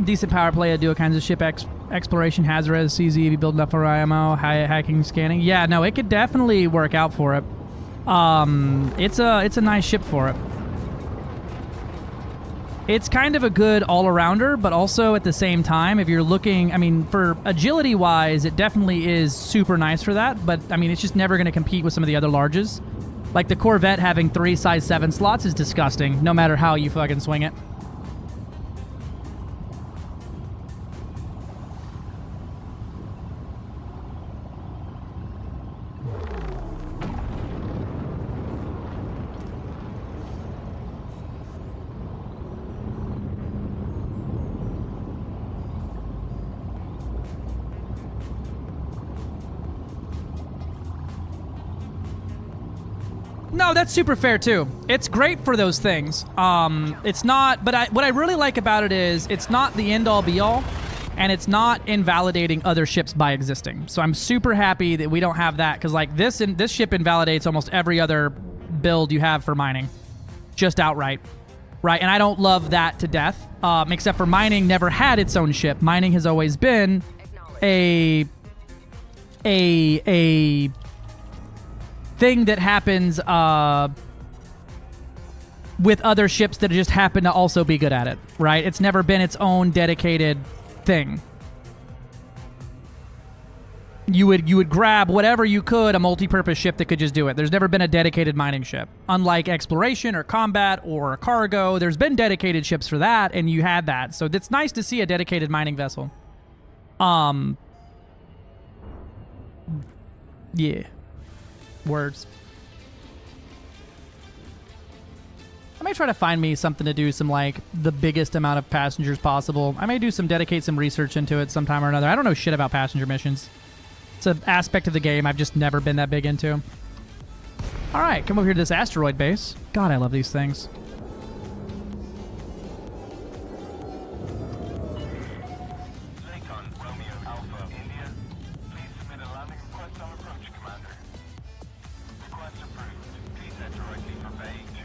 Decent power play to do all kinds of ship exploration, Hazres, CZ, if you build enough for IMO, hacking, scanning. Yeah, no, it could definitely work out for it. It's a nice ship for it. It's kind of a good all-arounder, but also at the same time, if you're looking, I mean, for agility-wise, it definitely is super nice for that, but, I mean, it's just never going to compete with some of the other larges. Like, the Corvette having 3 size 7 slots is disgusting, no matter how you fucking swing it. No, that's super fair too. It's great for those things. It's not, but what I really like about it is it's not the end-all be-all, and it's not invalidating other ships by existing. So I'm super happy that we don't have that, because like this ship invalidates almost every other build you have for mining, just outright, right? And I don't love that to death. Except for mining never had its own ship. Mining has always been a thing that happens with other ships that just happen to also be good at it, right? It's never been its own dedicated thing. You would grab whatever you could, a multi-purpose ship that could just do it. There's never been a dedicated mining ship. Unlike exploration or combat or cargo, there's been dedicated ships for that, and you had that. So it's nice to see a dedicated mining vessel. Yeah. Words. I may try to find me something to do some, like, the biggest amount of passengers possible. I may dedicate some research into it sometime or another. I don't know shit about passenger missions. It's an aspect of the game I've just never been that big into. Alright, come over here to this asteroid base. God, I love these things.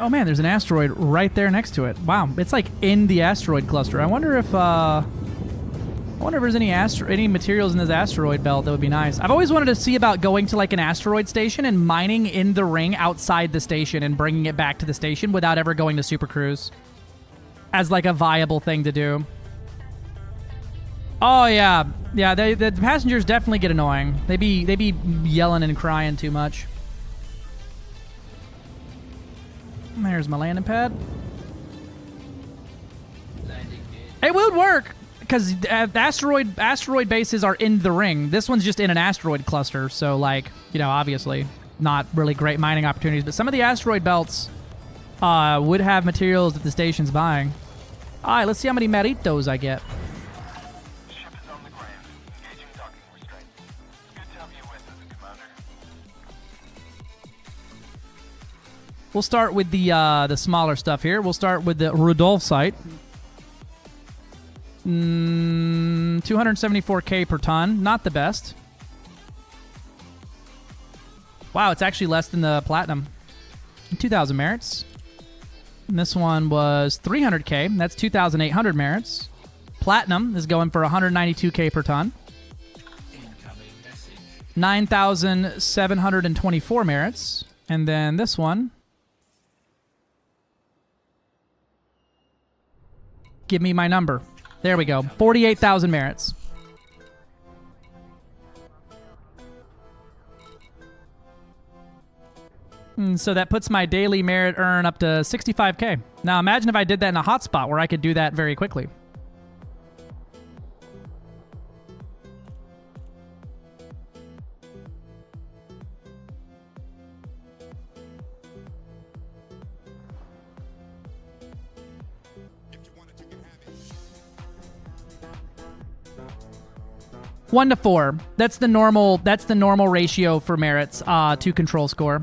Oh man, there's an asteroid right there next to it. Wow, it's like in the asteroid cluster. I wonder if there's any materials in this asteroid belt that would be nice. I've always wanted to see about going to like an asteroid station and mining in the ring outside the station and bringing it back to the station without ever going to Super Cruise, as like a viable thing to do. Oh yeah, the passengers definitely get annoying. They be yelling and crying too much. There's my landing pad. It would work because asteroid bases are in the ring. This one's just in an asteroid cluster, so like, you know, obviously not really great mining opportunities. But some of the asteroid belts would have materials that the station's buying. All right, let's see how many meritos I get. We'll start with the smaller stuff here. We'll start with the Rudolph site. 274K per ton. Not the best. Wow, it's actually less than the Platinum. 2,000 merits. And this one was 300K. That's 2,800 merits. Platinum is going for 192K per ton. 9,724 merits. And then this one... Give me my number. There we go. 48,000 merits. And so that puts my daily merit earn up to 65K. Now imagine if I did that in a hotspot where I could do that very quickly. One to 4. That's the normal ratio for merits to control score.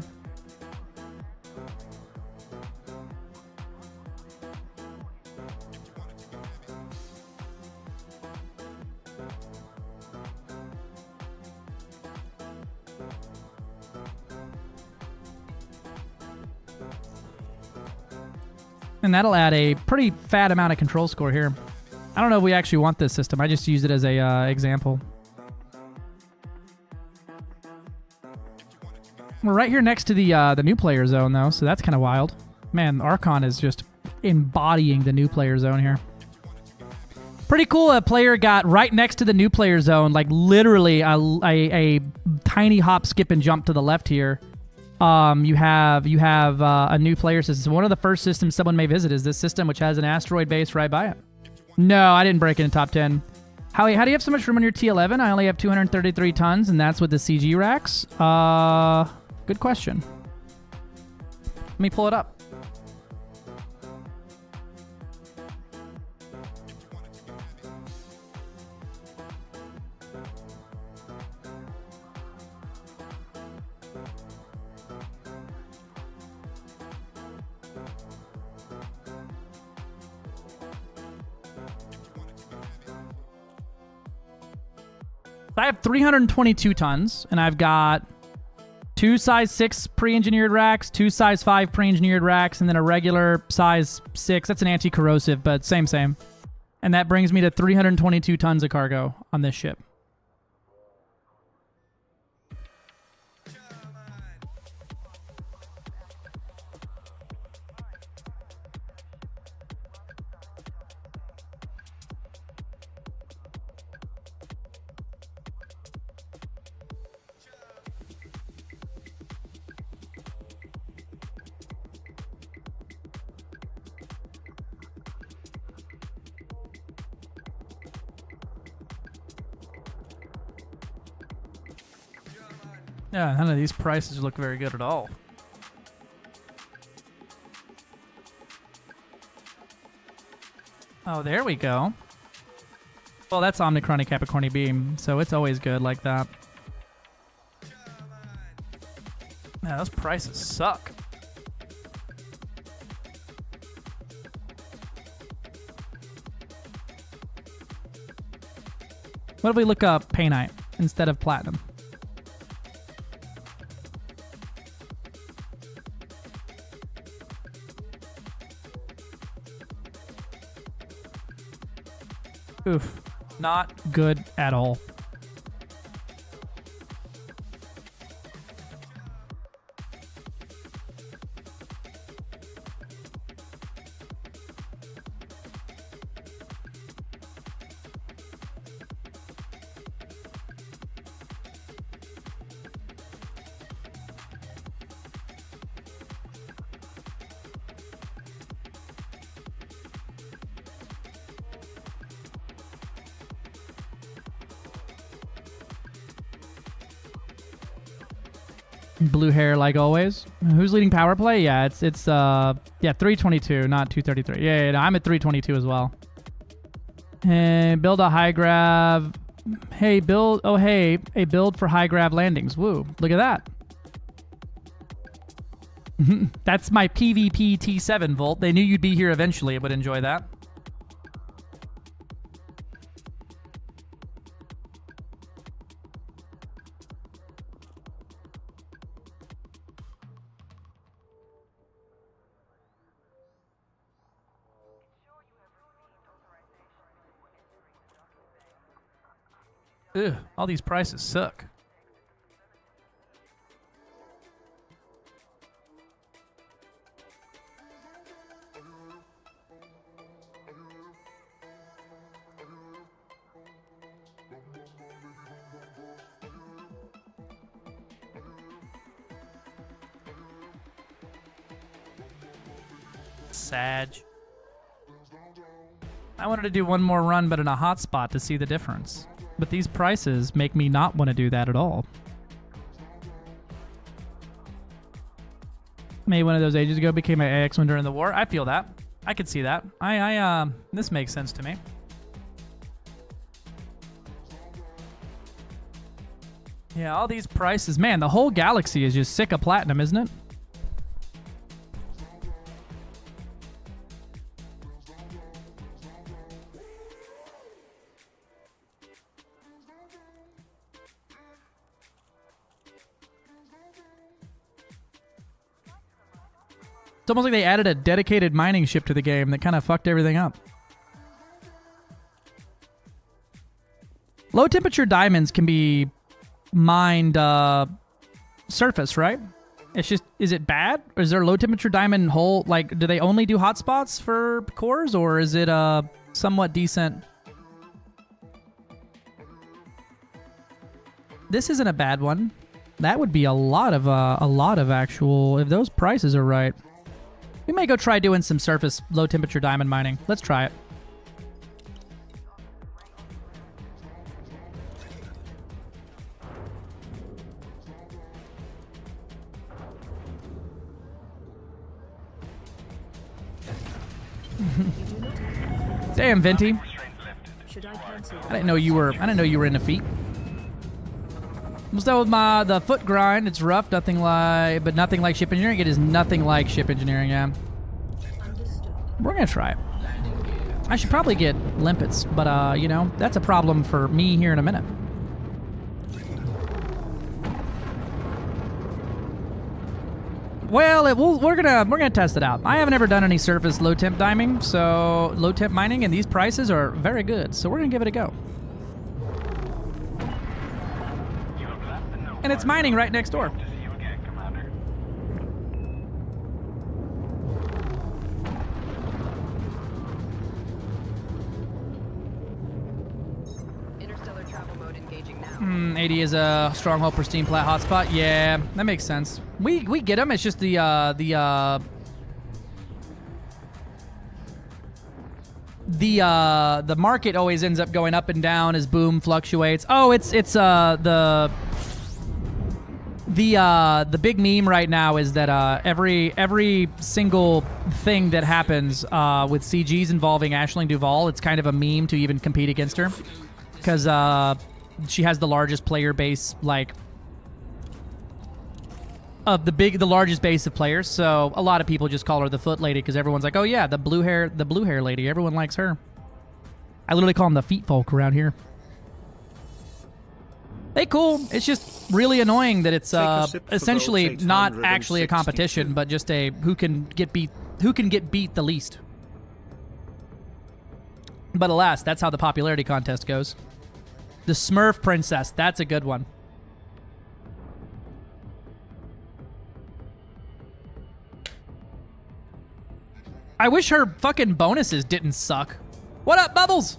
And that'll add a pretty fat amount of control score here. I don't know if we actually want this system. I just used it as a example. We're right here next to the new player zone, though, so that's kind of wild. Man, Archon is just embodying the new player zone here. Pretty cool. A player got right next to the new player zone, like literally a tiny hop, skip, and jump to the left here. You have a new player system. One of the first systems someone may visit is this system, which has an asteroid base right by it. No, I didn't break it in top 10. How do you have so much room on your T11? I only have 233 tons, and that's with the CG racks. Good question. Let me pull it up. I have 322 tons, and I've got 2 size 6 pre-engineered racks, 2 size 5 pre-engineered racks, and then a regular size 6. That's an anti-corrosive, but same. And that brings me to 322 tons of cargo on this ship. Yeah, none of these prices look very good at all. Oh, there we go. Well, that's Omnicronic Capricorni Beam, so it's always good like that. Yeah, those prices suck. What if we look up Painite instead of Platinum? Oof. Not good at all. Blue hair like always. Who's leading power play? Yeah, it's 322, not 233. Yeah, I'm at 322 as well. And build a high grav. Hey, build. Oh, hey, a build for high grav landings. Woo! Look at that. That's my PvP T7 Volt. They knew you'd be here eventually. I would enjoy that. Ugh, all these prices suck. Sag. I wanted to do one more run, but in a hotspot to see the difference. But these prices make me not want to do that at all. Made one of those ages ago, became an AX one during the war. I feel that. I could see that. This makes sense to me. Yeah, all these prices. Man, the whole galaxy is just sick of platinum, isn't it? It's almost like they added a dedicated mining ship to the game that kind of fucked everything up. Low temperature diamonds can be mined surface, right? It's just, is it bad? Or is there low temperature diamond hole? Like, do they only do hotspots for cores, or is it somewhat decent? This isn't a bad one. That would be a lot of actual, if those prices are right. We may go try doing some surface low temperature diamond mining. Let's try it. Damn, Venti. I didn't know you were in the feet. Almost done with the foot grind. It's rough, nothing like ship engineering. It is nothing like ship engineering, yeah. We're gonna try it. I should probably get limpets, but you know, that's a problem for me here in a minute. Well, we're gonna test it out. I haven't ever done any surface low temp diaming, so low temp mining, and these prices are very good. So we're gonna give it a go. And it's mining right next door. Interstellar travel mode engaging now. 80 is a stronghold pristine plat hotspot. Yeah, that makes sense. We get them. It's just the market always ends up going up and down as boom fluctuates. Oh, it's the big meme right now is that every single thing that happens with CGs involving Aisling Duval, it's kind of a meme to even compete against her, because she has the largest player base, like of the largest base of players. So a lot of people just call her the foot lady because everyone's like, oh yeah, the blue hair lady. Everyone likes her. I literally call them the feet folk around here. They cool. It's just really annoying that it's essentially not actually a competition, but just a who can get beat the least. But alas, that's how the popularity contest goes. The Smurf Princess, that's a good one. I wish her fucking bonuses didn't suck. What up, Bubbles?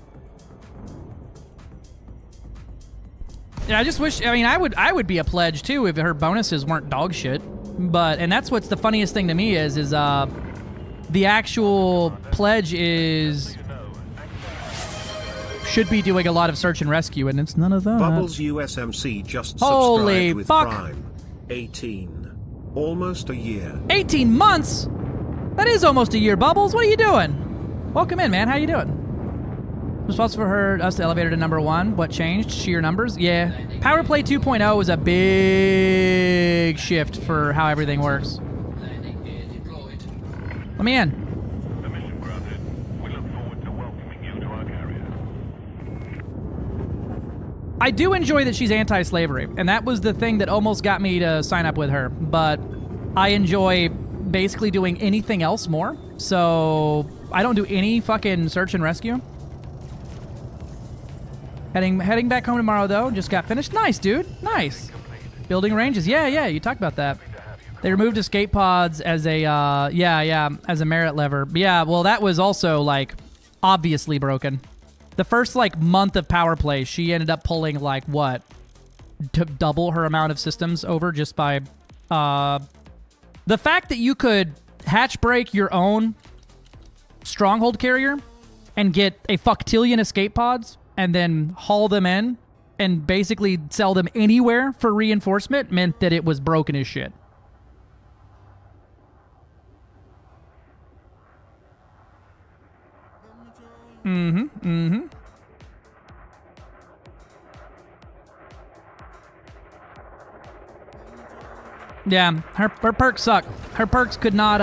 Yeah, I just wish, I mean, I would be a pledge too if her bonuses weren't dog shit. But, and that's what's the funniest thing to me is the actual pledge should be doing a lot of search and rescue, and it's none of that. Bubbles USMC just Holy subscribed with fuck. Prime. 18. Almost a year. 18 months? That is almost a year, Bubbles. What are you doing? Welcome in, man. How you doing? Responsible for us to elevate her to #1. What changed? Sheer numbers? Yeah. Power Play 2.0 was a big shift for how everything works. Let me in. I do enjoy that she's anti-slavery, and that was the thing that almost got me to sign up with her, but I enjoy basically doing anything else more, so I don't do any fucking search and rescue. Heading back home tomorrow, though. Just got finished. Nice, dude. Nice. Building ranges. Yeah, you talked about that. They removed escape pods as a, as a merit lever. But yeah, well, that was also, like, obviously broken. The first, like, month of power play, she ended up pulling, like, what? To double her amount of systems over just by, the fact that you could hatch break your own stronghold carrier and get a fucktillion escape pods and then haul them in and basically sell them anywhere for reinforcement meant that it was broken as shit. Yeah, her perks suck. Her perks could not,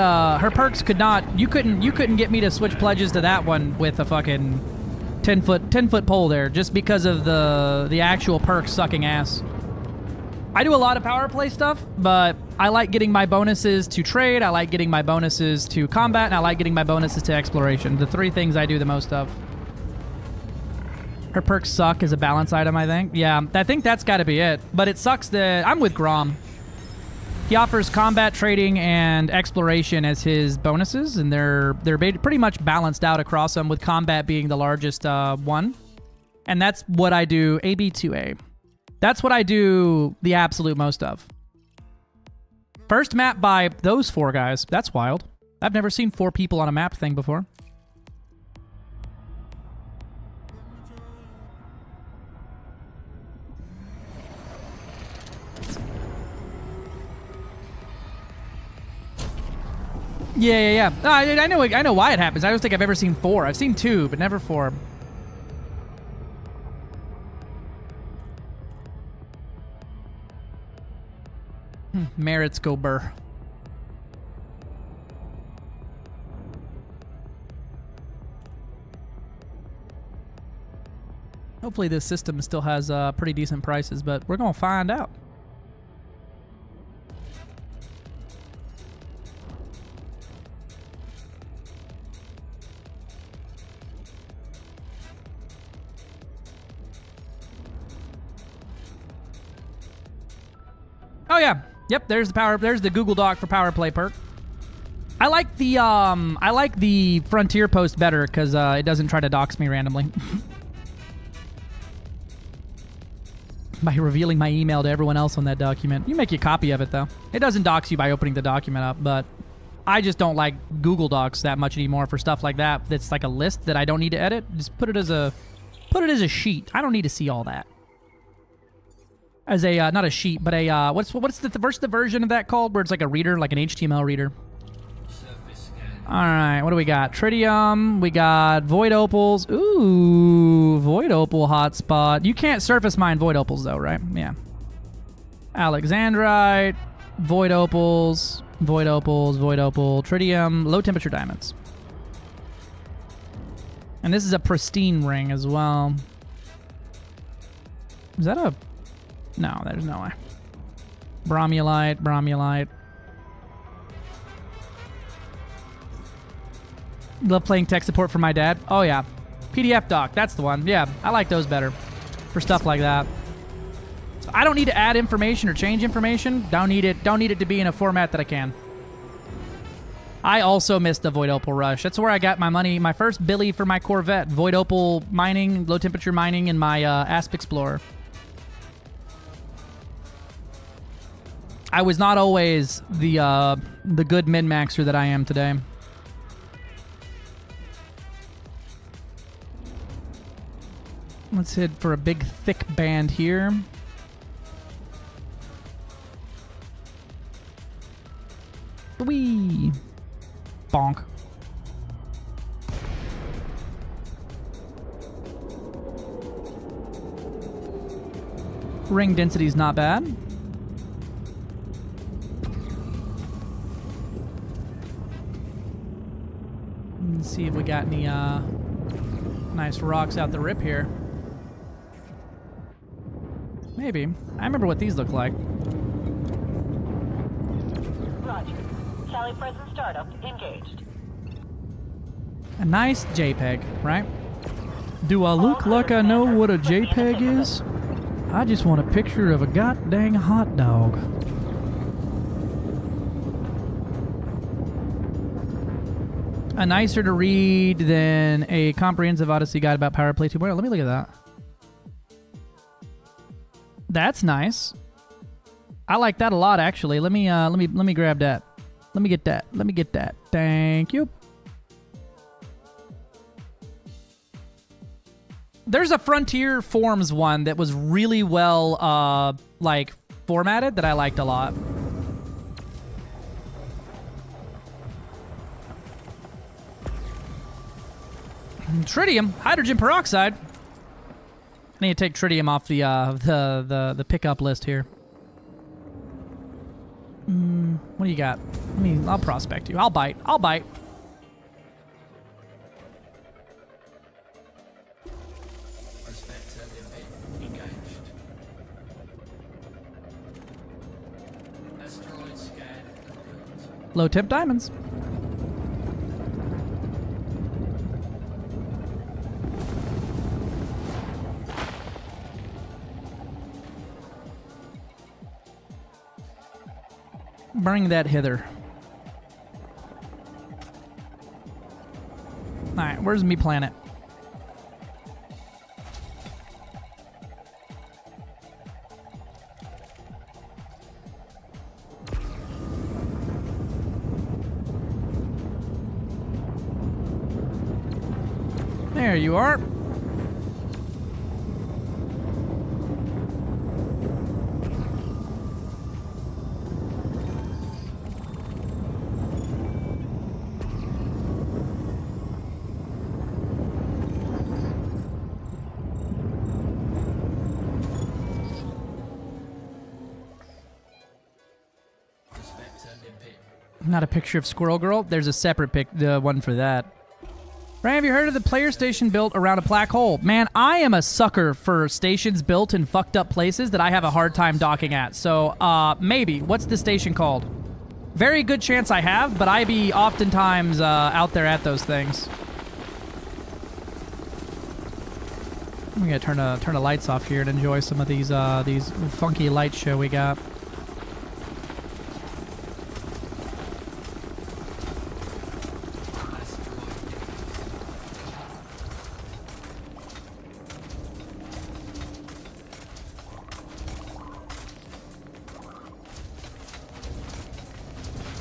you couldn't get me to switch pledges to that one with a fucking 10 foot pole there just because of the actual perks sucking ass. I do a lot of power play stuff, but I like getting my bonuses to trade, I like getting my bonuses to combat, and I like getting my bonuses to exploration. The three things I do the most of. Her perks suck as a balance item, I think. Yeah, I think that's got to be it. But it sucks that I'm with Grom. He offers combat, trading, and exploration as his bonuses, and they're pretty much balanced out across them, with combat being the largest one. And that's what I do, AB2A. That's what I do the absolute most of. First map by those 4 guys. That's wild. I've never seen 4 people on a map thing before. Yeah. I know why it happens. I don't think I've ever seen 4. I've seen 2, but never 4. Merits go burr. Hopefully this system still has pretty decent prices, but we're gonna find out. Oh yeah. Yep, there's the Google Doc for Power Play perk. I like the Frontier post better because it doesn't try to dox me randomly. By revealing my email to everyone else on that document. You make a copy of it though. It doesn't dox you by opening the document up, but I just don't like Google Docs that much anymore for stuff like that. That's like a list that I don't need to edit. Just put it as a sheet. I don't need to see all that. As a not a sheet, but a what's the version of that called, where it's like a reader, like an HTML reader. All right, what do we got? Tritium, we got Void Opals. Ooh, Void Opal hotspot. You can't surface mine Void Opals though, right? Yeah. Alexandrite, Void Opals, Void Opals, Void Opal, Tritium, low temperature diamonds. And this is a pristine ring as well. Is that a... No, there's no way. Bromulite. Love playing tech support for my dad. Oh yeah. PDF doc, that's the one. Yeah, I like those better for stuff like that. So I don't need to add information or change information. Don't need it to be in a format that I can. I also missed the Void Opal rush. That's where I got my money, my first Billy for my Corvette. Void Opal mining, low temperature mining in my Asp Explorer. I was not always the good min-maxer that I am today. Let's hit for a big thick band here. Whee! Bonk. Ring density's not bad. Let's see if we got any nice rocks out the rip here. Maybe. I remember what these look like. Roger. Sally present startup engaged. A nice JPEG, right? Do I look like I know what a JPEG is? I just want a picture of a goddamn hot dog. A nicer to read than a comprehensive Odyssey guide about Power Play 2.0. Let me look at that. That's nice. I like that a lot, actually. Let me grab that. Let me get that. Let me get that. Thank you. There's a Frontier Forms one that was really well, like, formatted that I liked a lot. Tritium, hydrogen peroxide. I need to take tritium off the pickup list here. What do you got? I'll prospect you. I'll bite. Low temp diamonds. Bring that hither. Alright, where's me planet? There you are. Not a picture of Squirrel Girl. There's a separate one for that. Ray, have you heard of the player station built around a black hole? Man, I am a sucker for stations built in fucked up places that I have a hard time docking at. So, maybe. What's the station called? Very good chance I have, but I be oftentimes out there at those things. I'm gonna turn the lights off here and enjoy some of these funky light show we got.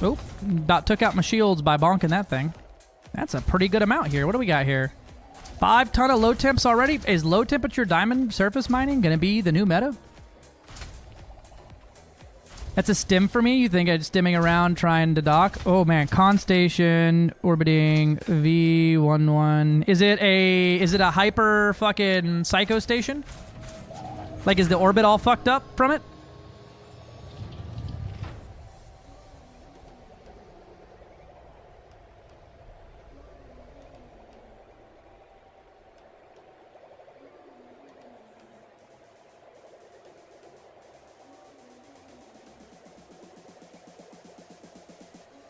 Oh, about took out my shields by bonking that thing. That's a pretty good amount here. What do we got here? 5 ton of low temps already? Is low temperature diamond surface mining going to be the new meta? That's a stim for me? You think I'm stimming around trying to dock? Oh man, con station orbiting V11. Is it a hyper fucking psycho station? Like, is the orbit all fucked up from it?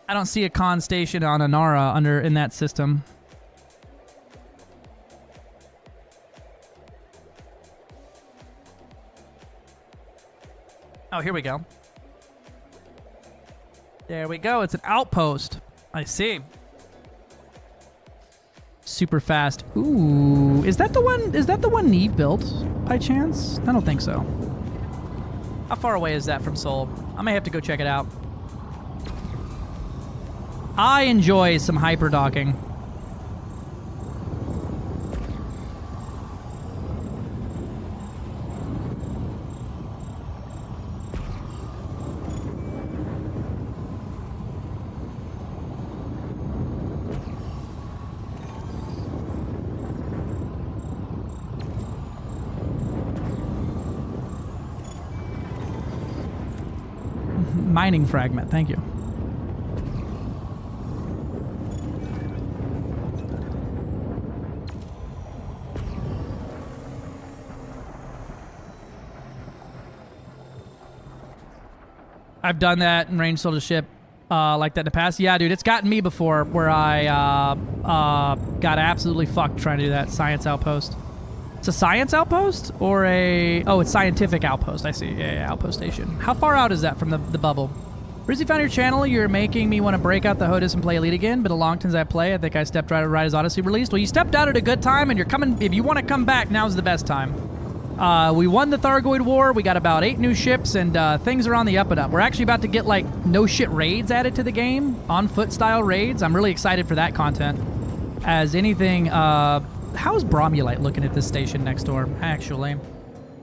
I don't see a con station on Anara in that system. Oh, here we go. There we go. It's an outpost. I see. Super fast. Ooh, is that the one? Is that the one Neve built by chance? I don't think so. How far away is that from Seoul? I may have to go check it out. I enjoy some hyper docking. Mining fragment, thank you. I've done that in range soldier ship like that in the past. Yeah, dude, it's gotten me before where I got absolutely fucked trying to do that science outpost. It's a science outpost or a... Oh, it's scientific outpost. I see. Yeah, outpost station. How far out is that from the bubble? Rizzy found your channel. You're making me want to break out the HOTAS and play Elite again. Been a long time since I play. I think I stepped right as Odyssey released. Well, you stepped out at a good time, and you're coming... If you want to come back, now's the best time. We won the Thargoid War. We got about 8 new ships, and things are on the up and up. We're actually about to get, like, no-shit raids added to the game. On-foot-style raids. I'm really excited for that content. As anything... How's Bromulite looking at this station next door? Actually,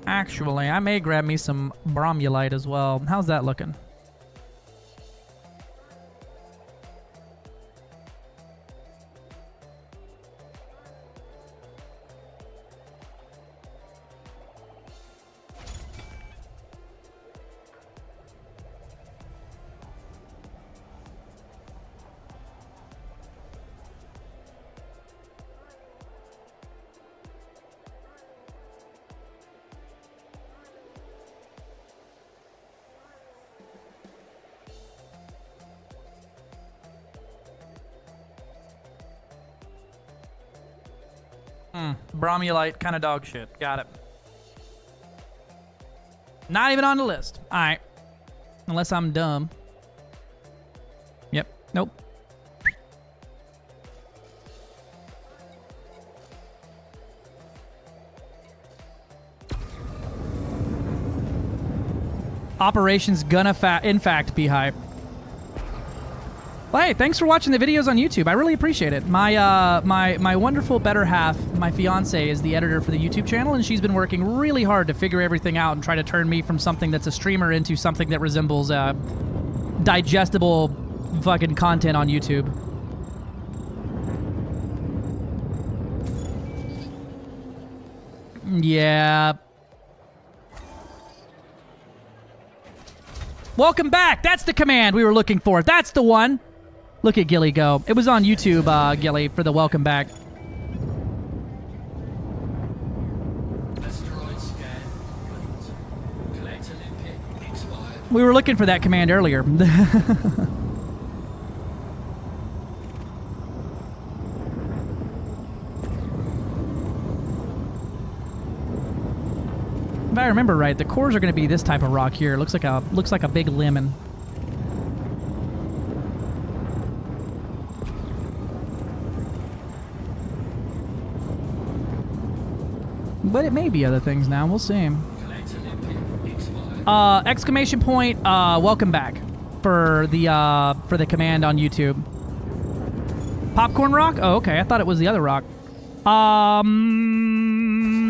I may grab me some Bromulite as well. How's that looking? Bromulite, kind of dog shit. Got it. Not even on the list. All right. Unless I'm dumb. Nope. Operations gonna in fact be hype. Well, hey, thanks for watching the videos on YouTube. I really appreciate it. My wonderful better half, my fiance, is the editor for the YouTube channel, and she's been working really hard to figure everything out and try to turn me from something that's a streamer into something that resembles digestible fucking content on YouTube. Yeah. Welcome back! That's the command we were looking for. That's the one! Look at Gilly go. It was on YouTube, Gilly, for the welcome back. We were looking for that command earlier. If I remember right, the cores are going to be this type of rock here. Looks like a big lemon. But it may be other things now. We'll see. Exclamation point! Welcome back for the command on YouTube. Popcorn rock? Oh, okay. I thought it was the other rock.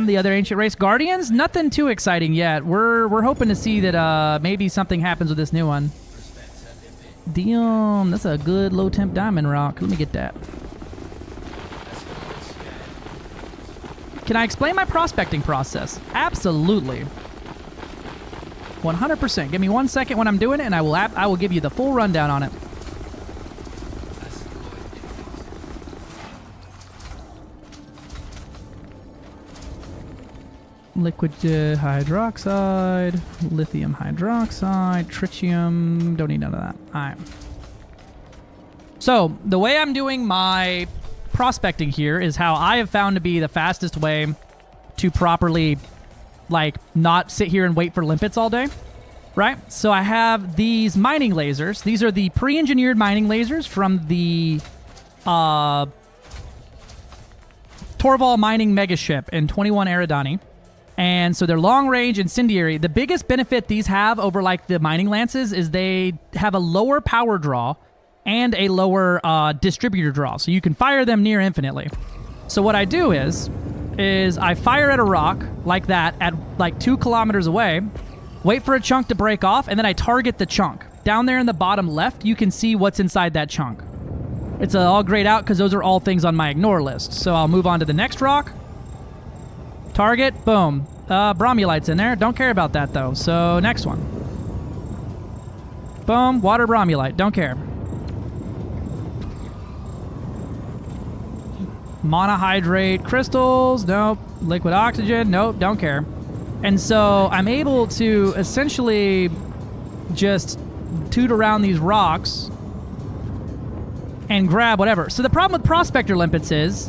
The other ancient race guardians. Nothing too exciting yet. We're hoping to see that maybe something happens with this new one. Damn, that's a good low temp diamond rock. Let me get that. Can I explain my prospecting process? Absolutely. 100%. Give me 1 second when I'm doing it, and I will give you the full rundown on it. Liquid hydroxide, lithium hydroxide, tritium. Don't need none of that. All right. So the way I'm doing my prospecting here is how I have found to be the fastest way to properly, like, not sit here and wait for limpets all day, right? So I have these mining lasers. These are the pre-engineered mining lasers from the Torval mining megaship in 21 Eridani. And so they're long-range incendiary. The biggest benefit these have over, like, the mining lances is they have a lower power draw and a lower distributor draw. So you can fire them near infinitely. So what I do is I fire at a rock like that at like 2 kilometers away, wait for a chunk to break off, and then I target the chunk. Down there in the bottom left, you can see what's inside that chunk. It's all grayed out because those are all things on my ignore list. So I'll move on to the next rock. Target, boom. Bromulite's in there. Don't care about that though. So next one. Boom, water bromulite. Don't care. Monohydrate crystals, nope. Liquid oxygen, nope, don't care. And so I'm able to essentially just toot around these rocks and grab whatever. So the problem with prospector limpets is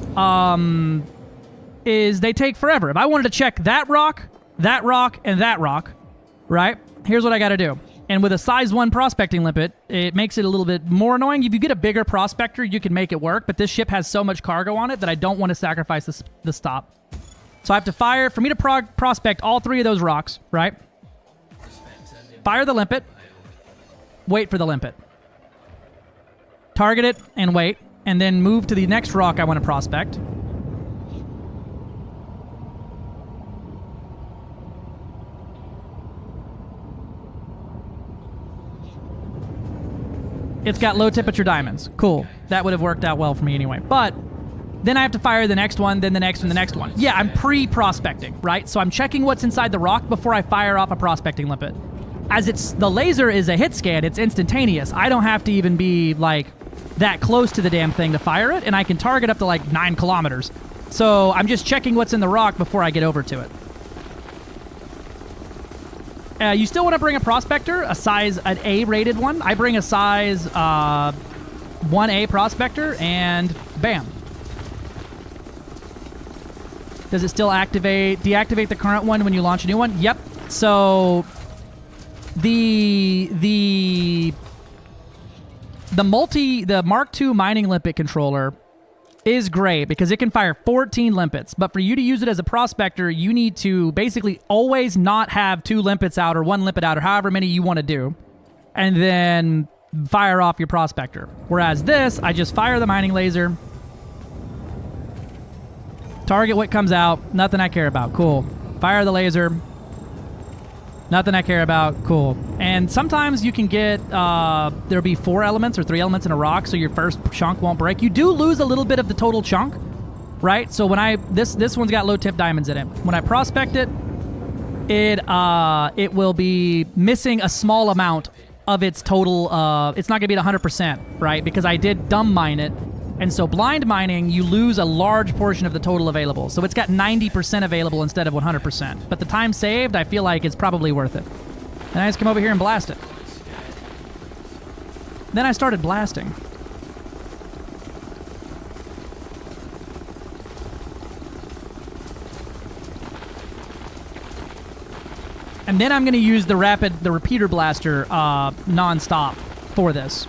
they take forever. If I wanted to check that rock, and that rock, right? Here's what I got to do. And with a size 1 prospecting limpet, it makes it a little bit more annoying. If you get a bigger prospector, you can make it work, but this ship has so much cargo on it that I don't want to sacrifice the stop. So I have to fire, for me to prospect all 3 of those rocks, right? Fire the limpet, wait for the limpet. Target it and wait, and then move to the next rock I want to prospect. It's got low temperature diamonds. Cool. That would have worked out well for me anyway. But then I have to fire the next one, then the next one, the next one. Yeah, I'm pre-prospecting, right? So I'm checking what's inside the rock before I fire off a prospecting limpet. As the laser is a hit scan, it's instantaneous. I don't have to even be, like, that close to the damn thing to fire it, and I can target up to, like, 9 kilometers. So I'm just checking what's in the rock before I get over to it. You still want to bring a prospector, an A-rated one. I bring a size 1A prospector, and bam. Does it still deactivate the current one when you launch a new one? Yep. So the the Mark II mining limpet controller is great because it can fire 14 limpets. But for you to use it as a prospector, you need to basically always not have 2 limpets out or 1 limpet out or however many you want to do, and then fire off your prospector. Whereas this, I just fire the mining laser, target what comes out, nothing I care about, cool. Fire the laser, nothing I care about, cool. And sometimes you can get, there'll be 4 elements or 3 elements in a rock, so your first chunk won't break. You do lose a little bit of the total chunk, right? So when this one's got low tip diamonds in it. When I prospect it, it will be missing a small amount of its total, it's not gonna be at 100%, right? Because I did dumb mine it. And so blind mining, you lose a large portion of the total available. So it's got 90% available instead of 100%. But the time saved, I feel like it's probably worth it. And I just come over here and blast it. Then I started blasting. And then I'm going to use the repeater blaster non-stop for this.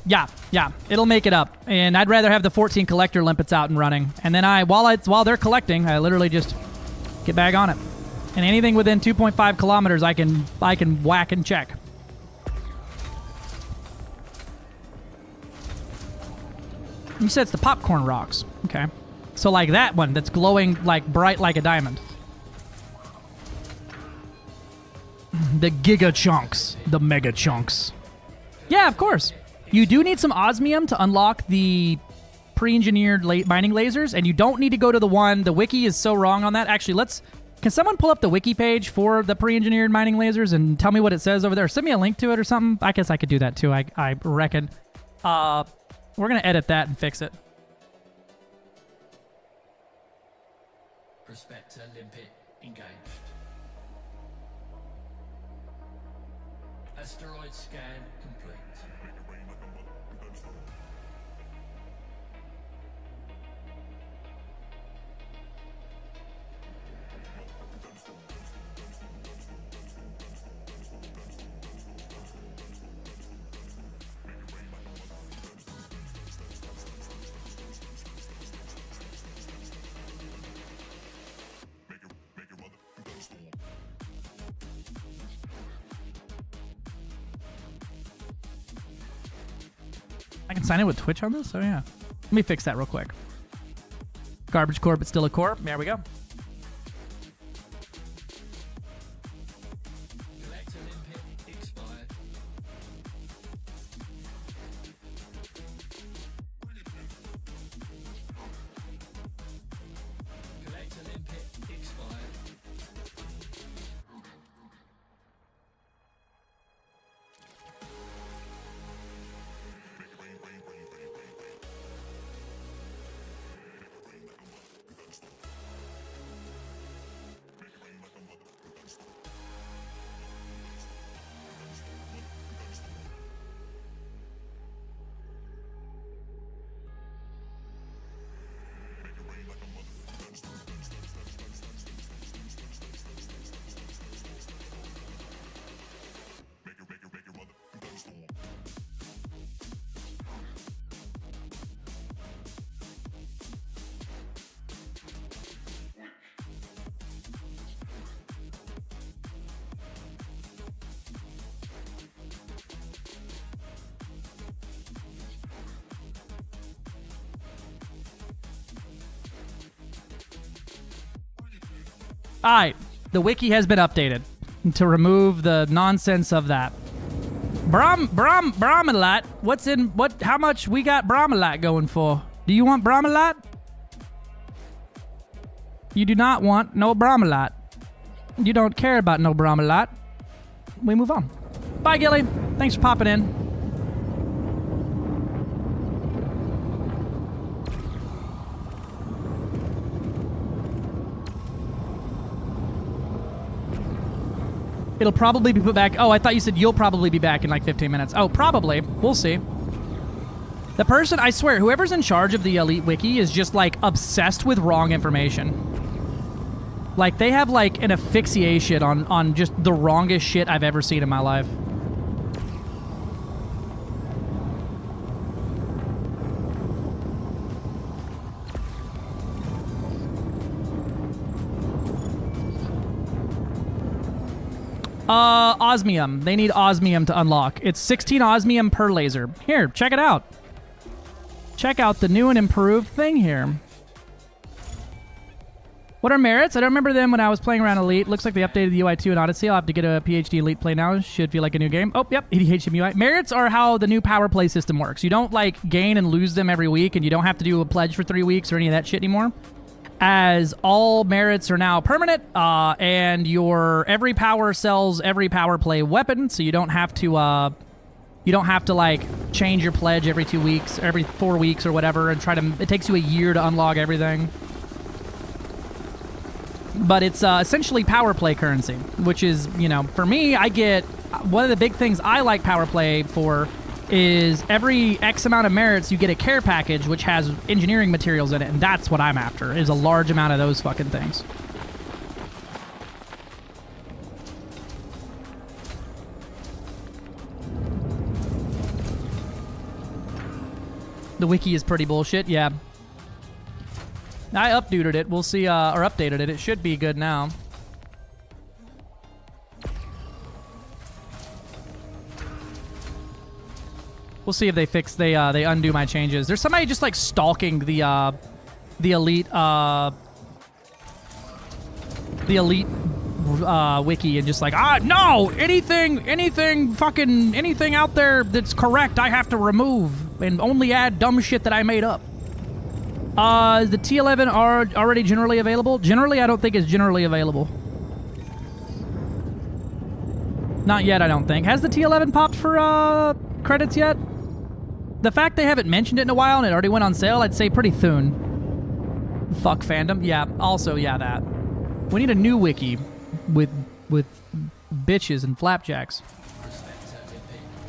Yeah, it'll make it up. And I'd rather have the 14 collector limpets out and running. And then while they're collecting, I literally just get back on it. And anything within 2.5 kilometers, I can whack and check. You said it's the popcorn rocks. Okay. So like that one that's glowing like bright like a diamond. The giga chunks. The mega chunks. Yeah, of course. You do need some osmium to unlock the pre-engineered mining lasers, and you don't need to go to the one. The wiki is so wrong on that. Actually, can someone pull up the wiki page for the pre-engineered mining lasers and tell me what it says over there? Send me a link to it or something. I guess I could do that too, I reckon. We're going to edit that and fix it. Prospector limpet engaged. Asteroid scan complete. I can sign in with Twitch on this? Oh, yeah. Let me fix that real quick. Garbage core, but still a core. There we go. Collector limpet expired. Collector limpet expired. Alright, the wiki has been updated to remove the nonsense of that. Brahmalat? How much we got Brahmalat going for? Do you want Brahmalat? You do not want no Brahmalat. You don't care about no Brahmalat. We move on. Bye, Gilly. Thanks for popping in. It'll probably be put back. Oh, I thought you said you'll probably be back in like 15 minutes. Oh, probably. We'll see. The person, I swear, whoever's in charge of the Elite Wiki is just, like, obsessed with wrong information. Like, they have, like, an asphyxiation on just the wrongest shit I've ever seen in my life. Osmium. They need osmium to unlock. It's 16 osmium per laser. Here, check it out. Check out the new and improved thing here. What are merits? I don't remember them when I was playing around Elite. Looks like they updated the UI 2 in Odyssey. I'll have to get a PhD Elite play now. Should feel like a new game. Oh, yep. EDHM UI. Merits are how the new power play system works. You don't, like, gain and lose them every week, and you don't have to do a pledge for 3 weeks or any of that shit anymore. As all merits are now permanent, and your every power sells every power play weapon, so you don't have to like change your pledge every 2 weeks, every 4 weeks or whatever, and it takes you a year to unlock everything. But it's essentially power play currency, which is, you know, for me, I get one of the big things I like power play for is every X amount of merits, you get a care package which has engineering materials in it, and that's what I'm after, is a large amount of those fucking things. The wiki is pretty bullshit, yeah. I updated it. We'll see, or updated it. It should be good now. We'll see if they they undo my changes. There's somebody just like stalking the Elite wiki and just like, no, anything out there that's correct I have to remove and only add dumb shit that I made up. Is the T11 already generally available? Generally, I don't think it's generally available. Not yet, I don't think. Has the T11 popped for credits yet? The fact they haven't mentioned it in a while and it already went on sale, I'd say pretty soon. Fuck fandom. Yeah, also, yeah, that. We need a new wiki with bitches and flapjacks.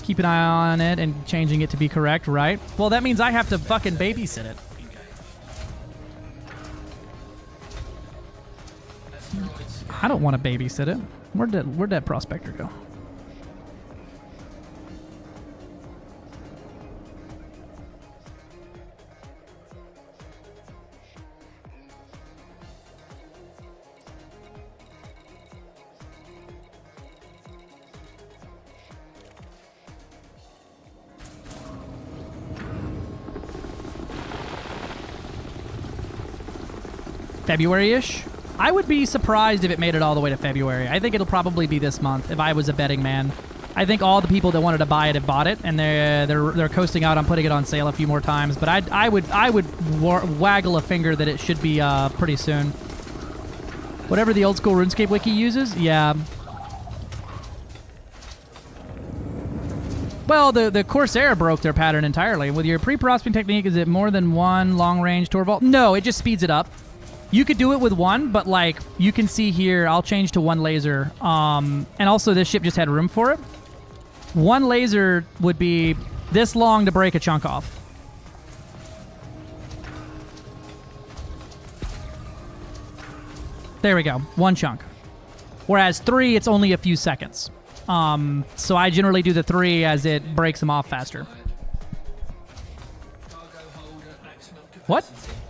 Keep an eye on it and changing it to be correct, right? Well, that means I have to fucking babysit it. I don't want to babysit it. Where'd that prospector go? February-ish? I would be surprised if it made it all the way to February. I think it'll probably be this month if I was a betting man. I think all the people that wanted to buy it have bought it, and they're coasting out on putting it on sale a few more times. But I would waggle a finger that it should be pretty soon. Whatever the old school RuneScape wiki uses, yeah. Well, the Corsair broke their pattern entirely. With your pre-prospecting technique, is it more than one long-range tour vault? No, it just speeds it up. You could do it with one, but like you can see here, I'll change to one laser. And also this ship just had room for it. One laser would be this long to break a chunk off. There we go, one chunk. Whereas 3, it's only a few seconds. So I generally do the 3 as it breaks them off faster. What?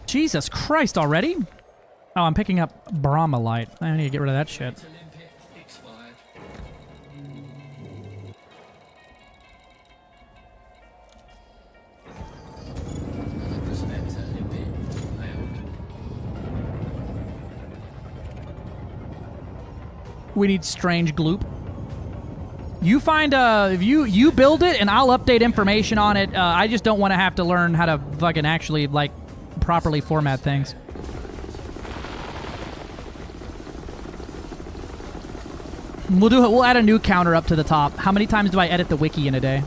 Jesus Christ already? Oh, I'm picking up Brahma light. I need to get rid of that shit. We need strange gloop. You find if you build it and I'll update information on it. I just don't want to have to learn how to fucking actually like properly format things. We'll add a new counter up to the top. How many times do I edit the wiki in a day?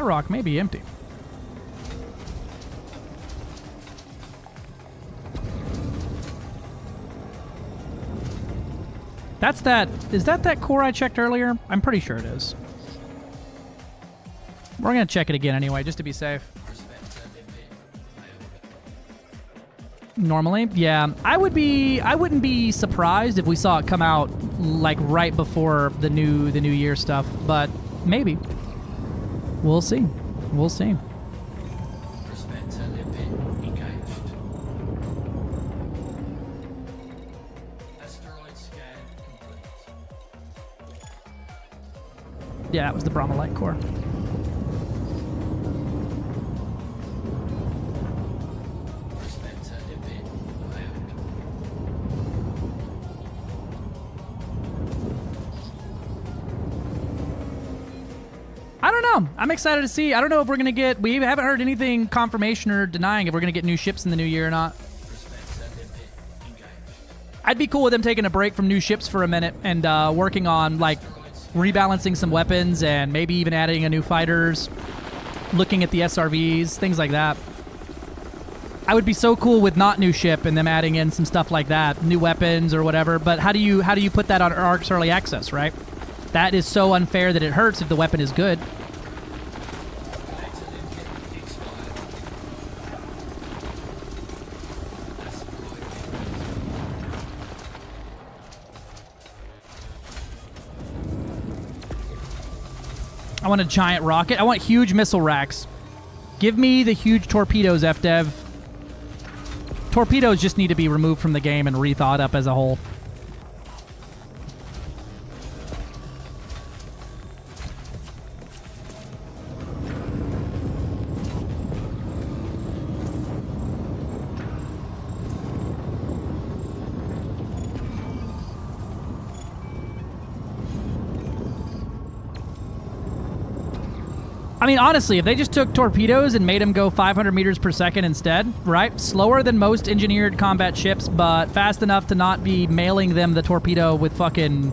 rock may be empty. That's that. Is that core I checked earlier? I'm pretty sure it is. We're gonna check it again anyway, just to be safe. Normally, yeah. I wouldn't be surprised if we saw it come out like right before the new year stuff, but maybe. We'll see. We'll see. Yeah, that was the Brahma Light core. I don't know. I'm excited to see. I don't know if we're going to get... We haven't heard anything confirmation or denying if we're going to get new ships in the new year or not. I'd be cool with them taking a break from new ships for a minute and working on, like, rebalancing some weapons and maybe even adding a new fighters, looking at the SRVs, things like that. I would be so cool with not new ship and them adding in some stuff like that, new weapons or whatever. But how do you put that on ARC's early access, right? That is so unfair that it hurts if the weapon is good. I want a giant rocket. I want huge missile racks. Give me the huge torpedoes, FDev. Torpedoes just need to be removed from the game and rethought up as a whole. I mean, honestly, if they just took torpedoes and made them go 500 meters per second instead, right? Slower than most engineered combat ships, but fast enough to not be mailing them the torpedo with fucking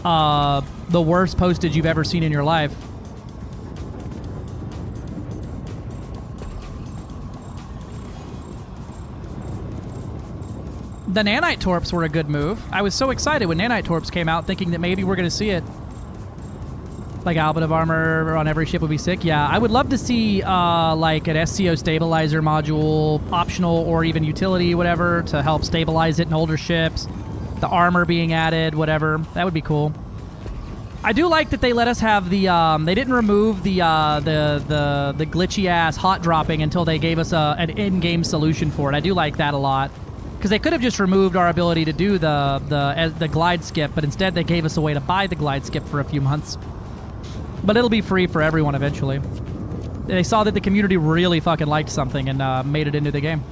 the worst postage you've ever seen in your life. The nanite torps were a good move. I was so excited when nanite torps came out, thinking that maybe we're going to see it. Like Albit of Armor on every ship would be sick. Yeah, I would love to see like an SCO stabilizer module, optional or even utility, whatever, to help stabilize it in older ships. The armor being added, whatever. That would be cool. I do like that they let us have the. They didn't remove the glitchy ass hot dropping until they gave us an in-game solution for it. I do like that a lot. Because they could have just removed our ability to do the glide skip, but instead they gave us a way to buy the glide skip for a few months. But it'll be free for everyone eventually. They saw that the community really fucking liked something and made it into the game.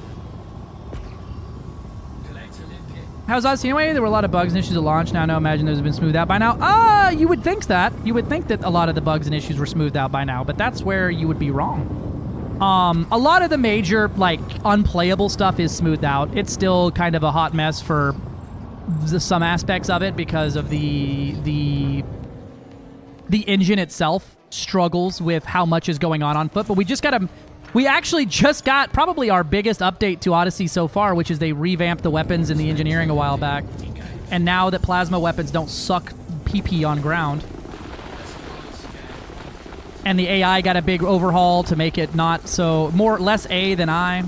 How's Odyssey anyway? There were a lot of bugs and issues at launch. Now, no, imagine those have been smoothed out by now. You would think that. You would think that a lot of the bugs and issues were smoothed out by now, but that's where you would be wrong. A lot of the major, like, unplayable stuff is smoothed out. It's still kind of a hot mess for some aspects of it because of the engine itself struggles with how much is going on foot, but we actually just got probably our biggest update to Odyssey so far, which is they revamped the weapons and the engineering a while back. And now that plasma weapons don't suck PP on ground. And the AI got a big overhaul to make it not so... less A than I.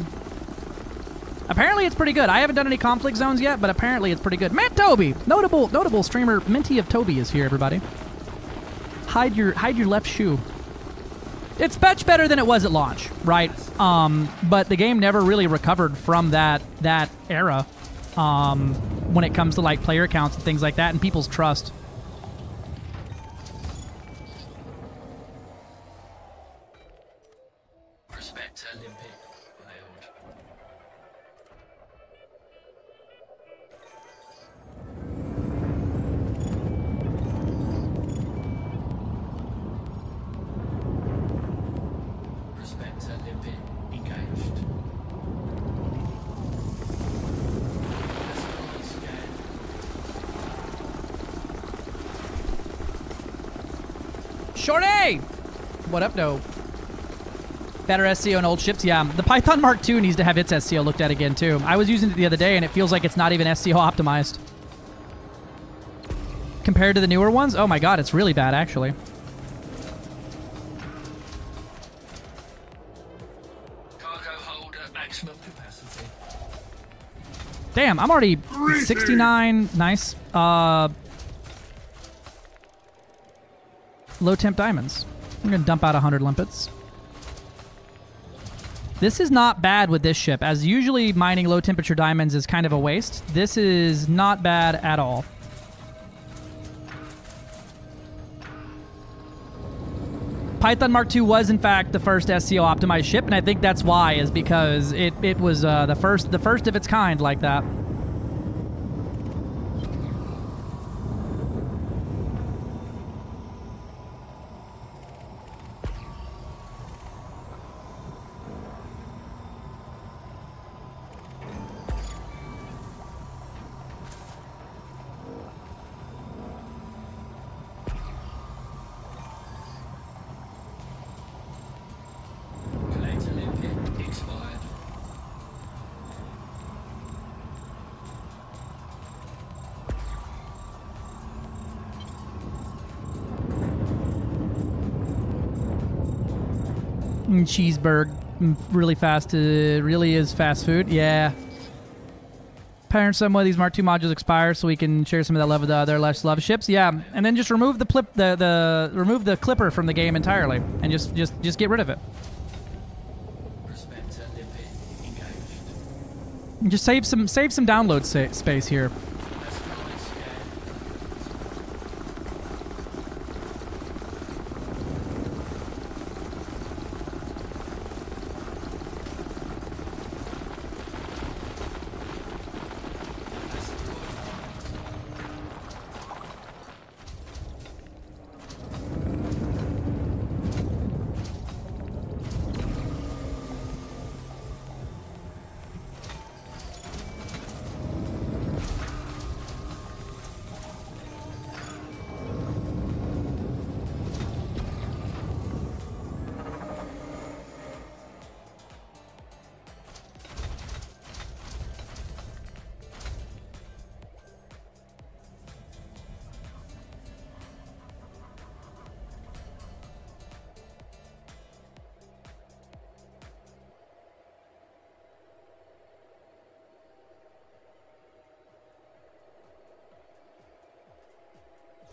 Apparently it's pretty good. I haven't done any conflict zones yet, but apparently it's pretty good. Matt Toby! Notable streamer Minty of Toby is here, everybody. Hide your left shoe. It's much better than it was at launch, right? But the game never really recovered from that era when it comes to like player counts and things like that and people's trust. Shorty! What up, though? Better SEO on old ships, yeah. The Python Mark II needs to have its SEO looked at again, too. I was using it the other day, and it feels like it's not even SEO optimized. Compared to the newer ones, oh my god, it's really bad, actually. Cargo hold at maximum capacity. Damn, I'm already 69. Nice. Low temp diamonds. I'm going to dump out 100 limpets. This is not bad with this ship, as usually mining low temperature diamonds is kind of a waste. This is not bad at all. Python Mark II was in fact the first SEO optimized ship, and I think that's why, is because it was the first of its kind like that. Collector limpet expired. Cheeseburger, really fast. Really is fast food. Yeah. Parent some way these Mark II modules expire, so we can share some of that love with the other less loved ships. Yeah, and then just remove remove the clipper from the game entirely, and just get rid of it. Prospector limpet engaged. And just save some download space here. Asteroid scan.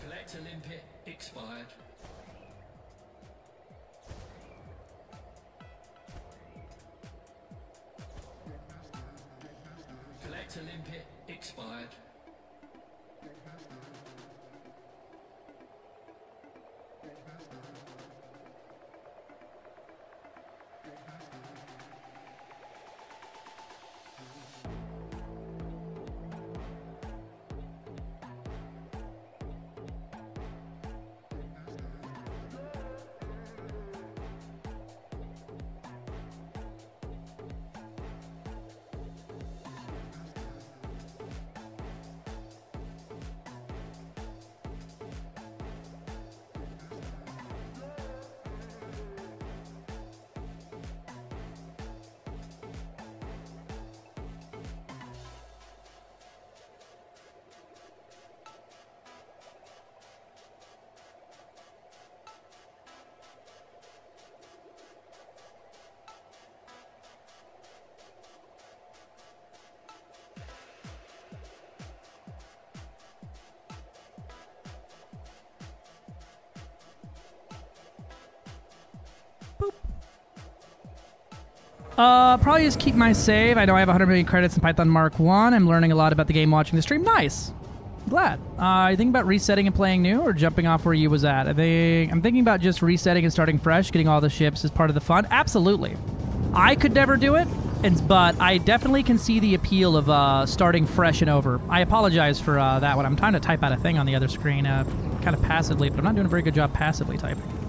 Collector limpet expired. Collector limpet expired. Probably just keep my save. I know I have 100 million credits in Python Mark 1. I'm learning a lot about the game watching the stream. Nice. Glad. You think about resetting and playing new, or jumping off where you was at? I'm thinking about just resetting and starting fresh, getting all the ships as part of the fun. Absolutely. I could never do it, but I definitely can see the appeal of starting fresh and over. I apologize for that one. I'm trying to type out a thing on the other screen kind of passively, but I'm not doing a very good job passively typing.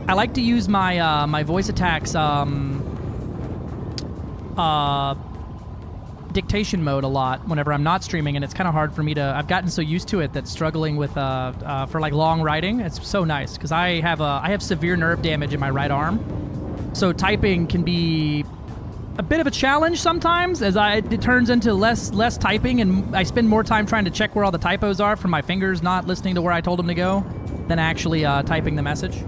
I like to use my my voice attacks dictation mode a lot whenever I'm not streaming, and it's kind of hard for me to. I've gotten so used to it that struggling with for like long writing, it's so nice because I have severe nerve damage in my right arm, So typing can be a bit of a challenge sometimes, as it turns into less typing, and I spend more time trying to check where all the typos are from my fingers not listening to where I told them to go than actually typing the message.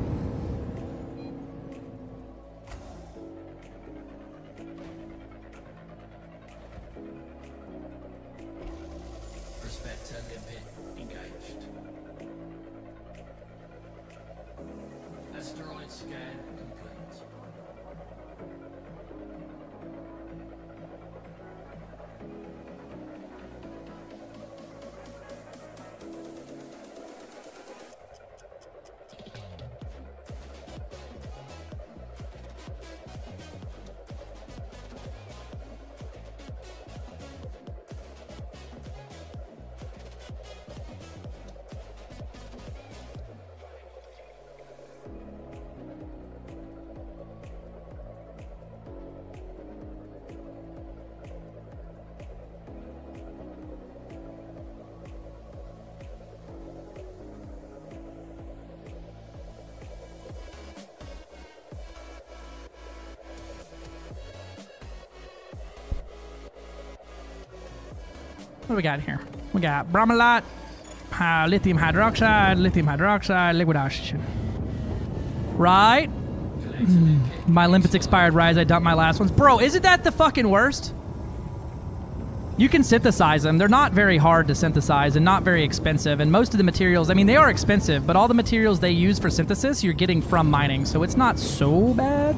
Prospector limpet engaged. Asteroid scan complete. What do we got here? We got bromelite, lithium hydroxide, liquid oxygen. Right? My limpets expired. Rise, I dumped my last ones. Bro, isn't that the fucking worst? You can synthesize them. They're not very hard to synthesize and not very expensive. And most of the materials, I mean, they are expensive, but all the materials they use for synthesis, you're getting from mining. So it's not so bad.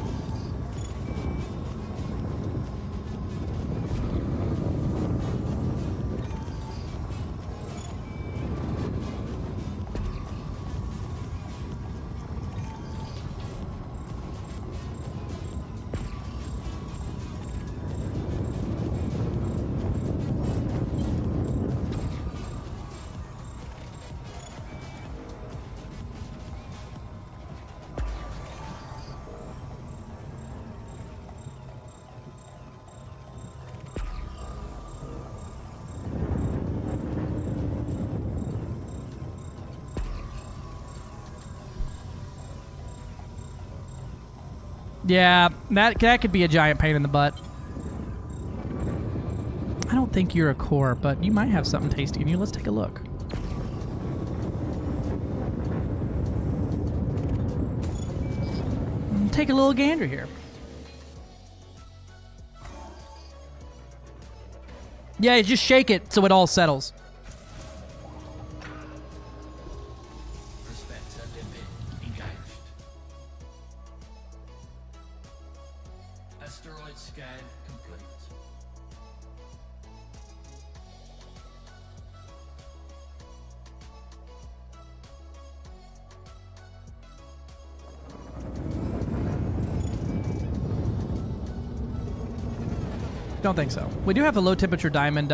Yeah, that could be a giant pain in the butt. I don't think you're a core, but you might have something tasty in you. Let's take a look. Take a little gander here. Yeah, just shake it so it all settles. Asteroid scan complete. Don't think so. We do have a low temperature diamond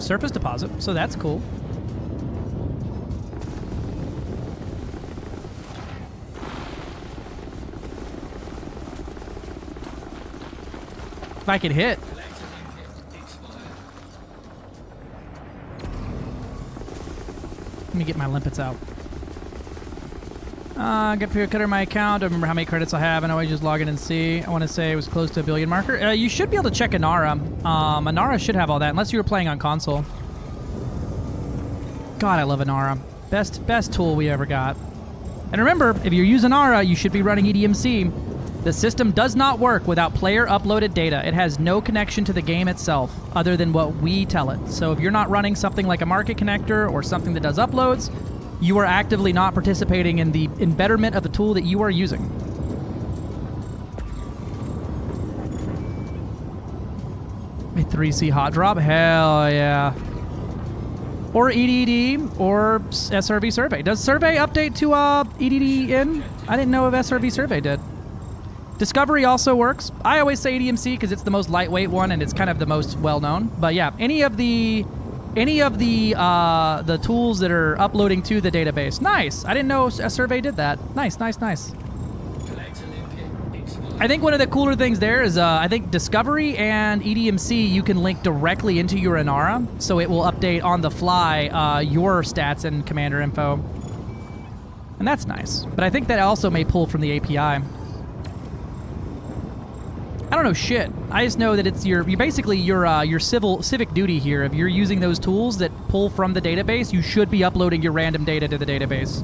surface deposit, so that's cool. If I could hit. Let me get my limpets out. Get Pure Cutter my account. I remember how many credits I have. I know I just log in and see. I want to say it was close to a billion marker. You should be able to check Inara. Inara should have all that, unless you were playing on console. God, I love Inara. Best tool we ever got. And remember, if you're using Inara, you should be running EDMC. The system does not work without player uploaded data. It has no connection to the game itself, other than what we tell it. So if you're not running something like a market connector or something that does uploads, you are actively not participating in the betterment of the tool that you are using. A 3C hot drop? Hell yeah. Or EDD or SRV survey. Does survey update to EDD in? I didn't know if SRV survey did. Discovery also works. I always say EDMC because it's the most lightweight one and it's kind of the most well-known. But yeah, any of the tools that are uploading to the database. Nice. I didn't know a survey did that. Nice. I think one of the cooler things there is I think Discovery and EDMC you can link directly into your Inara, so it will update on the fly your stats and commander info. And that's nice. But I think that also may pull from the API. I don't know shit. I just know that it's your basically your civic duty here. If you're using those tools that pull from the database, you should be uploading your random data to the database.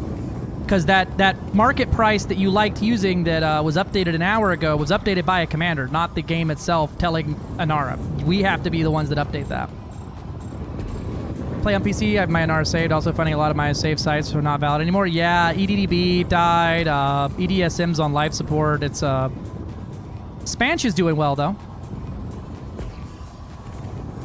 Because that market price that you liked using that was updated an hour ago was updated by a commander, not the game itself telling Inara. We have to be the ones that update that. Play on PC, I have my Inara saved. Also finding a lot of my save sites are not valid anymore. Yeah, EDDB died. EDSM's on life support. It's Spanch is doing well though.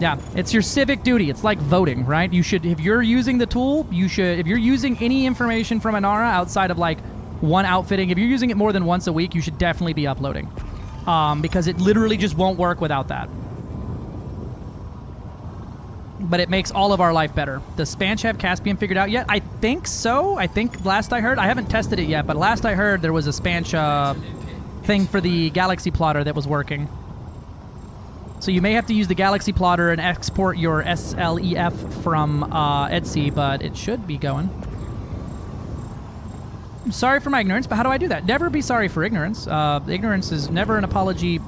Yeah, it's your civic duty. It's like voting, right? You should, if you're using the tool, you should, if you're using any information from Inara outside of like one outfitting, if you're using it more than once a week, you should definitely be uploading. Because it literally just won't work without that. But it makes all of our life better. Does Spanch have Caspian figured out yet? I think so. I think last I heard, I haven't tested it yet, but last I heard there was a Spanch thing for the Galaxy Plotter that was working. So you may have to use the Galaxy Plotter and export your SLEF from Etsy, but it should be going. I'm sorry for my ignorance, but how do I do that? Never be sorry for ignorance. Ignorance is never an apology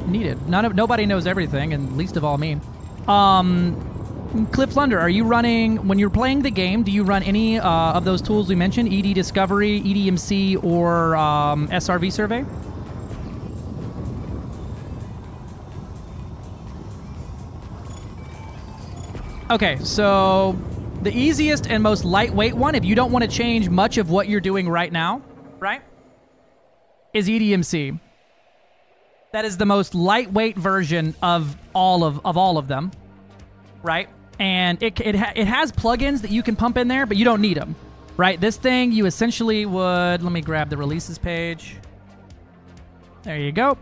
needed. Nobody knows everything, and least of all me. Cliff Lunder, are you running, when you're playing the game, do you run any of those tools we mentioned? ED Discovery, EDMC, or SRV Survey? Okay, so the easiest and most lightweight one, if you don't want to change much of what you're doing right now, right, is EDMC. That is the most lightweight version of all of them, right? And it has plugins that you can pump in there, but you don't need them, right? This thing, you essentially would... Let me grab the releases page. There you go.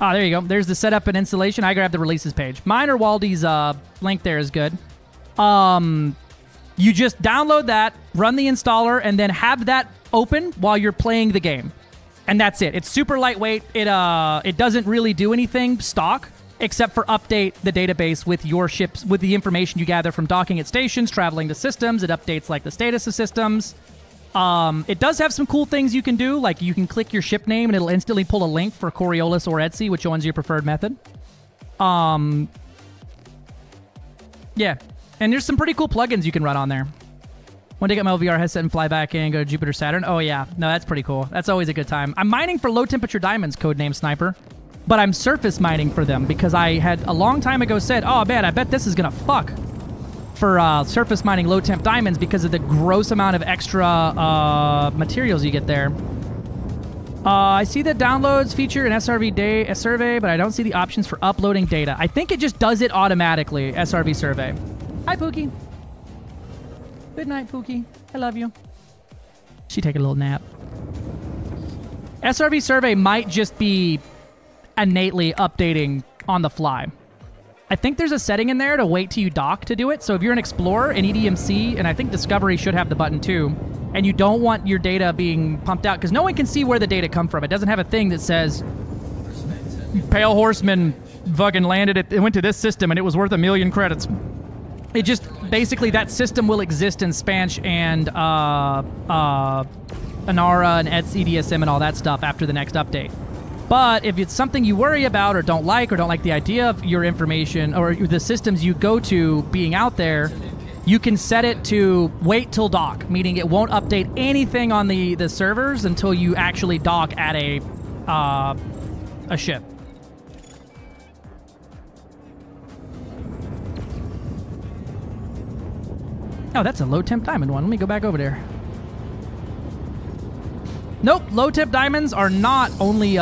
Ah, there you go. There's the setup and installation. I grabbed the releases page. Mine or Waldy's link there is good. You just download that, run the installer, and then have that open while you're playing the game. And that's it. It's super lightweight. It doesn't really do anything stock except for update the database with your ships, with the information you gather from docking at stations, traveling to systems. It updates like the status of systems. It does have some cool things you can do, like you can click your ship name and it'll instantly pull a link for Coriolis or Etsy, which one's your preferred method. Yeah, and there's some pretty cool plugins you can run on there. When to get my LVR headset and fly back in, go to Jupiter, Saturn. Oh yeah, no, that's pretty cool. That's always a good time. I'm mining for low temperature diamonds, codename Sniper, but I'm surface mining for them because I had a long time ago said, oh man, I bet this is gonna fuck for surface mining low temp diamonds because of the gross amount of extra materials you get there. I see the downloads feature in SRV survey, but I don't see the options for uploading data. I think it just does it automatically, SRV survey. Hi, Pookie. Good night, Pookie. I love you. She take a little nap. SRV survey might just be innately updating on the fly. I think there's a setting in there to wait till you dock to do it. So if you're an Explorer, an EDMC, and I think Discovery should have the button too, and you don't want your data being pumped out, because no one can see where the data come from. It doesn't have a thing that says, Pale Horseman fucking landed it went to this system and it was worth 1 million credits. It just, basically that system will exist in Spanch and Inara and EDSM and all that stuff after the next update. But if it's something you worry about or don't like the idea of your information or the systems you go to being out there, you can set it to wait till dock, meaning it won't update anything on the servers until you actually dock at a ship. Oh, that's a low temp diamond one. Let me go back over there. Nope, low temp diamonds are not only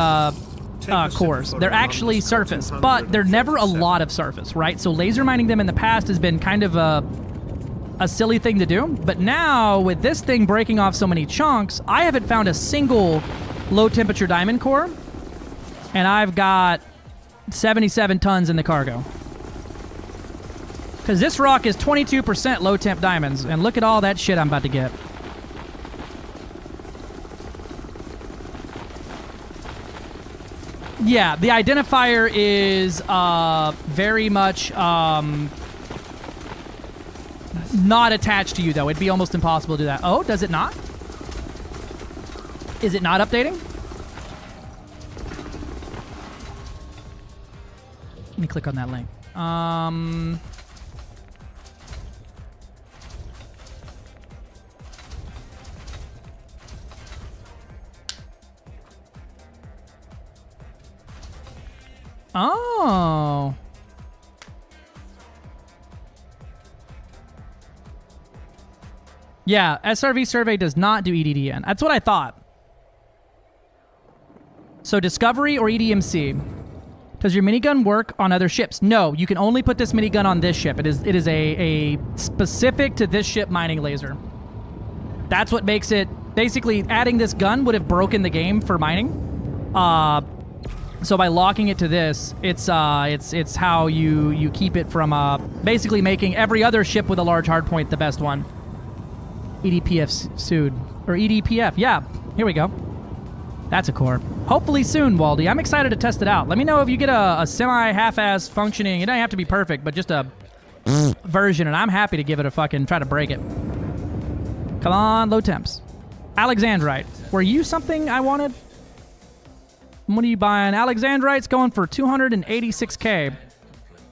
cores. They're actually surface, but they're never a lot of surface, right? So laser mining them in the past has been kind of a silly thing to do. But now, with this thing breaking off so many chunks, I haven't found a single low temperature diamond core, and I've got 77 tons in the cargo. Because this rock is 22% low temp diamonds, and look at all that shit I'm about to get. Yeah, the identifier is very much not attached to you, though. It'd be almost impossible to do that. Oh, does it not? Is it not updating? Let me click on that link. Oh. Yeah, SRV survey does not do EDDN. That's what I thought. So Discovery or EDMC? Does your minigun work on other ships? No, you can only put this minigun on this ship. It is a specific to this ship mining laser. That's what makes it... Basically, adding this gun would have broken the game for mining. So by locking it to this, it's how you keep it from basically making every other ship with a large hardpoint the best one. EDPF sued. Or EDPF, yeah. Here we go. That's a core. Hopefully soon, Waldy. I'm excited to test it out. Let me know if you get a semi-half-ass functioning. It doesn't have to be perfect, but just a version, and I'm happy to give it a fucking try to break it. Come on, low temps. Alexandrite. Were you something I wanted? What are you buying? Alexandrite's going for 286k.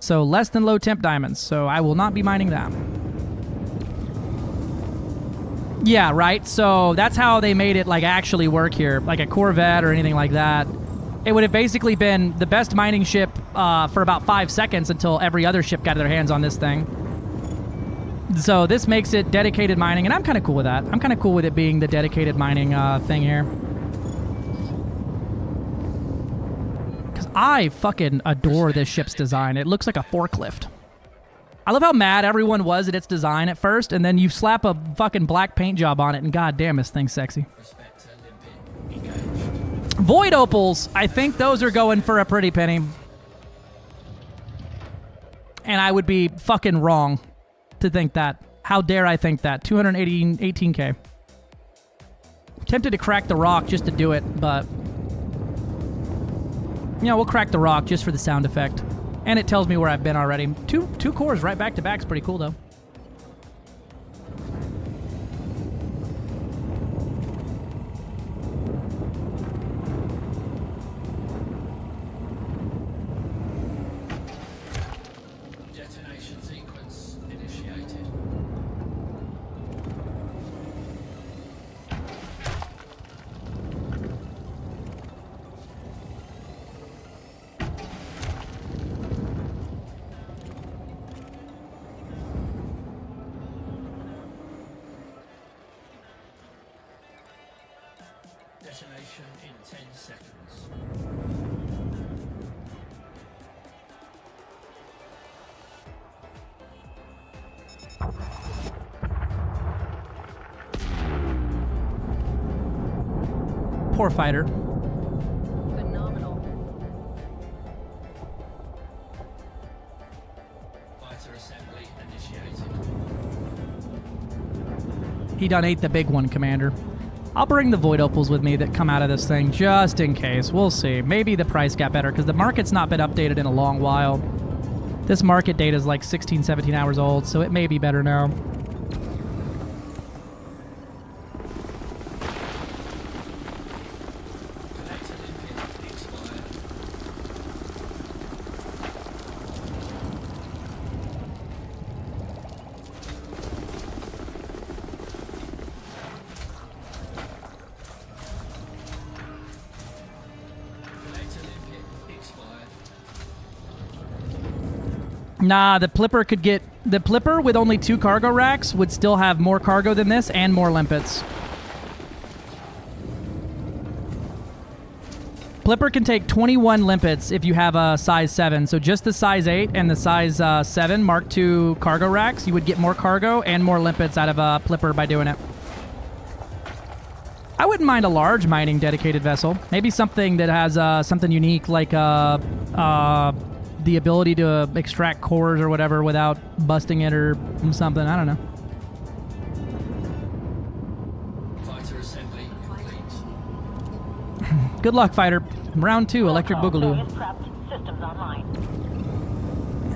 So less than low temp diamonds. So I will not be mining that. Yeah, right? So that's how they made it like actually work here. Like a Corvette or anything like that. It would have basically been the best mining ship for about 5 seconds until every other ship got their hands on this thing. So this makes it dedicated mining, and I'm kind of cool with that. I'm kind of cool with it being the dedicated mining thing here. Because I fucking adore this ship's design. It looks like a forklift. I love how mad everyone was at its design at first, and then you slap a fucking black paint job on it, and goddamn, this thing's sexy. Void opals, I think those are going for a pretty penny. And I would be fucking wrong to think that. How dare I think that? 218k. Tempted to crack the rock just to do it, but... You know, we'll crack the rock just for the sound effect. And it tells me where I've been already. Two cores right back to back is pretty cool, though. Detonation sequence initiated. Detonation in 10 seconds. Poor fighter. Phenomenal. Fighter assembly initiated. He done ate the big one, Commander. I'll bring the Void Opals with me that come out of this thing, just in case. We'll see. Maybe the price got better, because the market's not been updated in a long while. This market data is like 16, 17 hours old, so it may be better now. Nah, the Plipper could get... The Plipper with only 2 cargo racks would still have more cargo than this and more limpets. Plipper can take 21 limpets if you have a size 7. So just the size 8 and the size 7 Mark II cargo racks, you would get more cargo and more limpets out of a Plipper by doing it. I wouldn't mind a large mining dedicated vessel. Maybe something that has something unique like the ability to extract cores or whatever without busting it or something. I don't know. Fighter assembly complete. Good luck, fighter. Round 2, Electric Boogaloo. Systems online.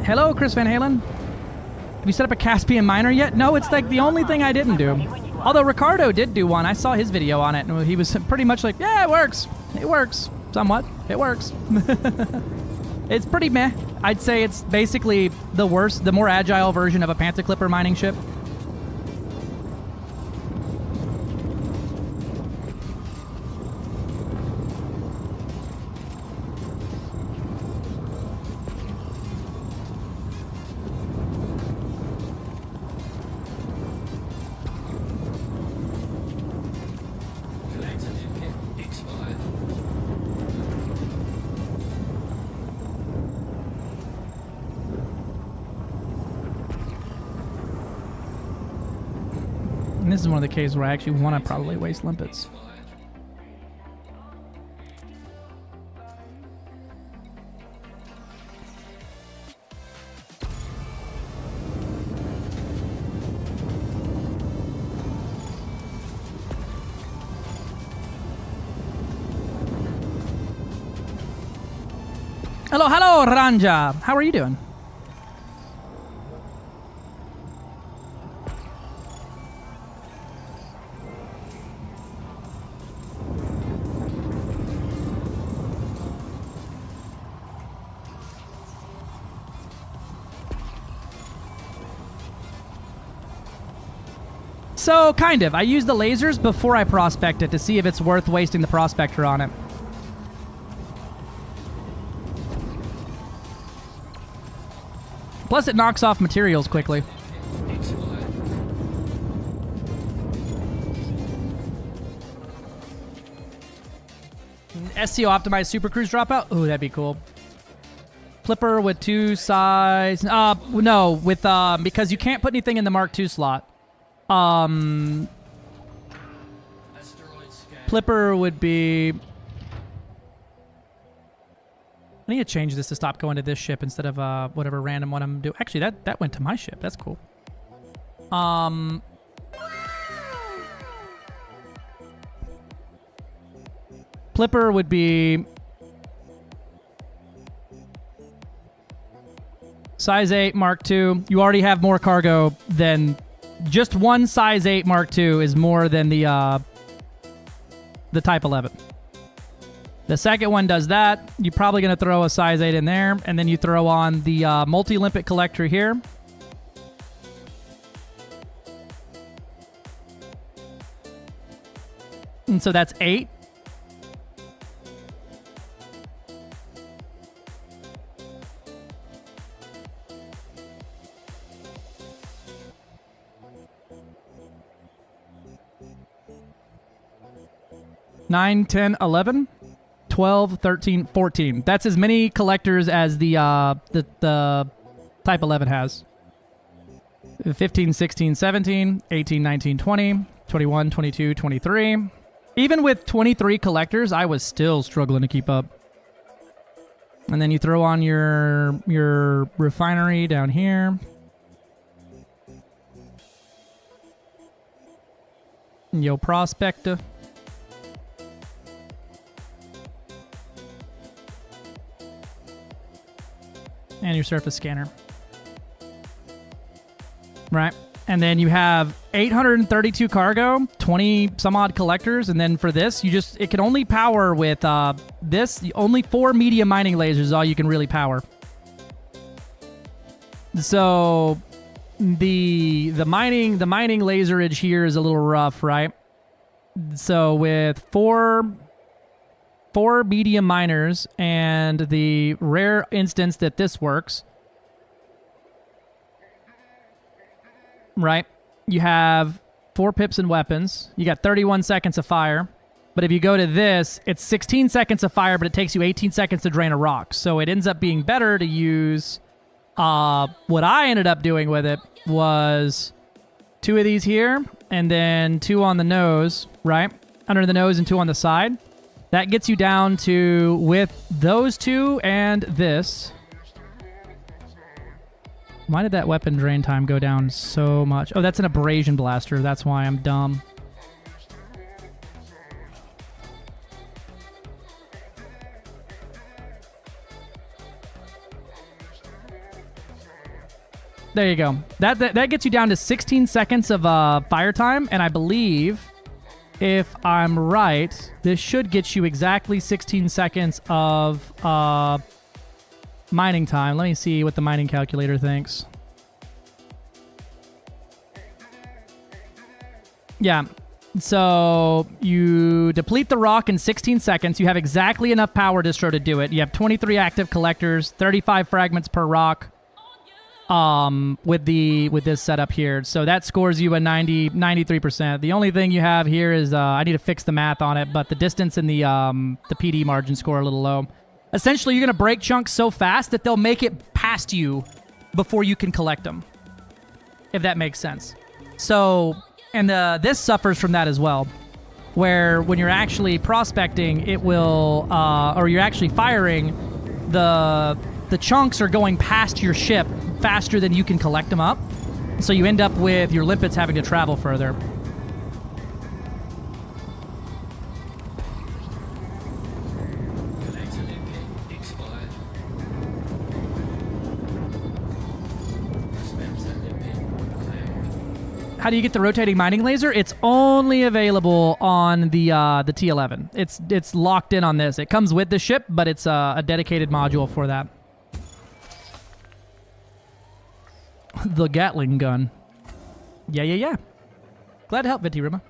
Hello, Chris Van Halen. Have you set up a Caspian miner yet? No, it's like the only thing I didn't do. Although Ricardo did do one. I saw his video on it, and he was pretty much like, yeah, it works. It works. Somewhat. It works. It's pretty meh. I'd say it's basically the worst, the more agile version of a Panther Clipper mining ship. And this is one of the cases where I actually want to probably waste limpets. Hello, Ranja. How are you doing? So, kind of. I use the lasers before I prospect it to see if it's worth wasting the prospector on it. Plus, it knocks off materials quickly. SCO optimized Super Cruise dropout? Ooh, that'd be cool. Clipper with 2 size. No, with because you can't put anything in the Mark II slot. Clipper would be. I need to change this to stop going to this ship instead of whatever random one I'm doing. Actually, that went to my ship. That's cool. Clipper would be size 8 Mark II. You already have more cargo than just one size 8 Mark II is more than the Type 11. The second one does that. You're probably going to throw a size 8 in there, and then you throw on the multi-limpet collector here. And so that's 8. Nine, 10, 11, 12, 13, 14. That's as many collectors as the Type 11 has. 15, 16, 17, 18, 19, 20, 21, 22, 23. Even with 23 collectors, I was still struggling to keep up. And then you throw on your refinery down here. Yo prospector. And your surface scanner. Right. And then you have 832 cargo, 20 some odd collectors, and then for this, it can only power with this. Only 4 medium mining lasers is all you can really power. So the mining laserage here is a little rough, right? So with four medium miners and the rare instance that this works, right? You have 4 pips and weapons. You got 31 seconds of fire. But if you go to this, it's 16 seconds of fire, but it takes you 18 seconds to drain a rock. So it ends up being better to use, what I ended up doing with it was 2 of these here, and then 2 on the nose, right? Under the nose and 2 on the side. That gets you down to, with those 2 and this. Why did that weapon drain time go down so much? Oh, that's an abrasion blaster. That's why I'm dumb. There you go. That gets you down to 16 seconds of fire time, and I believe, if I'm right, this should get you exactly 16 seconds of Mining time. Let me see what the mining calculator thinks. Yeah. So you deplete the rock in 16 seconds. You have exactly enough power distro to do it. You have 23 active collectors, 35 fragments per rock. With this setup here. So that scores you a 93%. The only thing you have here is I need to fix the math on it, but the distance and the PD margin score a little low. Essentially, you're going to break chunks so fast that they'll make it past you before you can collect them, if that makes sense. So, and this suffers from that as well, where when you're actually prospecting, it will, or you're actually firing, the chunks are going past your ship faster than you can collect them up. So you end up with your limpets having to travel further. How do you get the rotating mining laser? It's only available on the T11. It's locked in on this. It comes with the ship, but it's a dedicated module for that. The Gatling gun. Yeah. Glad to help, Vinty Rima.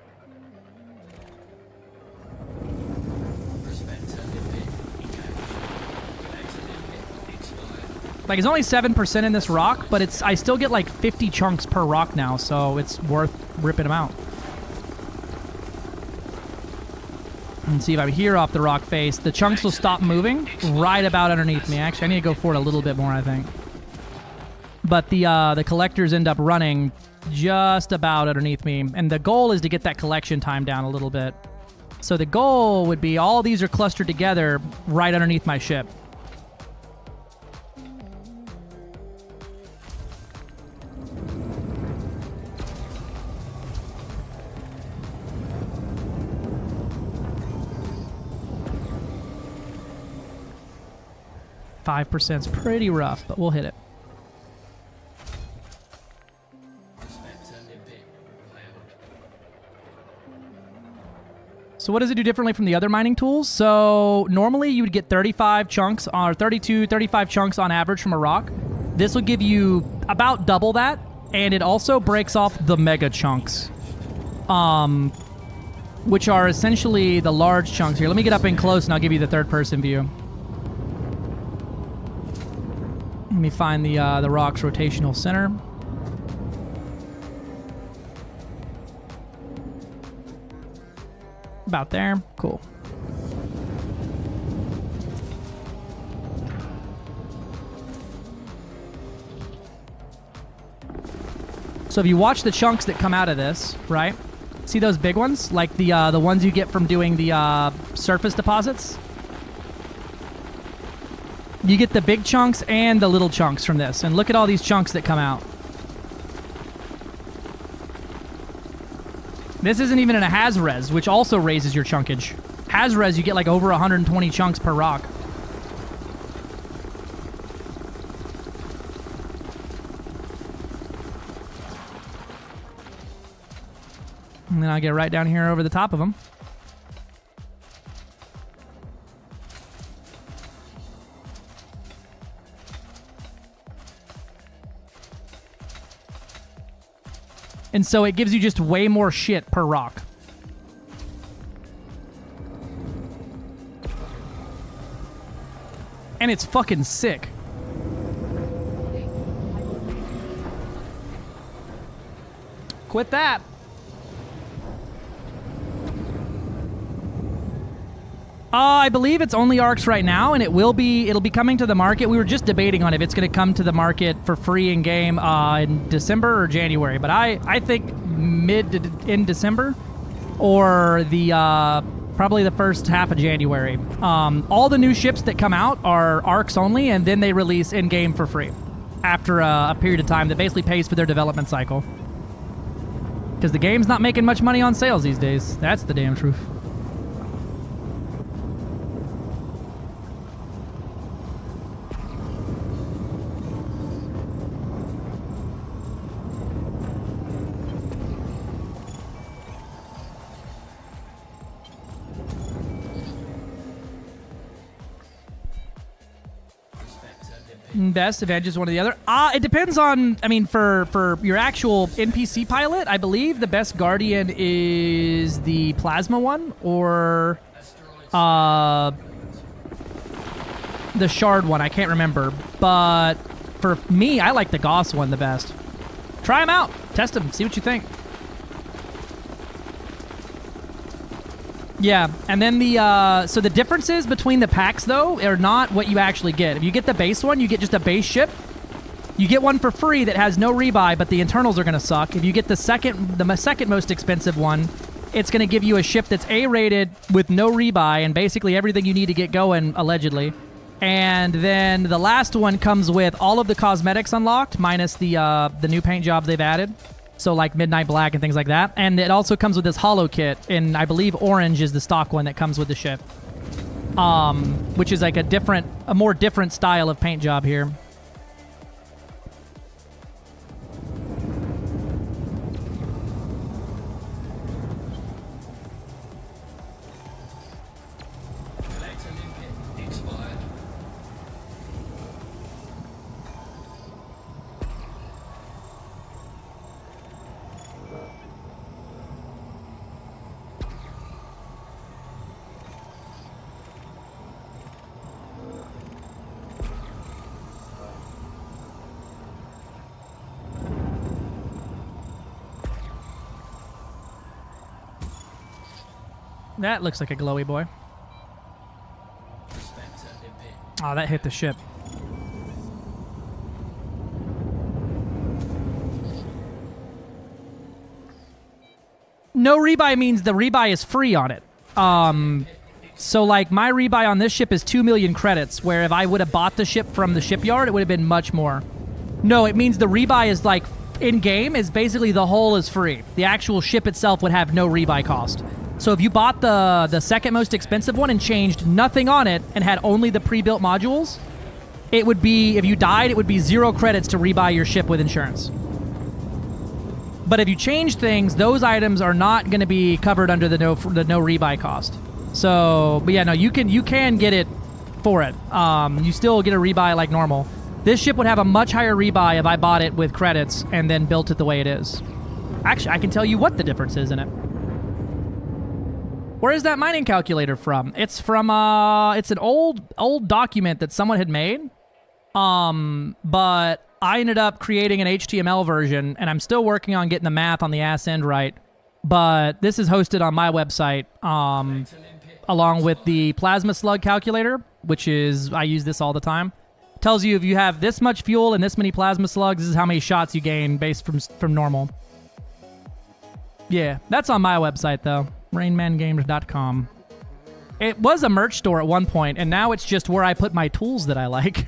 Like, it's only 7% in this rock, but I still get like 50 chunks per rock now, so it's worth ripping them out. And see if I'm here off the rock face, the chunks will stop moving right about underneath me. Actually, I need to go forward a little bit more, I think. But the collectors end up running just about underneath me, and the goal is to get that collection time down a little bit. So the goal would be all these are clustered together right underneath my ship. %'s pretty rough, but we'll hit it. So what does it do differently from the other mining tools? So normally you would get 35 chunks, or 35 chunks on average from a rock. This will give you about double that, and it also breaks off the mega chunks, which are essentially the large chunks here. Let me get up in close and I'll give you the third-person view. Let me find the rock's rotational center. About there. Cool. So if you watch the chunks that come out of this, right? See those big ones? Like the ones you get from doing the surface deposits? You get the big chunks and the little chunks from this. And look at all these chunks that come out. This isn't even in a Haz-Res, which also raises your chunkage. Haz-Res, you get like over 120 chunks per rock. And then I'll get right down here over the top of them. And so it gives you just way more shit per rock. And it's fucking sick. Quit that. I believe it's only ARCs right now, and it'll be coming to the market. We were just debating on if it's going to come to the market for free in game in December or January, but I think in December or the probably the first half of January. All the new ships that come out are ARCs only, and then they release in game for free after a period of time that basically pays for their development cycle. Because the game's not making much money on sales these days. That's the damn truth. Best advantage one or the other. It depends on. I mean, for your actual NPC pilot, I believe the best Guardian is the Plasma one or the Shard one. I can't remember, but for me, I like the Gauss one the best. Try them out, test them, see what you think. Yeah, and then so the differences between the packs, though, are not what you actually get. If you get the base one, you get just a base ship. You get one for free that has no rebuy, but the internals are going to suck. If you get the second most expensive one, it's going to give you a ship that's A-rated with no rebuy and basically everything you need to get going, allegedly. And then the last one comes with all of the cosmetics unlocked, minus the new paint jobs they've added. So like Midnight Black and things like that. And it also comes with this holo kit, and I believe orange is the stock one that comes with the ship. Which is like a more different style of paint job here. That looks like a glowy boy. Oh, that hit the ship. No rebuy means the rebuy is free on it. So like my rebuy on this ship is 2 million credits, where if I would have bought the ship from the shipyard, it would have been much more. No, it means the rebuy is like in-game is basically the hull is free. The actual ship itself would have no rebuy cost. So if you bought the second most expensive one and changed nothing on it and had only the pre-built modules, it would be, if you died, it would be 0 credits to rebuy your ship with insurance. But if you change things, those items are not going to be covered under the no rebuy cost. So, but yeah, no, you can get it for it. You still get a rebuy like normal. This ship would have a much higher rebuy if I bought it with credits and then built it the way it is. Actually, I can tell you what the difference is in it. Where is that mining calculator from? It's from, it's an old document that someone had made. But I ended up creating an HTML version, and I'm still working on getting the math on the ass end right. But this is hosted on my website, along with the plasma slug calculator, which is, I use this all the time. Tells you if you have this much fuel and this many plasma slugs, this is how many shots you gain based from normal. Yeah, that's on my website, though. RainmanGames.com. It was a merch store at one point, and now it's just where I put my tools that I like.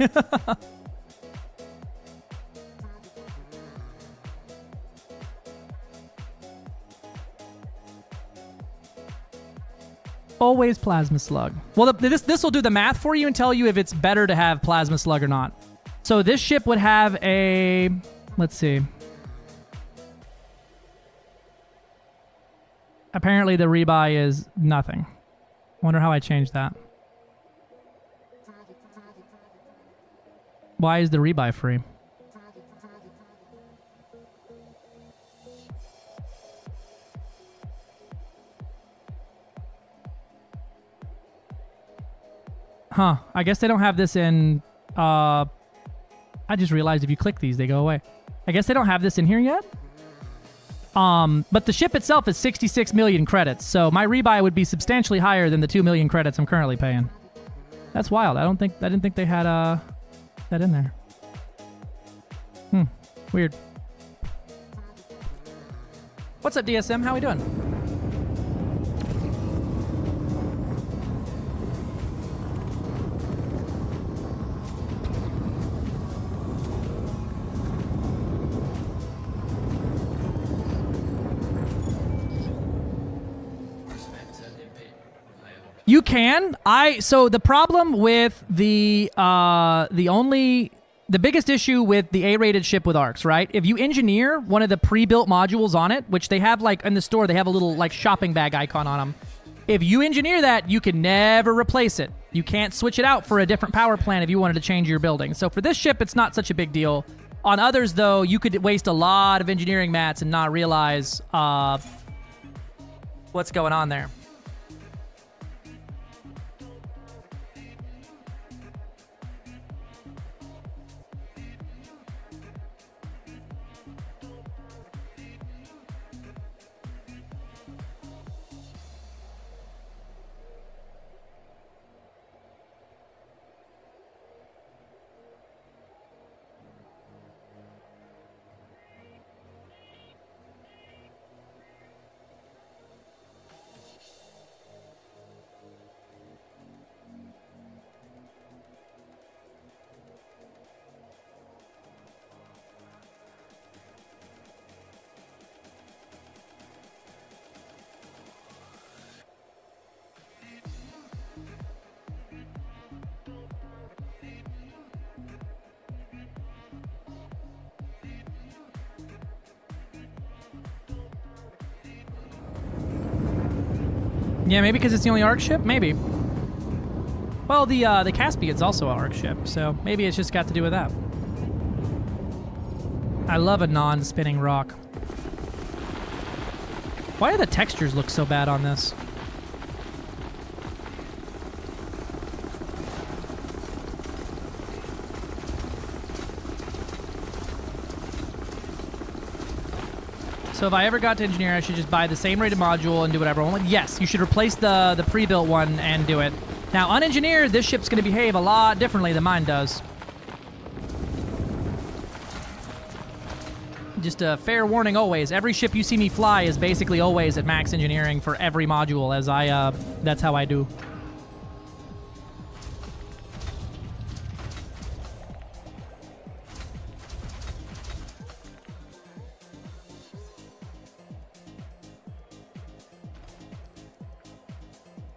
Always plasma slug. Well, this will do the math for you and tell you if it's better to have plasma slug or not. So this ship would have a... Let's see. Apparently the rebuy is nothing. Wonder how I changed that. Why is the rebuy free? Huh. I guess they don't have this in... I just realized if you click these, they go away. I guess they don't have this in here yet? But the ship itself is 66 million credits, so my rebuy would be substantially higher than the 2 million credits I'm currently paying. That's wild. I didn't think they had that in there. Weird. What's up, DSM? How we doing? You can. So the problem with the biggest issue with the A-rated ship with ARCs, right? If you engineer one of the pre-built modules on it, which they have like in the store, they have a little like shopping bag icon on them. If you engineer that, you can never replace it. You can't switch it out for a different power plant if you wanted to change your building. So for this ship, it's not such a big deal. On others, though, you could waste a lot of engineering mats and not realize what's going on there. Yeah, maybe because it's the only ARC ship? Maybe. Well, the Caspian's also an ARC ship, so maybe it's just got to do with that. I love a non-spinning rock. Why do the textures look so bad on this? So if I ever got to engineer, I should just buy the same rated module and do whatever I want. Yes, you should replace the pre-built one and do it. Now, unengineered, this ship's going to behave a lot differently than mine does. Just a fair warning always. Every ship you see me fly is basically always at max engineering for every module, as that's how I do.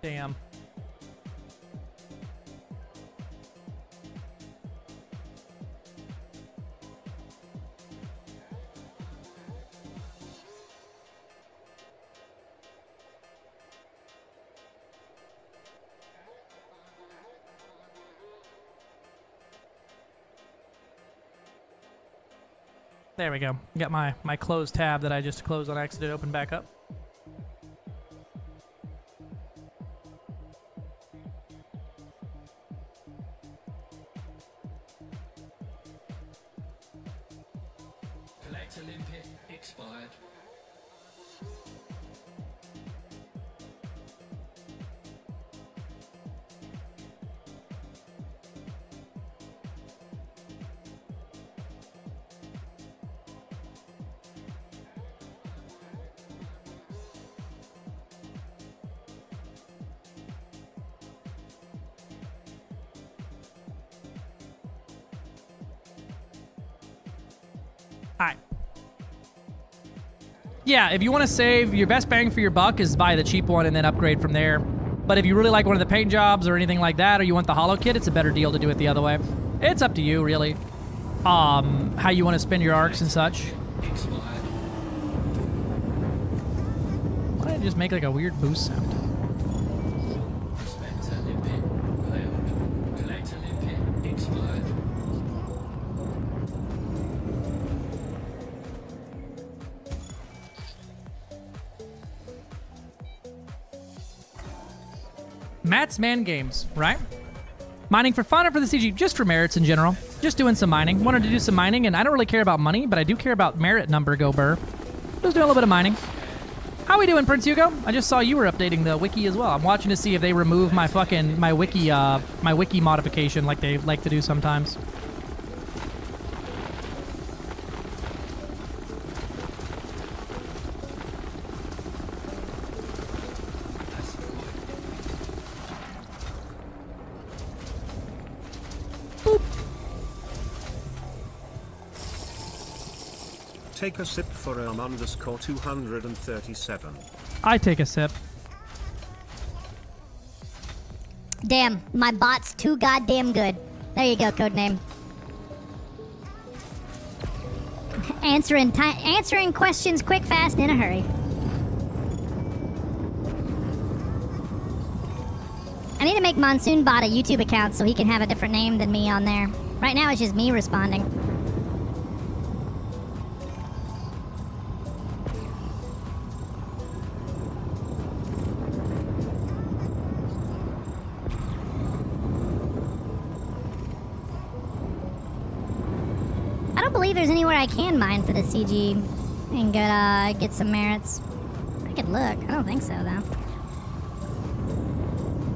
Damn. There we go. Got my closed tab that I just closed on accident open back up. Collector limpet expired. Alright. Yeah, if you want to save, your best bang for your buck is buy the cheap one and then upgrade from there. But if you really like one of the paint jobs or anything like that, or you want the holo kit, it's a better deal to do it the other way. It's up to you, really. How you want to spend your arcs and such. Why did I just make like a weird boost sound? Matt's Man Games, right? Mining for fun or for the CG? Just for merits in general. Just doing some mining. Wanted to do some mining, and I don't really care about money, but I do care about merit number, go burr. Just doing a little bit of mining. How we doing, Prince Hugo? I just saw you were updating the wiki as well. I'm watching to see if they remove my fucking, my wiki modification like they like to do sometimes. Take a sip for _237. I take a sip. Damn, my bot's too goddamn good. There you go, codename. Answering questions quick, fast, in a hurry. I need to make Monsoon Bot a YouTube account so he can have a different name than me on there. Right now it's just me responding. I don't believe there's anywhere I can mine for the CG and get some merits. I could look. I don't think so, though.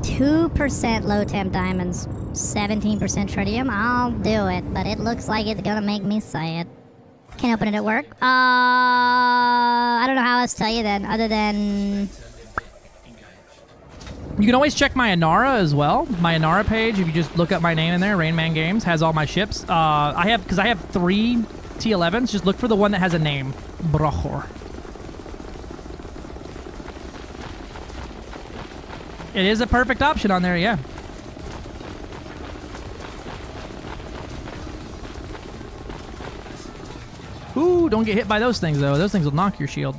2% low temp diamonds, 17% tritium. I'll do it, but it looks like it's gonna make me say it. Can't open it at work. I don't know how else to tell you then, other than... You can always check my Inara as well. My Inara page, if you just look up my name in there, Rainman Games, has all my ships. I have 3 T11s. Just look for the one that has a name. Brochor. It is a perfect option on there, yeah. Ooh, don't get hit by those things, though. Those things will knock your shield.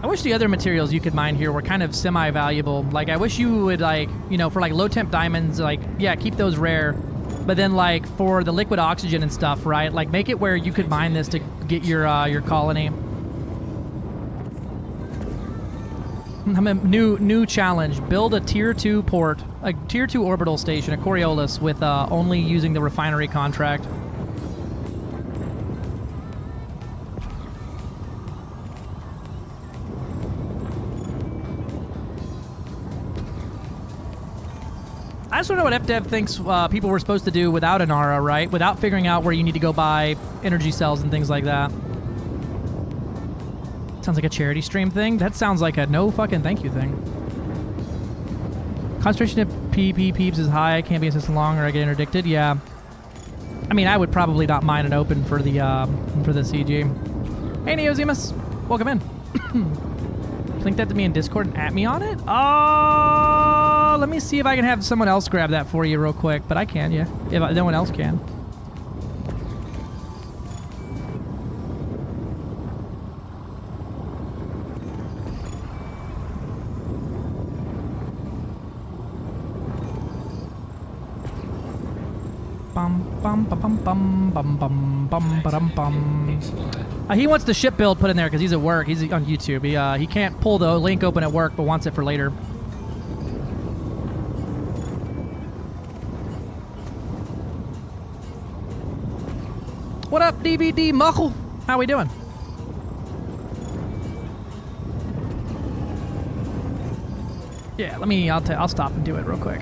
I wish the other materials you could mine here were kind of semi-valuable. Like, I wish you would, like, you know, for, like, low-temp diamonds, like, yeah, keep those rare. But then, like, for the liquid oxygen and stuff, right? Like, make it where you could mine this to get your colony. A new challenge. Build a Tier 2 port, a Tier 2 orbital station, a Coriolis, with only using the refinery contract. I just don't know what FDev thinks people were supposed to do without Inara, right? Without figuring out where you need to go buy energy cells and things like that. Sounds like a charity stream thing. That sounds like a no fucking thank you thing. Concentration of PP peeps is high. I can't be insistent long or I get interdicted. Yeah. I mean, I would probably not mine an open for the CG. Hey, Neozemus. Welcome in. Link that to me in Discord and at me on it? Let me see if I can have someone else grab that for you real quick. But I can, yeah. If no one else can. Bum bum bum bum bum bum bum bum bum bum. He wants the ship build put in there because he's at work. He's on YouTube. He can't pull the link open at work, but wants it for later. What up, DVD Muckle? How we doing? Yeah, I'll stop and do it real quick.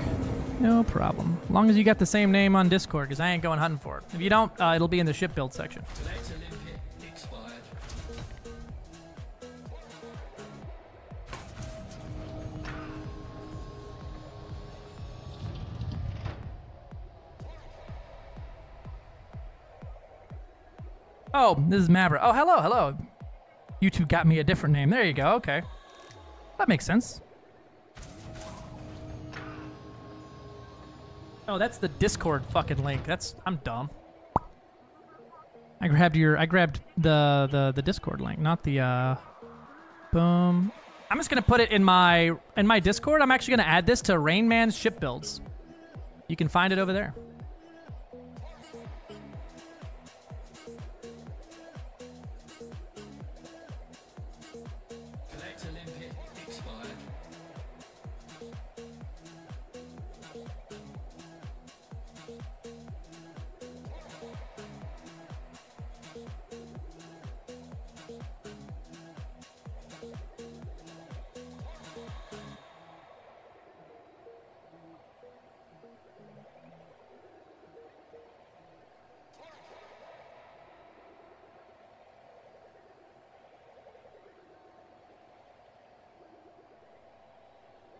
No problem. As long as you got the same name on Discord, because I ain't going hunting for it. If you don't, it'll be in the ship build section. Oh, this is Maverick. Oh, hello. YouTube got me a different name. There you go. Okay. That makes sense. Oh, that's the Discord fucking link. I'm dumb. I grabbed the Discord link, not the boom. I'm just gonna put it in my Discord. I'm actually gonna add this to Rain Man's ship builds. You can find it over there.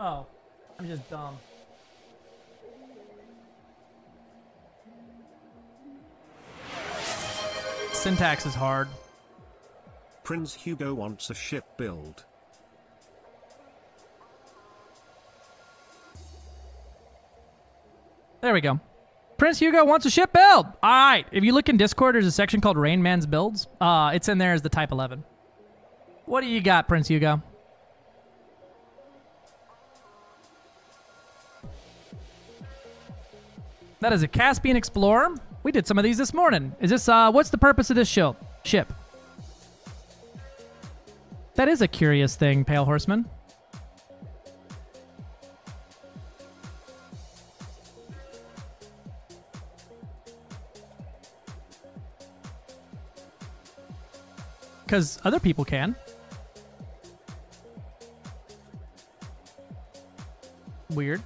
Oh, I'm just dumb. Syntax is hard. Prince Hugo wants a ship build. There we go. Prince Hugo wants a ship build. All right. If you look in Discord, there's a section called Rain Man's Builds. It's in there as the Type 11. What do you got, Prince Hugo? That is a Caspian Explorer. We did some of these this morning. Is this, what's the purpose of this ship? That is a curious thing, Pale Horseman. Because other people can. Weird.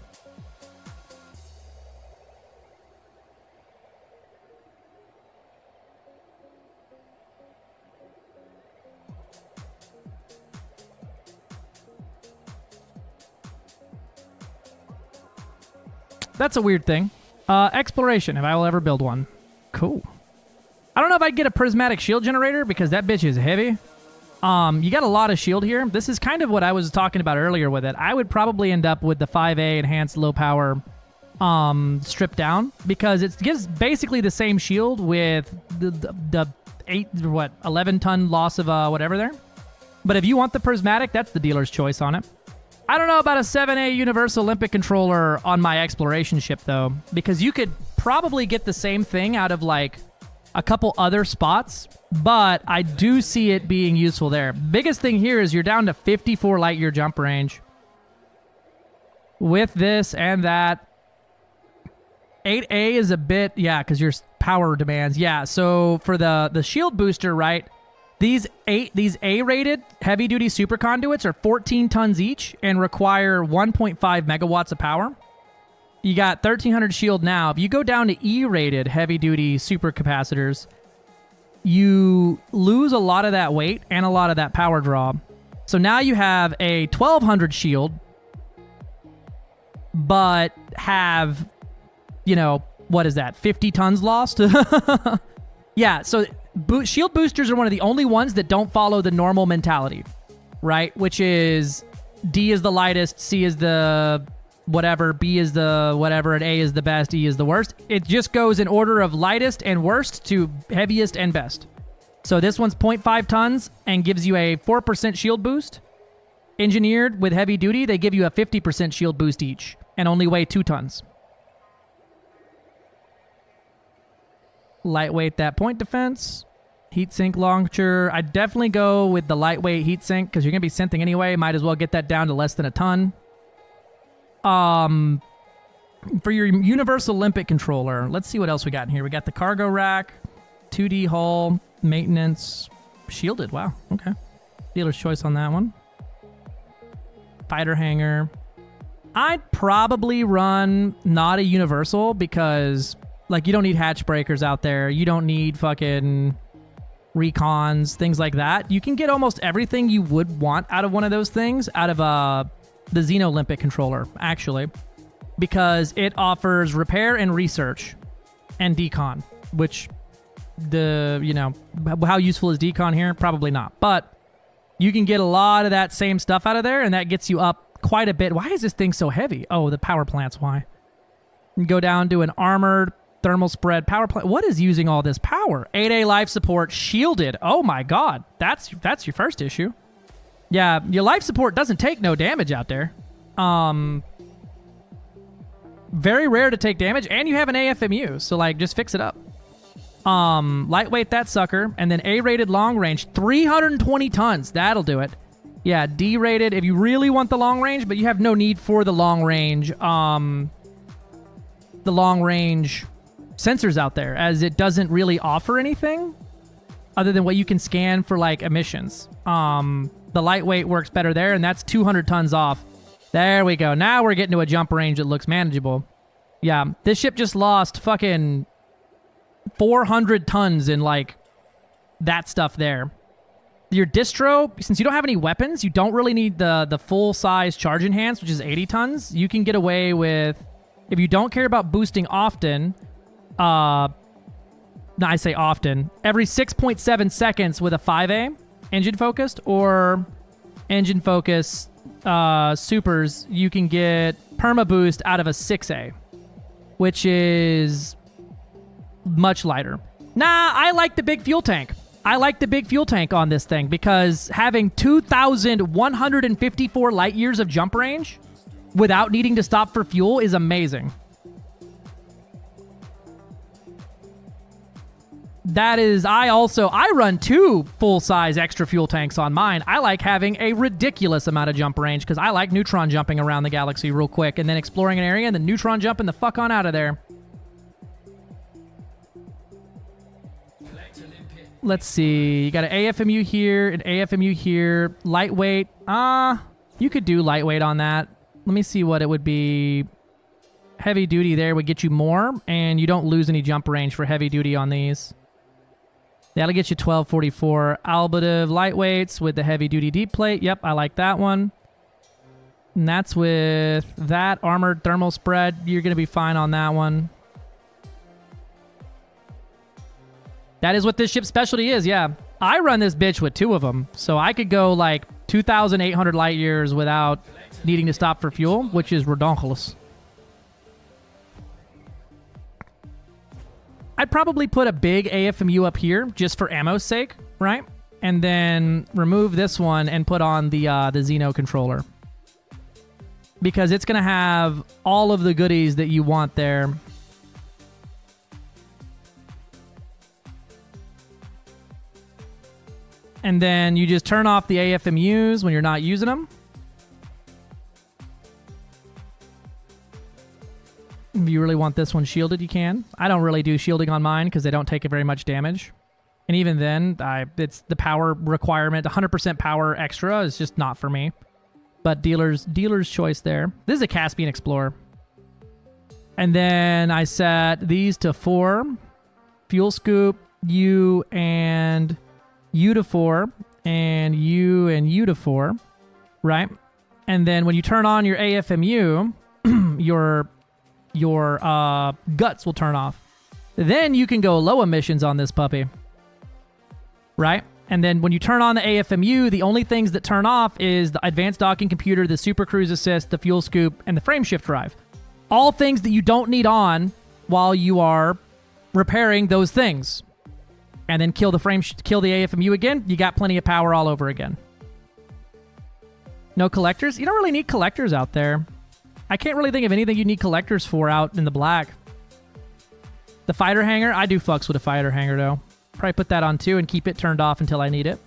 That's a weird thing. Exploration, if I will ever build one. Cool. I don't know if I'd get a prismatic shield generator because that bitch is heavy. You got a lot of shield here. This is kind of what I was talking about earlier with it. I would probably end up with the 5A enhanced low power stripped down because it gives basically the same shield with the 11 ton loss of whatever there. But if you want the prismatic, that's the dealer's choice on it. I don't know about a 7A Universal Olympic controller on my exploration ship, though, because you could probably get the same thing out of, like, a couple other spots, but I do see it being useful there. Biggest thing here is you're down to 54 light year jump range. With this and that. 8A is a bit, yeah, because your power demands. Yeah, so for the shield booster, right, these A-rated heavy-duty super conduits are 14 tons each and require 1.5 megawatts of power. You got 1,300 shield now. If you go down to E-rated heavy-duty super capacitors, you lose a lot of that weight and a lot of that power draw. So now you have a 1,200 shield, but have, you know, what is that, 50 tons lost? Yeah, so shield boosters are one of the only ones that don't follow the normal mentality, right? Which is D is the lightest, C is the whatever, B is the whatever, and A is the best, E is the worst. It just goes in order of lightest and worst to heaviest and best. So this one's 0.5 tons and gives you a 4% shield boost. Engineered with heavy duty, they give you a 50% shield boost each and only weigh 2 tons. Lightweight that point defense. Heatsink launcher. I'd definitely go with the lightweight heatsink because you're going to be synthing anyway. Might as well get that down to less than a ton. For your Universal Olympic controller, let's see what else we got in here. We got the cargo rack, 2D hull, maintenance, shielded. Wow, okay. Dealer's choice on that one. Fighter hangar. I'd probably run not a Universal because, like, you don't need hatch breakers out there. You don't need fucking recons, things like that. You can get almost everything you would want out of one of those things out of the Xeno Olympic controller, actually, because it offers repair and research and decon, which how useful is decon here? Probably not. But you can get a lot of that same stuff out of there, and that gets you up quite a bit. Why is this thing so heavy? Oh, the power plant's why. You go down to an armored thermal spread power plant. What is using all this power? 8A life support shielded. Oh my god. That's your first issue. Yeah, your life support doesn't take no damage out there. Very rare to take damage, and you have an AFMU, so like just fix it up. Lightweight that sucker, and then A-rated long range, 320 tons. That'll do it. Yeah, D-rated if you really want the long range, but you have no need for the long range. The long range sensors out there, as it doesn't really offer anything other than what you can scan for like emissions. The lightweight works better there, and that's 200 tons off. There we go. Now we're getting to a jump range that looks manageable. Yeah, this ship just lost fucking 400 tons in like that stuff there. Your distro, since you don't have any weapons, you don't really need the full size charge enhance, which is 80 tons. You can get away with, if you don't care about boosting often, I say often, every 6.7 seconds with a 5A engine focused or engine focus supers, you can get perma boost out of a 6A. which is much lighter. Nah, I like the big fuel tank. I like the big fuel tank on this thing because having 2,154 light years of jump range without needing to stop for fuel is amazing. That is, I run 2 full-size extra fuel tanks on mine. I like having a ridiculous amount of jump range because I like neutron jumping around the galaxy real quick and then exploring an area and then neutron jumping the fuck on out of there. Let's see. You got an AFMU here, an AFMU here. Lightweight. You could do lightweight on that. Let me see what it would be. Heavy duty there would get you more, and you don't lose any jump range for heavy duty on these. That'll get you 1244. Albedo lightweights with the heavy duty deep plate. Yep, I like that one. And that's with that armored thermal spread. You're going to be fine on that one. That is what this ship's specialty is, yeah. I run this bitch with 2 of them, so I could go like 2,800 light years without needing to stop for fuel, which is redonkulous. I'd probably put a big AFMU up here just for ammo's sake, right? And then remove this one and put on the Xeno controller. Because it's going to have all of the goodies that you want there. And then you just turn off the AFMUs when you're not using them. If you really want this one shielded, you can. I don't really do shielding on mine because they don't take very much damage. And even then, it's the power requirement. 100% power extra is just not for me. But dealer's choice there. This is a Caspian Explorer. And then I set these to 4. Fuel scoop, U and U to 4, and U and U to 4, right? And then when you turn on your AFMU, your guts will turn off. Then you can go low emissions on this puppy, right? And then when you turn on the AFMU, the only things that turn off is the advanced docking computer, the super cruise assist, the fuel scoop, and the frame shift drive. All things that you don't need on while you are repairing those things. And then kill the AFMU again, you got plenty of power all over again. No collectors? You don't really need collectors out there. I can't really think of anything you need collectors for out in the black. The fighter hangar? I do fucks with a fighter hangar, though. Probably put that on, too, and keep it turned off until I need it.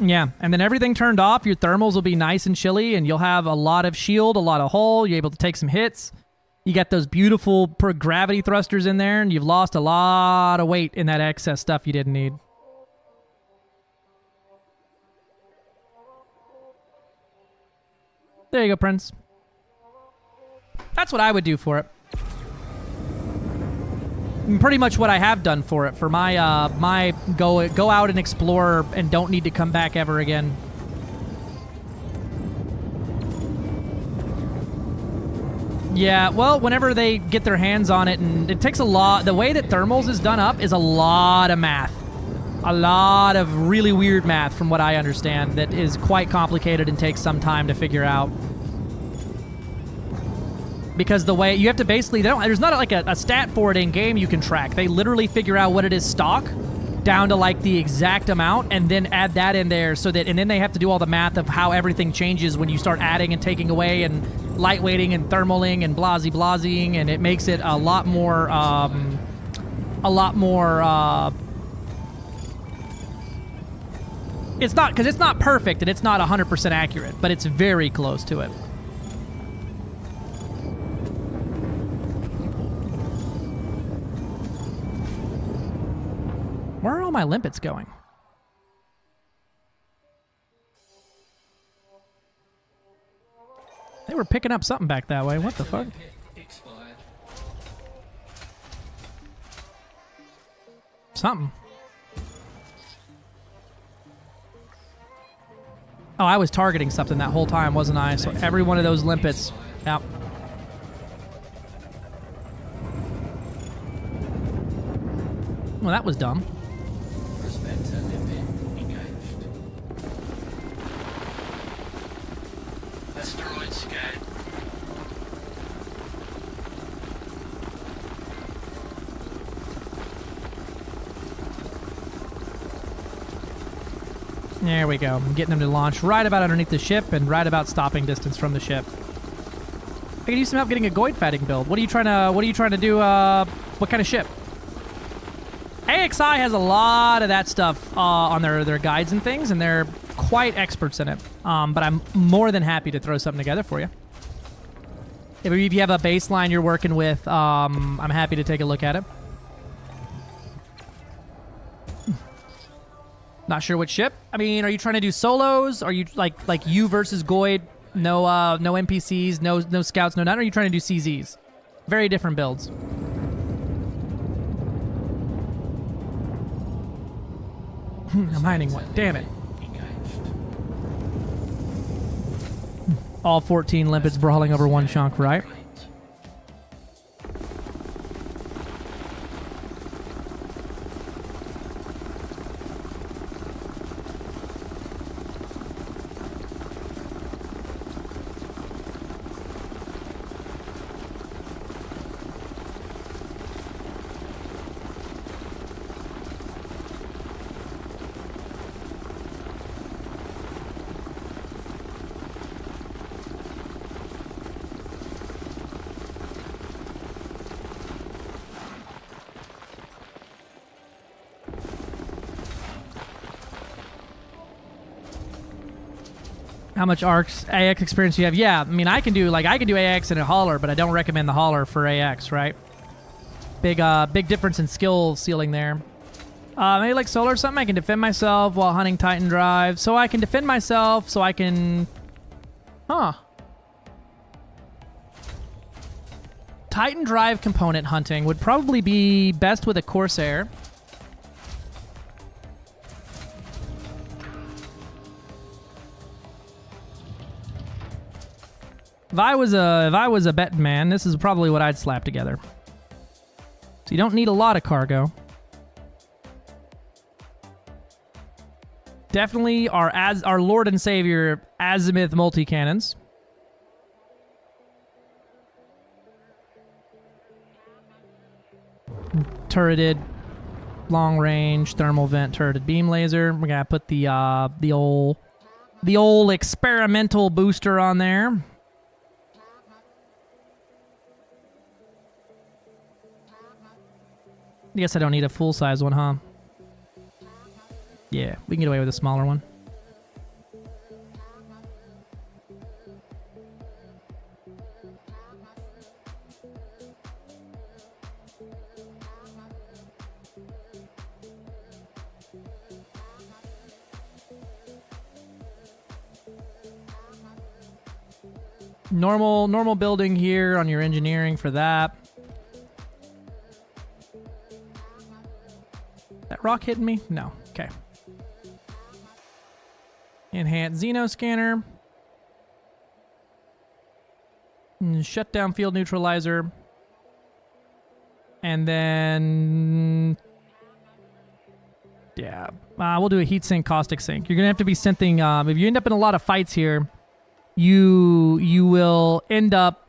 Yeah, and then everything turned off, your thermals will be nice and chilly, and you'll have a lot of shield, a lot of hull, you're able to take some hits. You got those beautiful gravity thrusters in there, and you've lost a lot of weight in that excess stuff you didn't need. There you go, Prince. That's what I would do for it. Pretty much what I have done for it. For my my go out and explore and don't need to come back ever again. Yeah, well, whenever they get their hands on it, and it takes a lot. The way that thermals is done up is a lot of math. A lot of really weird math, from what I understand, that is quite complicated and takes some time to figure out. Because the way you have to basically, there's not like a stat for it in game you can track. They literally figure out what it is stock down to like the exact amount and then add that in there so that, and then they have to do all the math of how everything changes when you start adding and taking away and lightweighting and thermaling and blasing, and it makes it a lot more, it's not, because it's not perfect and it's not 100% accurate, but it's very close to it. Where are all my limpets going? They were picking up something back that way. What the fuck? Something. Oh, I was targeting something that whole time, wasn't I? So every one of those limpets. Yep. Well, that was dumb. Respect to limpet engaged. asteroid scout. There we go. I'm getting them to launch right about underneath the ship and right about stopping distance from the ship. I could use some help getting a Goid fatting build. What are you trying to do? What kind of ship? AXI has a lot of that stuff on their guides and things, and they're quite experts in it. But I'm more than happy to throw something together for you. If you have a baseline you're working with, I'm happy to take a look at it. Not sure what ship. I mean, are you trying to do solos? Are you like you versus Goid? No NPCs, no scouts, no none. Or are you trying to do CZs? Very different builds. I'm hiding one. Damn it. All 14 limpets brawling over one chunk, right? How much AX experience do you have? Yeah, I mean, I can do AX in a hauler, but I don't recommend the hauler for AX, right? Big difference in skill ceiling there. Maybe like solar or something. I can defend myself while hunting Titan Drive. So I can defend myself, so I can... Huh. Titan Drive component hunting would probably be best with a Corsair. If I was a betting man, this is probably what I'd slap together. So you don't need a lot of cargo. Definitely our Lord and Savior Azimuth multi-cannons. Turreted, long-range thermal vent turreted beam laser. We're gonna put the old experimental booster on there. I guess I don't need a full-size one, huh? Yeah, we can get away with a smaller one. Normal building here on your engineering for that. That rock hitting me? No. Okay. Enhanced Xeno scanner. Shut down field neutralizer. And then... yeah. We'll do a heatsink caustic sink. You're going to have to be synthing... if you end up in a lot of fights here, you will end up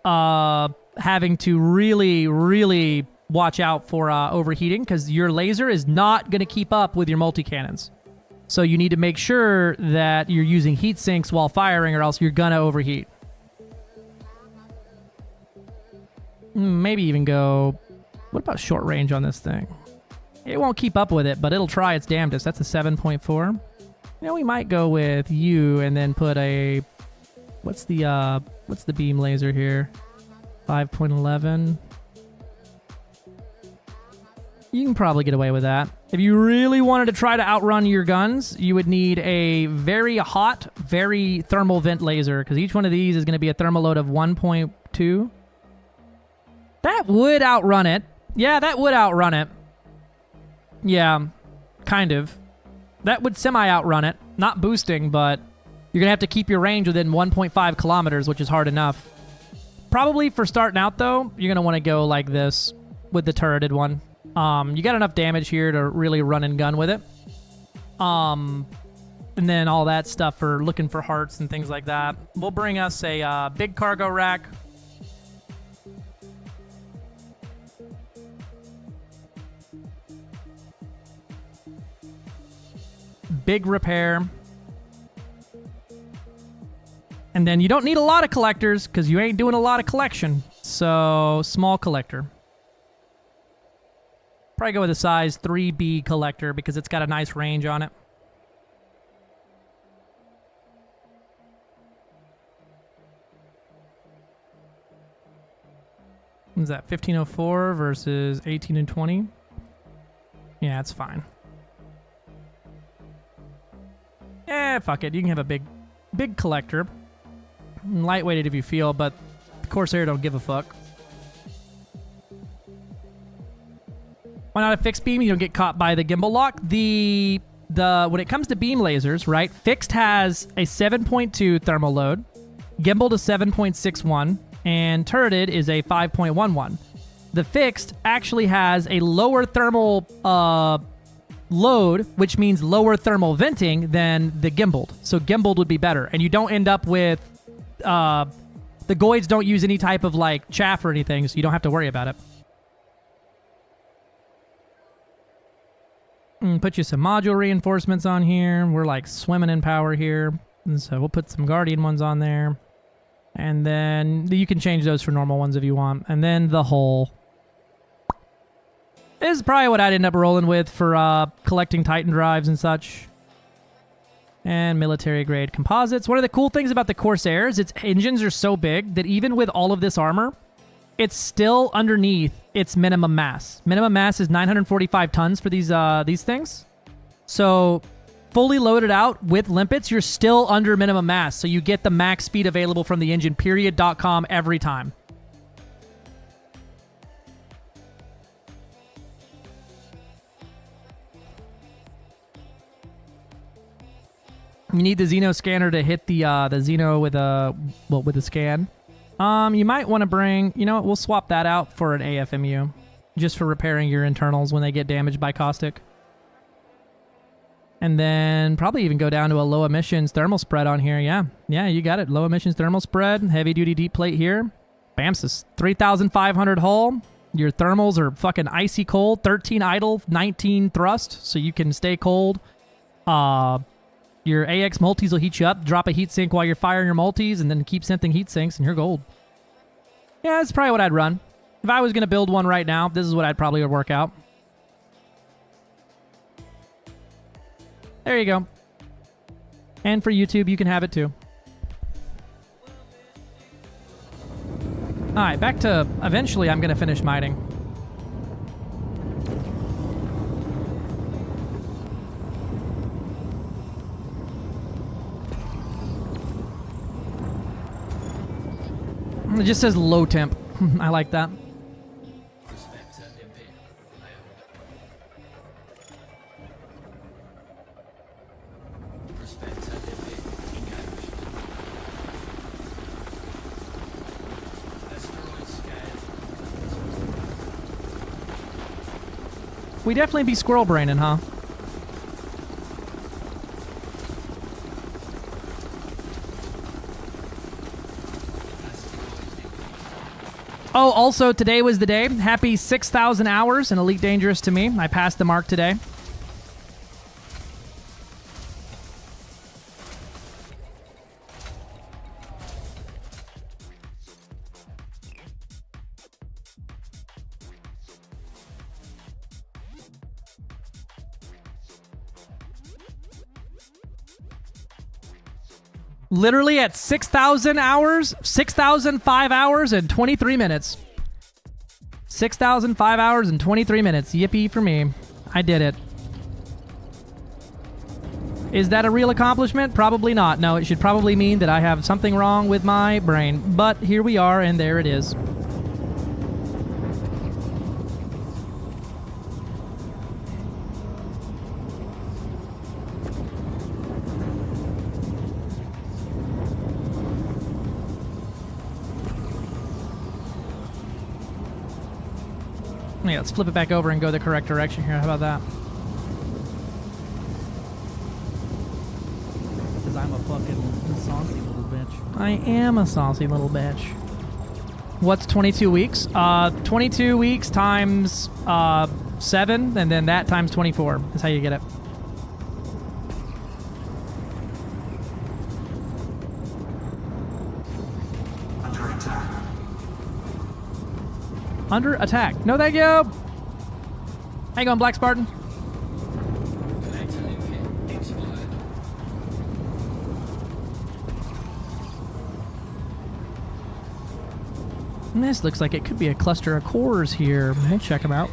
having to really watch out for overheating, because your laser is not going to keep up with your multi-cannons. So you need to make sure that you're using heat sinks while firing, or else you're going to overheat. Maybe even go... what about short range on this thing? It won't keep up with it, but it'll try its damnedest. That's a 7.4. You know, we might go with you and then put a... what's the beam laser here? 5.11. You can probably get away with that. If you really wanted to try to outrun your guns, you would need a very hot, very thermal vent laser, because each one of these is going to be a thermal load of 1.2. That would outrun it. Yeah, that would outrun it. Yeah, kind of. That would semi-outrun it. Not boosting, but you're going to have to keep your range within 1.5 kilometers, which is hard enough. Probably for starting out, though, you're going to want to go like this with the turreted one. You got enough damage here to really run and gun with it. And And then all that stuff for looking for hearts and things like that. We'll bring us a big cargo rack. Big repair. And then you don't need a lot of collectors because you ain't doing a lot of collection. So, small collector. Probably go with a size 3B collector because it's got a nice range on it. What is that, 1504 versus 18 and 20? Yeah, it's fine. Fuck it. You can have a big collector. Lightweighted if you feel, but the Corsair don't give a fuck. Why not a fixed beam? You don't get caught by the gimbal lock. When it comes to beam lasers, right? Fixed has a 7.2 thermal load, gimbal to 7.61, and turreted is a 5.11. The fixed actually has a lower thermal load, which means lower thermal venting than the gimbaled. So gimbaled would be better, and you don't end up with the Goids don't use any type of like chaff or anything, so you don't have to worry about it. Put you some module reinforcements on here. We're like swimming in power here, and so we'll put some Guardian ones on there, and then you can change those for normal ones if you want. And then the hull. This is probably what I'd end up rolling with for collecting Titan drives and such. And military grade composites. One of the cool things about the Corsairs, its engines are so big that even with all of this armor, it's still underneath its minimum mass. Minimum mass is 945 tons for these things. So fully loaded out with limpets, you're still under minimum mass. So you get the max speed available from the engine, period.com, every time. You need the Xeno scanner to hit the Xeno with a scan. You might want to bring, you know what, we'll swap that out for an AFMU, just for repairing your internals when they get damaged by caustic. And then probably even go down to a low emissions thermal spread on here. Yeah, you got it. Low emissions thermal spread, heavy duty deep plate here. BAMSIS, 3,500 hull. Your thermals are fucking icy cold. 13 idle, 19 thrust, so you can stay cold. Your AX multis will heat you up. Drop a heat sink while you're firing your multis, and then keep synthing heat sinks, and you're gold. Yeah, that's probably what I'd run. If I was going to build one right now, this is what I'd probably work out. There you go. And for YouTube, you can have it too. Alright, back to... Eventually, I'm going to finish mining. It just says low temp. I like that. We definitely be squirrel braining, huh? Oh, also, today was the day. Happy 6,000 hours in Elite Dangerous to me. I passed the mark today. Literally at 6,000 hours, 6,005 hours and 23 minutes. 6,005 hours and 23 minutes. Yippee for me. I did it. Is that a real accomplishment? Probably not. No, it should probably mean that I have something wrong with my brain. But here we are, and there it is. Yeah, let's flip it back over and go the correct direction here. How about that? fucking saucy little bitch. I am a saucy little bitch. What's 22 weeks? 22 weeks times 7, and then that times 24. That's how you get it. Under attack. Under attack. No, thank you. How you going, Black Spartan? And this looks like it could be a cluster of cores here. We'll check them out.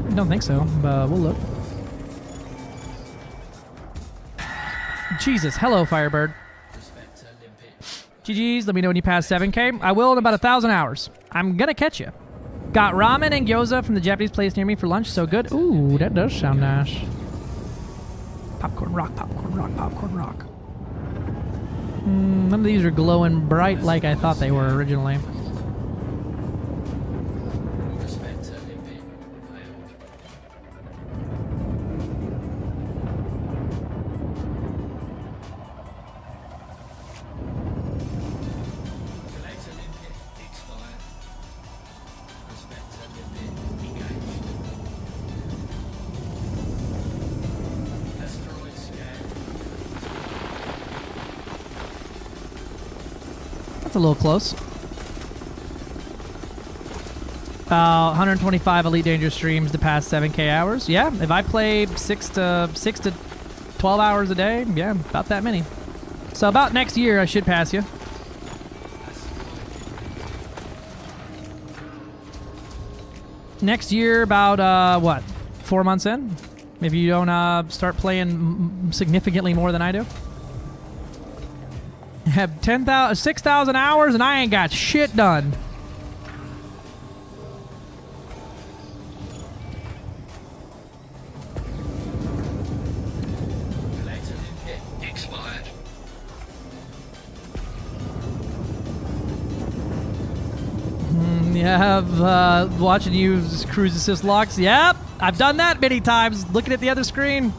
I don't think so, but we'll look. Jesus, hello, Firebird. GG's, let me know when you pass 7K. I will in about 1,000 hours. I'm gonna catch you. Got ramen and gyoza from the Japanese place near me for lunch. So good. Ooh, that does sound nice. Popcorn rock, popcorn rock, popcorn rock. None of these are glowing bright like I thought they were originally. That's a little close. 125 Elite Dangerous streams to pass 7K hours. Yeah, if I play 6 to 12 hours a day, yeah, about that many. So about next year, I should pass you. Next year, about, what, 4 months in? If you don't start playing significantly more than I do. Have 6,000 hours and I ain't got shit done. Expired. Yeah, watching you cruise assist locks. Yep, I've done that many times. Looking at the other screen.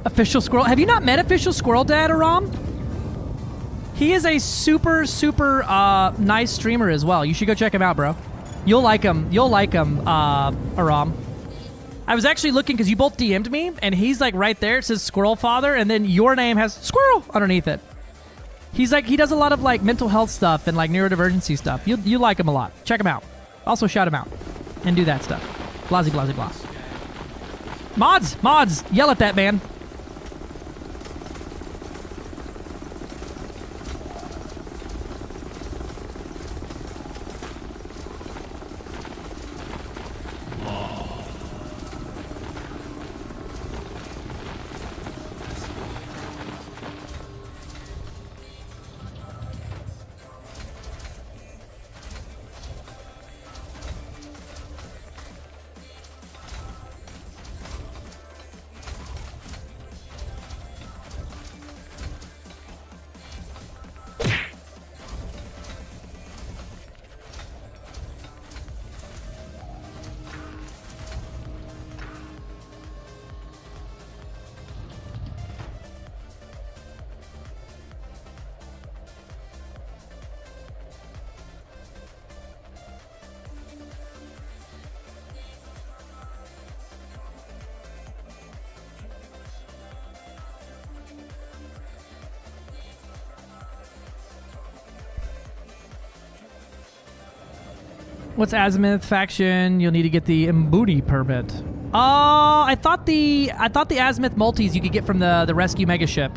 Official Squirrel. Have you not met Official Squirrel Dad, Aram? He is a super, super nice streamer as well. You should go check him out, bro. You'll like him. You'll like him, Aram. I was actually looking because you both DM'd me, and he's like right there. It says Squirrel Father, and then your name has Squirrel underneath it. He's like, he does a lot of like mental health stuff and like neurodivergency stuff. You like him a lot. Check him out. Also shout him out and do that stuff. Blasey, blasey, blah. Mods, yell at that man. What's Azimuth faction? You'll need to get the Mbooty permit. I thought the Azimuth multis you could get from the rescue megaship.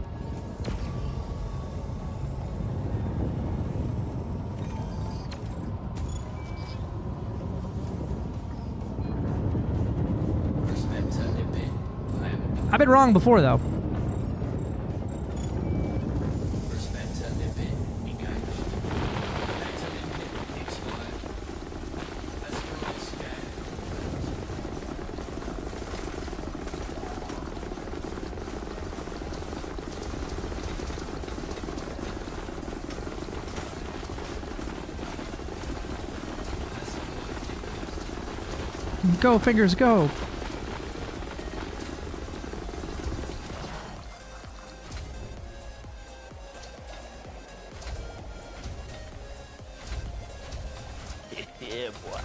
I've been wrong before though. Go, fingers, go. Yeah, boy.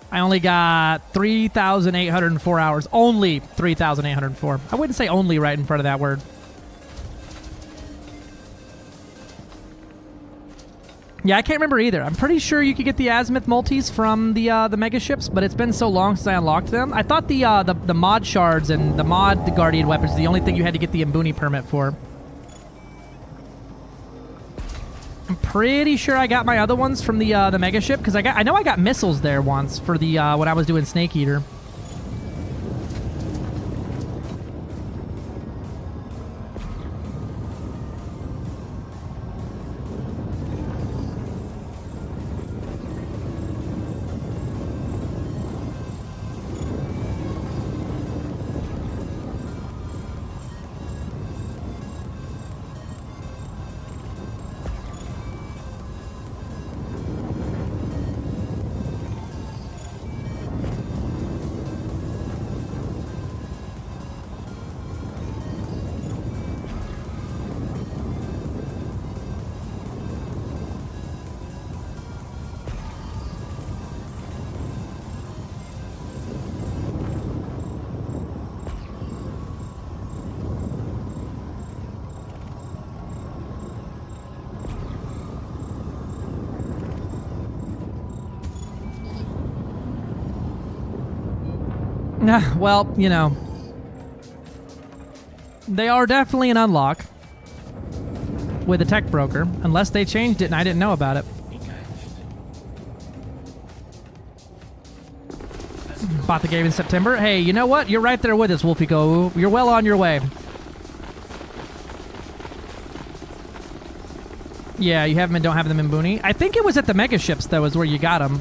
I only got 3,804 hours. Only 3,804. I wouldn't say only right in front of that word. Yeah, I can't remember either. I'm pretty sure you could get the Azimuth multis from the mega ships, but it's been so long since I unlocked them. I thought the mod shards and the mod Guardian weapons the only thing you had to get the Mbooty permit for. I'm pretty sure I got my other ones from the mega ship because I know I got missiles there once for the when I was doing Snake Eater. Well, you know, they are definitely an unlock with a tech broker, unless they changed it and I didn't know about it. Bought the game in September. Hey, you know what? You're right there with us, Wolfico. You're well on your way. Yeah, you have them and don't have them in Booney. I think it was at the mega ships, though, is where you got them.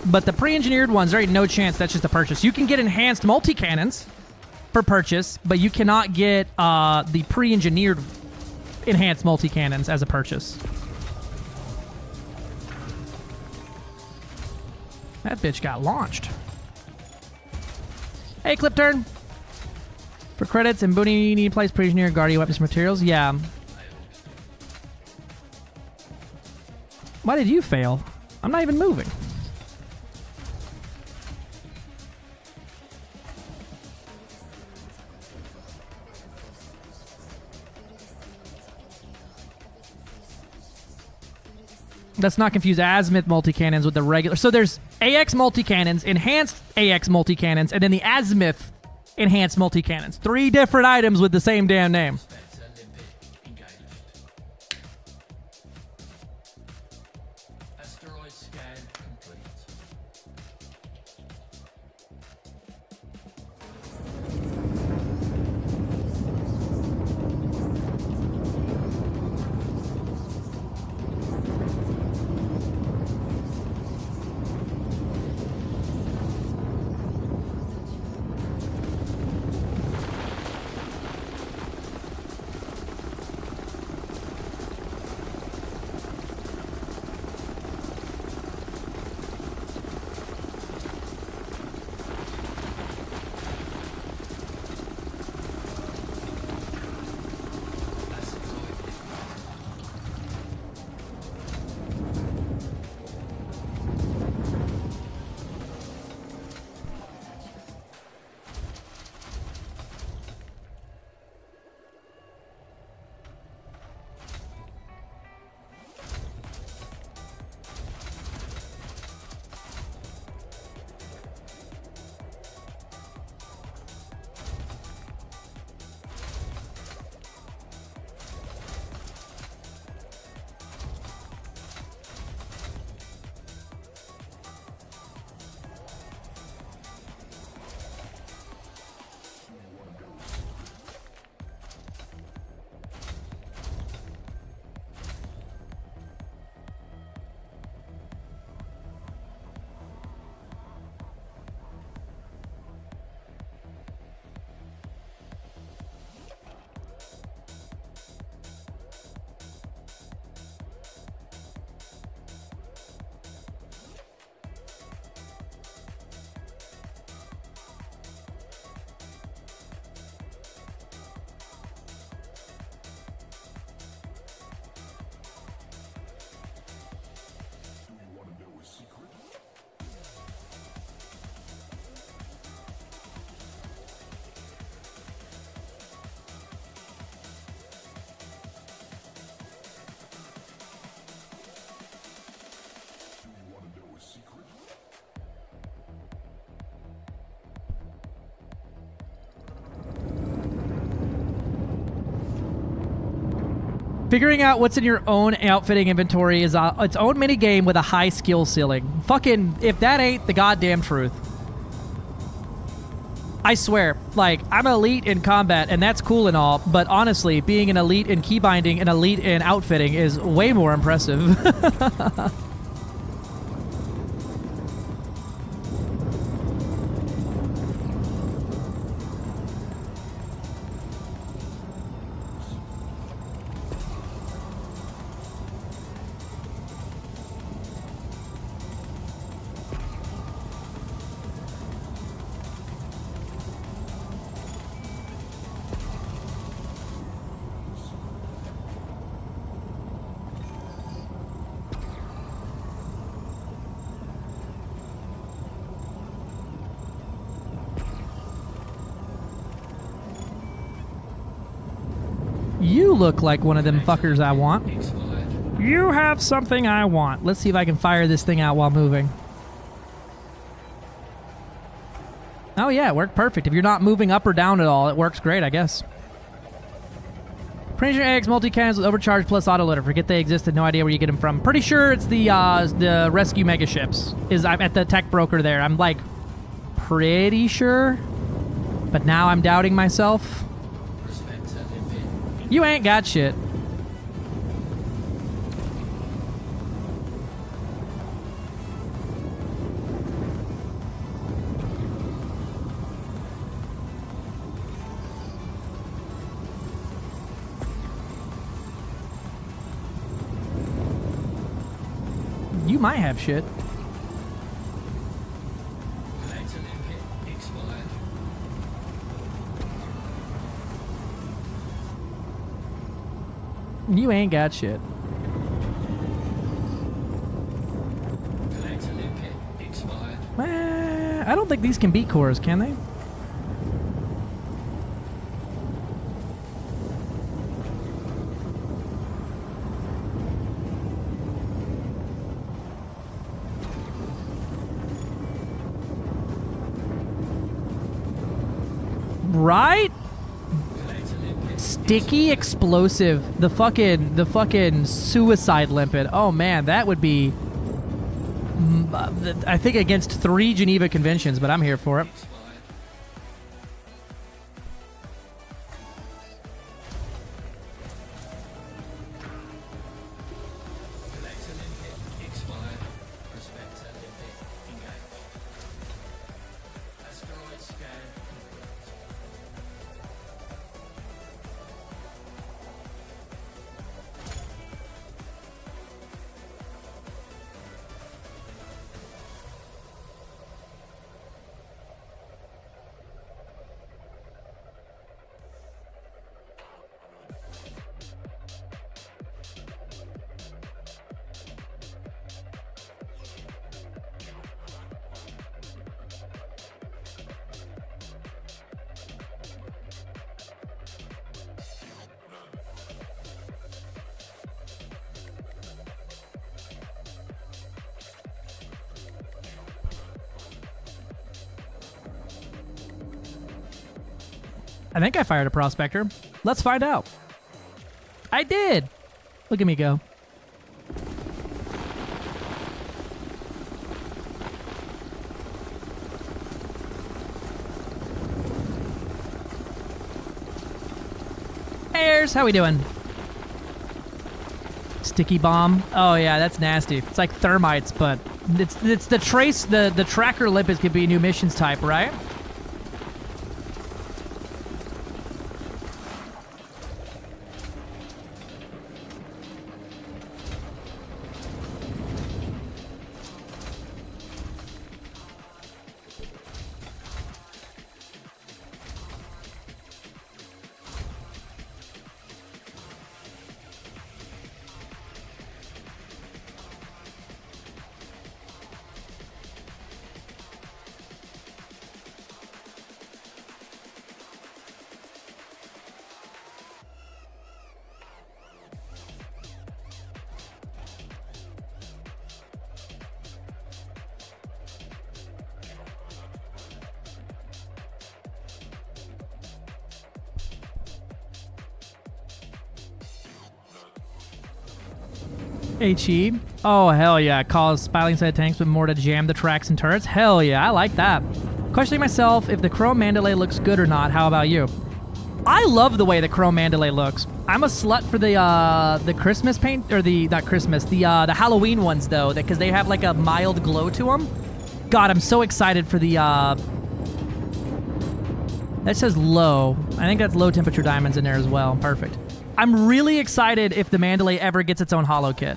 But the pre-engineered ones, there ain't no chance that's just a purchase. You can get enhanced multi-cannons for purchase, but you cannot get the pre-engineered enhanced multi-cannons as a purchase. That bitch got launched. Hey, Clip Turn. For credits and Booney, you need to place pre-engineered Guardian weapons materials. Yeah. Why did you fail? I'm not even moving. Let's not confuse Azimuth multi-cannons with the regular. So there's AX multi-cannons, enhanced AX multi-cannons, and then the Azimuth enhanced multi-cannons. 3 different items with the same damn name. Asteroid scan complete. Figuring out what's in your own outfitting inventory is its own mini game with a high skill ceiling. Fucking, if that ain't the goddamn truth. I swear, like, I'm elite in combat, and that's cool and all, but honestly, being an elite in keybinding and elite in outfitting is way more impressive. You look like one of them fuckers I want. You have something I want. Let's see if I can fire this thing out while moving. Oh yeah, it worked perfect. If you're not moving up or down at all, it works great, I guess. Precision eggs, multi-cannons with overcharge plus autoloader. Forget they existed. No idea where you get them from. Pretty sure it's the rescue mega ships. I'm at the tech broker there. I'm like pretty sure, but now I'm doubting myself. You ain't got shit. You might have shit. You ain't got shit. I don't think these can beat cores, can they? Right? Sticky explosive. The fucking suicide limpet. Oh man, that would be I think against 3 Geneva Conventions, but I'm here for it. I think I fired a prospector. Let's find out. I did. Look at me go. Hey, Ayers, how we doing? Sticky bomb. Oh yeah, that's nasty. It's like thermites, but it's the trace. The tracker lipids could be a new missions type, right? HE. Oh, hell yeah. Cause spiraling side tanks with more to jam the tracks and turrets. Hell yeah, I like that. Questioning myself if the Chrome Mandalay looks good or not. How about you? I love the way the Chrome Mandalay looks. I'm a slut for the Christmas paint, or not Christmas, the Halloween ones though, because they have like a mild glow to them. God, I'm so excited for the, that says low. I think that's low temperature diamonds in there as well. Perfect. I'm really excited if the Mandalay ever gets its own holo kit.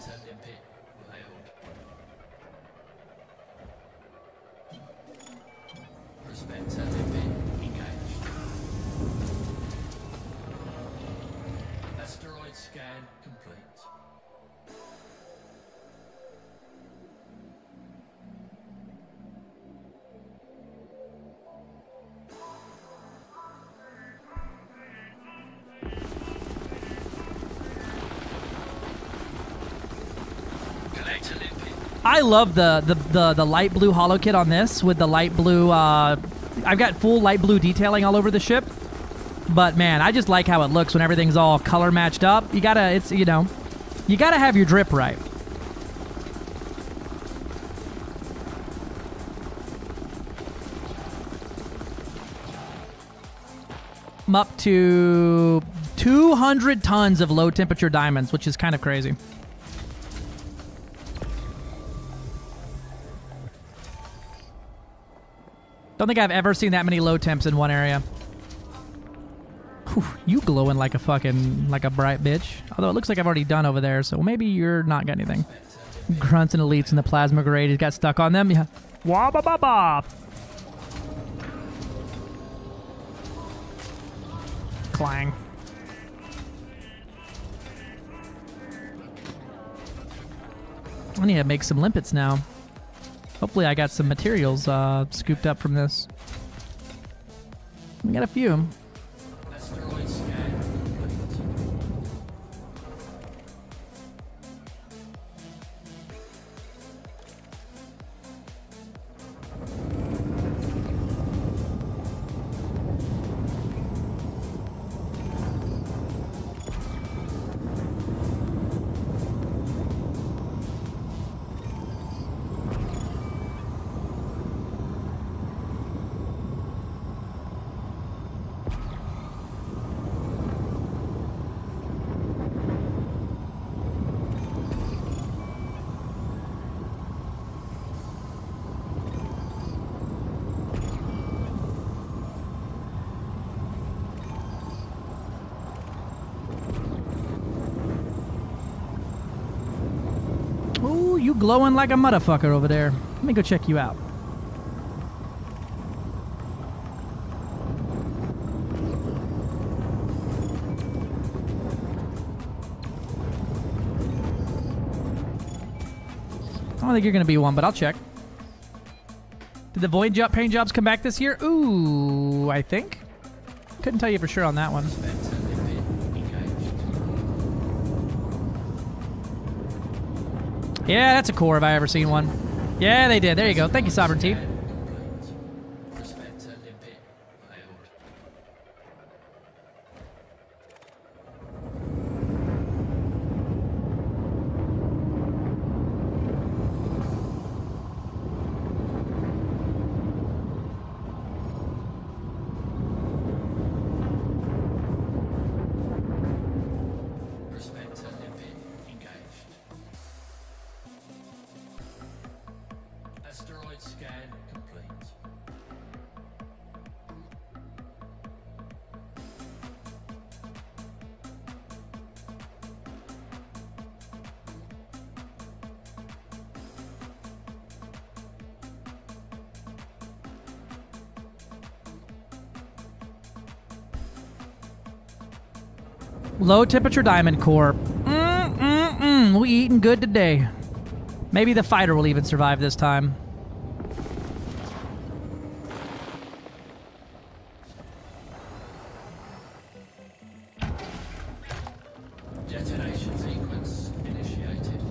Asteroid scan complete. I love the light blue holo kit on this with the light blue. I've got full light blue detailing all over the ship, but man, I just like how it looks when everything's all color matched up. You gotta have your drip right. I'm up to 200 tons of low temperature diamonds, which is kind of crazy. Don't think I've ever seen that many low temps in one area. Whew, you glowing like a bright bitch. Although it looks like I've already done over there, so maybe you're not got anything. Grunts and elites in the plasma grade. He's got stuck on them. Yeah. Wah ba ba ba. Clang. I need to make some limpets now. Hopefully I got some materials scooped up from this. We got a few. Asteroid scan complete. Ooh, you glowing like a motherfucker over there. Let me go check you out. I don't think you're going to be one, but I'll check. Did the void paint jobs come back this year? Ooh, I think. Couldn't tell you for sure on that one. Yeah, that's a core if I ever seen one. Yeah, they did. There you go. Thank you, Sovereignty. Asteroid scan complete. Low temperature diamond core. We eating good today. Maybe the fighter will even survive this time. Detonation sequence initiated.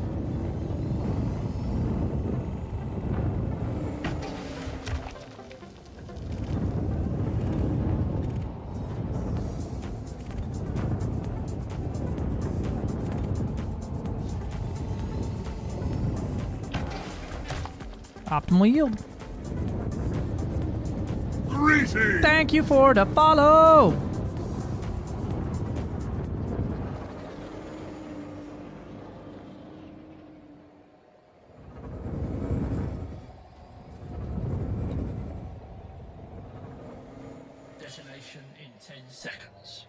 Optimal yield. Greetings! Thank you for the follow. Detonation in 10 seconds.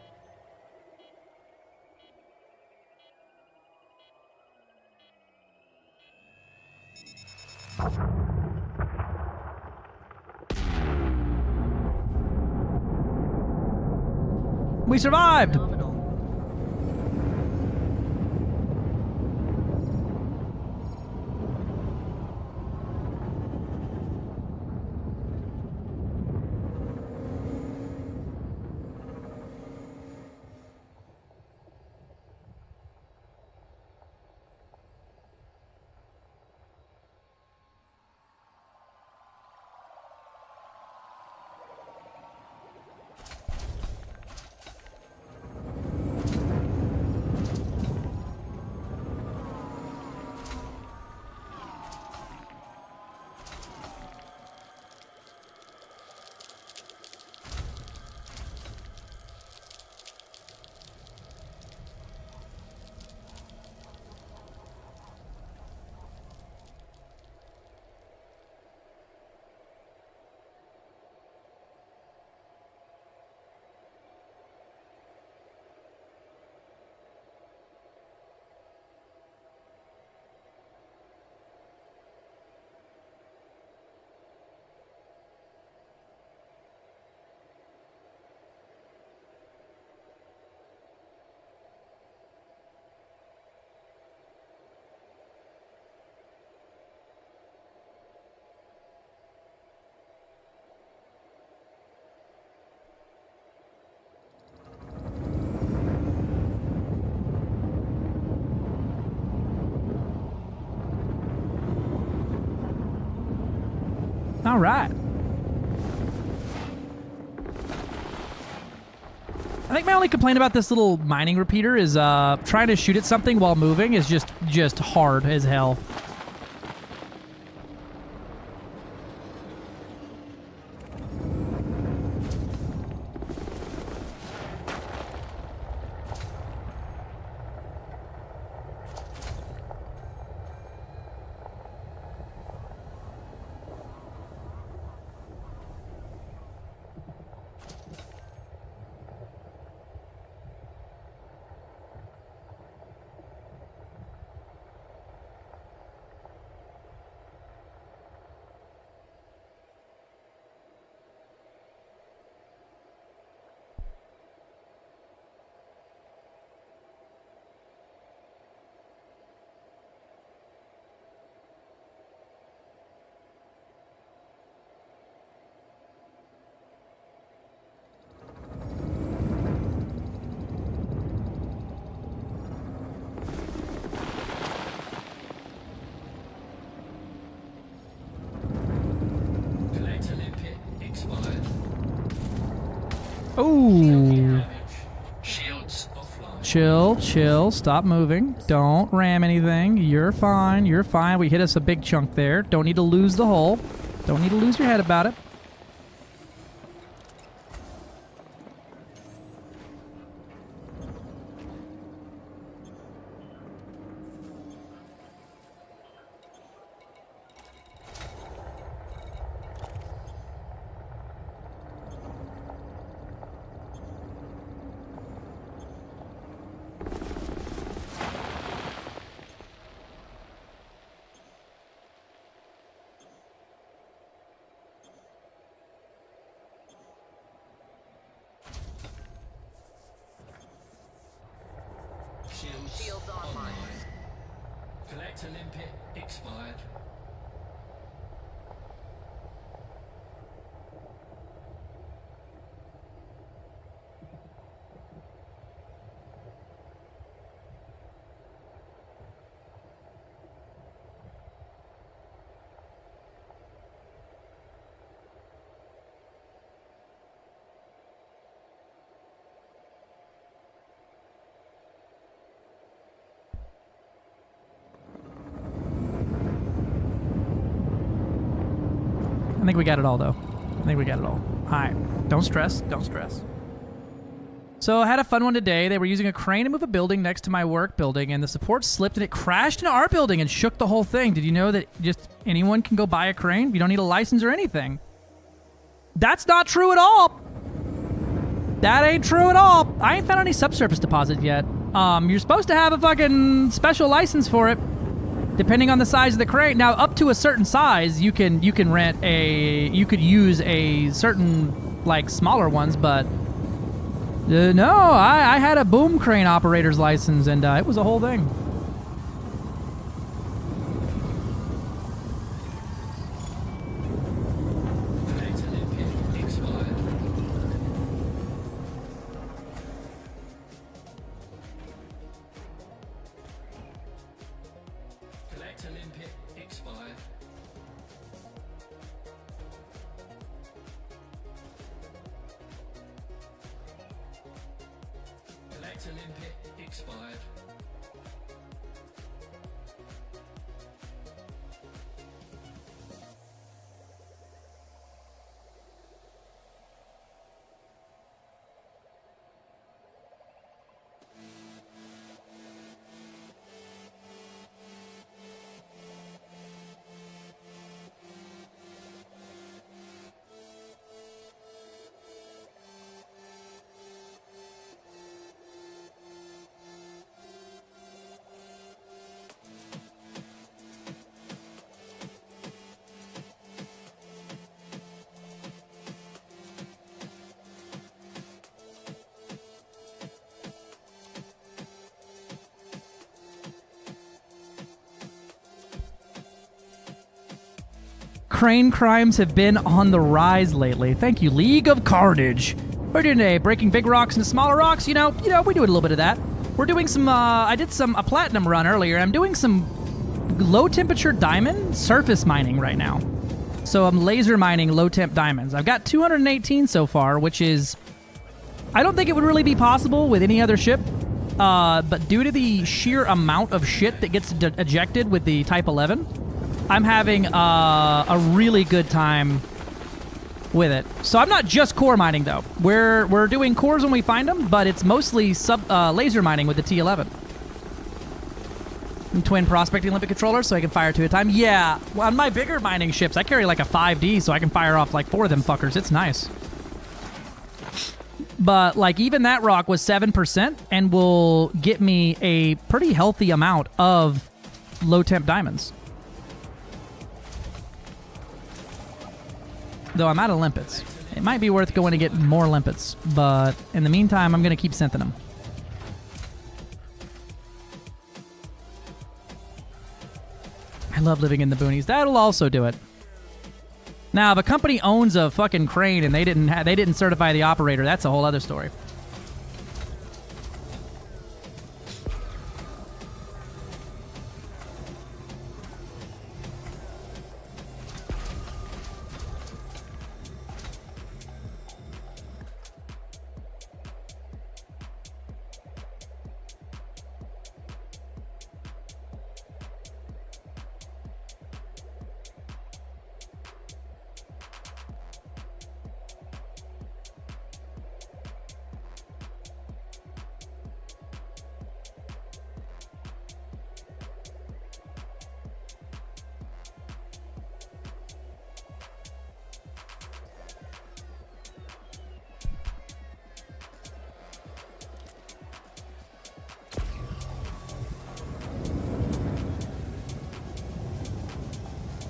We survived. All right. I think my only complaint about this little mining repeater is trying to shoot at something while moving is just hard as hell. Ooh. Chill, chill, stop moving. Don't ram anything. You're fine, you're fine. We hit us a big chunk there. Don't need to lose the hull. Don't need to lose your head about it. Shields online. Collect Olympic expired. I think we got it all, though. I think we got it all. All right. Don't stress. Don't stress. So I had a fun one today. They were using a crane to move a building next to my work building, and the support slipped and it crashed into our building and shook the whole thing. Did you know that just anyone can go buy a crane? You don't need a license or anything. That's not true at all. That ain't true at all. I ain't found any subsurface deposit yet. You're supposed to have a fucking special license for it, depending on the size of the crane. Now, up to a certain size, you can rent a, you could use a certain, like, smaller ones, but no, I had a boom crane operator's license, and it was a whole thing. Crane crimes have been on the rise lately. Thank you, League of Carnage. We're doing today breaking big rocks into smaller rocks. You know, we do a little bit of that. We're doing some. I did a platinum run earlier. I'm doing some low temperature diamond surface mining right now. So I'm laser mining low temp diamonds. I've got 218 so far, which is, I don't think it would really be possible with any other ship. But due to the sheer amount of shit that gets ejected with the Type 11, I'm having a really good time with it. So I'm not just core mining, though. We're doing cores when we find them, but it's mostly laser mining with the T11. And twin prospecting limpet controller, so I can fire 2 at a time. Yeah, well, on my bigger mining ships, I carry like a 5D, so I can fire off like 4 of them fuckers. It's nice. But like even that rock was 7% and will get me a pretty healthy amount of low temp diamonds. Though I'm out of limpets. It might be worth going to get more limpets, but in the meantime, I'm going to keep sending them. I love living in the boonies. That'll also do it. Now, if a company owns a fucking crane and they didn't certify the operator, that's a whole other story.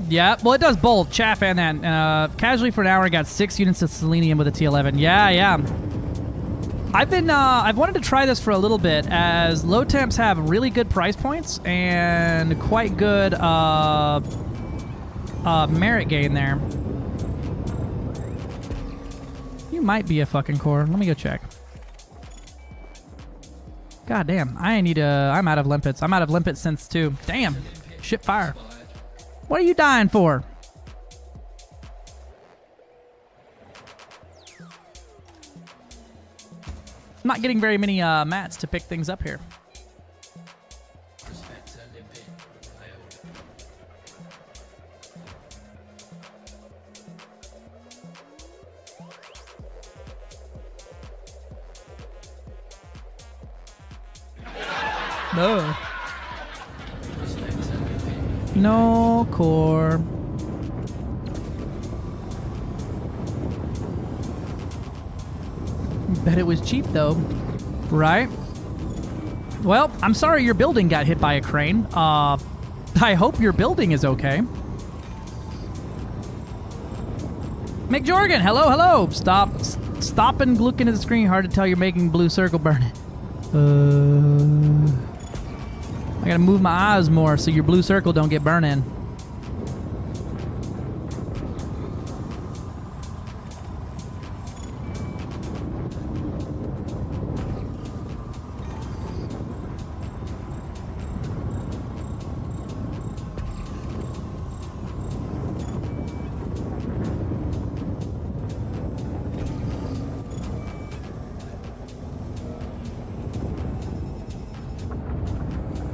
Yeah, well, it does both, chaff and that. Casually for an hour, I got 6 units of selenium with a T11. Yeah. I've wanted to try this for a little bit, as low temps have really good price points and quite good merit gain there. You might be a fucking core. Let me go check. God damn, I'm out of limpets. I'm out of limpets since 2. Damn, shit fire. What are you dying for? I'm not getting very many mats to pick things up here. No. No core. Bet it was cheap though, right? Well, I'm sorry your building got hit by a crane. I hope your building is okay. McJorgan, hello, hello. Stop and look into the screen. Hard to tell you're making blue circle burn. I gotta move my eyes more so your blue circle don't get burning.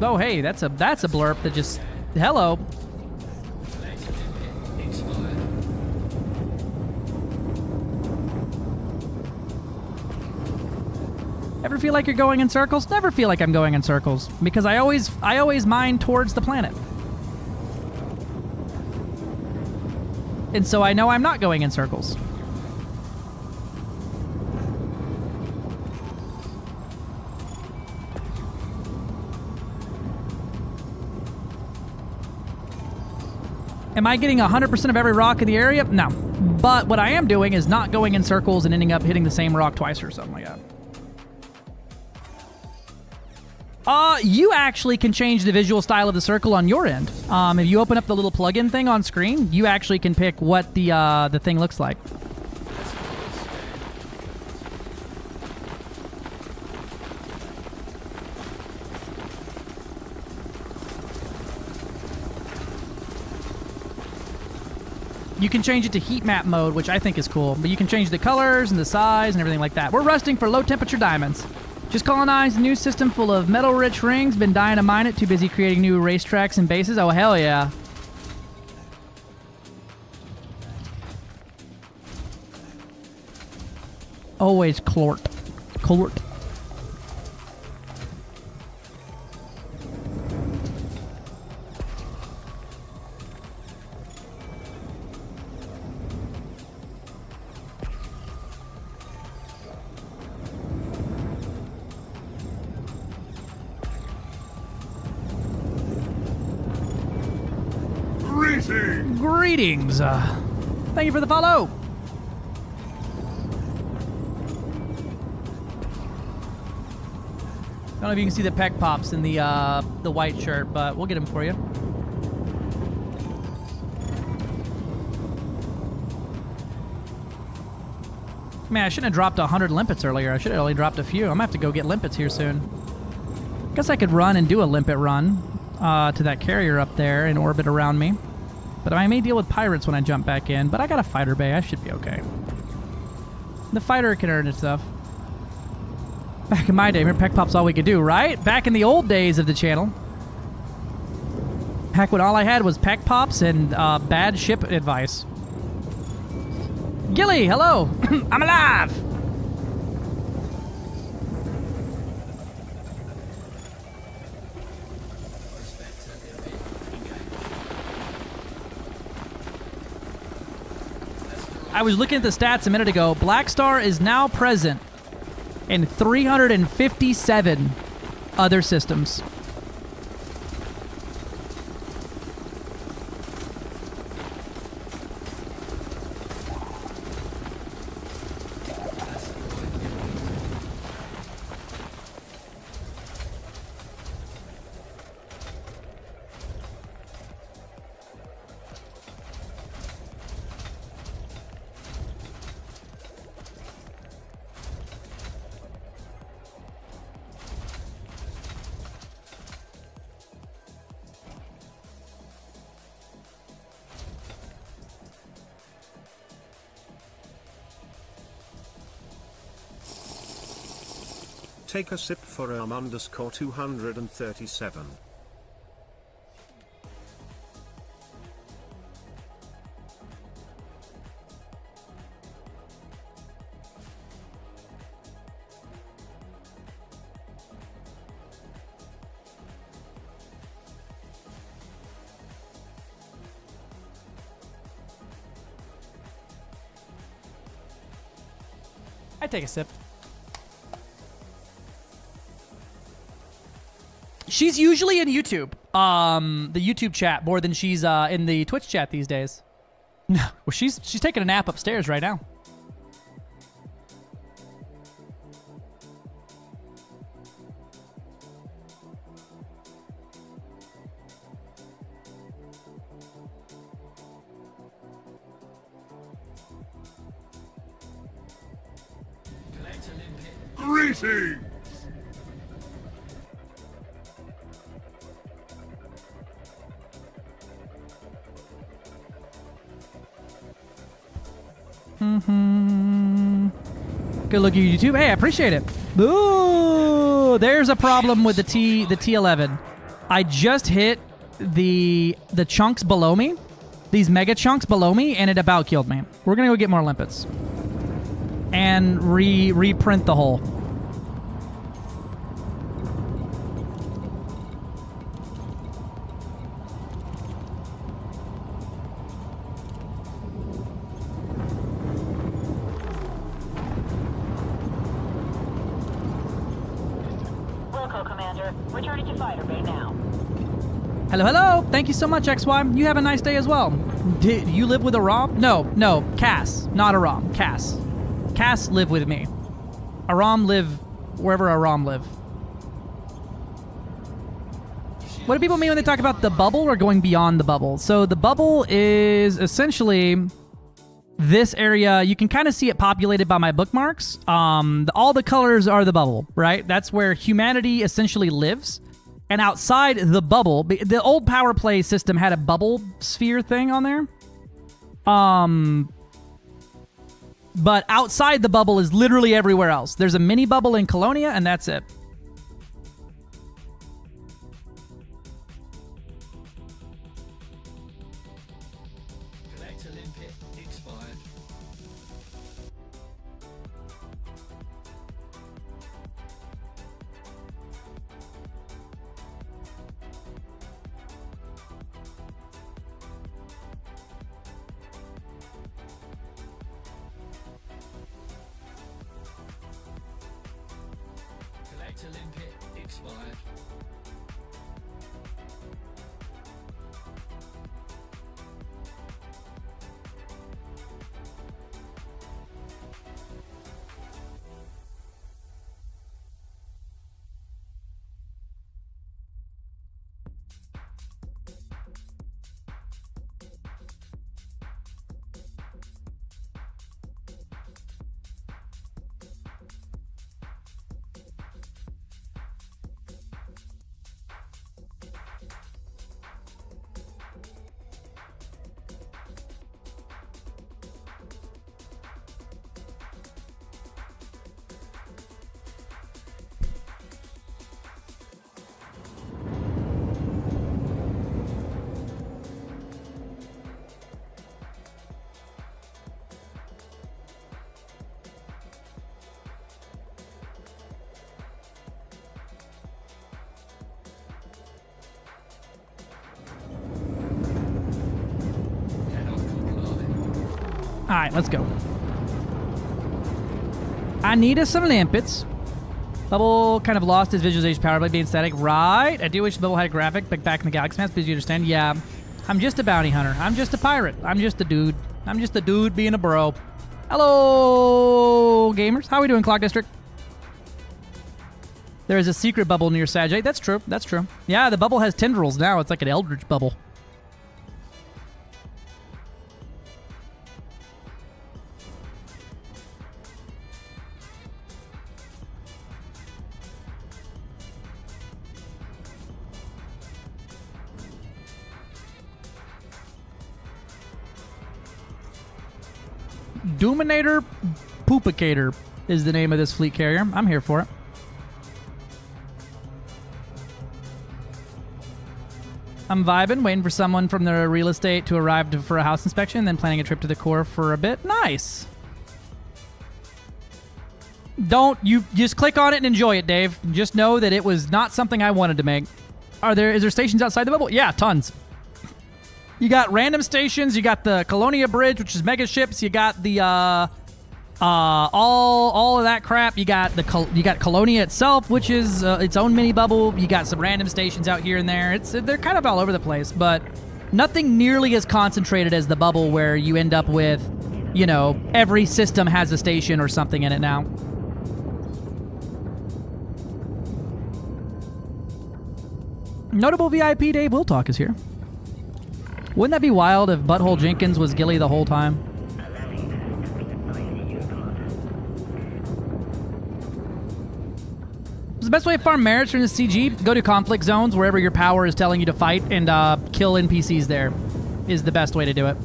Oh, hey, that's a blurb that just... Hello. Ever feel like you're going in circles? Never feel like I'm going in circles because I always mine towards the planet. And so I know I'm not going in circles. Am I getting 100% of every rock in the area? No. But what I am doing is not going in circles and ending up hitting the same rock twice or something like that. You actually can change the visual style of the circle on your end. If you open up the little plugin thing on screen, you actually can pick what the thing looks like. You can change it to heat map mode, which I think is cool. But you can change the colors and the size and everything like that. We're rusting for low temperature diamonds. Just colonized a new system full of metal-rich rings. Been dying to mine it. Too busy creating new racetracks and bases. Oh, hell yeah. Always Clort. Clort. Greetings. Thank you for the follow. I don't know if you can see the peck pops in the white shirt, but we'll get them for you. Man, I shouldn't have dropped 100 limpets earlier. I should have only dropped a few. I'm gonna have to go get limpets here soon. Guess I could run and do a limpet run to that carrier up there and orbit around me. But I may deal with pirates when I jump back in, but I got a fighter bay. I should be okay. The fighter can earn its stuff. Back in my day, remember Peck Pop's all we could do, right? Back in the old days of the channel. Heck, when all I had was Peck Pops and bad ship advice. Gilly, hello! I'm alive! I was looking at the stats a minute ago. Black Star is now present in 357 other systems. Take a sip for _237. I take a sip. She's usually in YouTube, the YouTube chat more than she's in the Twitch chat these days. No, well, she's taking a nap upstairs right now. Greetings! Good look at YouTube. Hey, I appreciate it. Ooh, there's a problem with the T11. I just hit the chunks below me, these mega chunks below me, and it about killed me. We're gonna go get more limpets and reprint the hole. Wilco, Commander. Returning to fighter bay now. Hello, hello. Thank you so much, XY. You have a nice day as well. Do you live with a Rom? No, Cass, not a Rom. Cass live with me. A Rom live wherever a Rom live. What do people mean when they talk about the bubble or going beyond the bubble? So the bubble is essentially this area. You can kind of see it populated by my bookmarks. All the colors are the bubble, right? That's where humanity essentially lives. And outside the bubble, the old power play system had a bubble sphere thing on there. But outside the bubble is literally everywhere else. There's a mini bubble in Colonia, and that's it. Collector limpet expired. Collector limpet expired. All right, let's go. I needed some limpets. Bubble kind of lost his visualization power by being static. Right. I do wish Bubble had a graphic back in the Galaxy Maps, but you understand? Yeah. I'm just a bounty hunter. I'm just a pirate. I'm just a dude. I'm just a dude being a bro. Hello, gamers. How are we doing, Clock District? There is a secret bubble near Sajay. That's true. That's true. Yeah, the bubble has tendrils now. It's like an eldritch bubble. Doominator Poopicator is the name of this fleet carrier. I'm here for it. I'm vibing, waiting for someone from the real estate to arrive for a house inspection, then planning a trip to the core for a bit. Nice. You just click on it and enjoy it, Dave. Just know that it was not something I wanted to make. Is there stations outside the bubble? Yeah, tons. You got random stations. You got the Colonia Bridge, which is mega ships. You got the All of that crap. You got Colonia itself, which is its own mini bubble. You got some random stations out here and there. They're kind of all over the place, but nothing nearly as concentrated as the bubble, where you end up with, you know, every system has a station or something in it now. Notable VIP Dave Will Talk is here. Wouldn't that be wild if Butthole Jenkins was Gilly the whole time? The best way to farm merits from the CG, go to conflict zones wherever your power is telling you to fight and kill NPCs there is the best way to do it.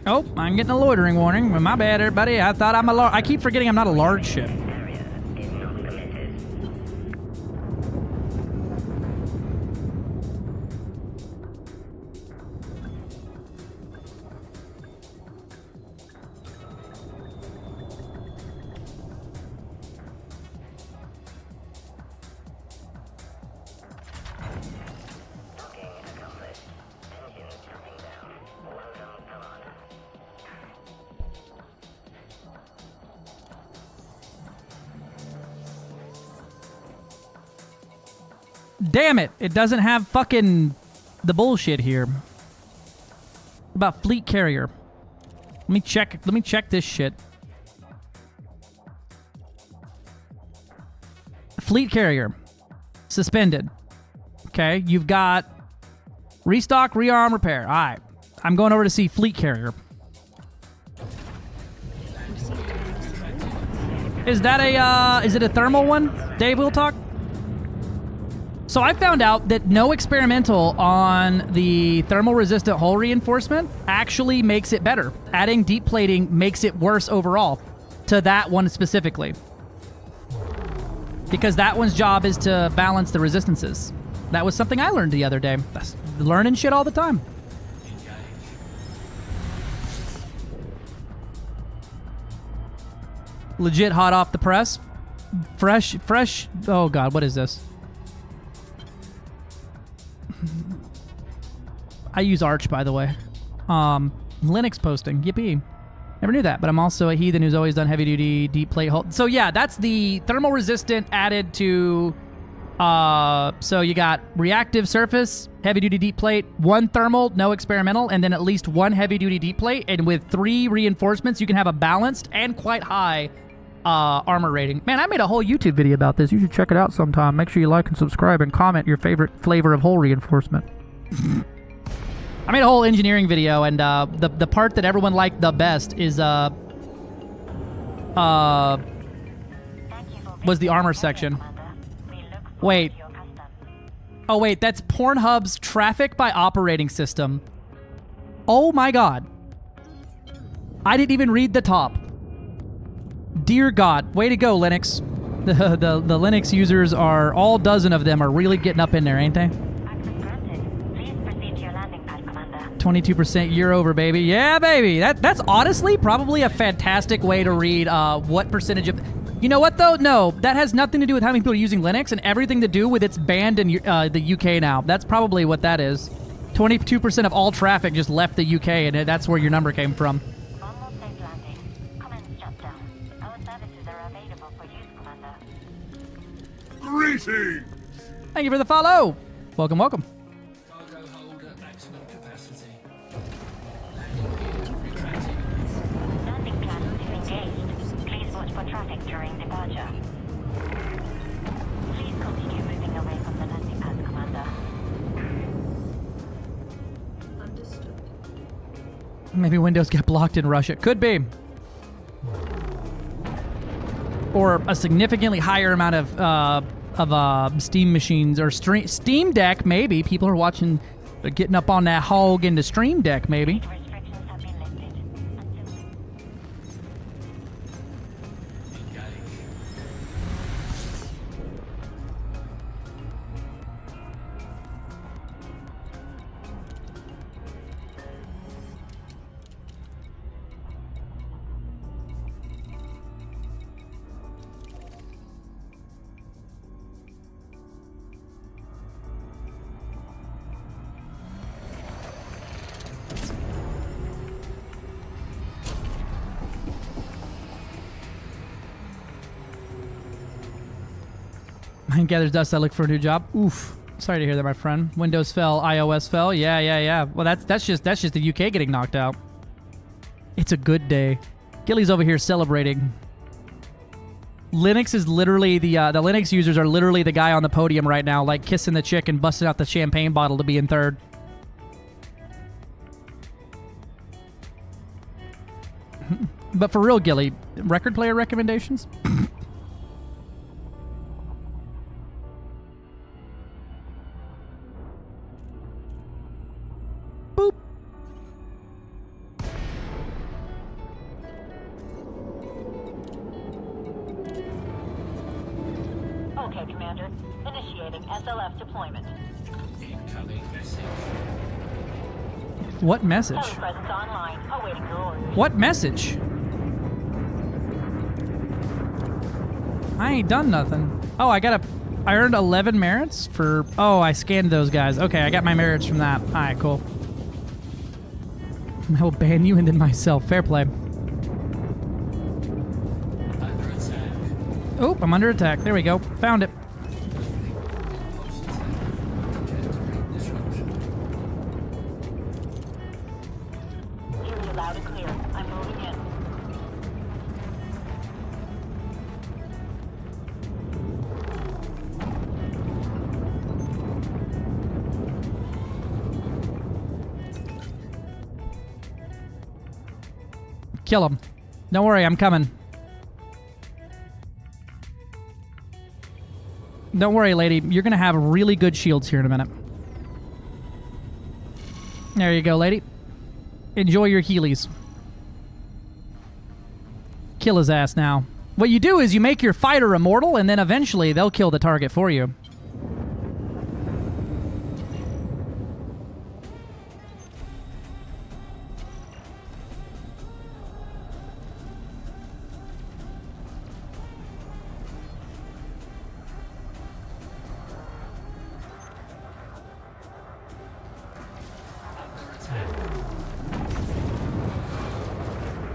Oh, I'm getting a loitering warning. My bad, everybody. I thought I keep forgetting I'm not a large ship. Damn it! It doesn't have fucking the bullshit here. About fleet carrier. Let me check this shit. Fleet carrier. Suspended. Okay, you've got restock, rearm, repair. Alright. I'm going over to see fleet carrier. Is that a, is it a thermal one? Dave will talk? So I found out that no experimental on the thermal resistant hull reinforcement actually makes it better. Adding deep plating makes it worse overall to that one specifically. Because that one's job is to balance the resistances. That was something I learned the other day. That's learning shit all the time. Legit hot off the press. Fresh. Oh God, what is this? I use Arch, by the way. Linux posting. Yippee. Never knew that, but I'm also a heathen who's always done heavy-duty deep plate hull. So yeah, that's the thermal resistant added to... so you got reactive surface, heavy-duty deep plate, 1 thermal, no experimental, and then at least 1 heavy-duty deep plate. And with 3 reinforcements, you can have a balanced and quite high armor rating. Man, I made a whole YouTube video about this. You should check it out sometime. Make sure you like and subscribe and comment your favorite flavor of hull reinforcement. I made a whole engineering video, and the part that everyone liked the best is was the armor section. Wait. Oh wait, that's Pornhub's traffic by operating system. Oh my God. I didn't even read the top. Dear God, way to go, Linux. The Linux users are, all dozen of them are really getting up in there, ain't they? 22% year over, baby. Yeah, baby. That's honestly probably a fantastic way to read what percentage of... You know what, though? No, that has nothing to do with how many people are using Linux and everything to do with it's banned in the UK now. That's probably what that is. 22% of all traffic just left the UK, and that's where your number came from. Greetings! Thank you for the follow. Welcome, welcome. Cargo hold at maximum capacity. Landing plan is engaged. Please watch for traffic during departure. Please continue moving away from the landing pad, Commander. Understood. Maybe Windows got blocked in Russia. Could be. Or a significantly higher amount of Steam machines or Steam Deck, maybe. People are watching, getting up on that hog into Stream Deck, maybe. Gathers dust. I look for a new job. Oof. Sorry to hear that, my friend. Windows fell. iOS fell. Yeah. Well, that's just the UK getting knocked out. It's a good day. Gilly's over here celebrating. Linux is literally the Linux users are literally the guy on the podium right now, like kissing the chick and busting out the champagne bottle to be in third. But for real, Gilly, record player recommendations? Boop. Okay, Commander. Initiating SLF deployment. Incoming message. What message? Telepresence online. Awaiting your orders. What message? I ain't done nothing. Oh, I earned 11 merits for... Oh, I scanned those guys. Okay, I got my merits from that. Alright, cool. I will ban you and then myself. Fair play. Under attack. Oh, I'm under attack. There we go. Found it. Hear you loud and clear. I'm moving in. Kill him. Don't worry, I'm coming. Don't worry, lady. You're going to have really good shields here in a minute. There you go, lady. Enjoy your Heelys. Kill his ass now. What you do is you make your fighter immortal, and then eventually they'll kill the target for you.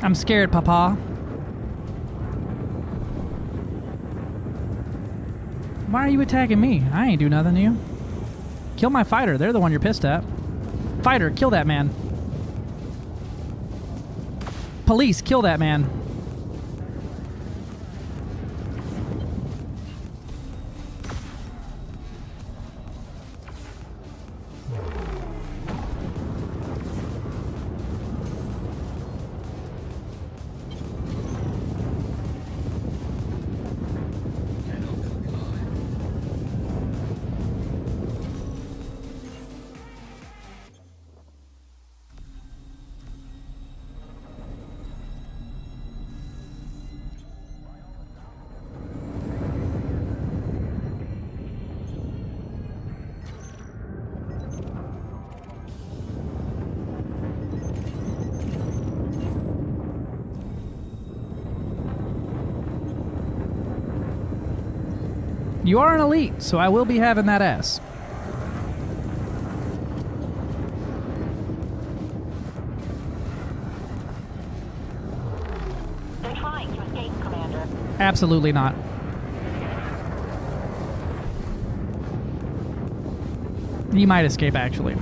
I'm scared, Papa. Why are you attacking me? I ain't do nothing to you. Kill my fighter. They're the one you're pissed at. Fighter, kill that man. Police, kill that man. You are an elite, so I will be having that ass. They're trying to escape, Commander. Absolutely not. He might escape, actually.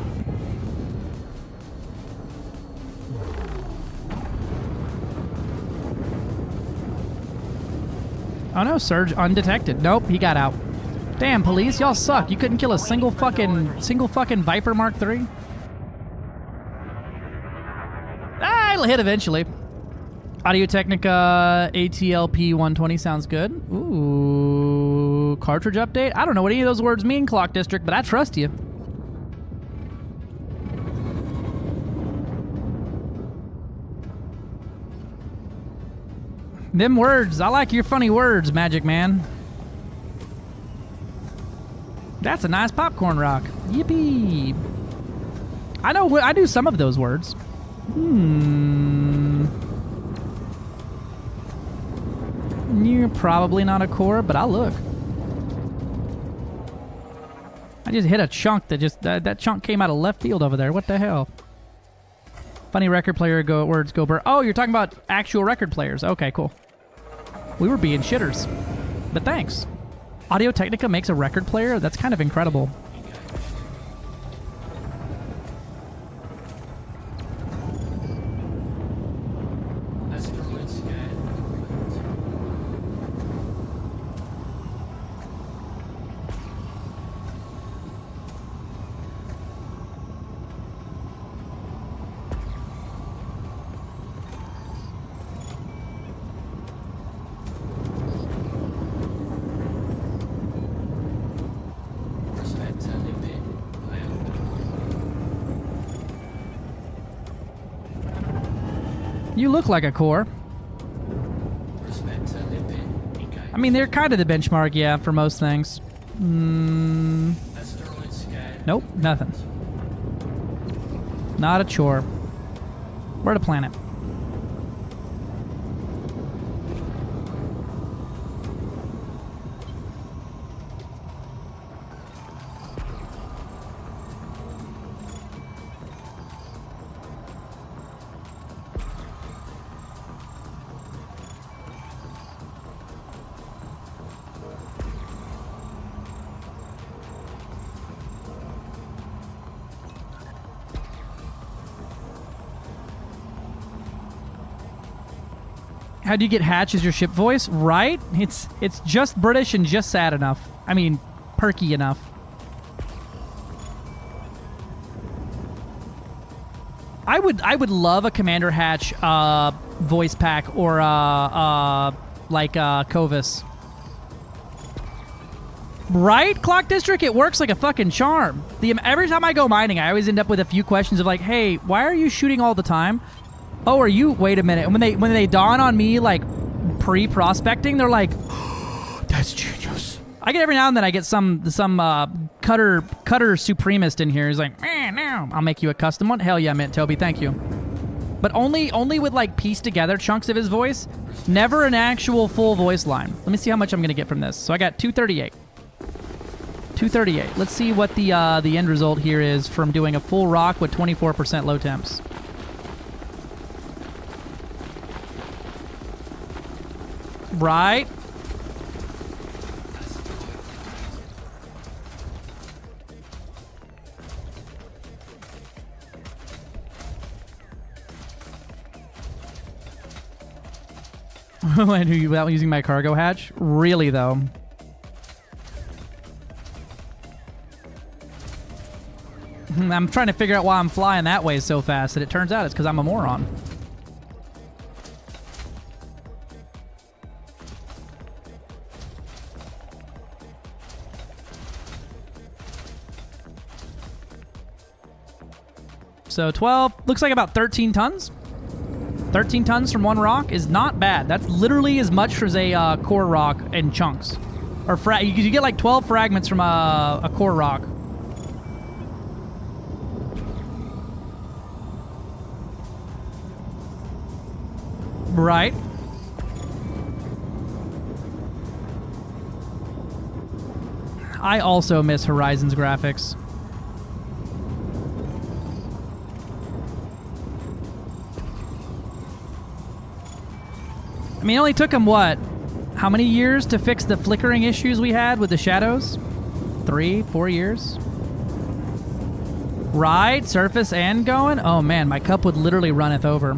Oh no, Surge undetected. Nope, he got out. Damn, police, y'all suck. You couldn't kill a single fucking Viper Mark III? Ah, it'll hit eventually. Audio Technica ATLP 120 sounds good. Ooh, cartridge update? I don't know what any of those words mean, Clock District, but I trust you. Them words. I like your funny words, Magic Man. That's a nice popcorn rock. Yippee. I know. I do some of those words. You're probably not a core, but I'll look. I just hit a chunk that chunk came out of left field over there. What the hell? Funny record player words go burr. Oh, you're talking about actual record players. Okay, cool. We were being shitters, but thanks. Audio Technica makes a record player? That's kind of incredible. Asteroid scan. Respector limit failed. You look like a core. Respector limit engaged. I mean, they're kind of the benchmark, yeah, for most things. Asteroid scan. Nope, nothing. Not a chore. Where to planet? How do you get Hatch as your ship voice? Right? It's just British and just sad enough. I mean, perky enough. I would love a Commander Hatch voice pack or like Covis. Right, Clock District? It works like a fucking charm. Every time I go mining, I always end up with a few questions of like, hey, why are you shooting all the time? Oh, are you? Wait a minute. And when they dawn on me, like pre-prospecting, they're like, "That's genius." I get every now and then I get some cutter supremacist in here. He's like, "Man, now I'll make you a custom one." Hell yeah, Mint Toby, thank you. But only with like pieced together chunks of his voice, never an actual full voice line. Let me see how much I'm gonna get from this. So I got 238. 238. Let's see what the end result here is from doing a full rock with 24% low temps. Right. Without using my cargo hatch? Really, though? I'm trying to figure out why I'm flying that way so fast, and it turns out it's because I'm a moron. So 12, looks like about 13 tons. 13 tons from one rock is not bad. That's literally as much as a core rock in chunks. Or you get like 12 fragments from a core rock. Right. I also miss Horizon's graphics. I mean, it only took them, what? How many years to fix the flickering issues we had with the shadows? 3, 4 years? Right, surface and going? Oh man, my cup would literally runneth over.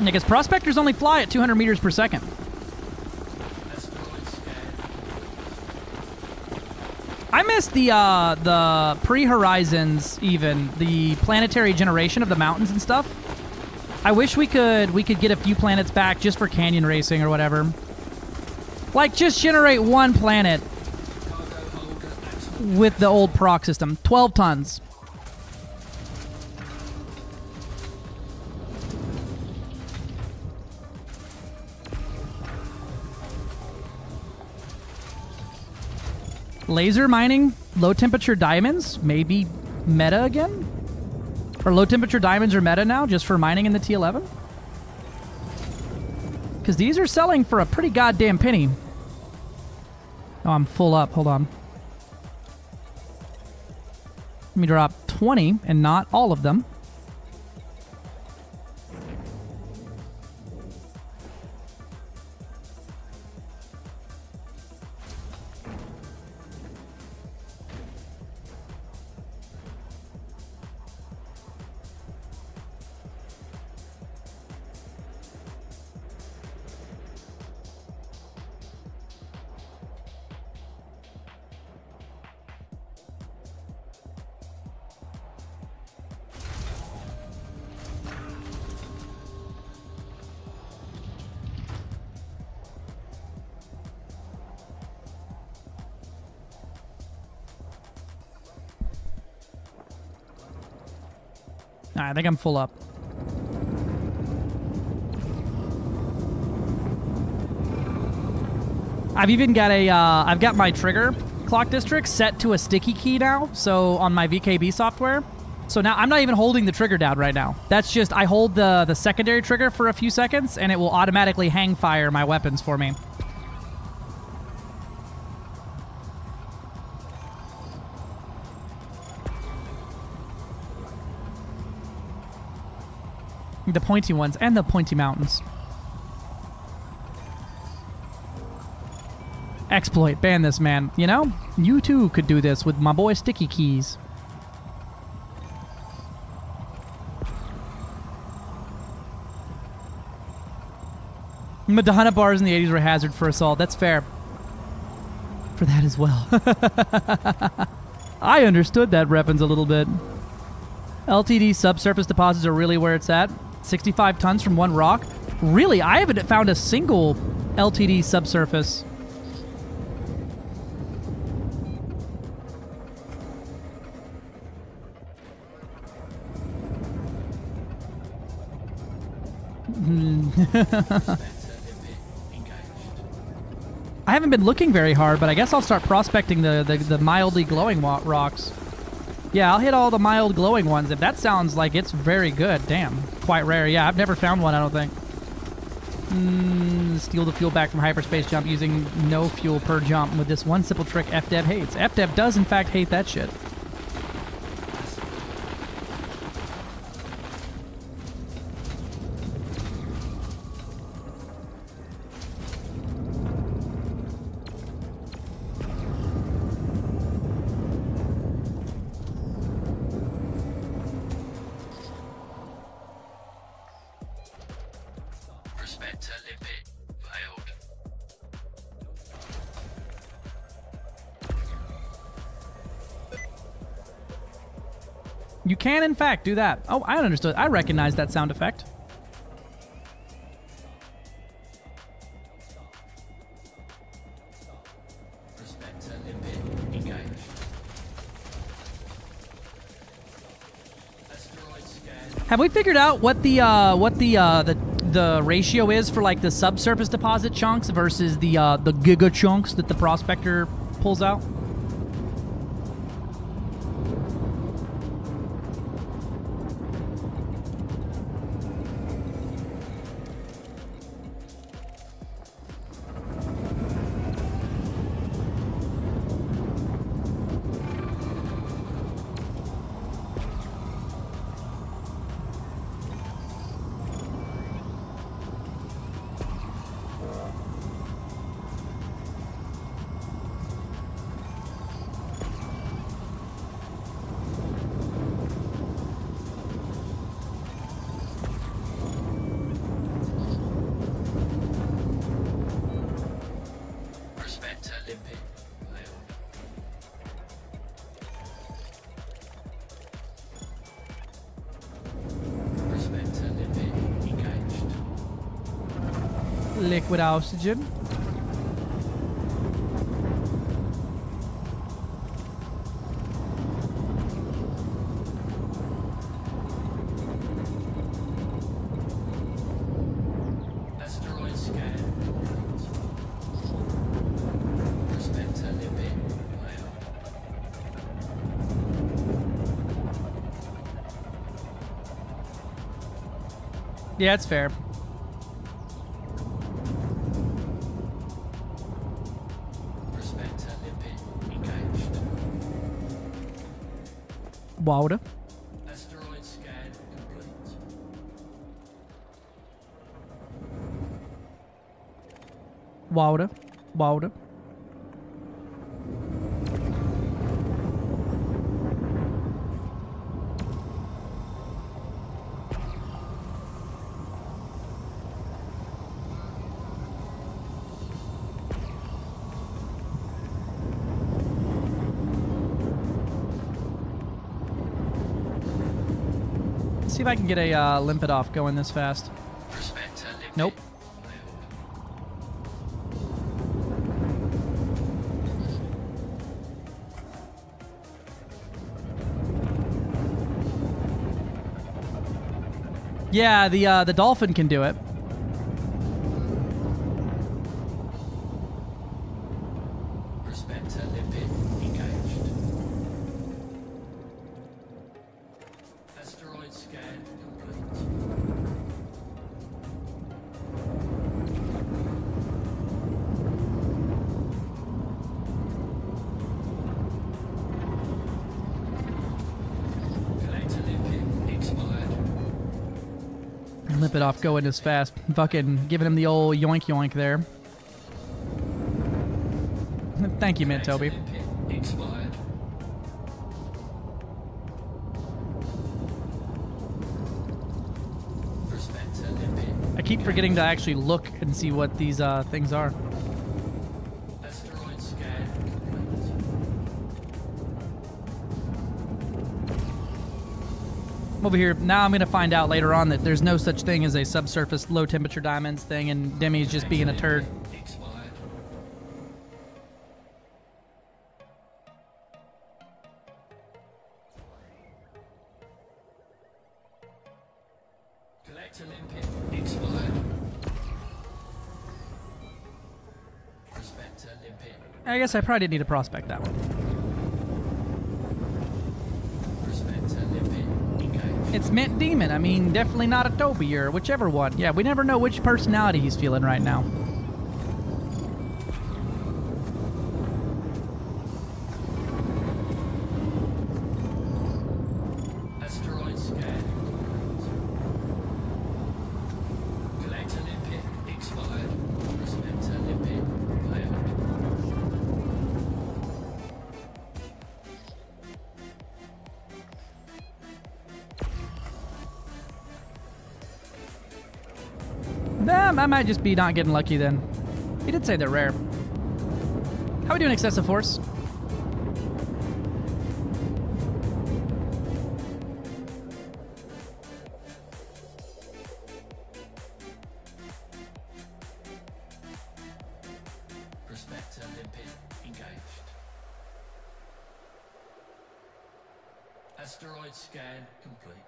Because prospectors only fly at 200 meters per second. I miss the pre-Horizons, even the planetary generation of the mountains and stuff. I wish we could get a few planets back just for canyon racing or whatever. Like just generate one planet with the old proc system. 12 tons. Laser mining low temperature diamonds, maybe meta again? Or low temperature diamonds are meta now just for mining in the T11? Because these are selling for a pretty goddamn penny. Oh, I'm full up. Hold on. Let me drop 20 and not all of them. I think I'm full up. I've even got a, I've got my trigger clock district set to a sticky key now, so on my VKB software. So now I'm not even holding the trigger down right now. That's just, I hold the secondary trigger for a few seconds, and it will automatically hang fire my weapons for me. The pointy ones and the pointy mountains. Exploit, ban this man. You know, you too could do this with my boy Sticky Keys. Madonna bars in the 80s were a hazard for assault. That's fair. For that as well. I understood that reference a little bit. LTD subsurface deposits are really where it's at. 65 tons from one rock. Really? I haven't found a single LTD subsurface. I haven't been looking very hard, but I guess I'll start prospecting the mildly glowing rocks. Yeah, I'll hit all the mild glowing ones. If that sounds like it's very good. Damn. Quite rare. Yeah, I've never found one, I don't think. Steal the fuel back from hyperspace jump using no fuel per jump with this one simple trick FDev hates. FDev does, in fact, hate that shit. You can, in fact, do that. Oh, I understood. I recognize that sound effect. Have we figured out what the ratio is for like the subsurface deposit chunks versus the giga chunks that the prospector pulls out? Liquid oxygen. Asteroid scan. Prospector limit failed. Yeah, it's fair. Prospector limpet engaged. Water. Asteroid scan complete. Water. Water. See if I can get a limpet off going this fast. Prospector limpet. Nope. Yeah, the dolphin can do it. Prospector limpet engaged. Asteroid scan complete. Collector limpet expired. Limpet off going this fast. Fucking giving him the old yoink yoink there. Thank you, Mantobi. Expired. Prospector limpet. I keep forgetting to actually look and see what these things are. Asteroid scan complete. Over here, now I'm going to find out later on that there's no such thing as a subsurface low temperature diamonds thing, and Demi's just being a turd. Expired. Collector limpet expired. Prospector limpet. I guess I probably didn't need to prospect that one. Prospector limpet engaged. It's Mint Demon. I mean, definitely not a Toby or whichever one. Yeah, we never know which personality he's feeling right now. Asteroid scan complete. Collector limpet expired. Prospector limpet failed. Nah, I might just be not getting lucky then. He did say they're rare. How we doing, excessive force? Prospector limpet engaged. Asteroid scan complete.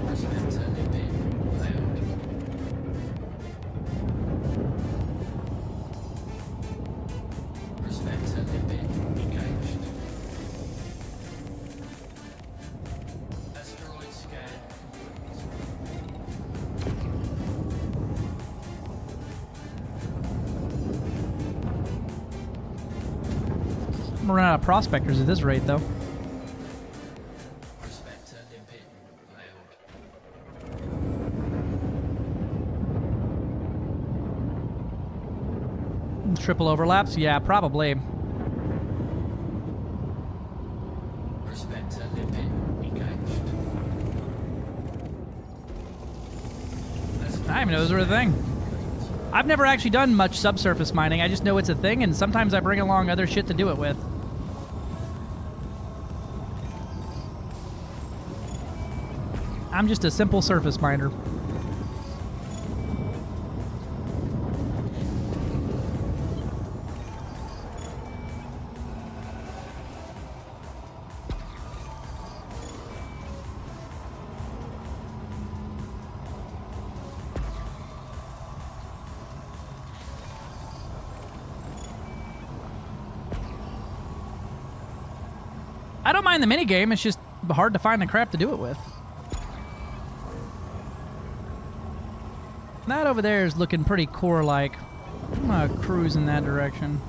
Prospector limpet failed. Prospector limpet engaged. Asteroid scan I'm gonna run out of prospectors at this rate, though. Prospector limpet failed. Triple overlaps? Yeah, probably. Prospector limpet engaged. I didn't even know those were a thing. I've never actually done much subsurface mining. I just know it's a thing, and sometimes I bring along other shit to do it with. I'm just a simple surface miner. I don't mind the minigame, it's just hard to find the crap to do it with. That over there is looking pretty core-like. I'm gonna cruise in that direction.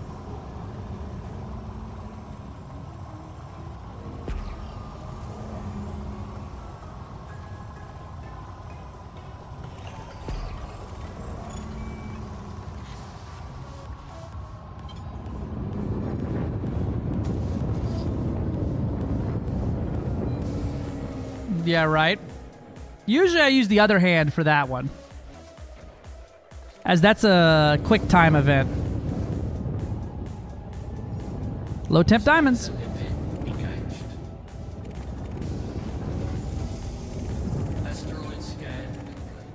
Yeah, right. Usually I use the other hand for that one, as that's a quick time event. Low temp diamonds. Asteroid scan complete.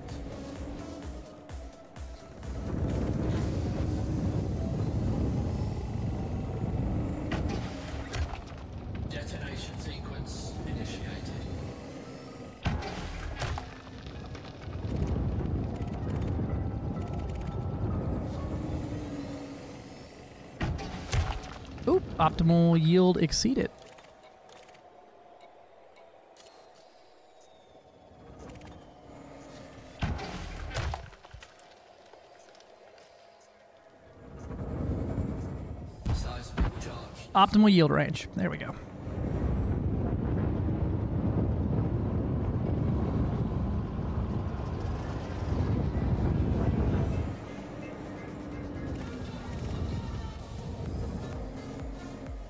Detonation sequence initiated. Oop, optimal yield exceeded. Seismic charge. Optimal yield range. There we go.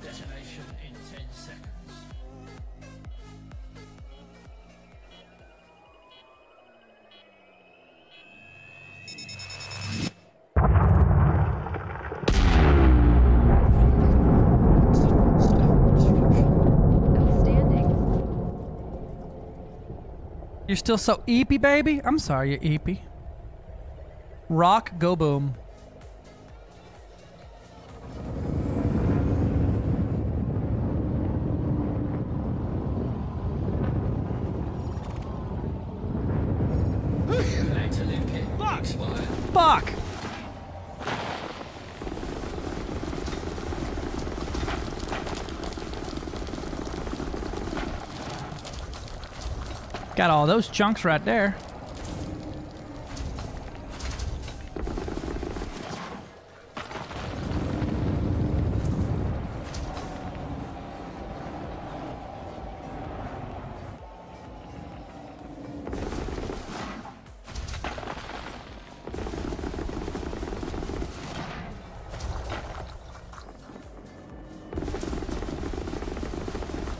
Detonation in 10 seconds. Outstanding. You're still so eepy, baby? I'm sorry, you're eepy. Rock, go boom. Connector limpet expired. Fuck! Got all those chunks right there.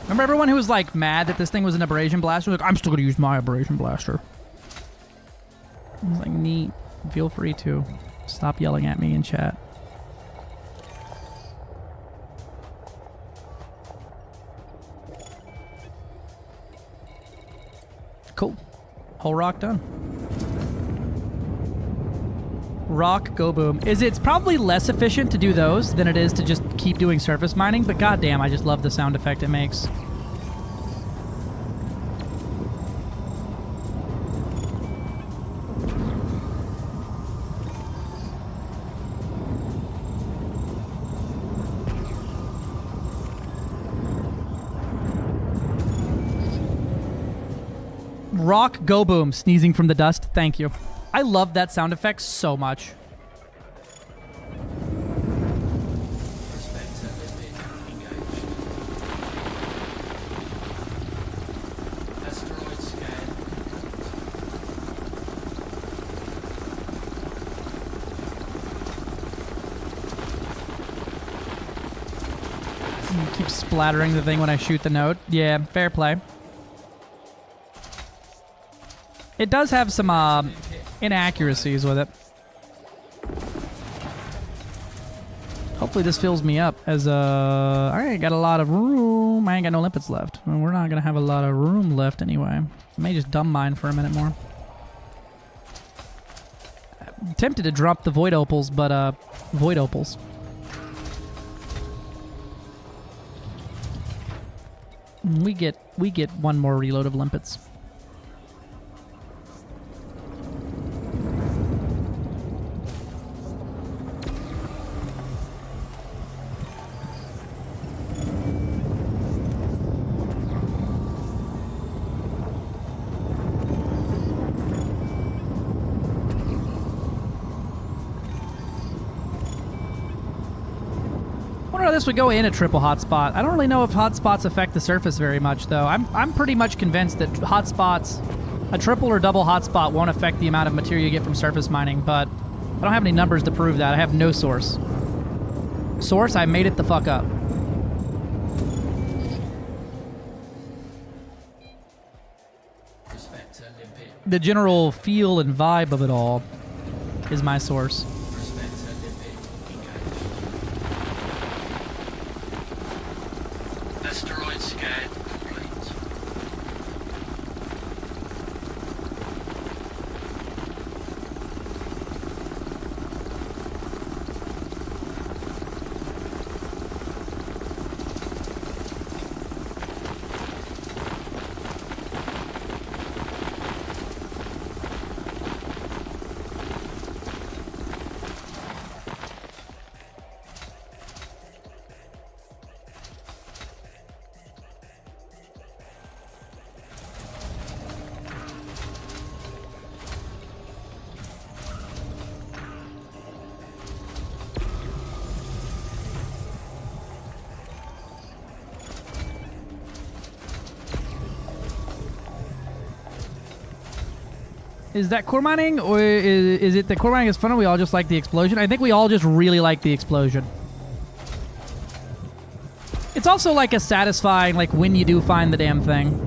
Remember everyone who was like mad that this thing was an abrasion blaster? Like, I'm still gonna use my abrasion blaster. I was like, neat. Feel free to. Stop yelling at me in chat. Cool. Whole rock done. Rock, go boom. It's probably less efficient to do those than it is to just keep doing surface mining, but goddamn, I just love the sound effect it makes. Rock, go boom, sneezing from the dust. Thank you. I love that sound effect so much. Prospector limpet engaged. Asteroid scan Keep splattering the thing when I shoot the note. Yeah, fair play. It does have some inaccuracies with it. Hopefully this fills me up as I ain't got a lot of room. I ain't got no limpets left. Well, we're not gonna have a lot of room left anyway. I may just dumb mine for a minute more. I'm tempted to drop the void opals, but void opals. We get one more reload of limpets. we go in a triple hotspot. I don't really know if hotspots affect the surface very much, though. I'm pretty much convinced that hotspots, a triple or double hotspot, won't affect the amount of material you get from surface mining, but I don't have any numbers to prove that. I have no source. Source, I made it the fuck up. The general feel and vibe of it all is my source. Asteroid scan complete. Is that core mining, or is it that core mining is fun and we all just like the explosion? I think we all just really like the explosion. It's also like a satisfying, like when you do find the damn thing.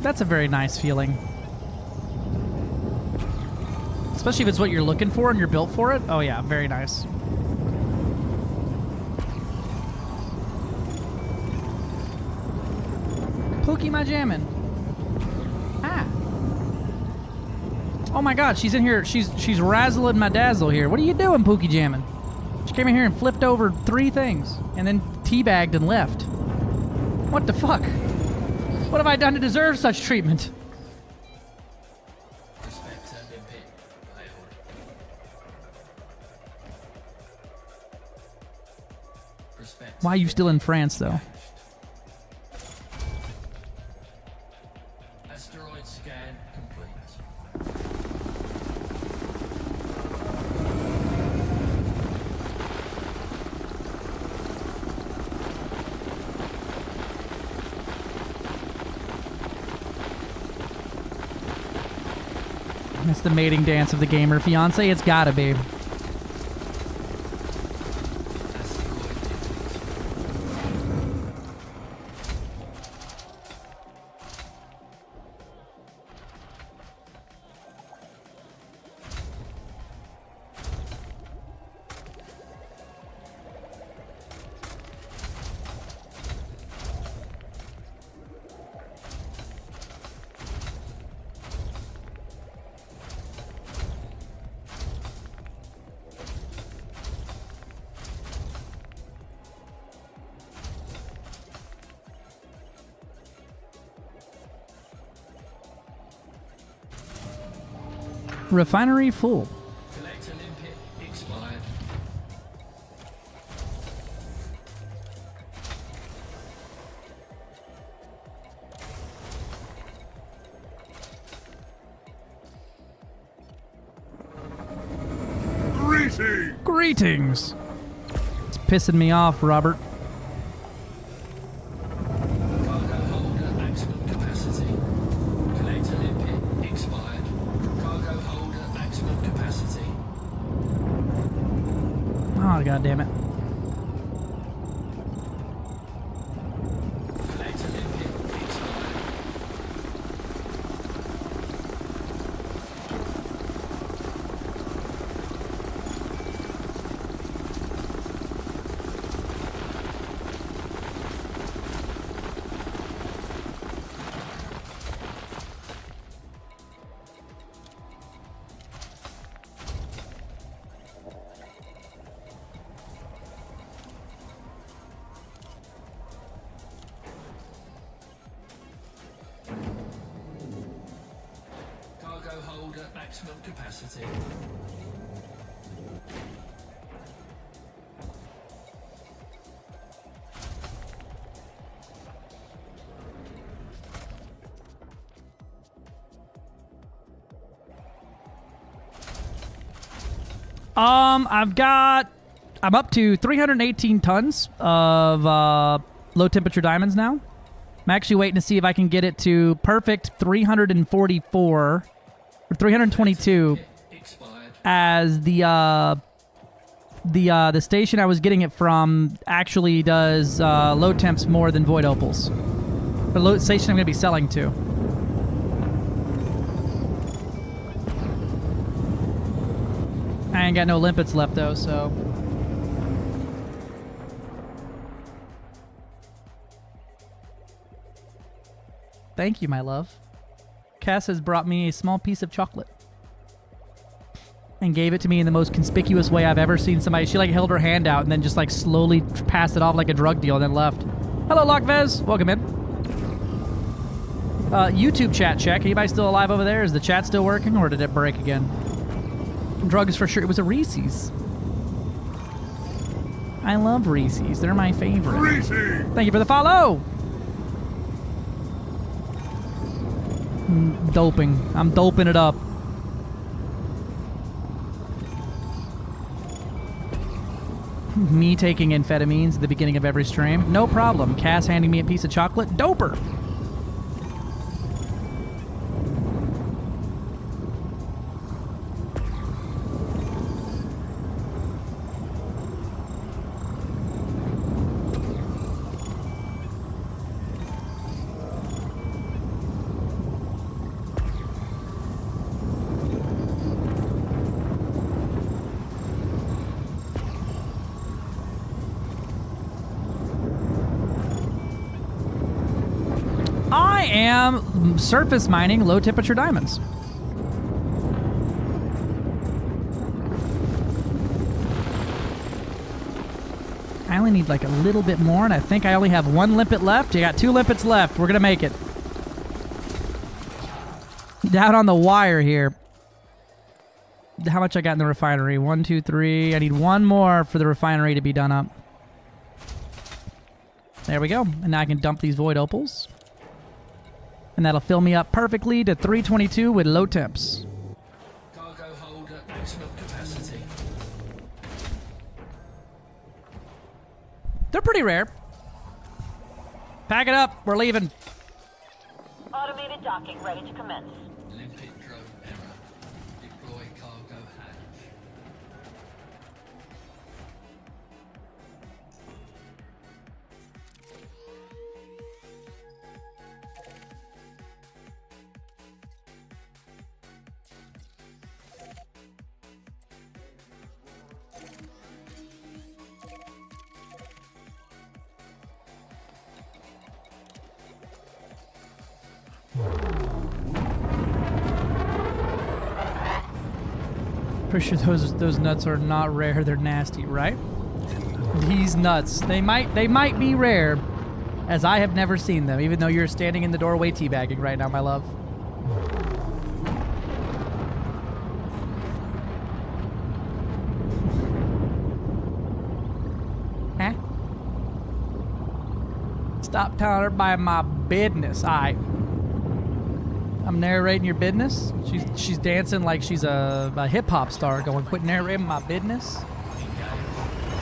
That's a very nice feeling. Especially if it's what you're looking for and you're built for it. Oh yeah, very nice. Pookie my jammin'. Ah. Oh my god, she's in here. She's razzling my dazzle here. What are you doing, Pookie jammin'? She came in here and flipped over 3 things and then teabagged and left. What the fuck? What have I done to deserve such treatment? Why are you still in France, though? Asteroid scan complete. That's the mating dance of the gamer fiance. It's gotta be. Refinery full. Collector limpet expired. Greetings. It's pissing me off, Robert. Cargo holder maximum capacity. Collector limpet expired. Cargo holder maximum capacity. Oh, god damn it. Collector limpet expired. Cargo holder maximum capacity. I'm up to 318 tons of low temperature diamonds now. I'm actually waiting to see if I can get it to perfect 344 or 322 as the station I was getting it from actually does low temps more than void opals. The station I'm going to be selling to. I ain't got no limpets left though, so. Thank you, my love. Cass has brought me a small piece of chocolate and gave it to me in the most conspicuous way I've ever seen somebody. She like held her hand out and then just like slowly passed it off like a drug deal and then left. Hello, Lockvez. Welcome in. YouTube chat check. Anybody still alive over there? Is the chat still working or did it break again? Drugs for sure. It was a Reese's. I love Reese's. They're my favorite. Reese's! Thank you for the follow. Doping. I'm doping it up. Me taking amphetamines at the beginning of every stream. No problem. Cass handing me a piece of chocolate. Doper. I am surface mining low temperature diamonds. I only need like a little bit more, and I think I only have one limpet left. You got 2 limpets left. We're gonna make it. Down on the wire here. How much I got in the refinery? 1, 2, 3. I need one more for the refinery to be done up. There we go. And now I can dump these void opals. And that'll fill me up perfectly to 322 with low temps. Cargo hold at maximum capacity. They're pretty rare. Pack it up. We're leaving. Automated docking ready to commence. Limpet drone error. Deploy cargo hatch. Pretty sure those nuts are not rare. They're nasty, right? These nuts, they might be rare, as I have never seen them. Even though you're standing in the doorway teabagging right now, my love. Huh? Stop telling everybody my business. I'm narrating your business. She's dancing like she's a hip hop star, going, "Quit narrating my business."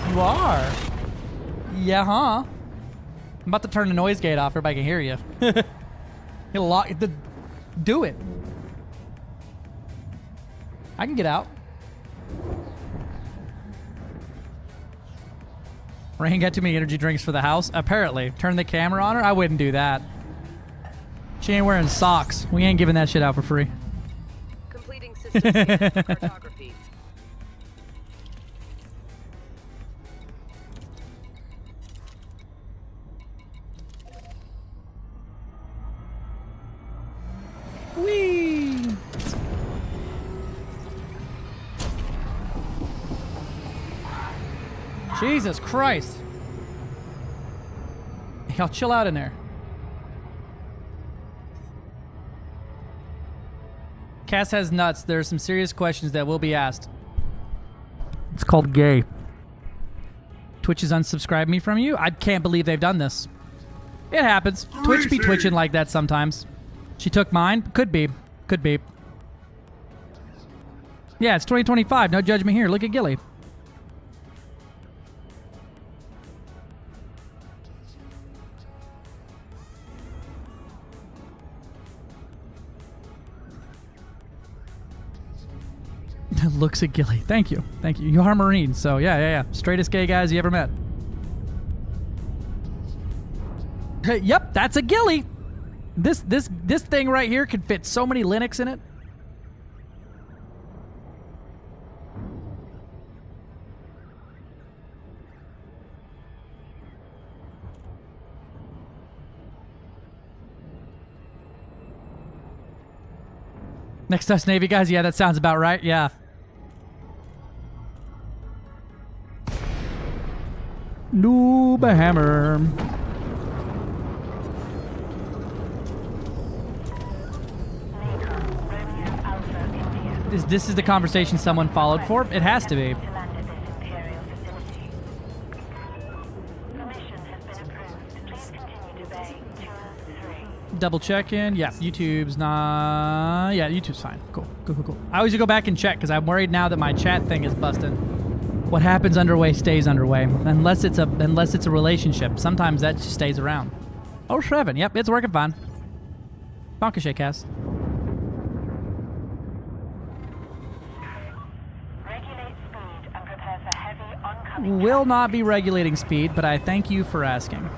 You are. Yeah, huh? I'm about to turn the noise gate off. Everybody can hear you. Do it. I can get out. Rain got too many energy drinks for the house. Apparently, turn the camera on her. I wouldn't do that. She ain't wearing socks. We ain't giving that shit out for free. Completing system scan cartography. Whee! Jesus Christ. Y'all chill out in there. Cass has nuts. There are some serious questions that will be asked. It's called gay. Twitch has unsubscribed me from you? I can't believe they've done this. It happens. Twitch be twitching like that sometimes. She took mine? Could be. Could be. Yeah, it's 2025. No judgment here. Look at Gilly. Looks at Gilly. Thank you. Thank you. You are Marine, so yeah. Straightest gay guys you ever met. Hey, yep, that's a Gilly. This thing right here could fit so many Linux in it. Next to us, Navy guys. Yeah, that sounds about right. Yeah. Noob hammer. This is the conversation someone followed for? It has to be. Double check in. Yeah, YouTube's not. Yeah, YouTube's fine. Cool. I always go back and check because I'm worried now that my chat thing is busting. What happens underway stays underway, unless it's a relationship. Sometimes that just stays around. Oh, Shreven. Yep, it's working fine. Bonkashay cast. Will not be regulating speed, but I thank you for asking.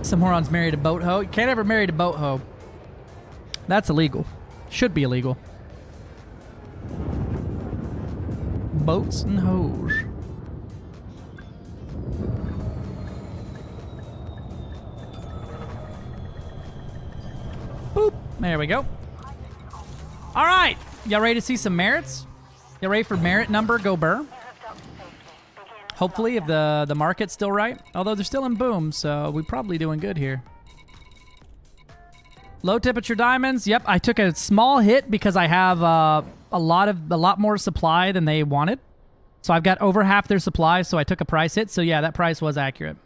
Some morons married a boat hoe. You can't ever marry a boat hoe. That's illegal. Should be illegal. Boats and hoes. Boop. There we go. All right. Y'all ready to see some merits? Y'all ready for merit number go burr? Hopefully, if the market's still right. Although they're still in boom, so we're probably doing good here. Low temperature diamonds. Yep, I took a small hit because I have a lot more supply than they wanted. So I've got over half their supply, so I took a price hit. So yeah, that price was accurate.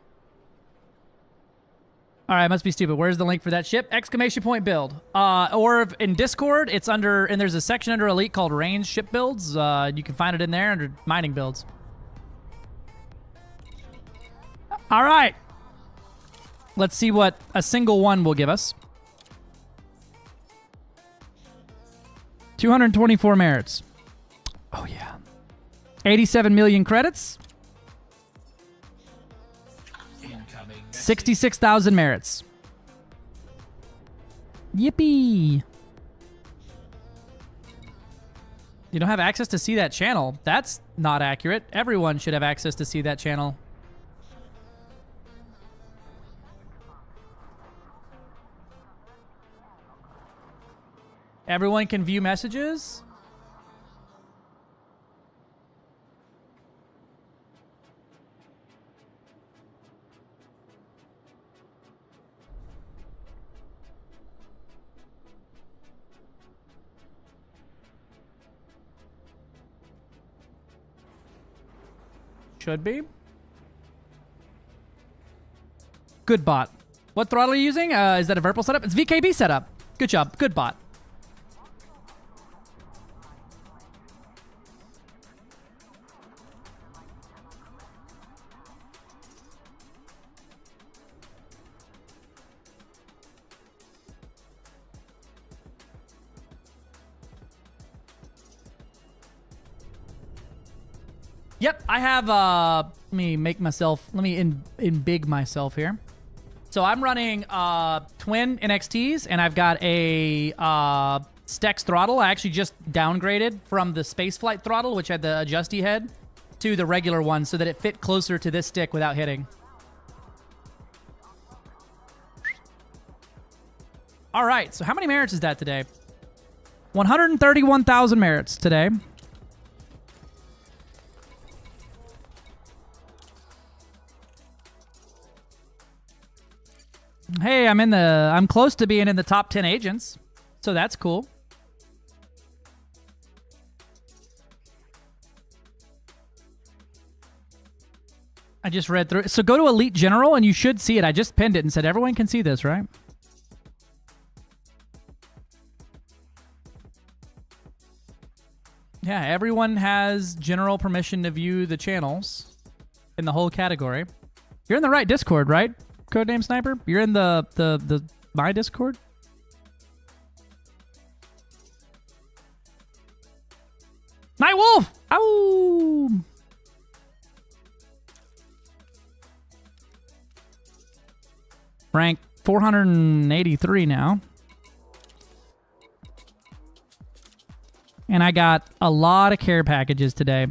All right, must be stupid. Where's the link for that ship? Exclamation point build. Or in Discord, it's under, and there's a section under Elite called Range Ship Builds. You can find it in there under Mining Builds. All right. Let's see what a single one will give us. 224 merits. Oh, yeah. 87 million credits. 66,000 merits. Yippee. You don't have access to see that channel. That's not accurate. Everyone should have access to see that channel. Everyone can view messages. Should be. Good bot. What throttle are you using? Is that a Virpil setup? It's VKB setup. Good job. Good bot. Yep, I have, let me embig myself here. So I'm running twin NXTs, and I've got a STECS throttle. I actually just downgraded from the spaceflight throttle, which had the adjusty head, to the regular one so that it fit closer to this stick without hitting. All right, so how many merits is that today? 131,000 merits today. Hey, I'm close to being in the top 10 agents, so that's cool. I just read through it. So go to Elite General and you should see it. I just pinned it and said everyone can see this, right? Yeah, everyone has general permission to view the channels in the whole category. You're in the right Discord, right? Codename Sniper? You're in the my Discord? Night Wolf! Ow! Rank 483 now. And I got a lot of care packages today.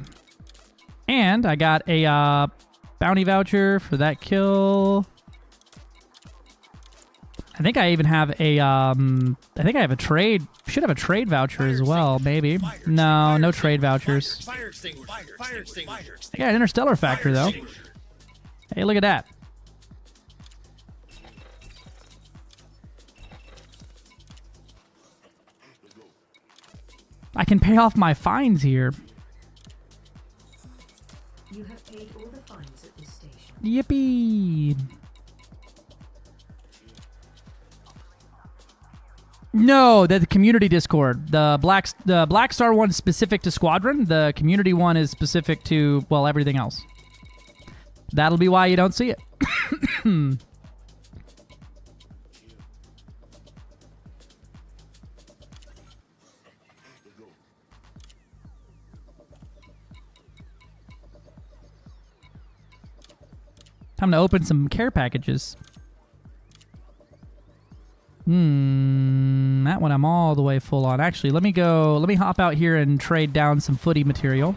And I got a bounty voucher for that kill. I think I even have a I think I have a trade. Should have a trade voucher as well, maybe. No, no trade vouchers. I got an interstellar factor though. Hey, look at that. I can pay off my fines here. You have paid all the fines at this station. Yippee! No, the community Discord. The Black Star one is specific to Squadron. The community one is specific to, well, everything else. That'll be why you don't see it. Time to open some care packages. That one I'm all the way full on. Actually, let me hop out here and trade down some footy material.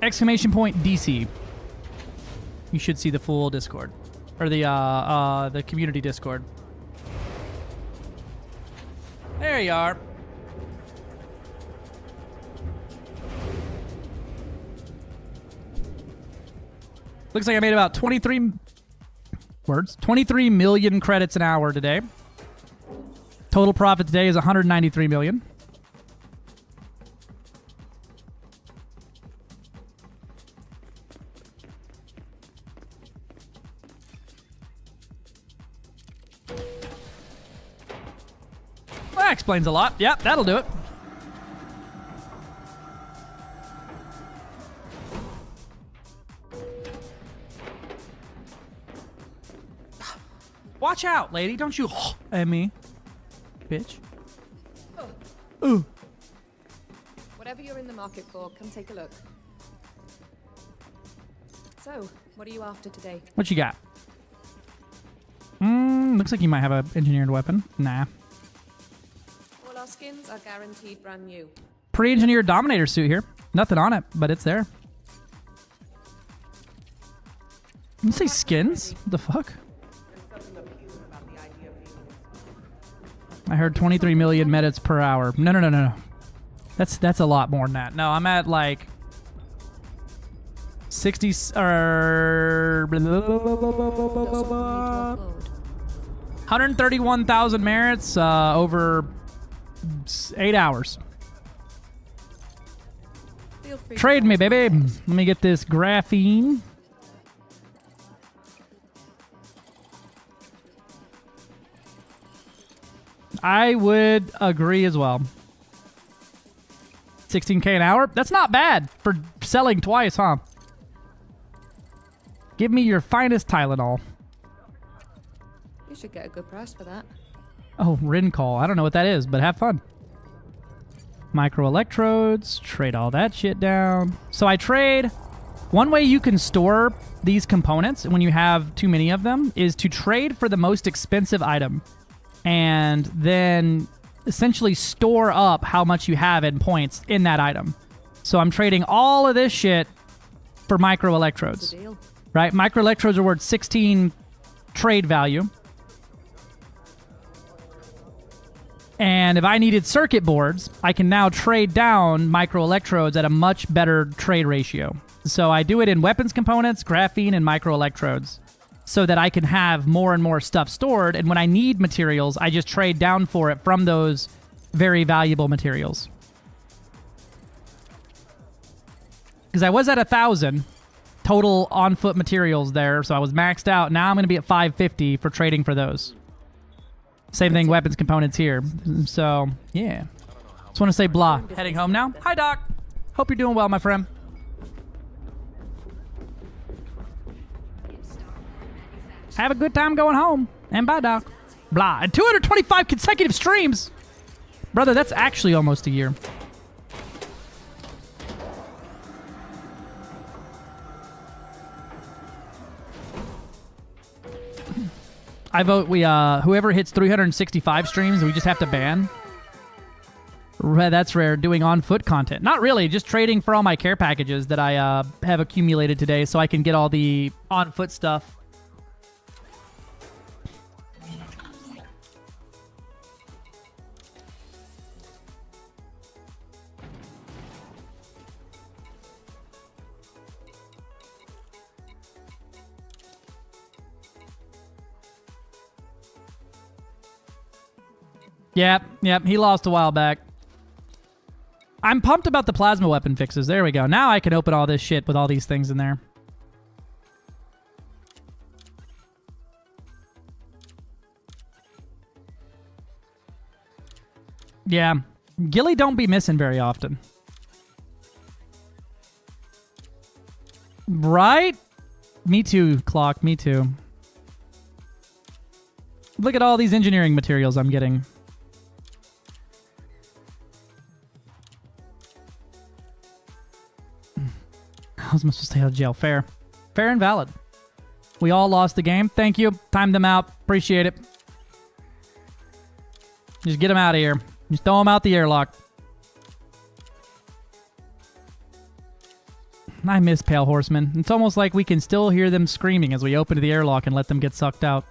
Exclamation point DC. You should see the full Discord. Or the community Discord. There you are. Looks like I made about 23 million credits an hour today. Total profit today is 193 million. Well, that explains a lot. Yep, that'll do it. Watch out, lady. Don't you at me, bitch. Ooh. Whatever you're in the market for, come take a look. So, what are you after today? What you got? Looks like you might have an engineered weapon. Nah. All our skins are guaranteed brand new. Pre-engineered Dominator suit here. Nothing on it, but it's there. You say skins? What the fuck? I heard 23 million medits per hour. No. That's a lot more than that. No, I'm at like 60 or 131,000 merits over 8 hours. Trade me, baby. Let me get this graphene. I would agree as well. 16K an hour? That's not bad for selling twice, huh? Give me your finest Tylenol. You should get a good price for that. Oh, Rin call. I don't know what that is, but have fun. Microelectrodes. Trade all that shit down. So I trade... One way you can store these components when you have too many of them is to trade for the most expensive item. And then essentially store up how much you have in points in that item. So I'm trading all of this shit for microelectrodes. Right? Microelectrodes are worth 16 trade value. And if I needed circuit boards, I can now trade down microelectrodes at a much better trade ratio. So I do it in weapons components, graphene, and microelectrodes, so that I can have more and more stuff stored, and when I need materials, I just trade down for it from those very valuable materials. Because I was at 1,000 total on-foot materials there, so I was maxed out. Now I'm going to be at 550 for trading for those. Same thing, weapons components here. So, yeah. Just want to say blah. Heading home now. Hi, Doc. Hope you're doing well, my friend. Have a good time going home. And bye, Doc. Blah. And 225 consecutive streams. Brother, that's actually almost a year. I vote we whoever hits 365 streams, we just have to ban. That's rare. Doing on-foot content. Not really. Just trading for all my care packages that I have accumulated today so I can get all the on-foot stuff. Yep, he lost a while back. I'm pumped about the plasma weapon fixes. There we go. Now I can open all this shit with all these things in there. Yeah. Gilly don't be missing very often. Right? Me too, Clock. Me too. Look at all these engineering materials I'm getting. How was I supposed to stay out of jail? Fair. Fair and valid. We all lost the game. Thank you. Timed them out. Appreciate it. Just get them out of here. Just throw them out the airlock. I miss Pale Horsemen. It's almost like we can still hear them screaming as we open the airlock and let them get sucked out.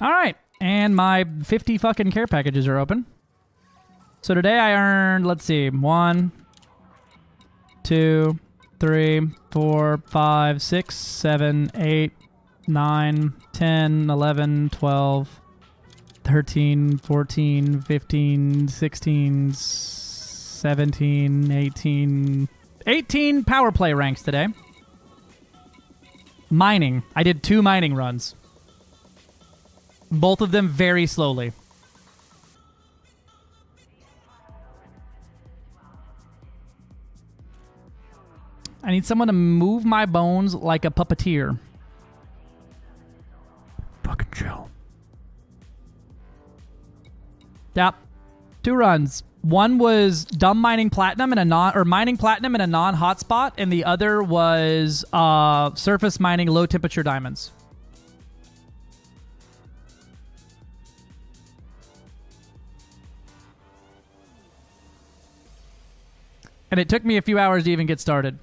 All right. And my 50 fucking care packages are open. So today I earned, let's see, 1, 2, 3, 4, 5, 6, 7, 8, 9, 10, 11, 12, 13, 14, 15, 16, 17, 18. 18 power play ranks today. Mining. I did 2 mining runs. Both of them very slowly. I need someone to move my bones like a puppeteer. Fucking chill. Yep. 2 runs. One was dumb mining platinum in a mining platinum in a non-hotspot, and the other was surface mining low temperature diamonds. And it took me a few hours to even get started.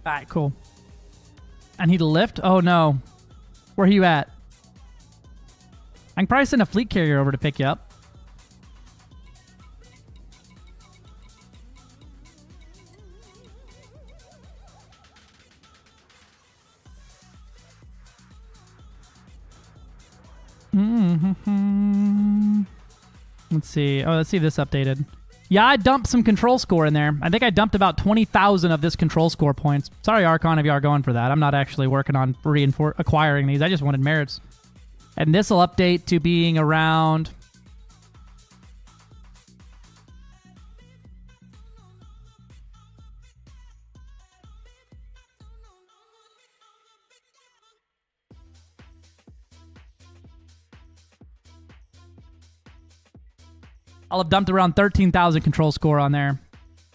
Alright, cool. I need a lift? Oh no. Where are you at? I can probably send a fleet carrier over to pick you up. Let's see. Oh, let's see this updated. Yeah, I dumped some control score in there. I think I dumped about 20,000 of this control score points. Sorry, Archon, if you are going for that. I'm not actually working on acquiring these. I just wanted merits. And this will update to being around I'll have dumped around 13,000 control score on there.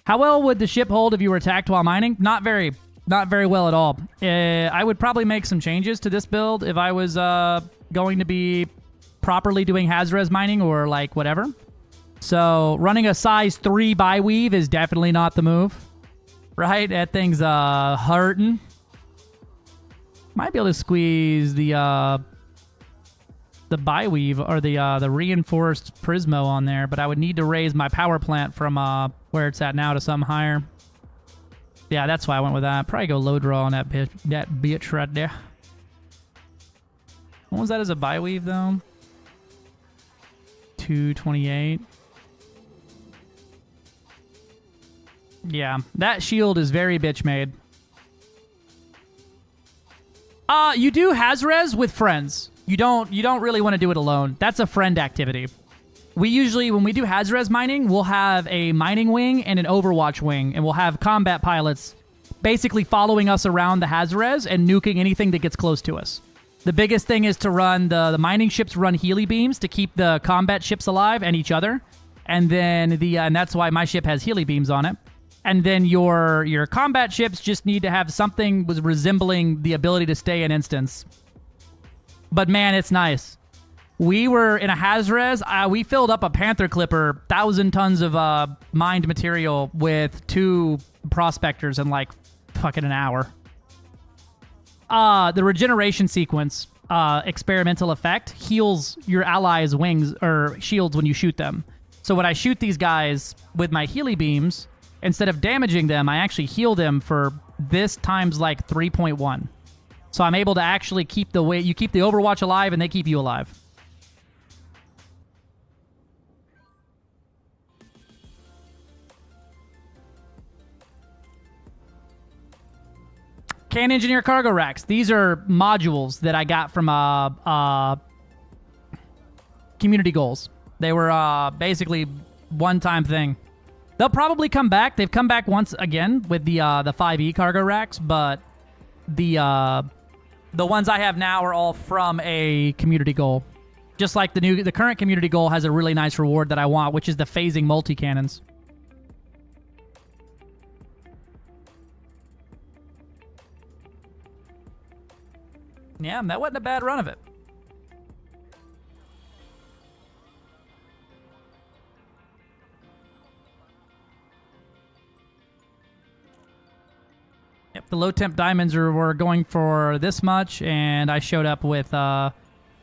How well would the ship hold if you were attacked while mining? Not very well at all. I would probably make some changes to this build if I was going to be properly doing Haz-Res mining or like whatever. So running a size 3 bi-weave is definitely not the move. Right? That thing's hurting. Might be able to squeeze the bi-weave or the reinforced Prismo on there, but I would need to raise my power plant from where it's at now to something higher. Yeah, that's why I went with that. Probably go low draw on that bitch right there. What was that as a bi-weave though? 228. Yeah, that shield is very bitch made. You do Haz-Res with friends. You don't really want to do it alone. That's a friend activity. We usually, when we do Haz-Res mining, we'll have a mining wing and an Overwatch wing, and we'll have combat pilots basically following us around the Haz-Res and nuking anything that gets close to us. The biggest thing is to run the mining ships run Healy beams to keep the combat ships alive and each other, and then and that's why my ship has Healy beams on it. And then your combat ships just need to have something resembling the ability to stay in instance. But man, it's nice. We were in a Haz-Res. We filled up a Panther Clipper, 1,000 tons of mined material with 2 prospectors in like fucking an hour. The regeneration sequence, experimental effect, heals your allies' wings or shields when you shoot them. So when I shoot these guys with my Healy beams, instead of damaging them, I actually heal them for this times like 3.1. So I'm able to actually keep you keep the Overwatch alive and they keep you alive. Can engineer cargo racks. These are modules that I got from community goals. They were basically one-time thing. They'll probably come back. They've come back once again with the 5E cargo racks, but the ones I have now are all from a community goal. Just like the current community goal has a really nice reward that I want, which is the phasing multi-cannons. Yeah, that wasn't a bad run of it. Yep, the low temp diamonds were going for this much, and I showed up with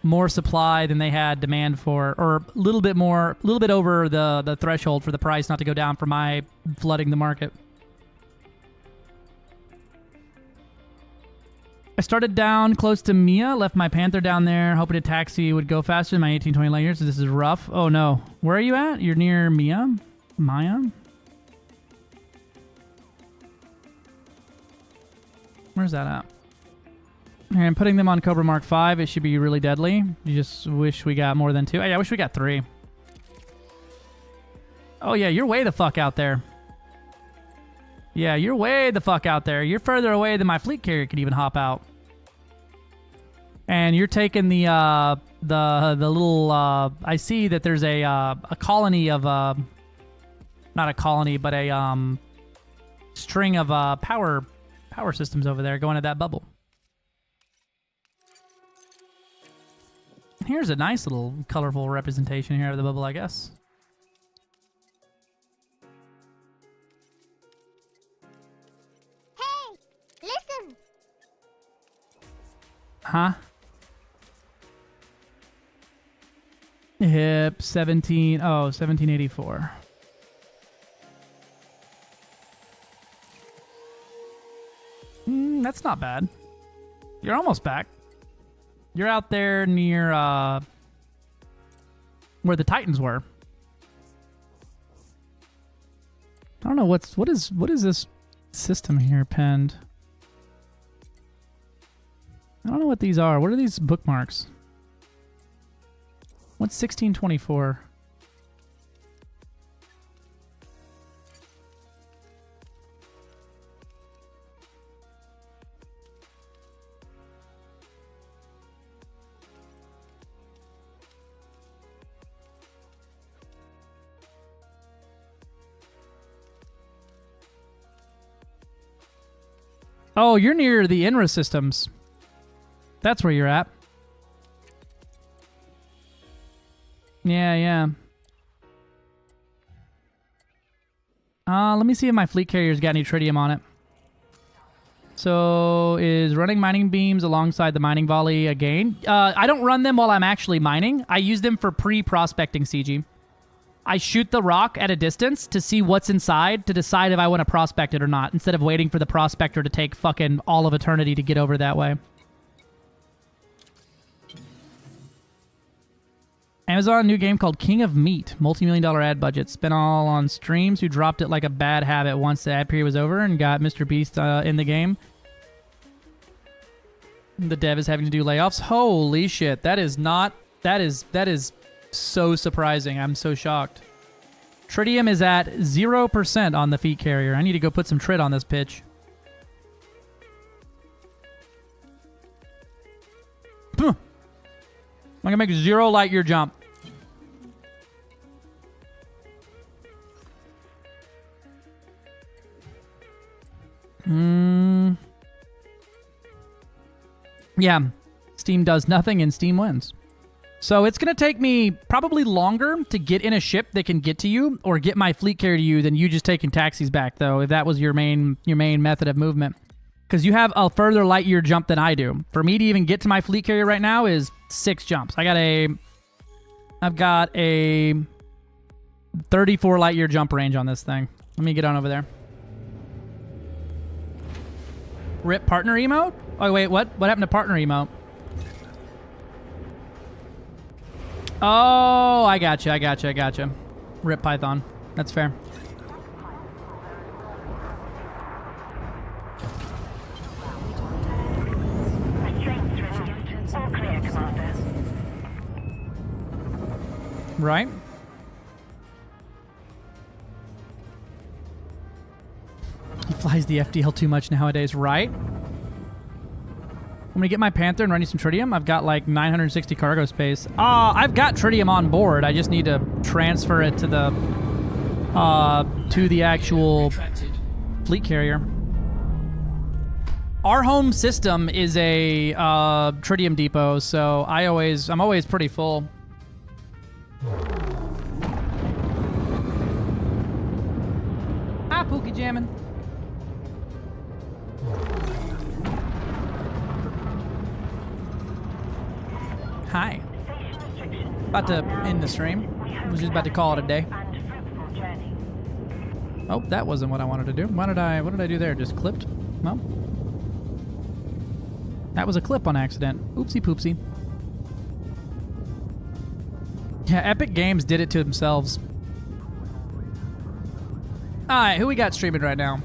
more supply than they had demand for, or a little bit over the threshold for the price not to go down for my flooding the market. I started down close to Mia, left my Panther down there, hoping a taxi would go faster than my 1820 light years, so this is rough. Oh no. Where are you at? You're near Mia? Maya? Where's that at? And I'm putting them on Cobra Mark 5. It should be really deadly. You just wish we got more than 2. Oh, yeah, I wish we got 3. Oh, yeah, you're way the fuck out there. Yeah, you're way the fuck out there. You're further away than my fleet carrier could even hop out. And you're taking the little... I see that there's a colony of... not a colony, but a string of power systems over there going to that bubble. Here's a nice little colorful representation here of the bubble, I guess. Hey, listen. Huh? Hip 17. Oh, 1784. That's not bad. You're almost back. You're out there near where the Titans were. I don't know what is this system here penned. I don't know what these are. What are these bookmarks? What's 1624? Oh, you're near the INRA systems. That's where you're at. Yeah, yeah. Let me see if my fleet carrier's got any tritium on it. So, is running mining beams alongside the mining volley a gain? I don't run them while I'm actually mining. I use them for pre-prospecting CG. I shoot the rock at a distance to see what's inside to decide if I want to prospect it or not, instead of waiting for the prospector to take fucking all of eternity to get over that way. Amazon, new game called King of Meat. Multi-million-dollar ad budget. Spent all on streams who dropped it like a bad habit once the ad period was over and got Mr. Beast in the game. The dev is having to do layoffs. Holy shit. That is not... That is so surprising. I'm so shocked. Tritium is at 0% on the feet carrier. I need to go put some trit on this pitch. I'm gonna make 0 light year jump. Yeah. Steam does nothing and Steam wins. So it's going to take me probably longer to get in a ship that can get to you or get my fleet carrier to you than you just taking taxis back, though, if that was your main method of movement. Because you have a further light year jump than I do. For me to even get to my fleet carrier right now is 6 jumps. I've got a 34 light year jump range on this thing. Let me get on over there. Rip partner emote? Oh, wait, what? What happened to partner emote? Oh, I gotcha. Rip Python. That's fair. Right. He flies the FDL too much nowadays, right? I'm gonna get my Panther and run you some tritium. I've got like 960 cargo space. I've got tritium on board. I just need to transfer it to the actual fleet carrier. Our home system is a tritium depot, so I'm always pretty full. Hi, Pookie Jammin'. Hi. About to end the stream. I was just about to call it a day. Oh, that wasn't what I wanted to do. What did I do there? Just clipped? Well, that was a clip on accident. Oopsie poopsie. Yeah, Epic Games did it to themselves. Alright, who we got streaming right now?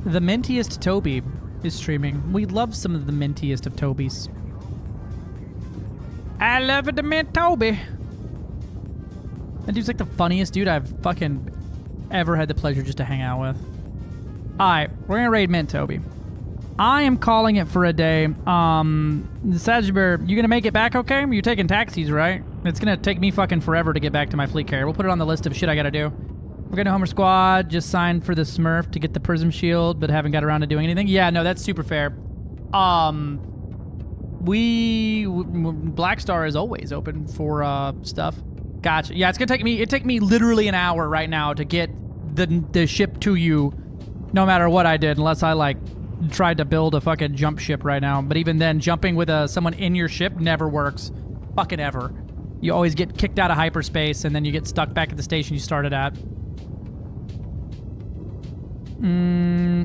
The mintiest Toby is streaming. We love some of the mintiest of Tobys. I love it, the mint Toby. That dude's like the funniest dude I've fucking ever had the pleasure just to hang out with. Alright, we're gonna raid Mint Toby. I am calling it for a day. Sagiber, you gonna make it back okay? You're taking taxis, right? It's gonna take me fucking forever to get back to my fleet carrier. We'll put it on the list of shit I gotta do. We're gonna Homer Squad, just signed for the Smurf to get the Prism Shield, but haven't got around to doing anything. Yeah, no, that's super fair. Black Star is always open for stuff. Gotcha. Yeah, it's gonna take me literally an hour right now to get the ship to you, no matter what I did, unless I like tried to build a fucking jump ship right now. But even then, jumping with someone in your ship never works, fucking ever. You always get kicked out of hyperspace, and then you get stuck back at the station you started at.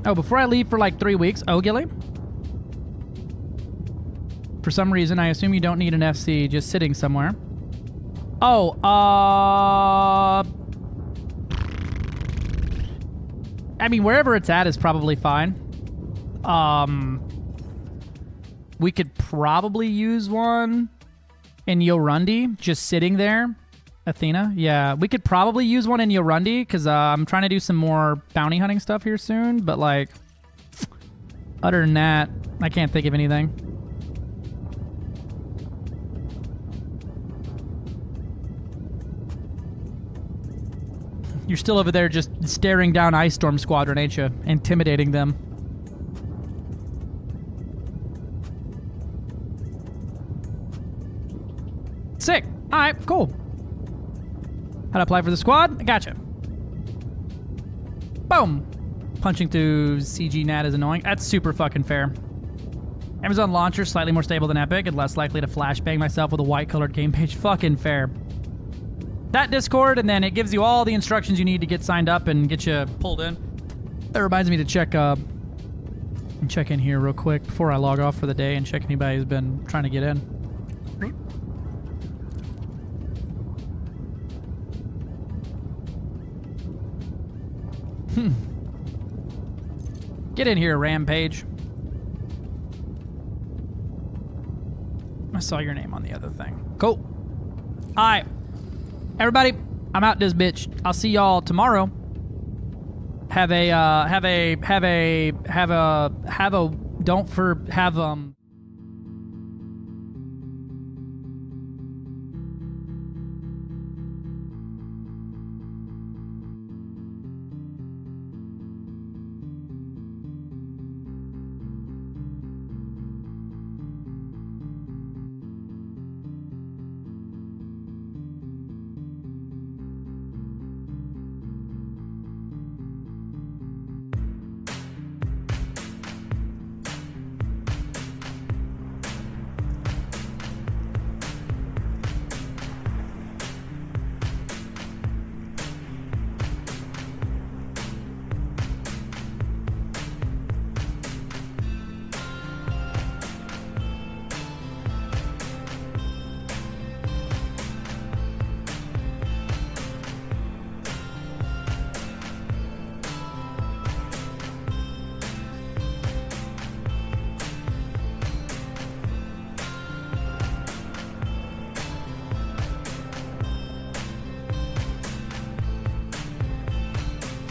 Oh, before I leave for like 3 weeks, Gilly. For some reason, I assume you don't need an FC just sitting somewhere. Oh, I mean, wherever it's at is probably fine. We could probably use one in Yorundi, just sitting there. Athena? Yeah, we could probably use one in Yorundi, because I'm trying to do some more bounty hunting stuff here soon, but like, other than that, I can't think of anything. You're still over there just staring down Ice Storm Squadron, ain't you? Intimidating them. Sick. All right, cool. How to apply for the squad? I gotcha. Boom. Punching through CG nat is annoying. That's super fucking fair. Amazon launcher, slightly more stable than Epic and less likely to flashbang myself with a white-colored game page. Fucking fair. That Discord, and then it gives you all the instructions you need to get signed up and get you pulled in. That reminds me to check in here real quick before I log off for the day and check anybody who's been trying to get in. Get in here, Rampage. I saw your name on the other thing. Cool. All right, everybody, I'm out this bitch. I'll see y'all tomorrow. Have a